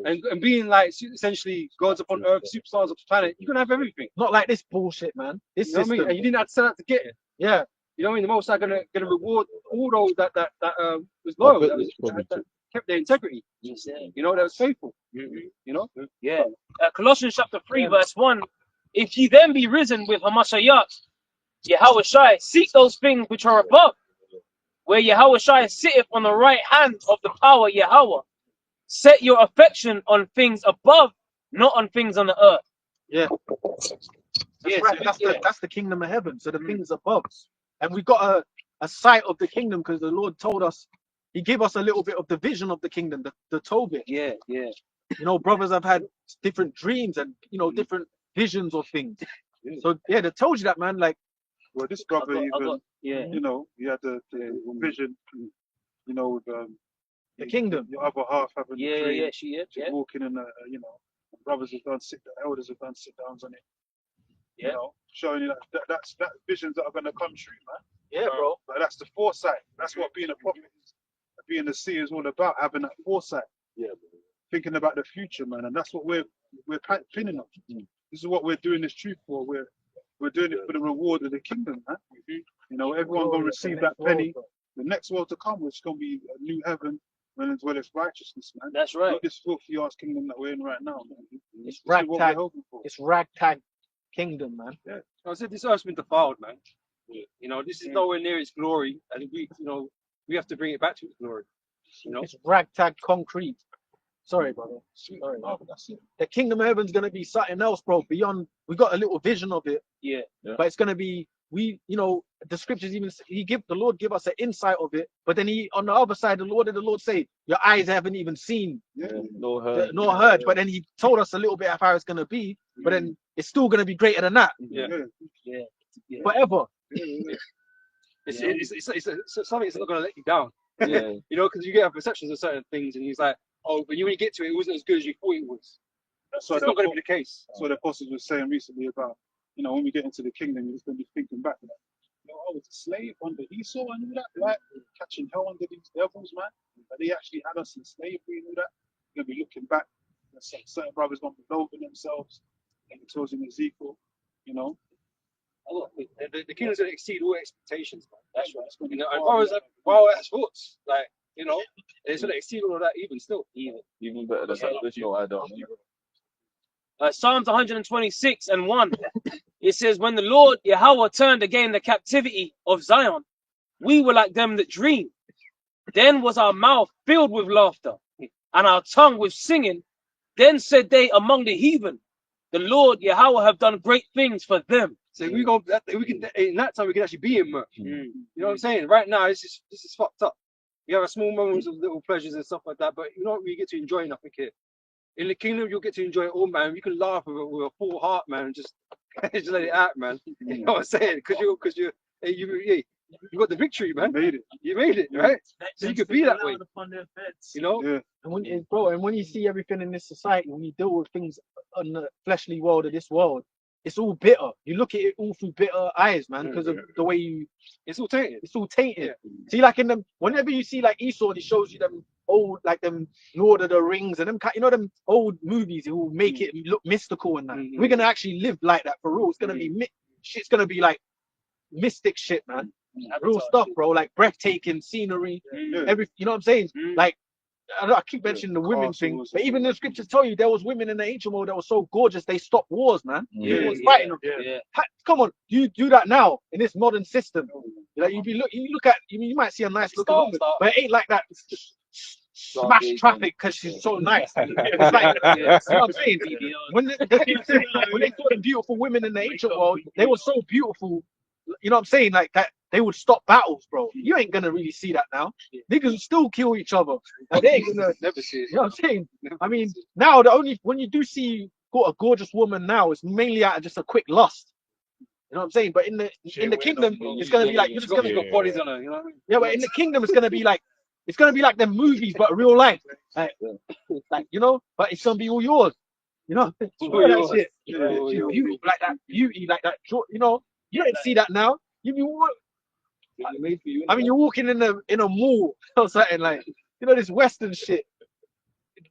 And being like essentially gods upon earth, superstars of the planet, you're gonna have everything. Not like this bullshit, man. This You know what I system. mean? And you didn't have to set out to get it. Yeah. You know what I mean? The Most High gonna reward all those that was loyal, that kept their integrity. You know, that was faithful. You know. Yeah. Colossians chapter 3 verse 1. If ye then be risen with Hamashiach, Yahweh Shai, seek those things which are above, where Yahweh Shai sitteth on the right hand of the power Yahweh. Set your affection on things above, not on things on the earth. Yeah. That's right. That's the kingdom of heaven. So the things above. And we got a sight of the kingdom because the Lord told us, he gave us a little bit of the vision of the kingdom, the Tobit. Yeah. You know, brothers have had different dreams and, you know, different visions of things. So yeah, they told you that, man. Like, well, this brother you know, he had the vision, you know, the kingdom. The other half having the dream, she is. walking in you know, brothers have done elders have done sit downs on it. You know, showing you that's visions that are going to come true, man. Yeah, bro. But that's the foresight. That's what being a prophet is. Being a seer is all about, having that foresight. Yeah, bro. Thinking about the future, man, and that's what we're pinning on. This is what we're doing this truth for. We're doing it for the reward of the kingdom, man. You know, everyone gonna receive that penny. The next world to come, which is gonna be a new heaven, as well as righteousness, man. That's right. Not this filthy ass kingdom that we're in right now, man. It's ragtag. It's ragtag kingdom, man. Yeah. I said this earth's been defiled, man. You know, this is nowhere near its glory, and we have to bring it back to its glory. You know, it's ragtag concrete. Sorry, brother. Sorry. That's it. The kingdom of heaven's gonna be something else, bro. Beyond, we got a little vision of it. Yeah. But it's gonna be, you know, the scriptures even the Lord give us an insight of it. But then on the other side, the Lord say, your eyes haven't even seen, nor heard. But then he told us a little bit of how it's gonna be. But then it's still gonna be greater than that. Yeah. Forever. It's something that's not gonna let you down. Yeah. You know, because you get perceptions of certain things, and he's like, oh, but when you get to it, it wasn't as good as you thought it was. It's not going to be the case. That's what the apostles were saying recently about, you know, when we get into the kingdom, you're just going to be thinking back, like, you know, I was a slave under Esau and all that, right? Catching hell under these devils, man. But they actually had us in slavery and all that. You're going to be looking back. Certain brothers going to be loathing themselves, like it tells in Ezekiel, you know. The kingdom's going to exceed all expectations, man. That's right. You know, and brothers have wild ass thoughts, like, you know, it's going to exceed all of that even better than that. I don't know. Psalms 126 and 1. It says, when the Lord Yahweh turned again the captivity of Zion, we were like them that dream. Then was our mouth filled with laughter, and our tongue with singing. Then said they among the heathen, the Lord Yahweh have done great things for them. So we can in that time we can actually be in merch. You know what I'm saying? Right now, this is fucked up. You have a small moments of little pleasures and stuff like that, but you don't really get to enjoy nothing here. In the kingdom, you'll get to enjoy it all, man. You can laugh with a full heart, man, and just let it out, man. You know what I'm saying? Because you got the victory, man. You made it, right? So you could be that way. You know? Yeah. And when you see everything in this society, when you deal with things on the fleshly world of this world, it's all bitter. You look at it all through bitter eyes, man, because of the way it's all tainted. It's all tainted. Yeah. See, like whenever you see like Esau, it shows you them old, like them Lord of the Rings and them, you know, them old movies who will make it look mystical and that. We're gonna actually live like that for real. It's gonna be shit's gonna be like mystic shit, man. Real stuff, bro. Like breathtaking scenery, every, you know what I'm saying? Like, I keep mentioning the women thing, but even the scriptures tell you there was women in the ancient world that were so gorgeous they stopped wars, man. Fighting them. Come on, you do that now in this modern system. Like you look at, you might see a nice looking woman, but it ain't like that. Smash traffic because she's so nice. It's like, you know what I'm saying? When they saw the beautiful women in the ancient world, they were so beautiful. You know what I'm saying? Like that, they would stop battles, bro. You ain't gonna really see that now. Niggas still kill each other. Like, they ain't gonna never see it. You know what I'm saying? I mean, now when you do see a gorgeous woman now, it's mainly out of just a quick lust. You know what I'm saying? But in the kingdom, it's gonna be like you're just gonna got bodies on her. You know what I mean? Yeah, but in the kingdom, it's gonna be like them movies, but real life. Like you know, but it's gonna be all yours. You know, that shit. Beauty, like that beauty, like that. You know, you don't see that now. I mean, you're walking in a mall or something like, you know, this Western shit.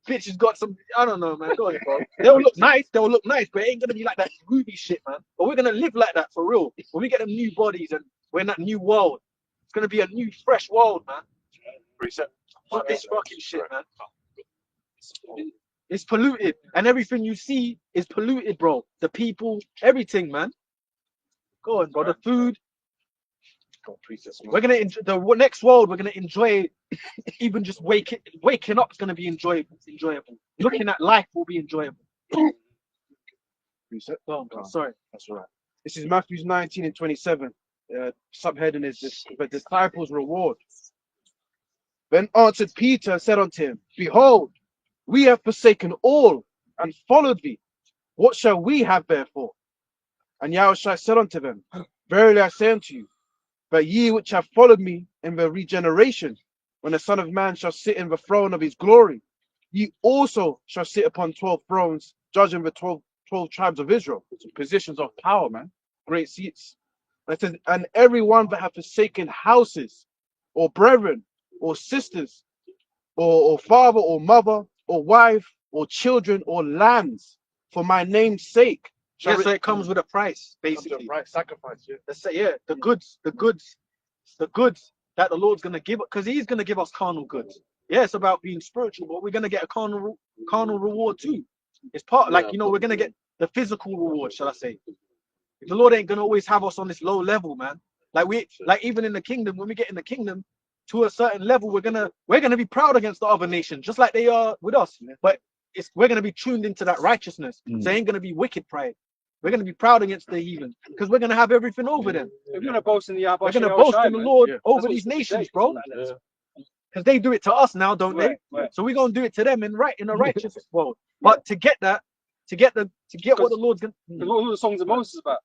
Bitch has got some, I don't know, man. Go ahead, bro. They'll look nice, but it ain't gonna be like that movie shit, man. But we're gonna live like that for real. When we get them new bodies and We're in that new world. It's gonna be a new, fresh world, man. Precept. Not this fucking shit, man. It's polluted, and everything you see is polluted, bro. The people, everything, man. Go on, bro. The food. We're gonna enjoy the next world. We're gonna enjoy. Even just waking up is gonna be enjoyable. Looking at life will be enjoyable. Precept. Go on, bro. Sorry. That's all right. This is Matthew 19 and 27. Subheading is this, the disciples' reward. Then answered Peter and said unto him, Behold, we have forsaken all and followed thee. What shall we have therefore? And Yahushua said unto them, Verily I say unto you, that ye which have followed me in the regeneration, when the Son of Man shall sit in the throne of his glory, ye also shall sit upon 12 thrones, judging the 12 tribes of Israel. Positions of power, man. Great seats. And it says, and everyone that hath forsaken houses, or brethren, or sisters, or father, or mother, or wife, or children, or lands, for my name's sake. Yeah, so it comes with a price, basically. Right, sacrifice, yeah. Let's say, yeah, the goods that the Lord's gonna give, because He's gonna give us carnal goods. Yeah, it's about being spiritual, but we're gonna get a carnal reward too. It's part, like, you know, we're gonna get the physical reward, shall I say? The Lord ain't gonna always have us on this low level, man. Like even in the kingdom, when we get in the kingdom to a certain level, we're gonna be proud against the other nations, just like they are with us. But we're gonna be tuned into that righteousness. So it ain't gonna be wicked pride. We're gonna be proud against the heathen because we're gonna have everything over them. We're gonna boast in the We're gonna boast in the Lord over these nations, bro. Yeah. Because they do it to us now, don't they? Right. So we're gonna do it to them in a righteous world. But to get what the Lord's gonna. What the songs of Moses about?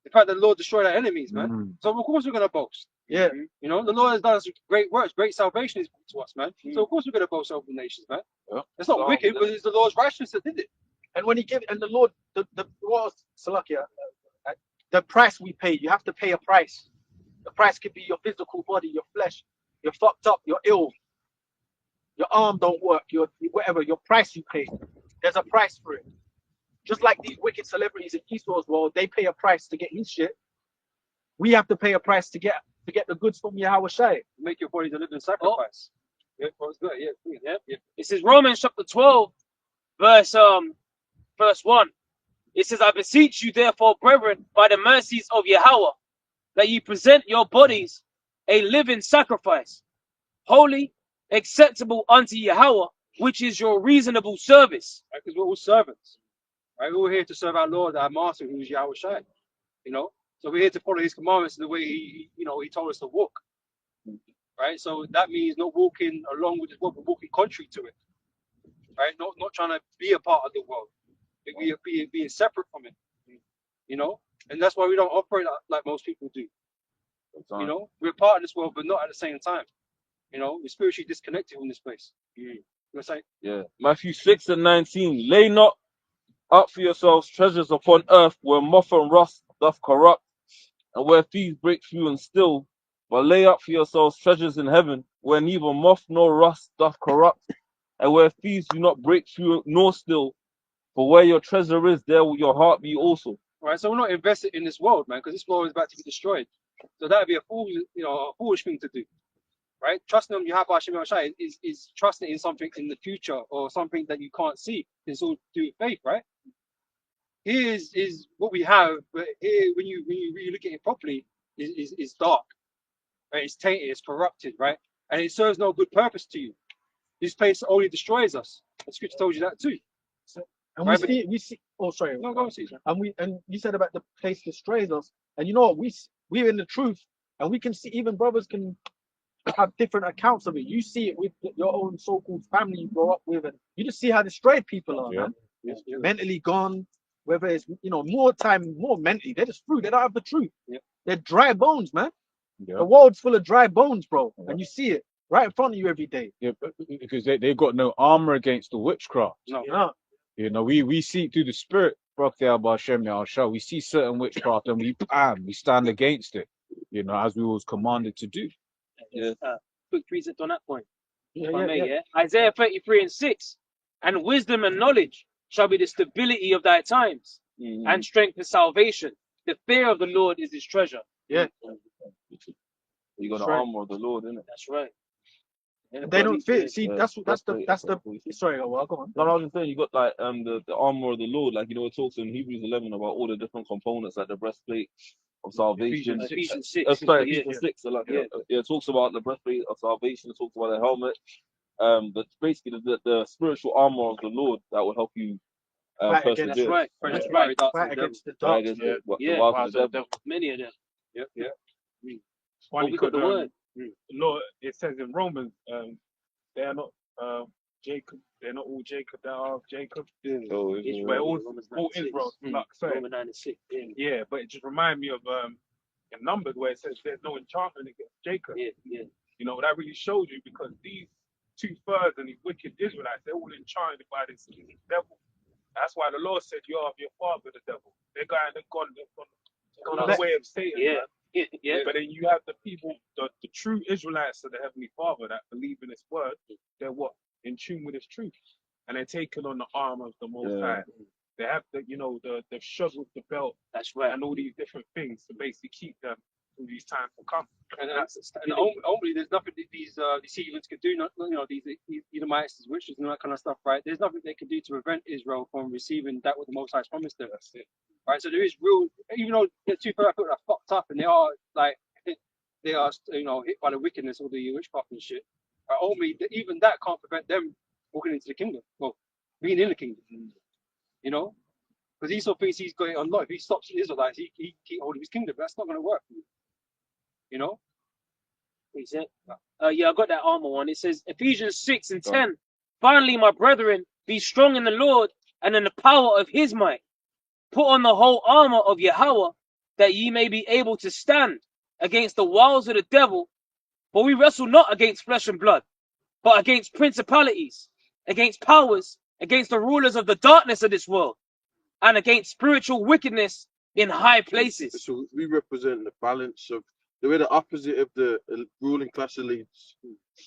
The fact that the Lord destroyed our enemies, man. So of course we're gonna boast. Yeah. You know, the Lord has done us great works, great salvation is to us, man. So of course we're gonna boast over the nations, man. It's not wicked, but it's the Lord's righteousness that did it. And when He the Lord, what was Salakia? The price we pay, you have to pay a price. The price could be your physical body, your flesh. You're fucked up, you're ill, your arm don't work, your price you pay. There's a price for it. Just like these wicked celebrities in Esau's world, they pay a price to get his shit. We have to pay a price to get the goods from Yahweh Shai. Make your body the living sacrifice. Yeah, well, it's good. Yeah. It says Romans chapter 12, verse 1. It says, I beseech you, therefore, brethren, by the mercies of Yahweh, that ye present your bodies a living sacrifice, holy, acceptable unto Yahweh, which is your reasonable service. Because we're all servants. Right? We're all here to serve our Lord, our Master, who is Yahweh Shai. You know? So we're here to follow His commandments in the way He told us to walk. Right? So that means not walking along with His word, but walking contrary to it. Right? Not trying to be a part of the world. Being separate from it. You know? And that's why we don't operate like most people do. You know, we're part of this world, but not at the same time. You know, we're spiritually disconnected from this place. You know say? Yeah. Matthew 6 and 19. Lay not up for yourselves treasures upon earth where moth and rust doth corrupt, and where thieves break through and steal, but lay up for yourselves treasures in heaven where neither moth nor rust doth corrupt, and where thieves do not break through nor steal. For where your treasure is, there will your heart be also. Right, so we're not invested in this world, man, because this world is about to be destroyed. So that would be a foolish thing to do, right? Trusting on Yahweh Hashem Shai is trusting in something in the future or something that you can't see. It's all to do with faith, right? Here is what we have, but here when you really look at it properly, is dark, right? It's tainted, it's corrupted, right? And it serves no good purpose to you. This place only destroys us. The scripture told you that too. And right, we see. Oh, sorry. No, go on, Caesar. And you said about the place destroys us. And you know what? We're in the truth, and we can see. Even brothers can have different accounts of it. You see it with your own so-called family you grow up with, and you just see how destroyed people are, man. Yeah. Mentally gone. Whether it's more mentally, they're just through. They don't have the truth. Yeah. They're dry bones, man. Yeah. The world's full of dry bones, bro, and you see it right in front of you every day. Yeah, because they've got no armor against the witchcraft. No. You know, we see through the spirit, we see certain witchcraft and we stand against it, you know, as we was commanded to do. Yeah. Quick precept on that point. Yeah. Isaiah 33 and 6. And wisdom and knowledge shall be the stability of thy times, and strength and salvation. The fear of the Lord is his treasure. Yeah. You got That's the right. armor of the Lord, innit? That's right. Yeah, They don't fit. yeah. See, Yeah, that's the breastplate, that's that's the. what we see. Sorry, well, go on. No, I was just saying you got like the armor of the Lord, like it talks in Hebrews 11 about all the different components, like the breastplate of salvation. Ephesians 6. Sorry, Yeah. Ephesians 6. So like, Yeah. it talks about the breastplate of salvation. It talks about the helmet. But basically the spiritual armor of the Lord that will help you Fight persevere. against That's right. fight That's right. fight against the Fight dark. against Yeah. the Yeah. wiles of the devil. Many of them. Yeah. Yeah. But Funny we got the because word. Lord, it says in Romans, they are not Jacob. They're not all Jacob that are of Jacob. So But all Romans Israel, 9:6. like sorry. Romans 9:6. Yeah. Yeah, but it just reminds me of in Numbers where it says there's no enchantment against Jacob. Yeah. Yeah. You know, that really shows you because these 2/3 and these wicked Israelites, they're all enchanted by this devil. That's why the Lord said, "You are of your father, the devil." They're gone the way of Satan. Yeah. Man. Yeah. Yeah. But then you have the people, the true Israelites of the Heavenly Father that believe in His word. They're what? In tune with His truth. And they're taking on the armor of the Most High. They have the shod with the belt. That's right. And all these different things to basically keep them through these times to come. And only there's nothing that these heathens could do. These Edomites, these witches, and all that kind of stuff, right? There's nothing they can do to prevent Israel from receiving that what the Most High has promised them. That's it. Right. So there is real, even though the 2/3 people are fucked up and they are hit by the wickedness of the witchcraft and shit. Right? Only even that can't prevent them walking into the kingdom. Well, being in the kingdom. You know, because Esau thinks he's got it unlocked. If he stops the Israelites, he keep hold of his kingdom. That's not going to work. You know. He said, yeah, I got that armor one. It says Ephesians 6:10. Finally, my brethren, be strong in the Lord and in the power of His might. Put on the whole armor of Yahweh, that ye may be able to stand against the wiles of the devil. For we wrestle not against flesh and blood, but against principalities, against powers, against the rulers of the darkness of this world, and against spiritual wickedness in high places. So we represent the balance of we're the opposite of the ruling class elites.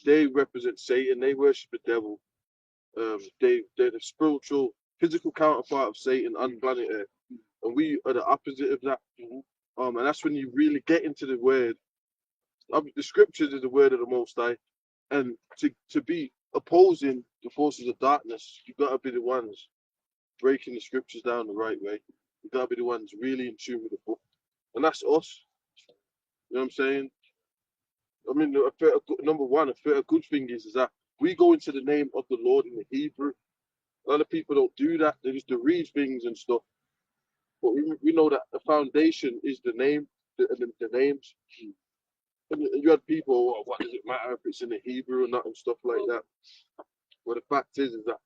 They represent Satan. They worship the devil. They're the spiritual, physical counterpart of Satan on planet Earth, and we are the opposite of that. And that's when you really get into the word. The scriptures is the word of the Most High, and to be opposing the forces of darkness, you gotta be the ones breaking the scriptures down the right way. You gotta be the ones really in tune with the book, and that's us. You know what I'm saying? I mean, a good thing is that we go into the name of the Lord in the Hebrew. A lot of people don't do that. They just read things and stuff. But we know that the foundation is the name, the names. And you had people, what does it matter if it's in the Hebrew or not and stuff like that. Well, the fact is that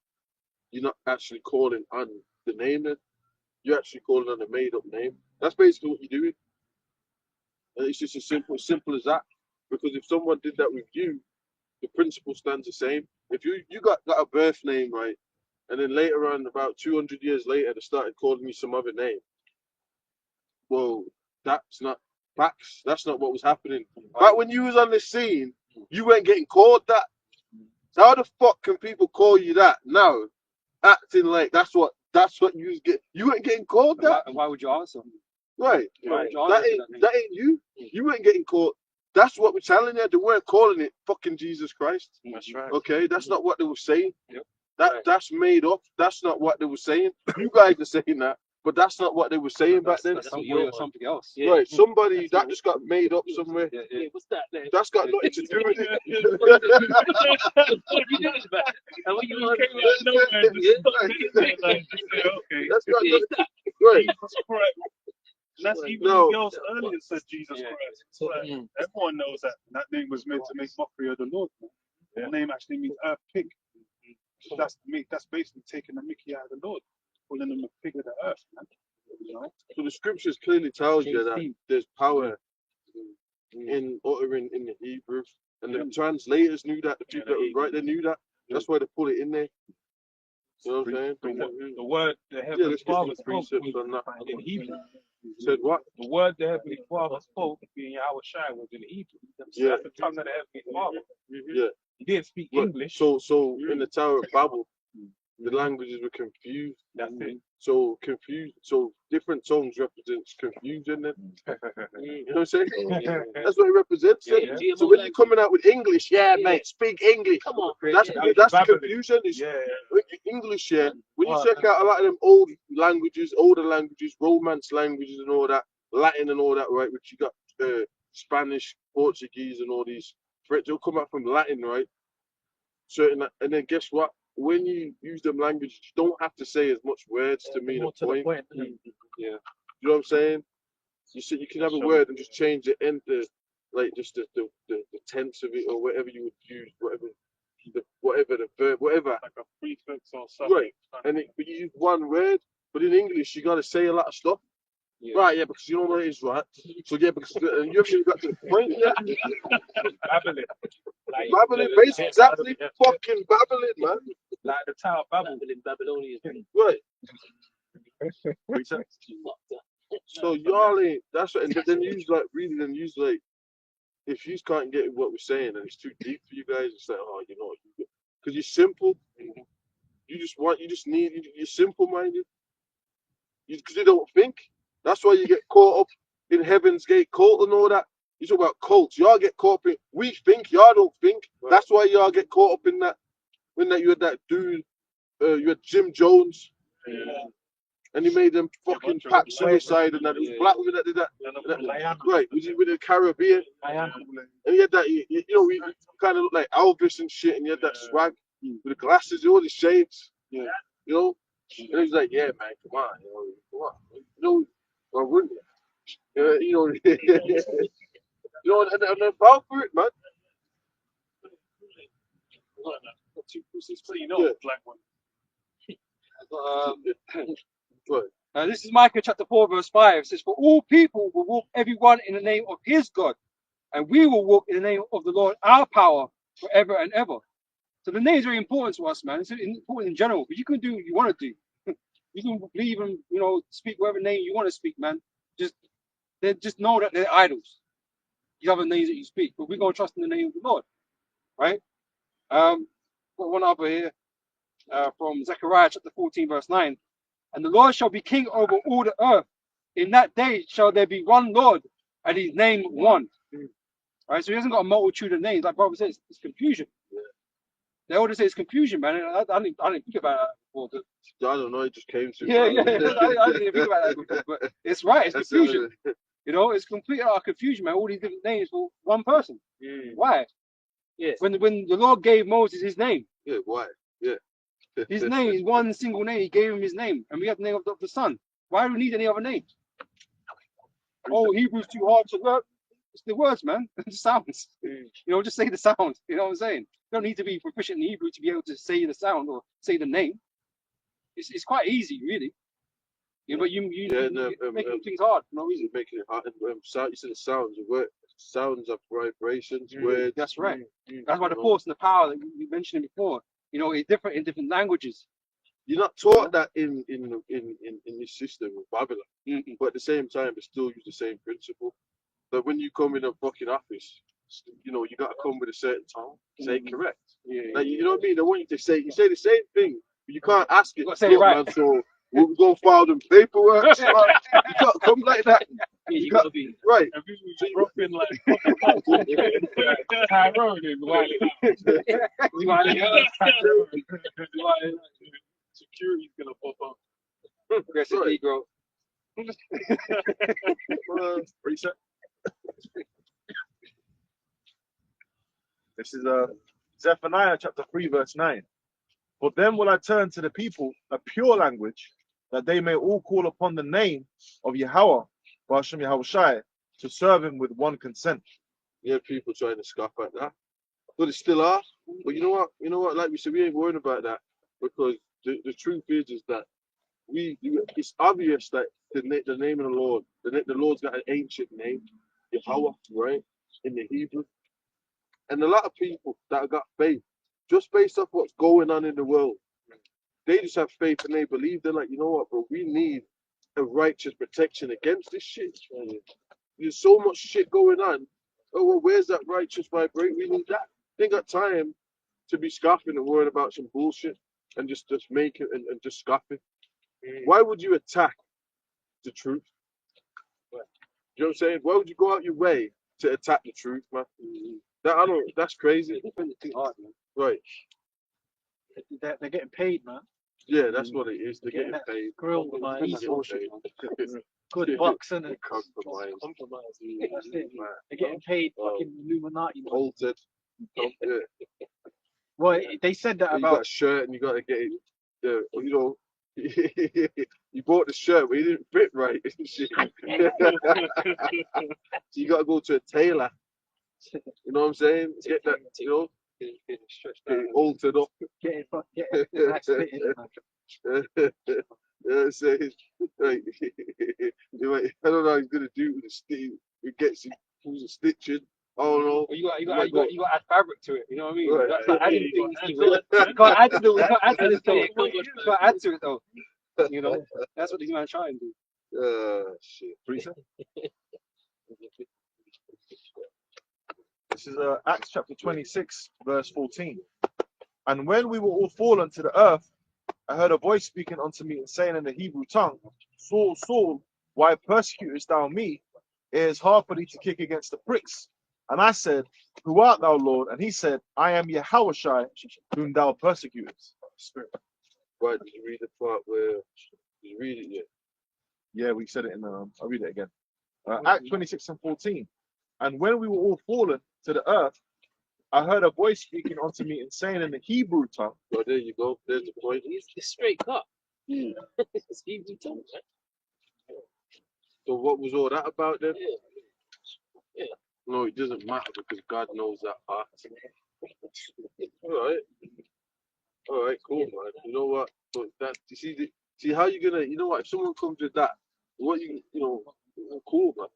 you're not actually calling on the name then. You're actually calling on a made-up name. That's basically what you're doing. And it's just as simple as that. Because if someone did that with you, the principle stands the same. If you got a birth name, right, and then later on, about 200 years later, they started calling you some other name. Well, that's not facts. That's not what was happening. Back when you was on the scene, you weren't getting called that. So how the fuck can people call you that now? Acting like that's what you was get. You weren't getting called that. Why would you answer? Right. Right. That ain't you. You weren't getting called. That's what we're telling you. They weren't calling it fucking Jesus Christ. That's right. Okay, that's not what they were saying. Yep. That's made up. That's not what they were saying. You guys are saying that, but that's not what they were saying back then. That's something else. Yeah. Right, somebody that just got made up somewhere. Yeah, what's that there? That's got nothing to do with it. What you doing, man? And what you want That's got nothing. Right. Jesus Christ. That's even No. the girls earlier said Jesus Christ. So, everyone knows that name was meant to make mockery of the Lord. Their name actually means earth pig. So that's basically taking the mickey out of the Lord, calling them a pig of the earth, man. You know? So the scriptures clearly tells you that there's power in uttering in the Hebrew, and the translators knew that. The people that were right, they knew that. That's why they put it in there. You know what I'm saying? The word the Heavenly Father spoke on that. in Hebrew. Said what? The word the Heavenly Father spoke being Yahweh Shai was in Hebrew. So that's the tongue of the Heavenly Father. Yeah. He didn't speak But, English. So in the Tower of Babel, the languages were confused. That's it. So confused. So different tongues represents confusion. Then you know what I'm saying? That's what it represents. Yeah, then. yeah. So when you're coming out with English, yeah, mate, speak English. Come on, That's yeah. that's the Babbling. confusion. Is Yeah. English, yeah. When you check out a lot of them older languages, Romance languages and all that, Latin and all that, right? Which you got Spanish, Portuguese, and all these. They'll come out from Latin, right? Certain, and then guess what? When you use them languages, you don't have to say as much words to mean More a to the point. point. Yeah, you know what I'm saying? You can have a word and just change the end, like just the tense of it or whatever you would use, whatever the verb, whatever. Like a prefix or something. Right, but you use one word, but in English you gotta say a lot of stuff. Yeah. Right, yeah, because you know what it is, right? So yeah, because you haven't got to the point yet. Babbling. Like, Babbling, basically, exactly. Yeah. Fucking babbling, man. Like the Tower of Babel. Babylonian. Right. So y'all ain't. That's what. And then use like reading and use like. If you can't get what we're saying and it's too deep for you guys, it's like, oh, you know what? Because you're simple. You're simple minded. Because you don't think. That's why you get caught up in Heaven's Gate cult and all that. You talk about cults. Y'all get caught up in. We think. Y'all don't think. Right. That's why y'all get caught up in that. When that you had that dude. You had Jim Jones. Yeah. And he made them fucking pack suicide and that. It was black women that did that. Right. Was he with the Caribbean? And he had that. You know, he kind of looked like Elvis and shit. And he had that swag with the glasses, all the shades. Yeah. You know. And he was like, "Yeah, man, come on, come on, well, wouldn't you? You know, and I'm proud for it, man." So you know, yeah. Black one. This is Micah chapter 4, verse 5. It says, "For all people will walk everyone in the name of his God, and we will walk in the name of the Lord, our power, forever and ever." So the name is very important to us, man. It's important in general, but you can do what you want to do. You can believe and speak whatever name you want to speak, man. Just know that they're idols. These other names that you speak, but we're gonna trust in the name of the Lord, right? Got one other here from Zechariah chapter 14, verse 9. "And the Lord shall be king over all the earth. In that day shall there be one Lord, and his name one." Right? So he hasn't got a multitude of names. Like brother says, it's confusion. Yeah. They always say it's confusion, man. I didn't think about that before. I don't know. It just came to me. Yeah. I didn't think about that before, but it's right. It's confusion. It's complete confusion, man. All these different names for one person. Why? Yeah. When the Lord gave Moses his name. Yeah. Why? Yeah. His name is one single name. He gave him his name, and we have the name of the Son. Why do we need any other names? Oh, Hebrew's too hard to learn. It's the words, man. The sounds. Just say the sound. You know what I'm saying? You don't need to be proficient in Hebrew to be able to say the sound or say the name. It's quite easy, really. Yeah, but you're making things hard for no reason. Making it hard. You said the sounds. Sounds of vibrations. Words. That's right. That's why the force and the power that we mentioned before. It's different in different languages. You're not taught that in this system of Babylon, but at the same time, they still use the same principle. But when you come in a fucking office, you got to come with a certain tone, say it correct. Yeah, you know what I mean? They want you to say the same thing, but you can't ask it. You say it right. Man, so we're going to file them paperwork. You can't come like that. Yeah, you got to be right. And people dropping like Tyrone is wild. Security's gonna pop up. That's a Negro. Reset. This is Zephaniah chapter 3, verse 9. "For them will I turn to the people a pure language, that they may all call upon the name of Yahweh, Hashem Yahushai, to serve him with one consent." Yeah, people trying to scoff at that, but it still are. But you know what? Like we said, we ain't worried about that, because the truth is that it's obvious that the name of the Lord, the Lord's got an ancient name, Yahweh, right, in the Hebrew. And a lot of people that have got faith, just based off what's going on in the world, they just have faith and they believe. They're like, you know what, bro, we need a righteous protection against this shit. There's so much shit going on. Oh, well, where's that righteous vibrate? We need that. They ain't got time to be scoffing and worrying about some bullshit. and just make it and just scoff it. Why would you attack the truth? You know what I'm saying? Why would you go out your way to attack the truth, man? That's crazy. Right. They're getting paid, man. Yeah, that's what it is. They're getting that paid. grill, man. They're getting paid. Good bucks, innit? Compromise. That's it. They're getting paid fucking Illuminati. Man. Altered. Yeah. Well, they said that You about got a shirt and you got to get it. You know, you bought the shirt, but it didn't fit right. So you got to go to a tailor. You know what I'm saying? Get that, you know, get it altered up. Get it nice fitting, man. Yeah, so like, I don't know how he's gonna do with the stitch. He gets it, pulls the stitching. I don't know. You got to add fabric to it. You know what I mean? Right. That's like adding things to it. You can't add to it. You can't add to this though. You can't add to it though. You know, that's what these men try and do. Shit. This is Acts chapter 26, verse 14. And when we were all fallen to the earth, I heard a voice speaking unto me and saying in the Hebrew tongue, Saul, Saul, why persecutest thou me? It is hard for thee to kick against the pricks. And I said, Who art thou, Lord? And he said, I am Yahushua, whom thou persecutest. Spirit. Right, did you read the part where, did you read it yet? Yeah, we said it in, I'll read it again. Acts 26 and 14. And when we were all fallen to the earth, I heard a voice speaking unto me and saying in the Hebrew tongue. Oh, there you go. There's the point. It's straight cut. It's Hebrew tongue, right? So what was all that about then? Yeah. No, it doesn't matter because God knows that part. All right, cool, man. You know what? But that you see how you gonna? You know what? If someone comes with that, what you know, cool, man.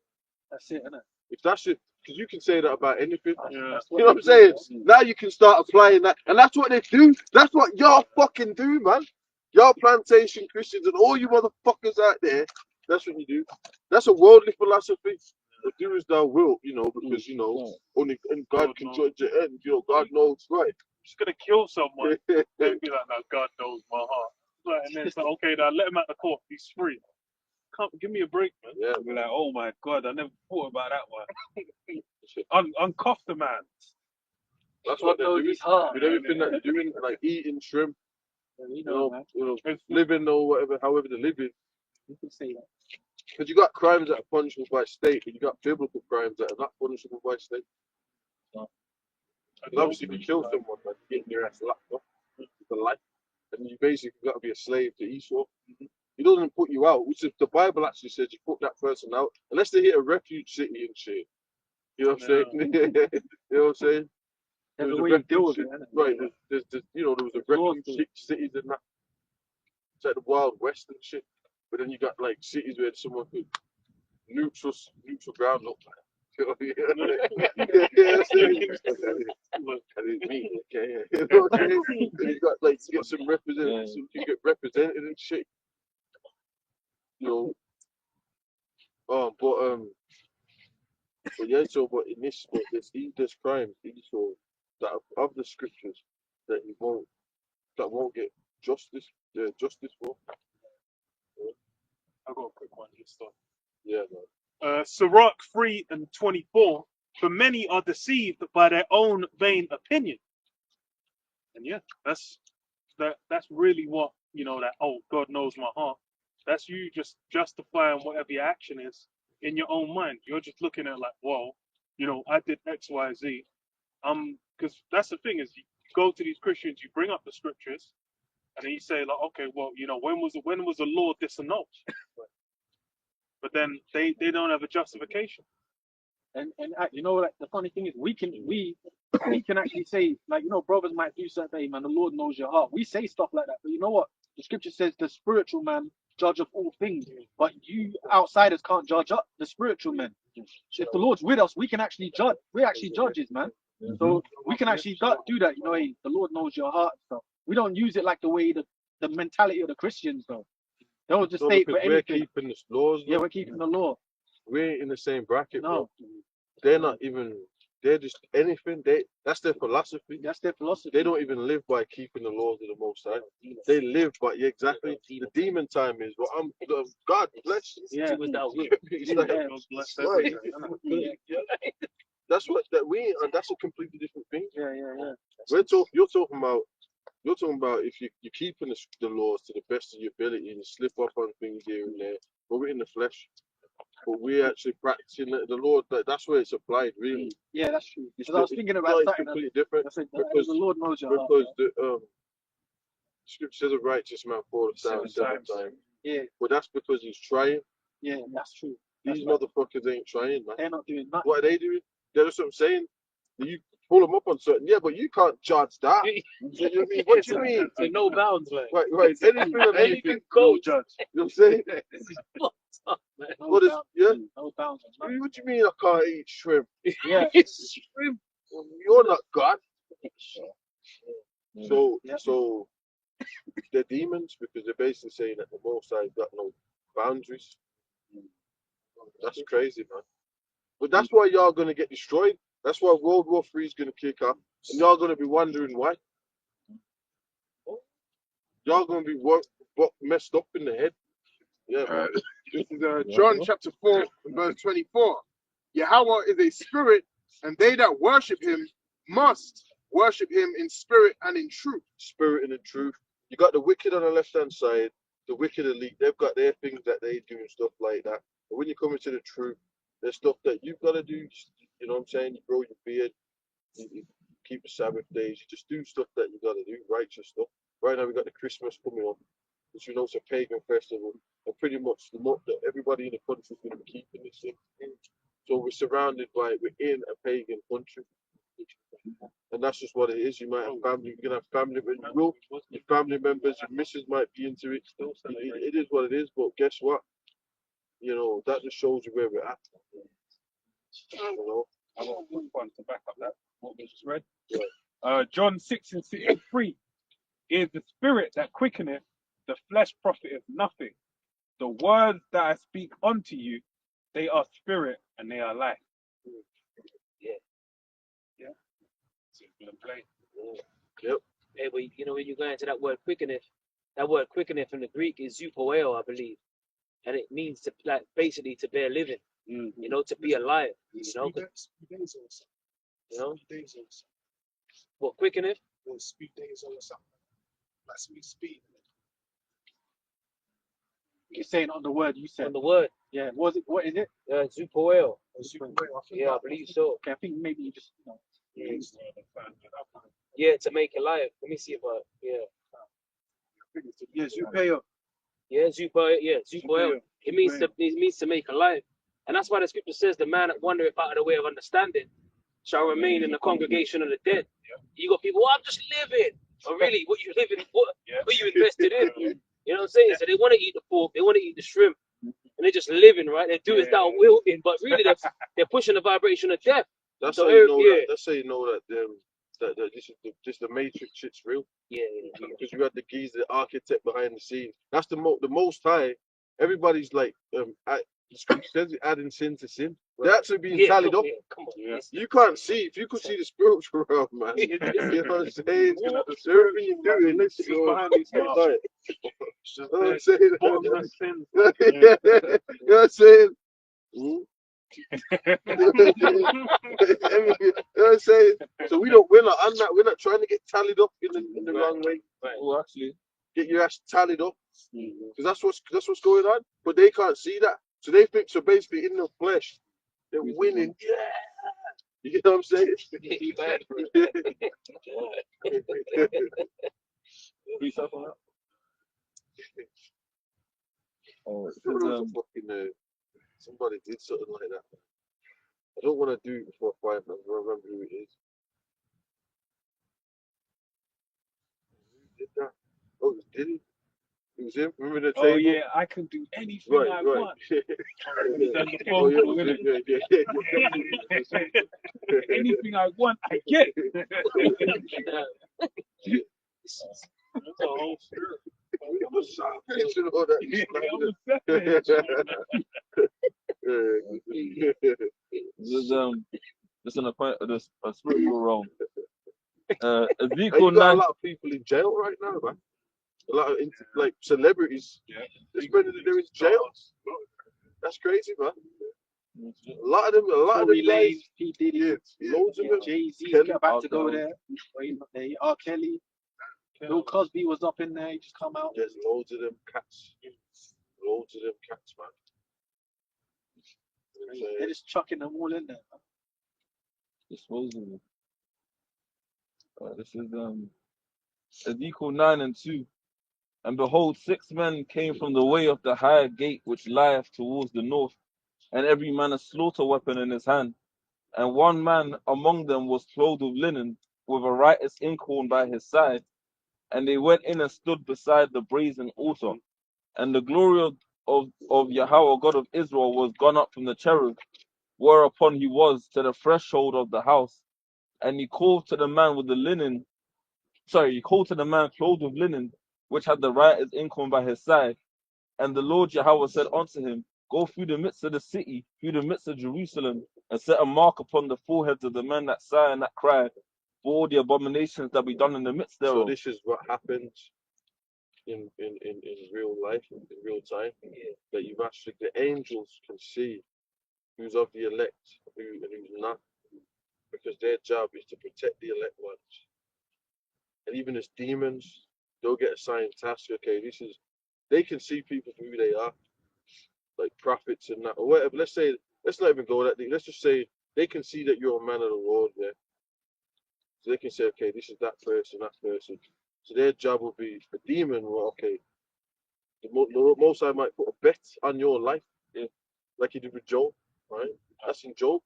That's it, innit? If that's it, because you can say that about anything. Yeah. You know what I'm saying? Now you can start applying that, and that's what they do. That's what y'all fucking do, man. Y'all plantation Christians and all you motherfuckers out there. That's what you do. That's a worldly philosophy. Do as thou wilt, you know, because you know only and God can judge the end. You know, God knows right. Just gonna kill someone. They'd be like, "No, God knows my heart." Like, and then it's like, "Okay, now let him out the court. He's free." Come, give me a break, man. Yeah. Be like, "Oh my God, I never thought about that one." Uncuff the man. That's what they're doing. With everything that they're doing, like eating shrimp, you know, living or whatever, however they're living. You can say that. Because you got crimes that are punishable by state, but you got biblical crimes that are not punishable by state. And obviously, if you kill someone, man, you're getting your ass locked up for life, and you basically got to be a slave to Esau. He doesn't put you out, which is the Bible actually says you put that person out unless they hit a refuge city and shit. You know what I'm saying? You know what I'm saying? There was a refuge, right? There's you know, there was a refuge cities and that. It's like the Wild West and shit. But then you got like cities where someone could neutral ground up. You got like get some representatives, so you can get represented and shit. You know, but yeah, so but in this, there's crimes, Esau, that of the scriptures that won't get justice for. I got a quick one here, stuff. Yeah, man. Sirach 3 and 24. For many are deceived by their own vain opinion. And yeah, that's really what, you know, that, oh, God knows my heart. That's you just justifying whatever your action is in your own mind. You're just looking at like, well, you know, I did X, Y, Z. Because that's the thing is, you go to these Christians, you bring up the scriptures, and then you say like, okay, well, you know, when was the law disannulled? But then they don't have a justification. And you know, like the funny thing is, we can actually say, like, you know, brothers might do something, hey, man, the Lord knows your heart. We say stuff like that, but you know what? The scripture says the spiritual man judge of all things, but you outsiders can't judge up the spiritual men. If the Lord's with us, we can actually judge. We're actually judges, man. So we can actually do that. You know, hey, the Lord knows your heart. So we don't use it like the way the mentality of the Christians, though. They'll just say for we're anything. keeping the laws. Yeah, we're keeping the law. We ain't in the same bracket, no. bro. They're not even They're just anything. That's their philosophy. That's their philosophy. They don't even live by keeping the laws of the Most High. They live by exactly. The demon time is what God bless. Yeah. It's like, right. That's what that we and that's a completely different thing. Yeah. You're talking about if you're keeping the laws to the best of your ability and you slip up on things here and there, but we're in the flesh. But we're actually practicing the Lord. That's where it's applied, really. Yeah, that's true. It's Because I was thinking about it's something. completely different I said, because the Lord knows your heart. because the scripture says a righteous man falleth down seven times. Yeah, But that's because he's trying. yeah, that's true. These motherfuckers ain't trying, man. They're not doing nothing. What are they doing? That's what I'm saying. You pull them up on certain, yeah, but you can't judge that. You know what I mean? What do you mean? So no bounds, like. Right. Anything and anything Go judge. You know what I'm saying? This is fucked up, man. What is, yeah? No bounds. What do you mean I can't eat shrimp? Yeah. It's shrimp. You're not God. Yeah. So they're demons because they're basically saying that the Most High got no boundaries. That's crazy, man. But that's why y'all gonna get destroyed. That's why World War III is gonna kick off, and y'all gonna be wondering why. Y'all gonna be messed up in the head. Yeah. This is John chapter 4 and verse 24. Yahweh is a spirit, and they that worship him must worship him in spirit and in truth. Spirit and in truth. You got the wicked on the left hand side, the wicked elite. They've got their things that they do and stuff like that. But when you come into the truth, there's stuff that you've got to do. You know what I'm saying? You grow your beard, you keep the Sabbath days. You just do stuff that you got to do, righteous stuff. Right now we got the Christmas coming up, which we know is a pagan festival, and pretty much everybody in the country is going to be keeping this thing. So we're in a pagan country. And that's just what it is. You might have family, you're gonna have family, but your family members, your missus might be into it. It is what it is, but guess what? You know, that just shows you where we're at. You know? I got one to back up that what we just read. John 6:63 is the spirit that quickeneth, the flesh profiteth nothing. The words that I speak unto you, they are spirit and they are life. Yeah. Simple and plain. Yep. Hey, but you know when you go into that word quickeneth in the Greek is zupoeo, I believe, and it means to basically to bear living. You know, to be alive. You know. You know. What quickeneth? Speed days or something. Like speed. You're saying on the word you said. On the word. Yeah. What is it? Zupoeo. Yeah, I believe so. Okay, I think maybe you just Yeah, to make it live. Let me see about Yeah, Zupeo. Yeah, Zupoeo. Yeah, Zupoeo. It means to make alive. And that's why the scripture says the man that wandereth out of the way of understanding shall remain in the congregation of the dead. You got people, I'm just living. But really, what you living, what you invested in. You know what I'm saying? So they want to eat the pork, they want to eat the shrimp, and they're just living, right? They do it without wilting, but really they're pushing the vibration of death. That's So how you know that. That's how you know that this the Matrix shit's real. Yeah. Because you had the geezer, the architect behind the scenes. That's the Most High. Everybody's like, the scripture says it adding sin to sin. They're actually being tallied up. Come on, You can't see. If you could see the spiritual realm, man, you know what I'm saying? Everything you're doing, let's go behind these things. You know what I'm saying? You know what I'm saying? You know what I'm saying? So we're not trying to get tallied up in the wrong way. Right. Well, actually, get your ass tallied up, because that's what's going on. But they can't see that, so they think so. Basically, in the flesh, they're winning. Yeah, you know what I'm saying? Somebody did something like that. I don't want to do it before I find them. I remember who it is. Who did that? Oh, it was Diddy. It was him. Remember the table? oh yeah, I can do anything I want. Oh, yeah. Anything I want, I get. That's a whole spirit. I'm a savage and all that. Just in a point of this a spiritual realm. And Ezekiel you got a 9. lot of people in jail right now, man. A lot of like celebrities. There's many that are in jail. That's crazy, man. A lot of them Tory guys. Lanez, P. Diddy, Loads of them. Jay-Z's Kelly. about to go there. R. Kelly. Bill Cosby was up in there. He just come out. There's loads of them cats. Loads of them cats, man. They're just chucking them all in there. Disposable. This is Ezekiel 9:2. And behold, 6 men came from the way of the higher gate which lieth towards the north, and every man a slaughter weapon in his hand. And one man among them was clothed with linen, with a writer's inkhorn by his side. And they went in and stood beside the brazen altar. And the glory of Yahweh, God of Israel, was gone up from the cherub, whereupon he was to the threshold of the house. And he called to the man with the linen, he called to the man clothed with linen, which had the writer's inkhorn by his side. And the Lord Yahweh said unto him, Go through the midst of the city, through the midst of Jerusalem, and set a mark upon the foreheads of the men that sigh and that cry, for all the abominations that be done in the midst thereof. So this is what happens in real life, in real time, that you've actually, the angels can see who's of the elect and who's not, because their job is to protect the elect ones. And even as demons, they'll get assigned tasks. Okay, they can see people for who they are, like prophets and that, or whatever. Let's not even go that deep. Let's just say they can see that you're a man of the Lord there. So they can say, okay, this is that person, that person. So their job will be a demon. Well, okay, the Most High might put a bet on your life, like he did with Job, right? That's in Job.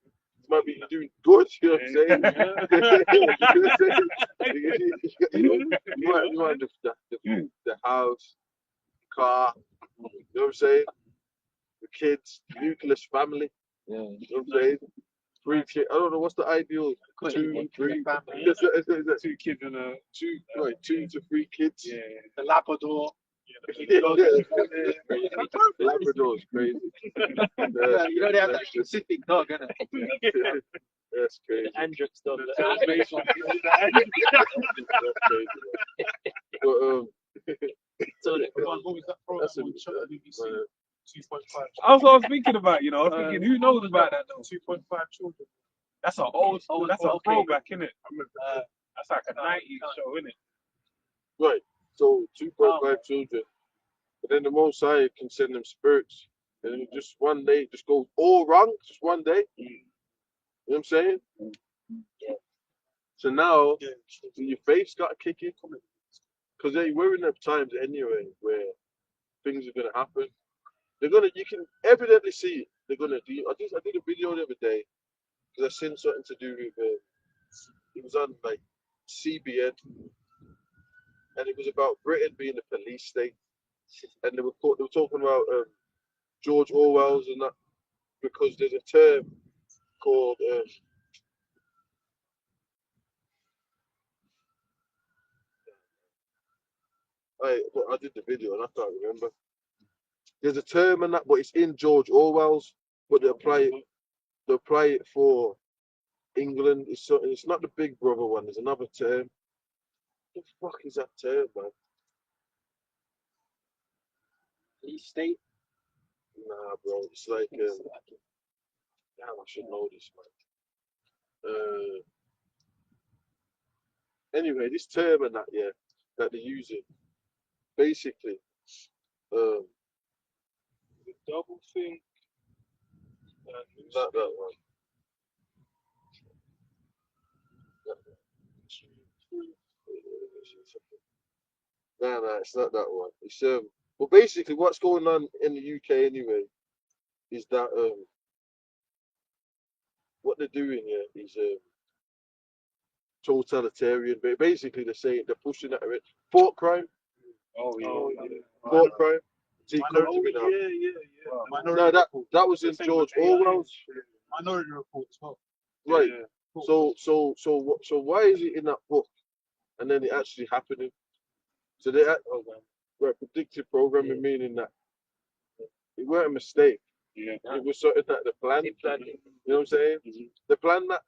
You might be doing good, you know what I'm saying? you might the house, the car, you know what I'm saying? The kids, the nucleus family, you know what I'm saying? 3 kids. I don't know what's the ideal. 2, 3 family. Is that 2 kids and 2 to 3 kids. Yeah. The Labrador. Labrador is crazy. Yeah, you know they have that specific dog, innit? That's crazy. The Andrex dog. That's crazy. So what was that program on BBC? 2.5. That's what I was thinking about, you know. I was thinking, who knows about that though? 2.5 children. That's an old school, that's a throwback, innit? That's like a 90s show, innit? Right. So 2.5 children. But then the Most High can send them spirits. And just one day, just goes all wrong, just one day. You know what I'm saying? Yeah. So now, your faith's got to kick in. Because we're in the times anyway where things are going to happen. You can evidently see it. They're going to do. I did a video the other day because I seen something to do with it was on like CBN, and it was about Britain being a police state, and they were talking about George Orwell's and that, because there's a term called I did the video and I can't remember. There's a term and that, but it's in George Orwell's, but they apply it for England. It's not the Big Brother one. There's another term. What the fuck is that term, man? Police state? Nah, bro. It's like damn, I should know this, man. Anyway, this term and that, that they use it. Basically, the double thing. Not that one. No, it's not that one. It's well, basically, what's going on in the UK anyway is that what they're doing here is totalitarian. But basically, they're pushing that around. Thought crime. Oh yeah. Thought crime. See, come to me now. No, that was in George Orwell's Minority Report as well. Right. So why is it in that book, and then it actually happening? So they predictive programming, meaning that it weren't a mistake. Yeah. It was something that they planned. You know what I'm saying? They planned that.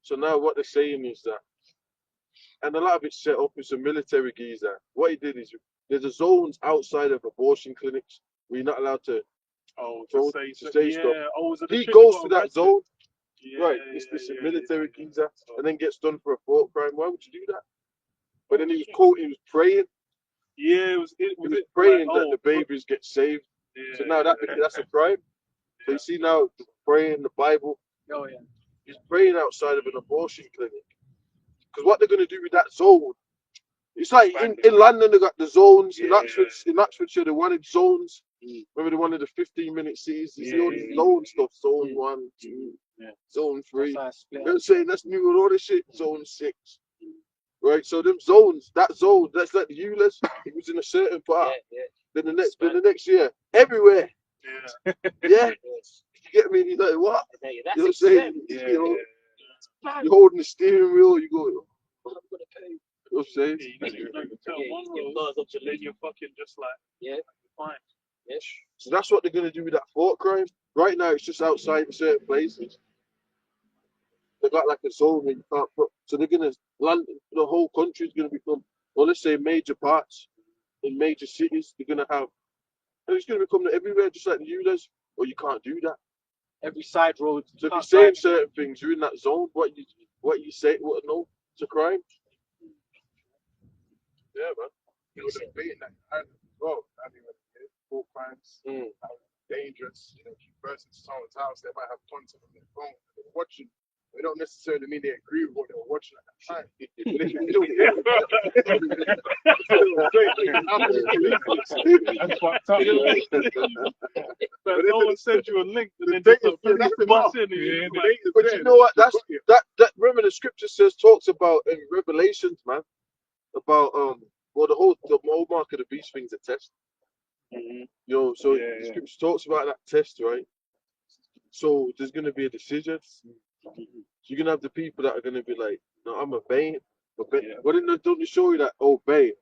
So now what they're saying is that, and a lot of it's set up. It's a military geezer. What he did is there's a zones outside of abortion clinics where you're not allowed to. To say stuff. yeah. Oh, was it the He chick who goes got to that arrested? zone. Yeah, Right, it's a military geezer, and then gets done for a thought crime. Why would you do that? But then he was quoting, he was praying. Yeah, it was praying like, that the babies get saved. So now that's a crime. So you see now praying the Bible. Oh yeah. He's praying outside of an abortion clinic. Because what they're going to do with that zone, it's like in London they got the zones. In Oxfordshire they wanted zones. Remember they wanted the 15-minute cities. You see all these zone stuff. Zone 1, 2, zone 3. They're saying that's new and all this shit. Zone 6. Right, so them zones, that's like the ULEZ. It was in a certain part. Then the next year, everywhere. Yeah. You get me? He's like, what? You know what I'm saying? You know, you're holding the steering wheel. You go. You know what I'm saying? Then you're fucking just like, fine. So that's what they're gonna do with that thought crime. Right now, it's just outside in certain places. They got like a zone where you can't put. So they're gonna land. The whole country is gonna become, well, let's say major parts in major cities. They're gonna have. And it's gonna become everywhere, just like the ULEZ. Or you can't do that. Every side road. So if you're saying certain things, you're in that zone. What you say, what no, it's a crime. Yeah, man. You were debating that. Well, I mean, thought crimes, how dangerous. You know, if you burst into someone's house, they might have content on their phone. They're watching. They don't necessarily mean they agree with what they were watching at the time. That's fucked up. But no one sent you a link and then just bust in. But you know what? That. Remember the scripture talks about in Revelations, man, about well the whole mark of the beast thing's a test. You know, so the scripture talks about that test, right? So there's gonna be a decision. So you're gonna have the people that are gonna be like, no, I'm obeying. But don't they show you that obey?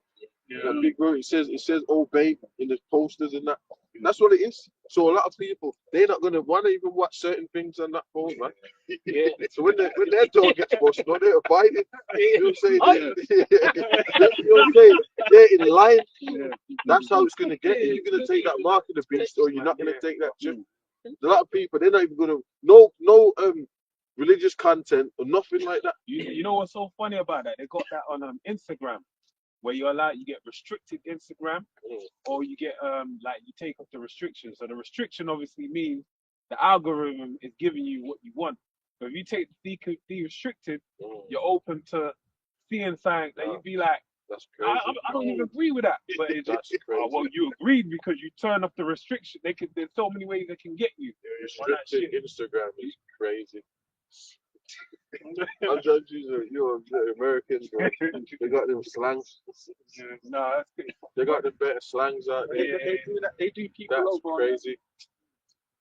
That big word, it says obey in the posters and that. That's what it is. So a lot of people, they're not gonna want to even watch certain things on that phone, man. So when their door gets busted, they're abiding. You know what I'm saying? You know what I'm saying? They're in line. That's how it's gonna get. You're gonna take that mark of the beast, or you're not gonna take that chip. A lot of people, they're not even gonna no religious content or nothing like that. You know what's so funny about that? They got that on Instagram, where you get restricted Instagram, or you get like you take off the restrictions. So the restriction obviously means the algorithm is giving you what you want. But if you take de-restricted, you're open to seeing something that you'd be like, that's crazy. I don't even agree with that. But it's just, well, you agreed because you turn off the restriction. There's so many ways they can get you. Restricted Instagram is crazy. I'm just using Americans, bro. They got them slangs. No, that's good. They got the better slangs out there. They do that. They do people That's over crazy.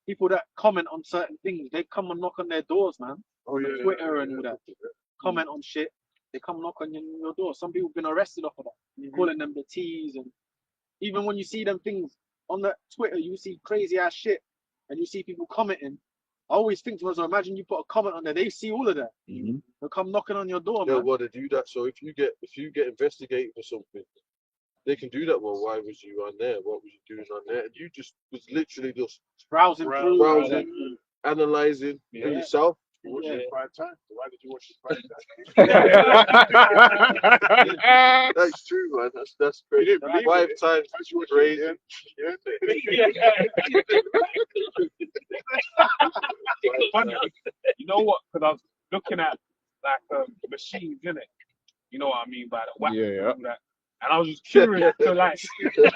People that comment on certain things. They come and knock on their doors, man. Oh yeah. Twitter and all that. Comment on shit. They come knock on your door. Some people have been arrested off of that, calling them the T's, and even when you see them things on the Twitter, you see crazy ass shit, and you see people commenting. I always think to myself, imagine you put a comment on there, they see all of that. They'll come knocking on your door, man. Yeah, well, they do that. So if you get investigated for something, they can do that. Well, why was you on there? What was you doing on there? And you just was literally just browsing, analyzing for yourself. You watched it 5 times. Why did you watch it 5 times? That's true, man. That's crazy. 5 times. That's crazy. You know what? Because I was looking at like machines in it. You know what I mean by the wax and all that. And I was just curious to like.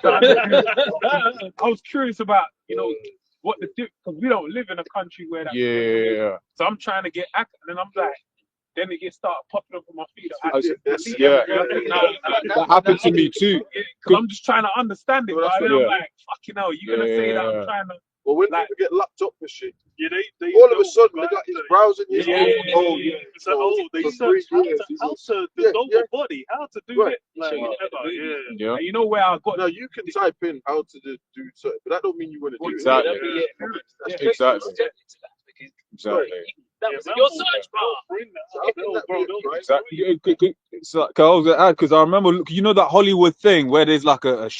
I was curious about what the because we don't live in a country where that. So I'm trying to get active, and I'm like, then it gets started popping up on my feet. That happened to me too. Because I'm just trying to understand it, but then I'm like, fucking hell, you're gonna say that I'm trying to. Well, when people get locked up for shit, Yeah, they All of a don't sudden, they like got his the- browsing Yeah, history. Oh, yeah. It's like, oh, they for search 3 years. how to Yeah, dissolve yeah. a body, how to do Right. it, like whatever. Yeah. Yeah. And you know where I got Now you can type in how to do something, but that don't mean you want to do Exactly. it. Yeah. Exactly. Exactly. That was in your search bar. Exactly. It's like, 'cause I was gonna add, because I remember, you know, that Hollywood thing where there's like a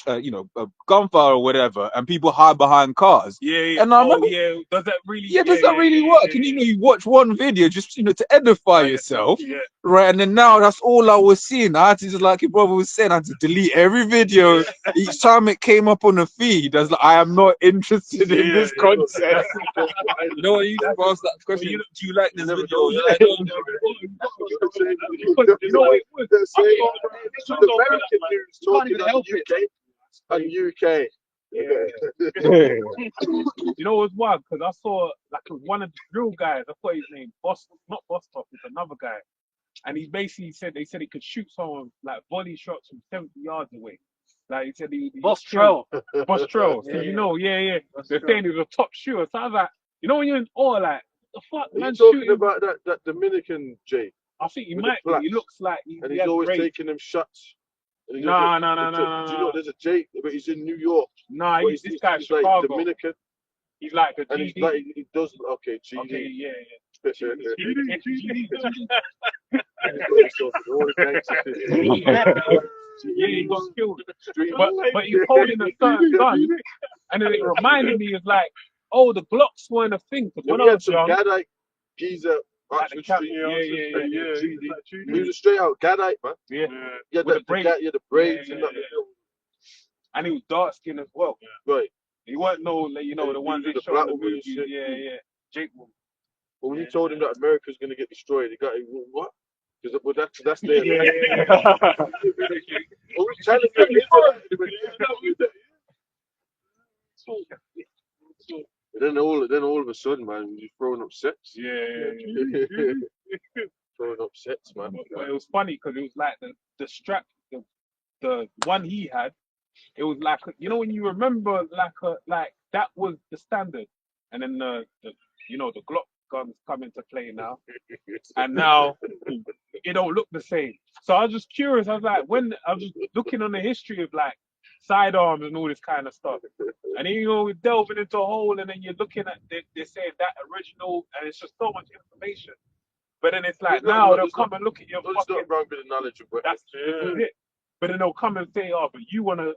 gunfire or whatever, and people hide behind cars. Yeah. And I Oh, remember, yeah. Does that really? yeah, does that really work? And you know, you watch one video just to edify yourself, Yeah. right? And then now that's all I was seeing. I had to, just like your brother was saying, I had to delete every video each time it came up on the feed. I was like, I am not interested in this content. You know what you just asked that question? Do you like this video? You're like, You know what it was? They're saying this was American news talking about UK and UK. You know what's wild? Because I saw like one of the drill guys. I thought his name not Bostop, it's another guy, and he basically said they said he could shoot someone like volley shots from 70 yards away. Like he said, Bostrel. Bostrel. So you know, yeah. They're saying he was a top shooter. So I was like, you know, when you're in awe, like the fuck, Are you man, talking shooting. about that Dominican J? I think he with might. the Be. He looks like he and he he's has always great. taking them shots. And he No. Do you know there's a J, but he's in New York. Nah, but this guy's he's like Chicago. Dominican. He's like a And he's GD. like he does okay, GD. Okay, yeah. Yeah, he got killed. But he's holding a certain gun, and then it reminded me of like, oh, the Glocks weren't a thing. Because when I was young, Gadite geezer. yeah. He was a straight out Gadite, man. Yeah. Yeah, With the braids and that. And he was dark skinned as well. Right. He wasn't no, like, you know, the ones they the shot in black the woman and movies. shit. Yeah. Jake Wood. But when he told him that America's gonna get destroyed, he got what? Because that's their. Well, we're telling you, then all of a sudden, man, you're throwing up sets. Yeah. Throwing up sets, man. But it was funny because it was like the strap, the one he had. It was like, you know, when you remember like that was the standard, and then the Glock guns come into play now, and now it don't look the same. So I was just curious. I was like, when I was just looking on the history of like sidearms and all this kind of stuff, and then we're delving into a hole, and then you're looking at they're saying that original, and it's just so much information. But then it's like now they'll come and look at your fucking. Not wrong with the knowledge of weapons. That's it. But then they'll come and say, oh, but you wanna.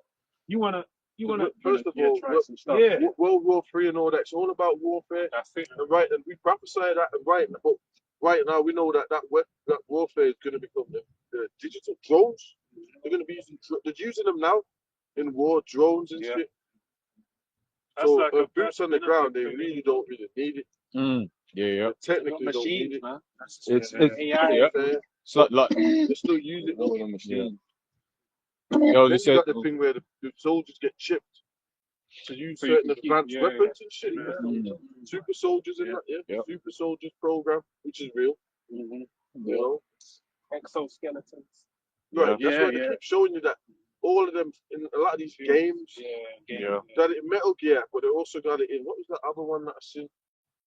First of all, try some stuff. World War III and all that. It's all about warfare. That's it. And right, and we prophesy that, and right, but right now we know that warfare is going to become the digital drones. They're going to be they're using them now in war, drones and shit. That's So like a boots on the ground, they really don't really need it. Yeah. Technically, don't need it. Man. It's Yeah. It's like They still use it. Though. machine. Then Yo, they you said got the thing where the soldiers get chipped to use So you certain can keep- advanced yeah, weapons and shit. Super soldiers and that, Super soldiers program, which is real. You know, exoskeletons. right? That's why they keep showing you that all of them in a lot of these games. Got it in Metal Gear, but they also got it in what was that other one that I seen?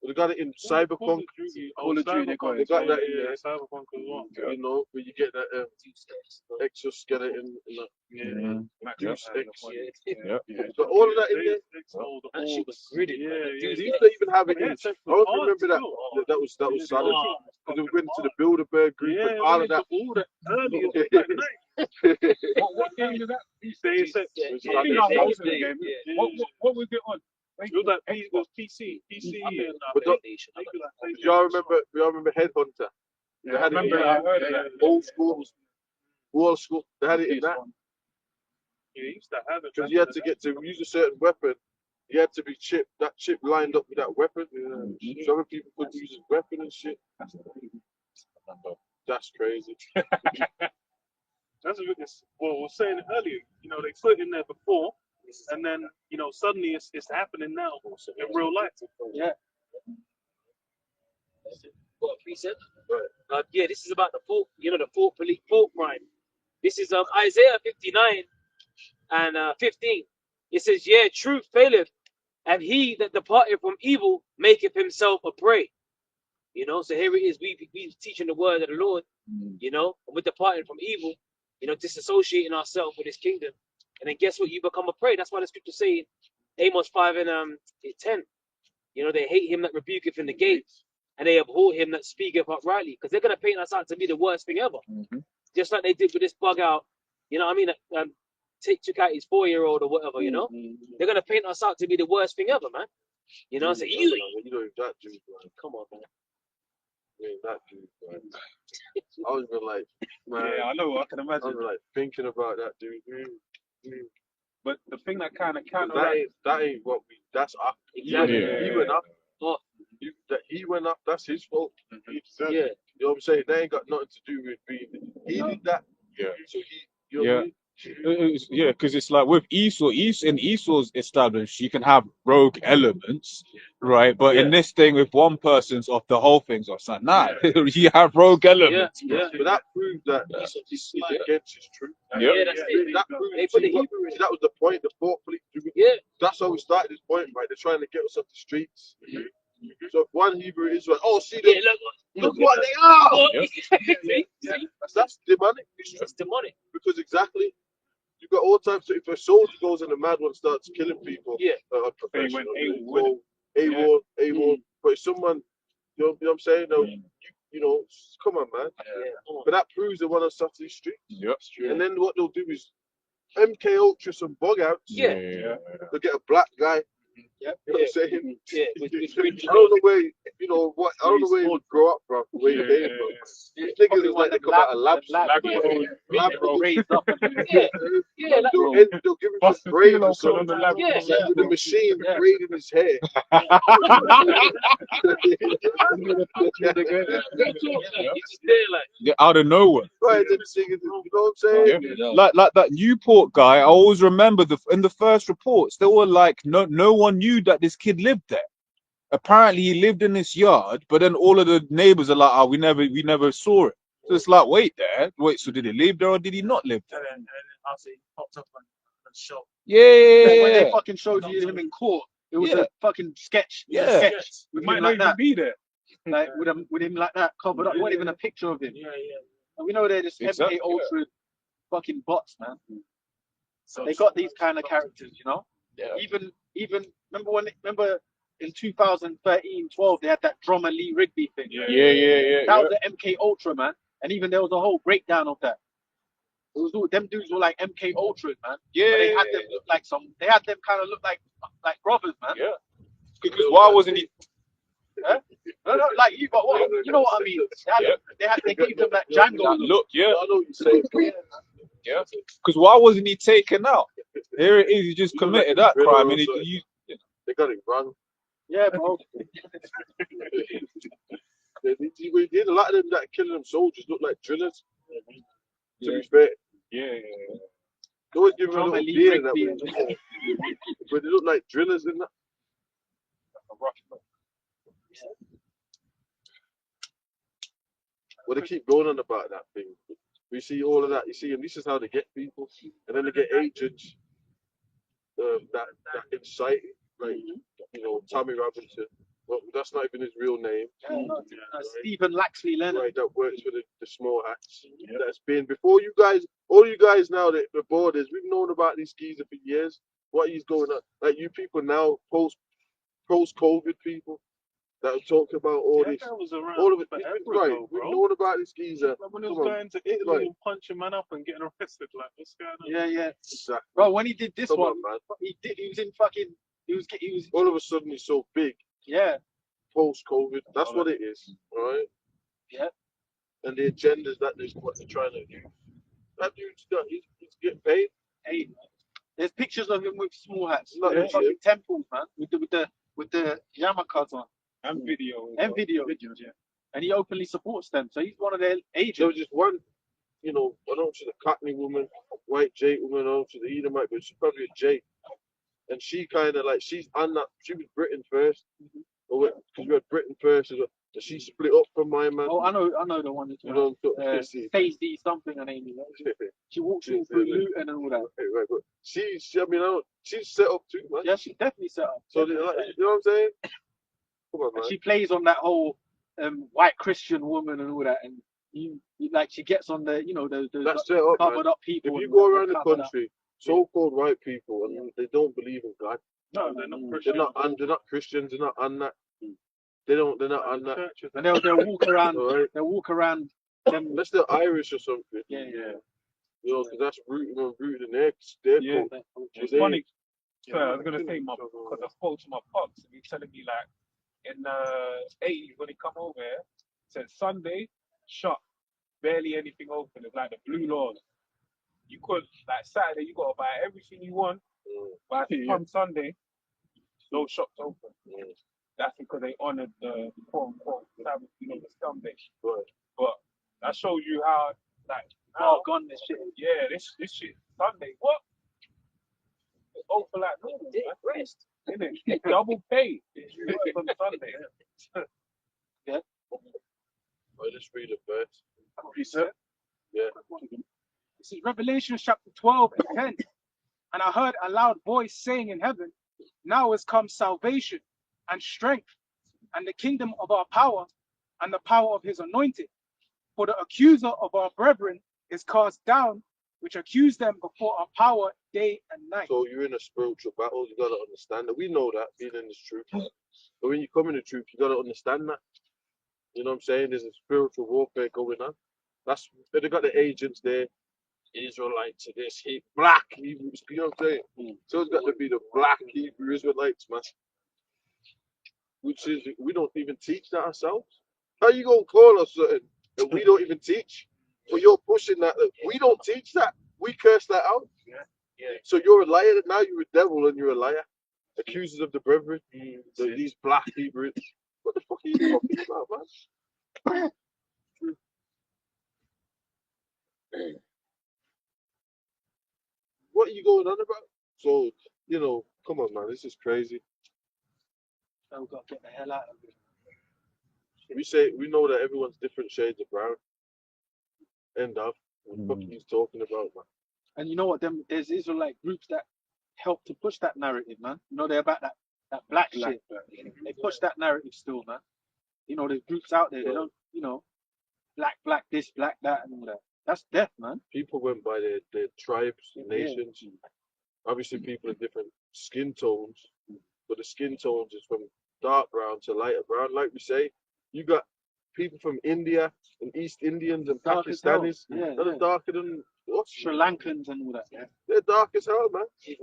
They got it in Cyberpunk. Call of Duty, They got that in there. Cyberpunk as well. You know, where you get that exoskeleton and that. Deus Ex. So all of that in there. That shit was gritty. They used to even have it in. I don't remember that. That was solid. Because we went to the Bilderberg group and all of that. What game is that? What was it on? It was like it was PC and But do y'all remember Headhunter? They had it in I heard of that. old school. They had it in that. Yeah, you used to have it. Because you had to get to use a certain weapon, you had to be chipped. That chip lined up with that weapon. So other people could use his weapon and shit. That's crazy. That's well, we were saying it earlier. You know, they put it in there before, and then suddenly it's happening now in real life. Yeah. What a precept? Yeah, this is about the fault. The fault crime. This is Isaiah 59 and 15. It says, "Yeah, truth faileth, and he that departed from evil maketh himself a prey. You know, so here it is, we teaching the word of the Lord, you know, and we're departing from evil, you know, disassociating ourselves with his kingdom. And then guess what? You become a prey. That's why the scripture say, Amos 5 and 10, you know, they hate him that rebuketh in the gates, and they abhor him that speaketh uprightly, because they're going to paint us out to be the worst thing ever. Just like they did with this bug out, you know what I mean, that took out his 4-year-old or whatever, you know. They're going to paint us out to be the worst thing ever, man. You know, so you know that dude, man. Come on, man. Yeah, that dude, man. I was even like, man. Yeah, I know. I can imagine. I was like thinking about that dude. But the thing that kind of that ain't what we. That's up. Exactly. He went up. He went up. That's his fault. He deserved Yeah. it. You know what I'm saying? They ain't got nothing to do with being. He did that. Yeah. So he. You know what I mean? Yeah, because it's like with Esau, in Esau's established, you can have rogue elements, right? But in this thing, with one person's off, the whole thing's off. Like, nah, you have rogue elements. Yeah. But that proves that he's against his truth. Yeah, that's it. That proves They put the Hebrew in. that was the point. The fourth police. Yeah. That's how we started this point, right? They're trying to get us off the streets. So if one Hebrew is like, oh, see, Yeah, look what they are. See? That's demonic. It's demonic. Because exactly, you got all types. So if a soldier goes in a mad one starts killing people, professional, AWOL. But if someone, you know what I'm saying? No, you know, come on, man. But that proves they want us off these streets. And then what they'll do is MK Ultra some bug outs. They'll get a black guy. You know what I'm saying? I don't know where, you know, what, I don't know where he would grow up from, where he came from. These niggas is like they come out of lab raised up. They'll give him some braid or something. With the machine braiding his hair. Out of nowhere. Right, you know what I'm saying? Like that Newport guy, I always remember in the first reports, they were like, no one knew that this kid lived there. Apparently he lived in this yard, but then all of the neighbors are like, oh, we never saw it. So it's like, wait, so did he live there or did he not live there? And then after he popped up on the show. When they fucking showed you him in court, it was a fucking sketch. It was a sketch with might him not like even that. be there. Like with him like that covered up. It wasn't even a picture of him. And we know they're just MK Ultra fucking bots, man. So they got these kind of characters, you know. Even remember in 2013, 12, they had that drummer Lee Rigby thing. That was the MK Ultra, man. And even there was a whole breakdown of that. It was all, them dudes were like MK Ultra, man. But they had them look like they had them kind of look like brothers, man. Because why wasn't he? Huh? No, like you, but what? You know what I mean? They gave them that Django look. I know what you're saying. Yeah. Because why wasn't he taken out? Here it is. He just committed that crime, and they got it wrong. Yeah, bro. We did a lot of them that killing them soldiers look like drillers. To be fair. They always give them a little beard in that way. But they look like drillers in that. Well, they keep going on about that thing. We see all of that. You see, and this is how they get people. And then they get agents that incite, like, you know, Tommy Robinson. Well, that's not even his real name. Stephen Laxley Leonard. Right, that works for the small hats. That's been before you guys, all you guys now that the borders, we've known about these geezer for years. What he's going on, like you people now, post-COVID people that are talking about all this, all of it. Right, we've known about this geezer. Like when he was going to Italy and punching man up and getting arrested, like what's going on? Yeah. Exactly. Bro, when he did this Come one, on, man. he was in fucking. He was. All of a sudden, he's so big. Yeah. Post-COVID, that's what it is, all right? Yeah. And the agendas that what they're trying to do. That dude's he's getting paid. Hey, there's pictures of him with small hats, Not like him. fucking temples, man, with the yarmulkes on. And video. Videos, yeah. And he openly supports them, so he's one of their agents. There was just one, you know, I don't know if she's a Cockney woman, white Jake woman, I don't know if she's an Edomite, but she's probably a Jake. And she kind of like, she's on that, she was Britain first, because we had Britain first as well. She split up from my man. Oh, I know the one. You know, Stacey something her name is. She walks in through Luton and all that. Right, but I mean, she's set up too, man. Yeah, she's definitely set up. So, you know what I'm saying? Come on, man. And she plays on that whole white Christian woman and all that, and you like she gets on the That's set up, covered man. up people. If you go around the country, so-called white people, and they don't believe in God. No, they're not Christian. They're not Christians. They're not on that. They're not on that. And they'll walk around. Right. They'll walk around. Unless they're Irish or something. Yeah. You know, because that's rooted in their culture. It's funny. So I was gonna say, because I spoke to my pops, and he's telling me like in the 80s when he come over here, said Sunday shop, barely anything open. It's like the blue laws. You could like Saturday, you gotta buy everything you want, but on Sunday, no shops open. That's because they honoured the quote unquote Sabbath, the Sunday. But that shows you how gone this shit. Yeah, this shit Sunday. What? It's open like normal. Rest. Isn't it? Double pay if you work on Sunday. Yeah. I just read a verse. Reset. Yeah. This is Revelation chapter 12 and 10. And I heard a loud voice saying in heaven, now has come salvation and strength and the kingdom of our power and the power of his anointed. For the accuser of our brethren is cast down, which accused them before our power day and night. So you're in a spiritual battle. You got to understand that. We know that, being in this truth. But when you come in the truth, you got to understand that. You know what I'm saying? There's a spiritual warfare going on. They got the agents there. Israelites to this, black Hebrews. You know what I'm saying? So it's got to be the black Hebrew Israelites, man. Which is, we don't even teach that ourselves. How you gonna call us something that we don't even teach? But you're pushing that. We don't teach that. We curse that out. Yeah. So you're a liar. Now you're a devil and you're a liar. Accusers of the brethren. These black Hebrews. What the fuck are you talking about, man? What are you going on about? So, come on, man. This is crazy. So we've got to get the hell out of it. We know that everyone's different shades of brown. End of. What the fuck are you talking about, man? And you know what? There's Israelite groups that help to push that narrative, man. They're about that black shit. They push that narrative still, man. There's groups out there. They don't, black this, black that, and all that. That's death, man. People went by their tribes, nations. Obviously, people have different skin tones, but the skin tones is from dark brown to lighter brown. Like we say, you got people from India and East Indians and Pakistanis that are darker than us. Sri Lankans and all that. Yeah. They're dark as hell, man. Yeah,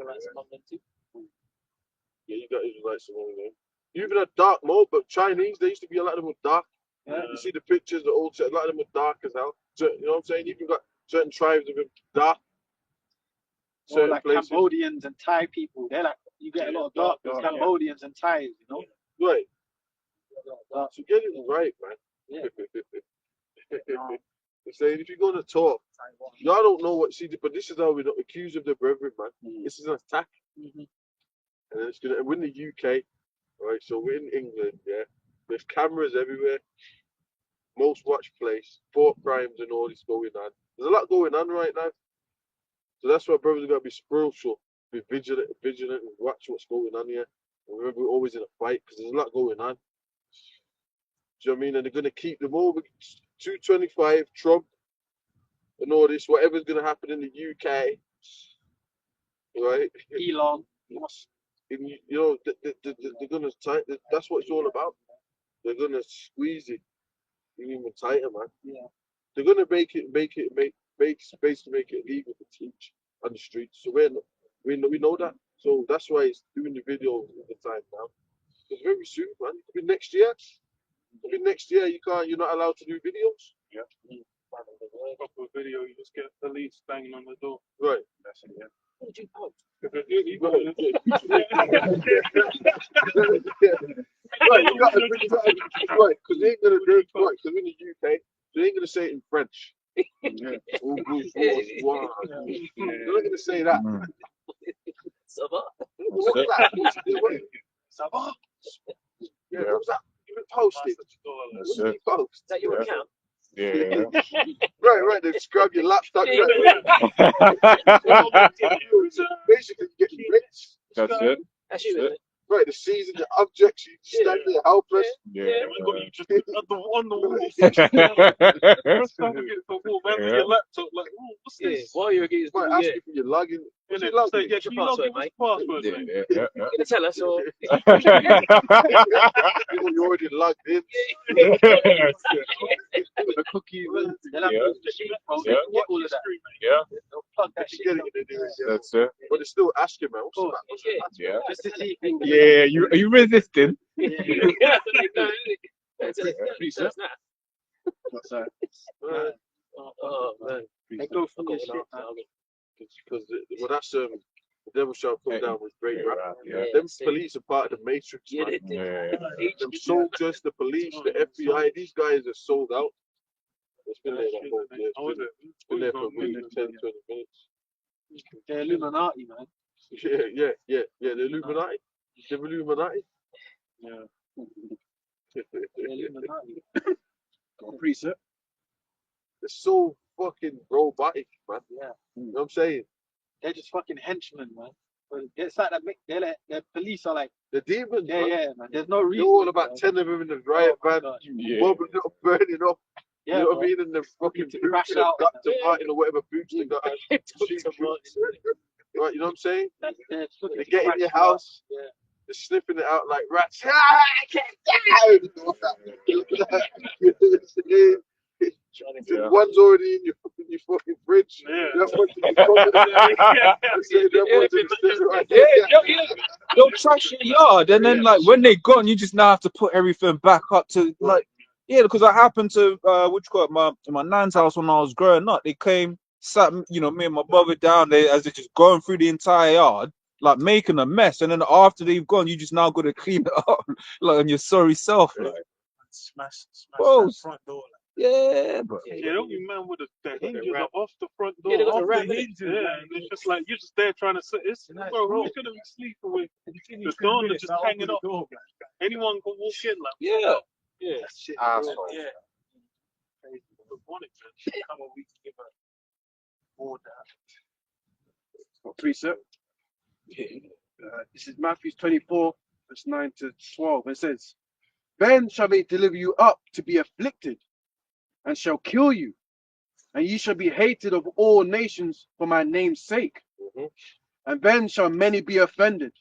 you got Israelites among them. You even had dark mode, but Chinese, they used to be a lot of them were dark. Yeah. You see the pictures, a lot of them were dark as hell. So, you know what I'm saying? You've got certain tribes of them dark. Certain like places. Cambodians and Thai people. They're like, you get a lot of dark Cambodians and Thais, Right. So get it right, man. Yeah. They're saying if you're going to talk, y'all don't know what, but this is how we're not accused of the brethren, man. This is an attack. And it's going to, we're in the UK, right? So we're in England, yeah? There's cameras everywhere. Most watched place, thought crimes and all this going on. There's a lot going on right now. So that's why brothers got to be spiritual, be vigilant and watch what's going on here. And remember, we're always in a fight because there's a lot going on. Do you know what I mean? And they're going to keep them over 225, Trump, and all this, whatever's going to happen in the UK, right? Elon. And they're going to tighten. That's what it's all about. They're going to squeeze it even tighter, man. Yeah. They're going to make space to make it illegal to teach on the streets. So we know that. So that's why it's doing the video at the time now. It's very soon, man. It could be next year. You're not allowed to do videos. Yeah. Proper video, you just get the police banging on the door. Right. That's it, yeah. What do you post? Right, you got to right, because they ain't gonna do it right, because in the UK, they ain't gonna say it in French. They're not gonna say that. Ça va? What's that? Ça va? Yeah, what was that? You post it. What's the post? Is that your account? Yeah. Right. They just grab your laptop. Basically, you get rich. That's it. That's you, isn't it? Right, the season, the objects, you stand there helpless. Yeah. You just on the wall. First time we get the wall, man, with your laptop, like, oh, what's this? While you're getting Might ask you for your login. What's your Innit? Say, login? yeah, can you log in? What's your password, mate? Yeah. You gonna tell us or? You already logged in. The cookies. They'll have Yeah. to get all of that. Yeah. They'll plug that You shit. get it in there, yeah. That's it. But they still ask you, man. What's Oh, that? Yeah. Just to see if you can Yeah. Are you resisting? Yeah, What's that? Oh man. They go for your shit, man. Because that's the devil shall come down with great wrath. Yeah. Them police are part of the matrix, Yeah, man. Yeah. Them soldiers, the police, the FBI, these guys are sold out. It's been there that whole year. Oh, is it? It's been there for a week, 10, 20 minutes. They're Illuminati, man. Yeah. The Illuminati. The Illuminati. Yeah. They're Illuminati. Precept. They're so fucking robotic, man. Yeah. You know what I'm saying? They're just fucking henchmen, man. But it's like that. Their police are like, The demons, man. yeah, man. There's no You're reason. all about 10 of them in the riot van, Yeah. bubbling up, burning up. Yeah, you know what bro. I mean? And the fucking to boots, crash the out. Dr. Martin or whatever boots they got. Dr. Martin. Right, you know what I'm saying? They're They get in your house, Yeah. they're sniffing it out like rats. I can't Yeah. One's already in your fucking fridge. Yeah. That one's in your cupboard. I say that one's in the fridge right there. They'll trash your yard, and then like when they gone, you just now have to put everything back up to like because that happened to which got my nan's house when I was growing up. They came, sat me and my brother down there as they're just going through the entire yard, like making a mess, and then after they've gone, you just now got to clean it up like on your sorry self, like Smash Bro. that front door. yeah, but Yeah, don't be man with the hinges are off the front door. Yeah, they got the off wrap, the innit? hinges. Yeah, and it's just like you're just there trying to sit. It's bro, who's gonna be sleeping with the door just hanging up? Anyone can walk in like yeah. Yeah. that shit. Asshole. Yeah. Crazy. The bonnet, man. Come on, we can give her more that. Precept. This is Matthew 24, verse 9 to 12. It says, Then shall they deliver you up to be afflicted, and shall kill you, and ye shall be hated of all nations for my name's sake. And then shall many be offended,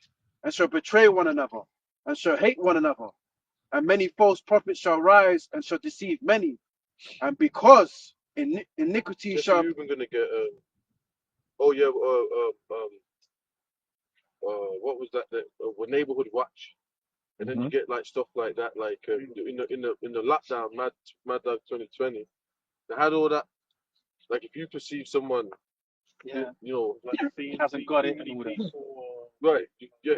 and shall betray one another, and shall hate one another. And many false prophets shall rise, and shall deceive many. And because iniquity If shall... you're even gonna get what was that? Neighborhood watch, and then you get like stuff like that, like in the lockdown, Mad Dog 2020. They had all that. Like if you perceive someone, Yeah. Like Hasn't got it and all that. right? Yeah,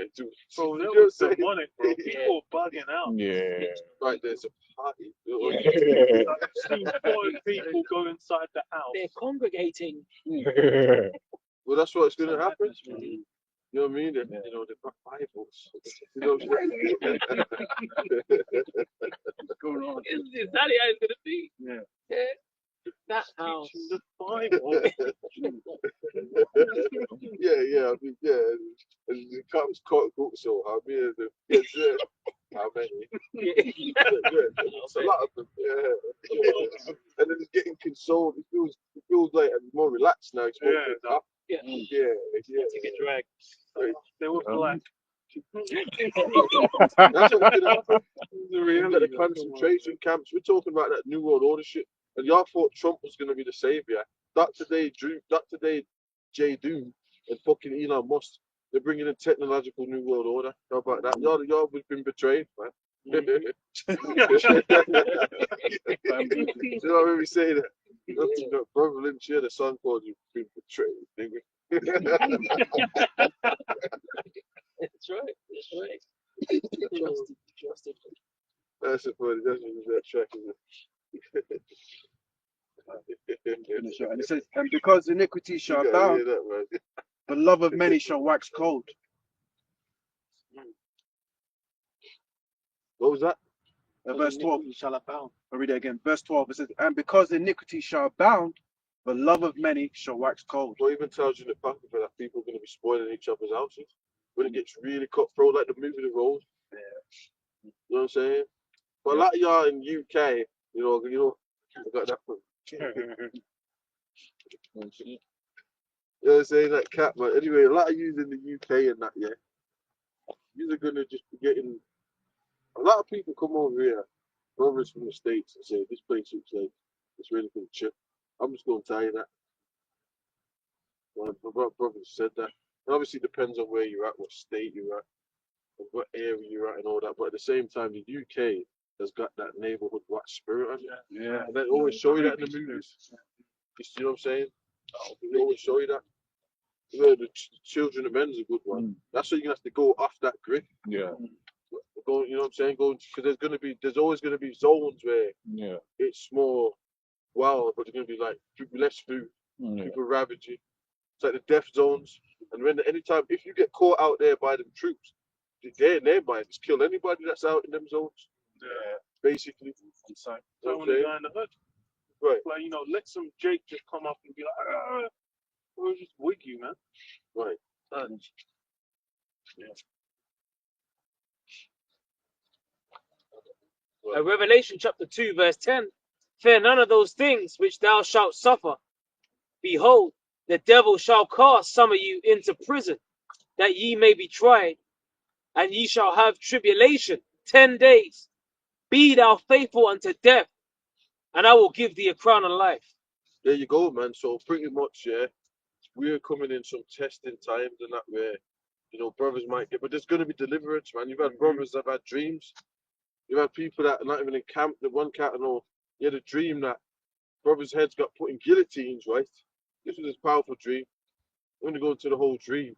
So that you was know what I'm saying? demonic, bro. People are bugging out. Yeah. Right, there's a party. Like, I've seen 40 people go inside the house. They're congregating. Well, that's what's gonna happen. You know what I mean? They've got Bibles. You know what I'm saying? Is that how it's gonna be? Yeah. That house. The Bible. Yeah. I mean, yeah. And the cops caught so I mean, how many? It's a lot of them. Yeah. And then it's getting consoled. It feels like more relaxed now. It's more picked up. Yeah. To get dragged. They were black. That's what's gonna happen. The concentration camps. We're talking about that New World Order shit, and y'all thought Trump was gonna be the savior. Dr. J. Doom, and fucking Elon Musk. They're bringing in technological New World Order. How about that? Y'all have been betrayed, man. You know what I mean? Say that. Brother Lynch here, the song called "You've Been Betrayed." Nigga. That's right. Trusted. That's it, buddy. That's what that track is. And it says, and because iniquity shall You gotta abound, hear that, man. the love of many shall wax cold. What was that? verse 12. iniquity shall abound. I'll read it again. Verse 12. It says, and because iniquity shall abound, the love of many shall wax cold. What even tells you in the Apocrypha that people are going to be spoiling each other's houses when it gets really cutthroat, like the movie The Road. Yeah. You know what I'm saying? But a lot of y'all in UK, I got that one. You know what I'm saying? That cat, but anyway, a lot of you in the UK and that, yeah, you're gonna just be getting. A lot of people come over here, brothers from the States, and say this place looks like it's really for the chip. I'm just gonna tell you that. My brother said that. It obviously depends on where you're at, what state you're at, and what area you're at, and all that. But at the same time, the UK has got that neighborhood watch spirit on it. Yeah. And they always show you that in the movies. You see what I'm saying? They always show you that. The Children of Men's a good one. That's why you're gonna have to go off that grid. Yeah. Go, you know what I'm saying? Because there's always gonna be zones where it's more wild, but there's gonna be like less food, people ravage you. It's like the death zones. And when anytime if you get caught out there by them troops, they're in their mind just kill anybody that's out in them zones. Yeah. Basically. So when the guy in the hood, right? Like let some Jake just come up and be like, we'll just wig you, man. Right. Yeah. Revelation chapter 2, verse 10. Fear none of those things which thou shalt suffer. Behold, the devil shall cast some of you into prison, that ye may be tried, and ye shall have tribulation 10 days. Be thou faithful unto death, and I will give thee a crown of life. There you go, man. So pretty much, yeah, we're coming in some testing times and that where, brothers might get, but there's going to be deliverance, man. You've had brothers that have had dreams. You've had people that are not even in camp. The one cat, I know, he had a dream that brother's heads got put in guillotines, right? This was his powerful dream. I'm going to go into the whole dream.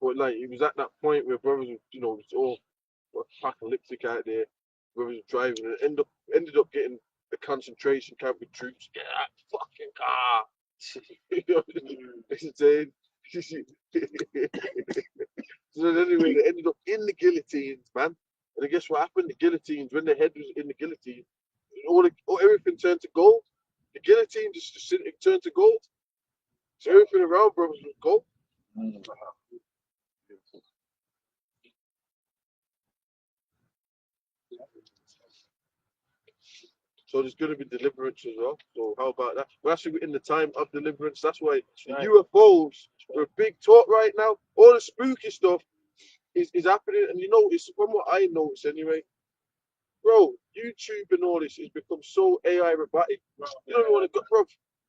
But, like, he was at that point where brothers, it was all apocalyptic out there. Brothers were driving and ended up getting a concentration camp with troops. Get that fucking car. You know what I'm saying? So anyway, they ended up in the guillotines, man. And then guess what happened? The guillotines, when the head was in the guillotine, everything turned to gold. The guillotine just turned to gold. So everything around brothers was gold. So there's going to be deliverance as well. So how about that? We're actually in the time of deliverance. That's why the UFOs are a big talk right now. All the spooky stuff is happening. And it's from what I notice anyway. Bro, YouTube and all this has become so AI robotic. You don't even want to go, bro.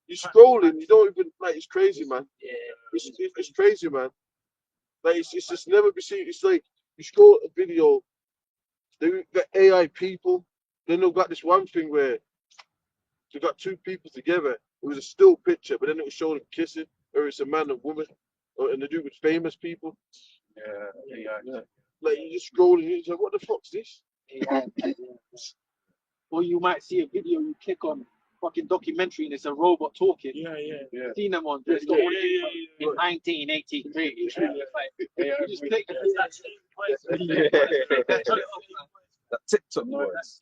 You're scrolling. You don't even, it's crazy, man. Yeah. It's crazy, man. It's just never been seen. It's like you scroll a video, they got AI people. Then they've got this one thing where they got two people together. It was a still picture, but then it was showing them kissing, or it's a man and woman, and they do it with famous people. Yeah. Like you just scrolling, you're like, what the fuck's this? Yeah. Or you might see a video, you click on fucking documentary, and it's a robot talking. Yeah. Seen them on. It's got all the in 1983. You just click That TikTok voice.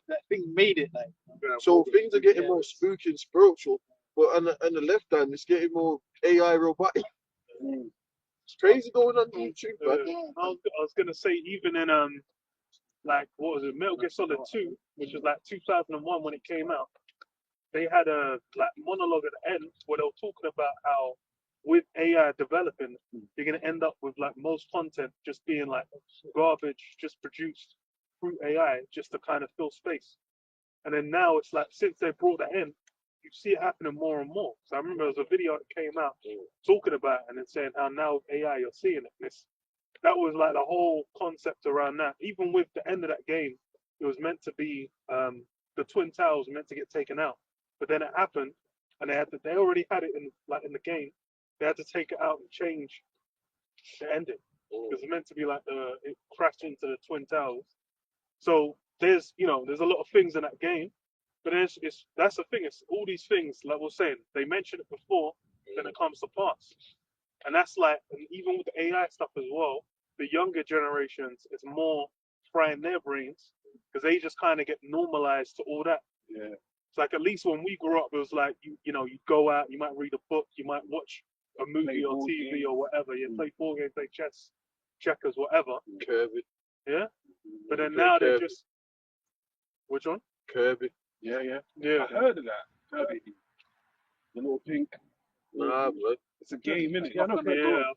that thing made it like. So things are getting more spooky and spiritual, but on the left hand, it's getting more AI robotic. It's crazy going on YouTube, man. I was gonna say even in what was it, Metal Gear Solid 2, which was like 2001 when it came out. They had a monologue at the end where they were talking about how with AI developing, you're gonna end up with most content just being garbage, just produced through AI, just to kind of fill space. And then now it's since they brought that in, you see it happening more and more. So I remember there was a video that came out talking about it and then saying how now with AI you're seeing it. That was the whole concept around that. Even with the end of that game, it was meant to be the Twin Towers were meant to get taken out, but then it happened, and they already had it in the game. They had to take it out and change the ending. It was meant to be it crashed into the Twin Towers. So there's a lot of things in that game, but that's the thing. It's all these things, like we're saying, they mentioned it before, then it comes to pass. And that's and even with the AI stuff as well, the younger generations is more frying their brains because they just kind of get normalized to all that. Yeah. It's like at least when we grew up, it was like you know, you go out, you might read a book, you might watch a movie Play or board TV games. or whatever. You play board games, play chess, checkers, whatever. Kirby. Yeah. But then Play now they're Kirby. just which one? Kirby. Yeah, yeah. Yeah. I heard of that. Kirby. The little pink. Nah, bro. It's a game, innit? Yeah, I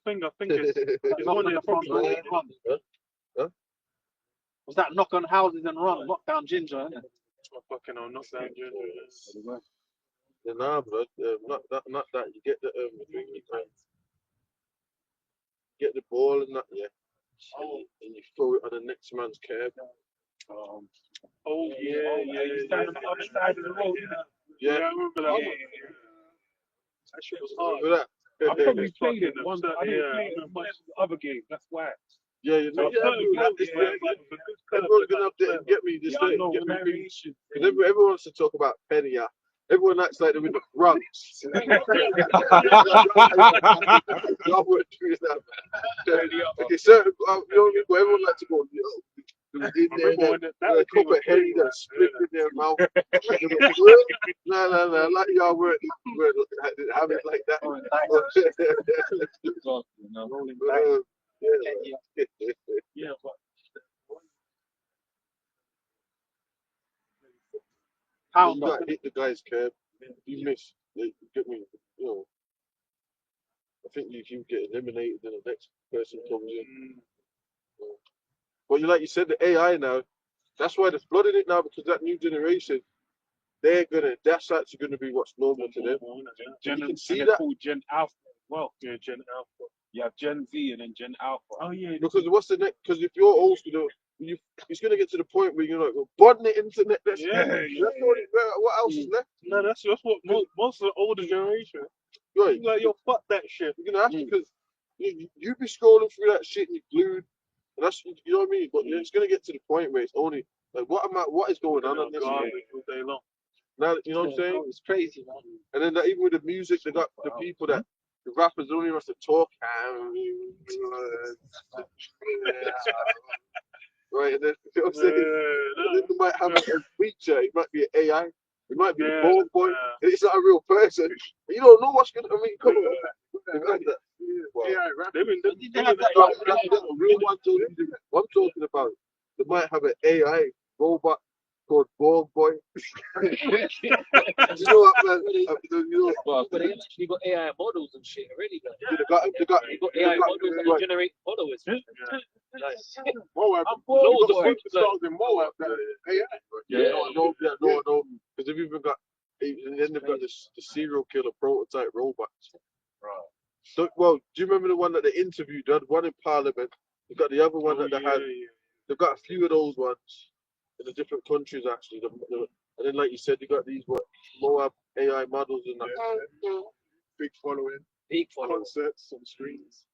think it's one of the probably. Huh? Was that knock on houses and run, knock down ginger? Innit? Fucking on, knock down ginger. Yeah, nah, bro. Not that. You get the get the ball and that, yeah. And you throw it on the next man's curb. Oh yeah. You stand on the other side of the road, innit? Yeah, Yeah. I remember that one. That shit was hard. Remember that? I probably played it Fucking once. upset, I didn't yeah. play it as much as the other game. That's why. Yeah, you know, everyone's gonna update and get me this thing. Get me variation. Because everyone wants to talk about Penny. Yeah. Everyone acts like they're in the Bronx. Y'all weren't doing that. Okay, certain, you know what I mean? But everyone likes to go, you know, in there, a cup of Henny that split in their mouth. No, like y'all weren't having it like that. Yeah, but You got to hit the guy's curb. You miss. You get me? You know. I think you get eliminated, and the next person comes in. But like you said, the AI now. That's why they're flooding it now, because that new generation, that's actually gonna be what's normal to them. Gen, You can and see they're that. called Gen Alpha as well. yeah, Gen Alpha. You have Gen Z and then Gen Alpha. Oh yeah. Because what's the next? Because if you're old school, it's gonna get to the point where you're like, botnet internet. That's what else is left? No, that's what most of the older generation. Right. Like, yo, fuck that shit. You're gonna have to, because you be scrolling through that shit and you're glued. And that's, you know what I mean. But it's gonna get to the point where it's only like, what is going on this Garbage day? all day long. Now, you know what I'm saying? It's crazy, man. And then even with the music, they got the people that the rappers don't even have to talk. Right, and then you know what I'm saying? And then they might have a feature. It might be an AI. It might be the bald boy. And it's not a real person. You don't know what's gonna. I mean, come on. Imagine that. Yeah, they've been A real one. What I'm talking about. They might have an AI robot called Bald Boy. You know what, man? You know, But they actually got AI models and shit already. Man. they got AI models that right. generate followers. Nice. Moab. Loads The of it. superstars in Moab that are AI. Yeah, no. Because they've even got, and then they've got the serial killer prototype robots. Right. So, well, do you remember the one that they interviewed? They had one in Parliament. They got the other one that they had. They've got a few of those ones in the different countries, actually. And then, like you said, they got these Moab AI models and that. Big following. Big following. Concerts on screens.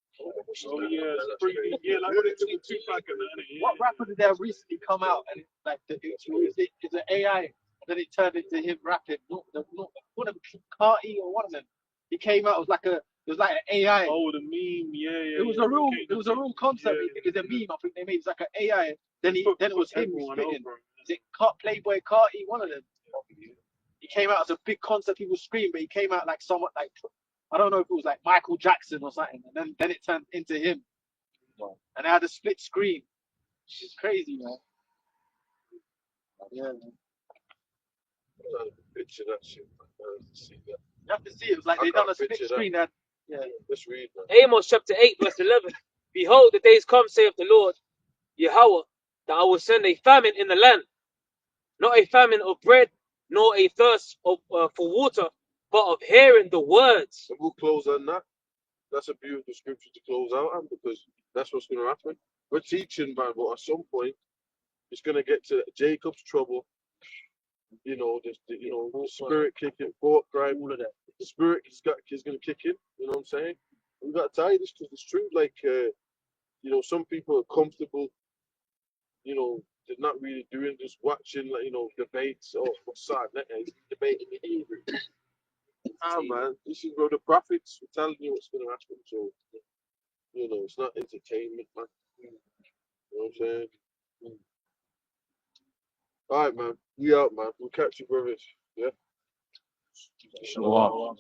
Oh yeah, like Tupac and that. What rapper did there recently come out and like it's an AI, and then it turned into him rapping? Not one of them, Carti or one of them. He came out, it was like an AI. Oh, the meme, yeah. It was a real concept. It's a meme. I think they made it's like an AI. Then it was him spitting. Is it Playboy Carti? One of them. He came out as a big concept. People screamed, but he came out like somewhat like, I don't know if it was like Michael Jackson or something. And then it turned into him. And they had a split screen. It's crazy, man. Yeah, man. Picture that shit. See that. You have to see it. It was like they done a split screen. Yeah. Let's read, man. Amos chapter 8, verse 11. Behold, the days come, saith the Lord, Yahweh, that I will send a famine in the land. Not a famine of bread, nor a thirst for water, but of hearing the words. And we'll close on that. That's a beautiful scripture to close out on, because that's what's going to happen. We're teaching, man, but at some point, it's going to get to Jacob's trouble. You know, the spirit kicking, thought crime, all of that. The spirit is going to kick in. You know what I'm saying? We got to tell you this because it's true. Like, some people are comfortable. They're not really doing, just watching, like, debates or debating the Hebrew. Man, this is where the prophets are telling you what's going to happen. So, it's not entertainment, man. You know what I'm saying? All right, man. We out, man. We'll catch you, brothers. Yeah. Shalom.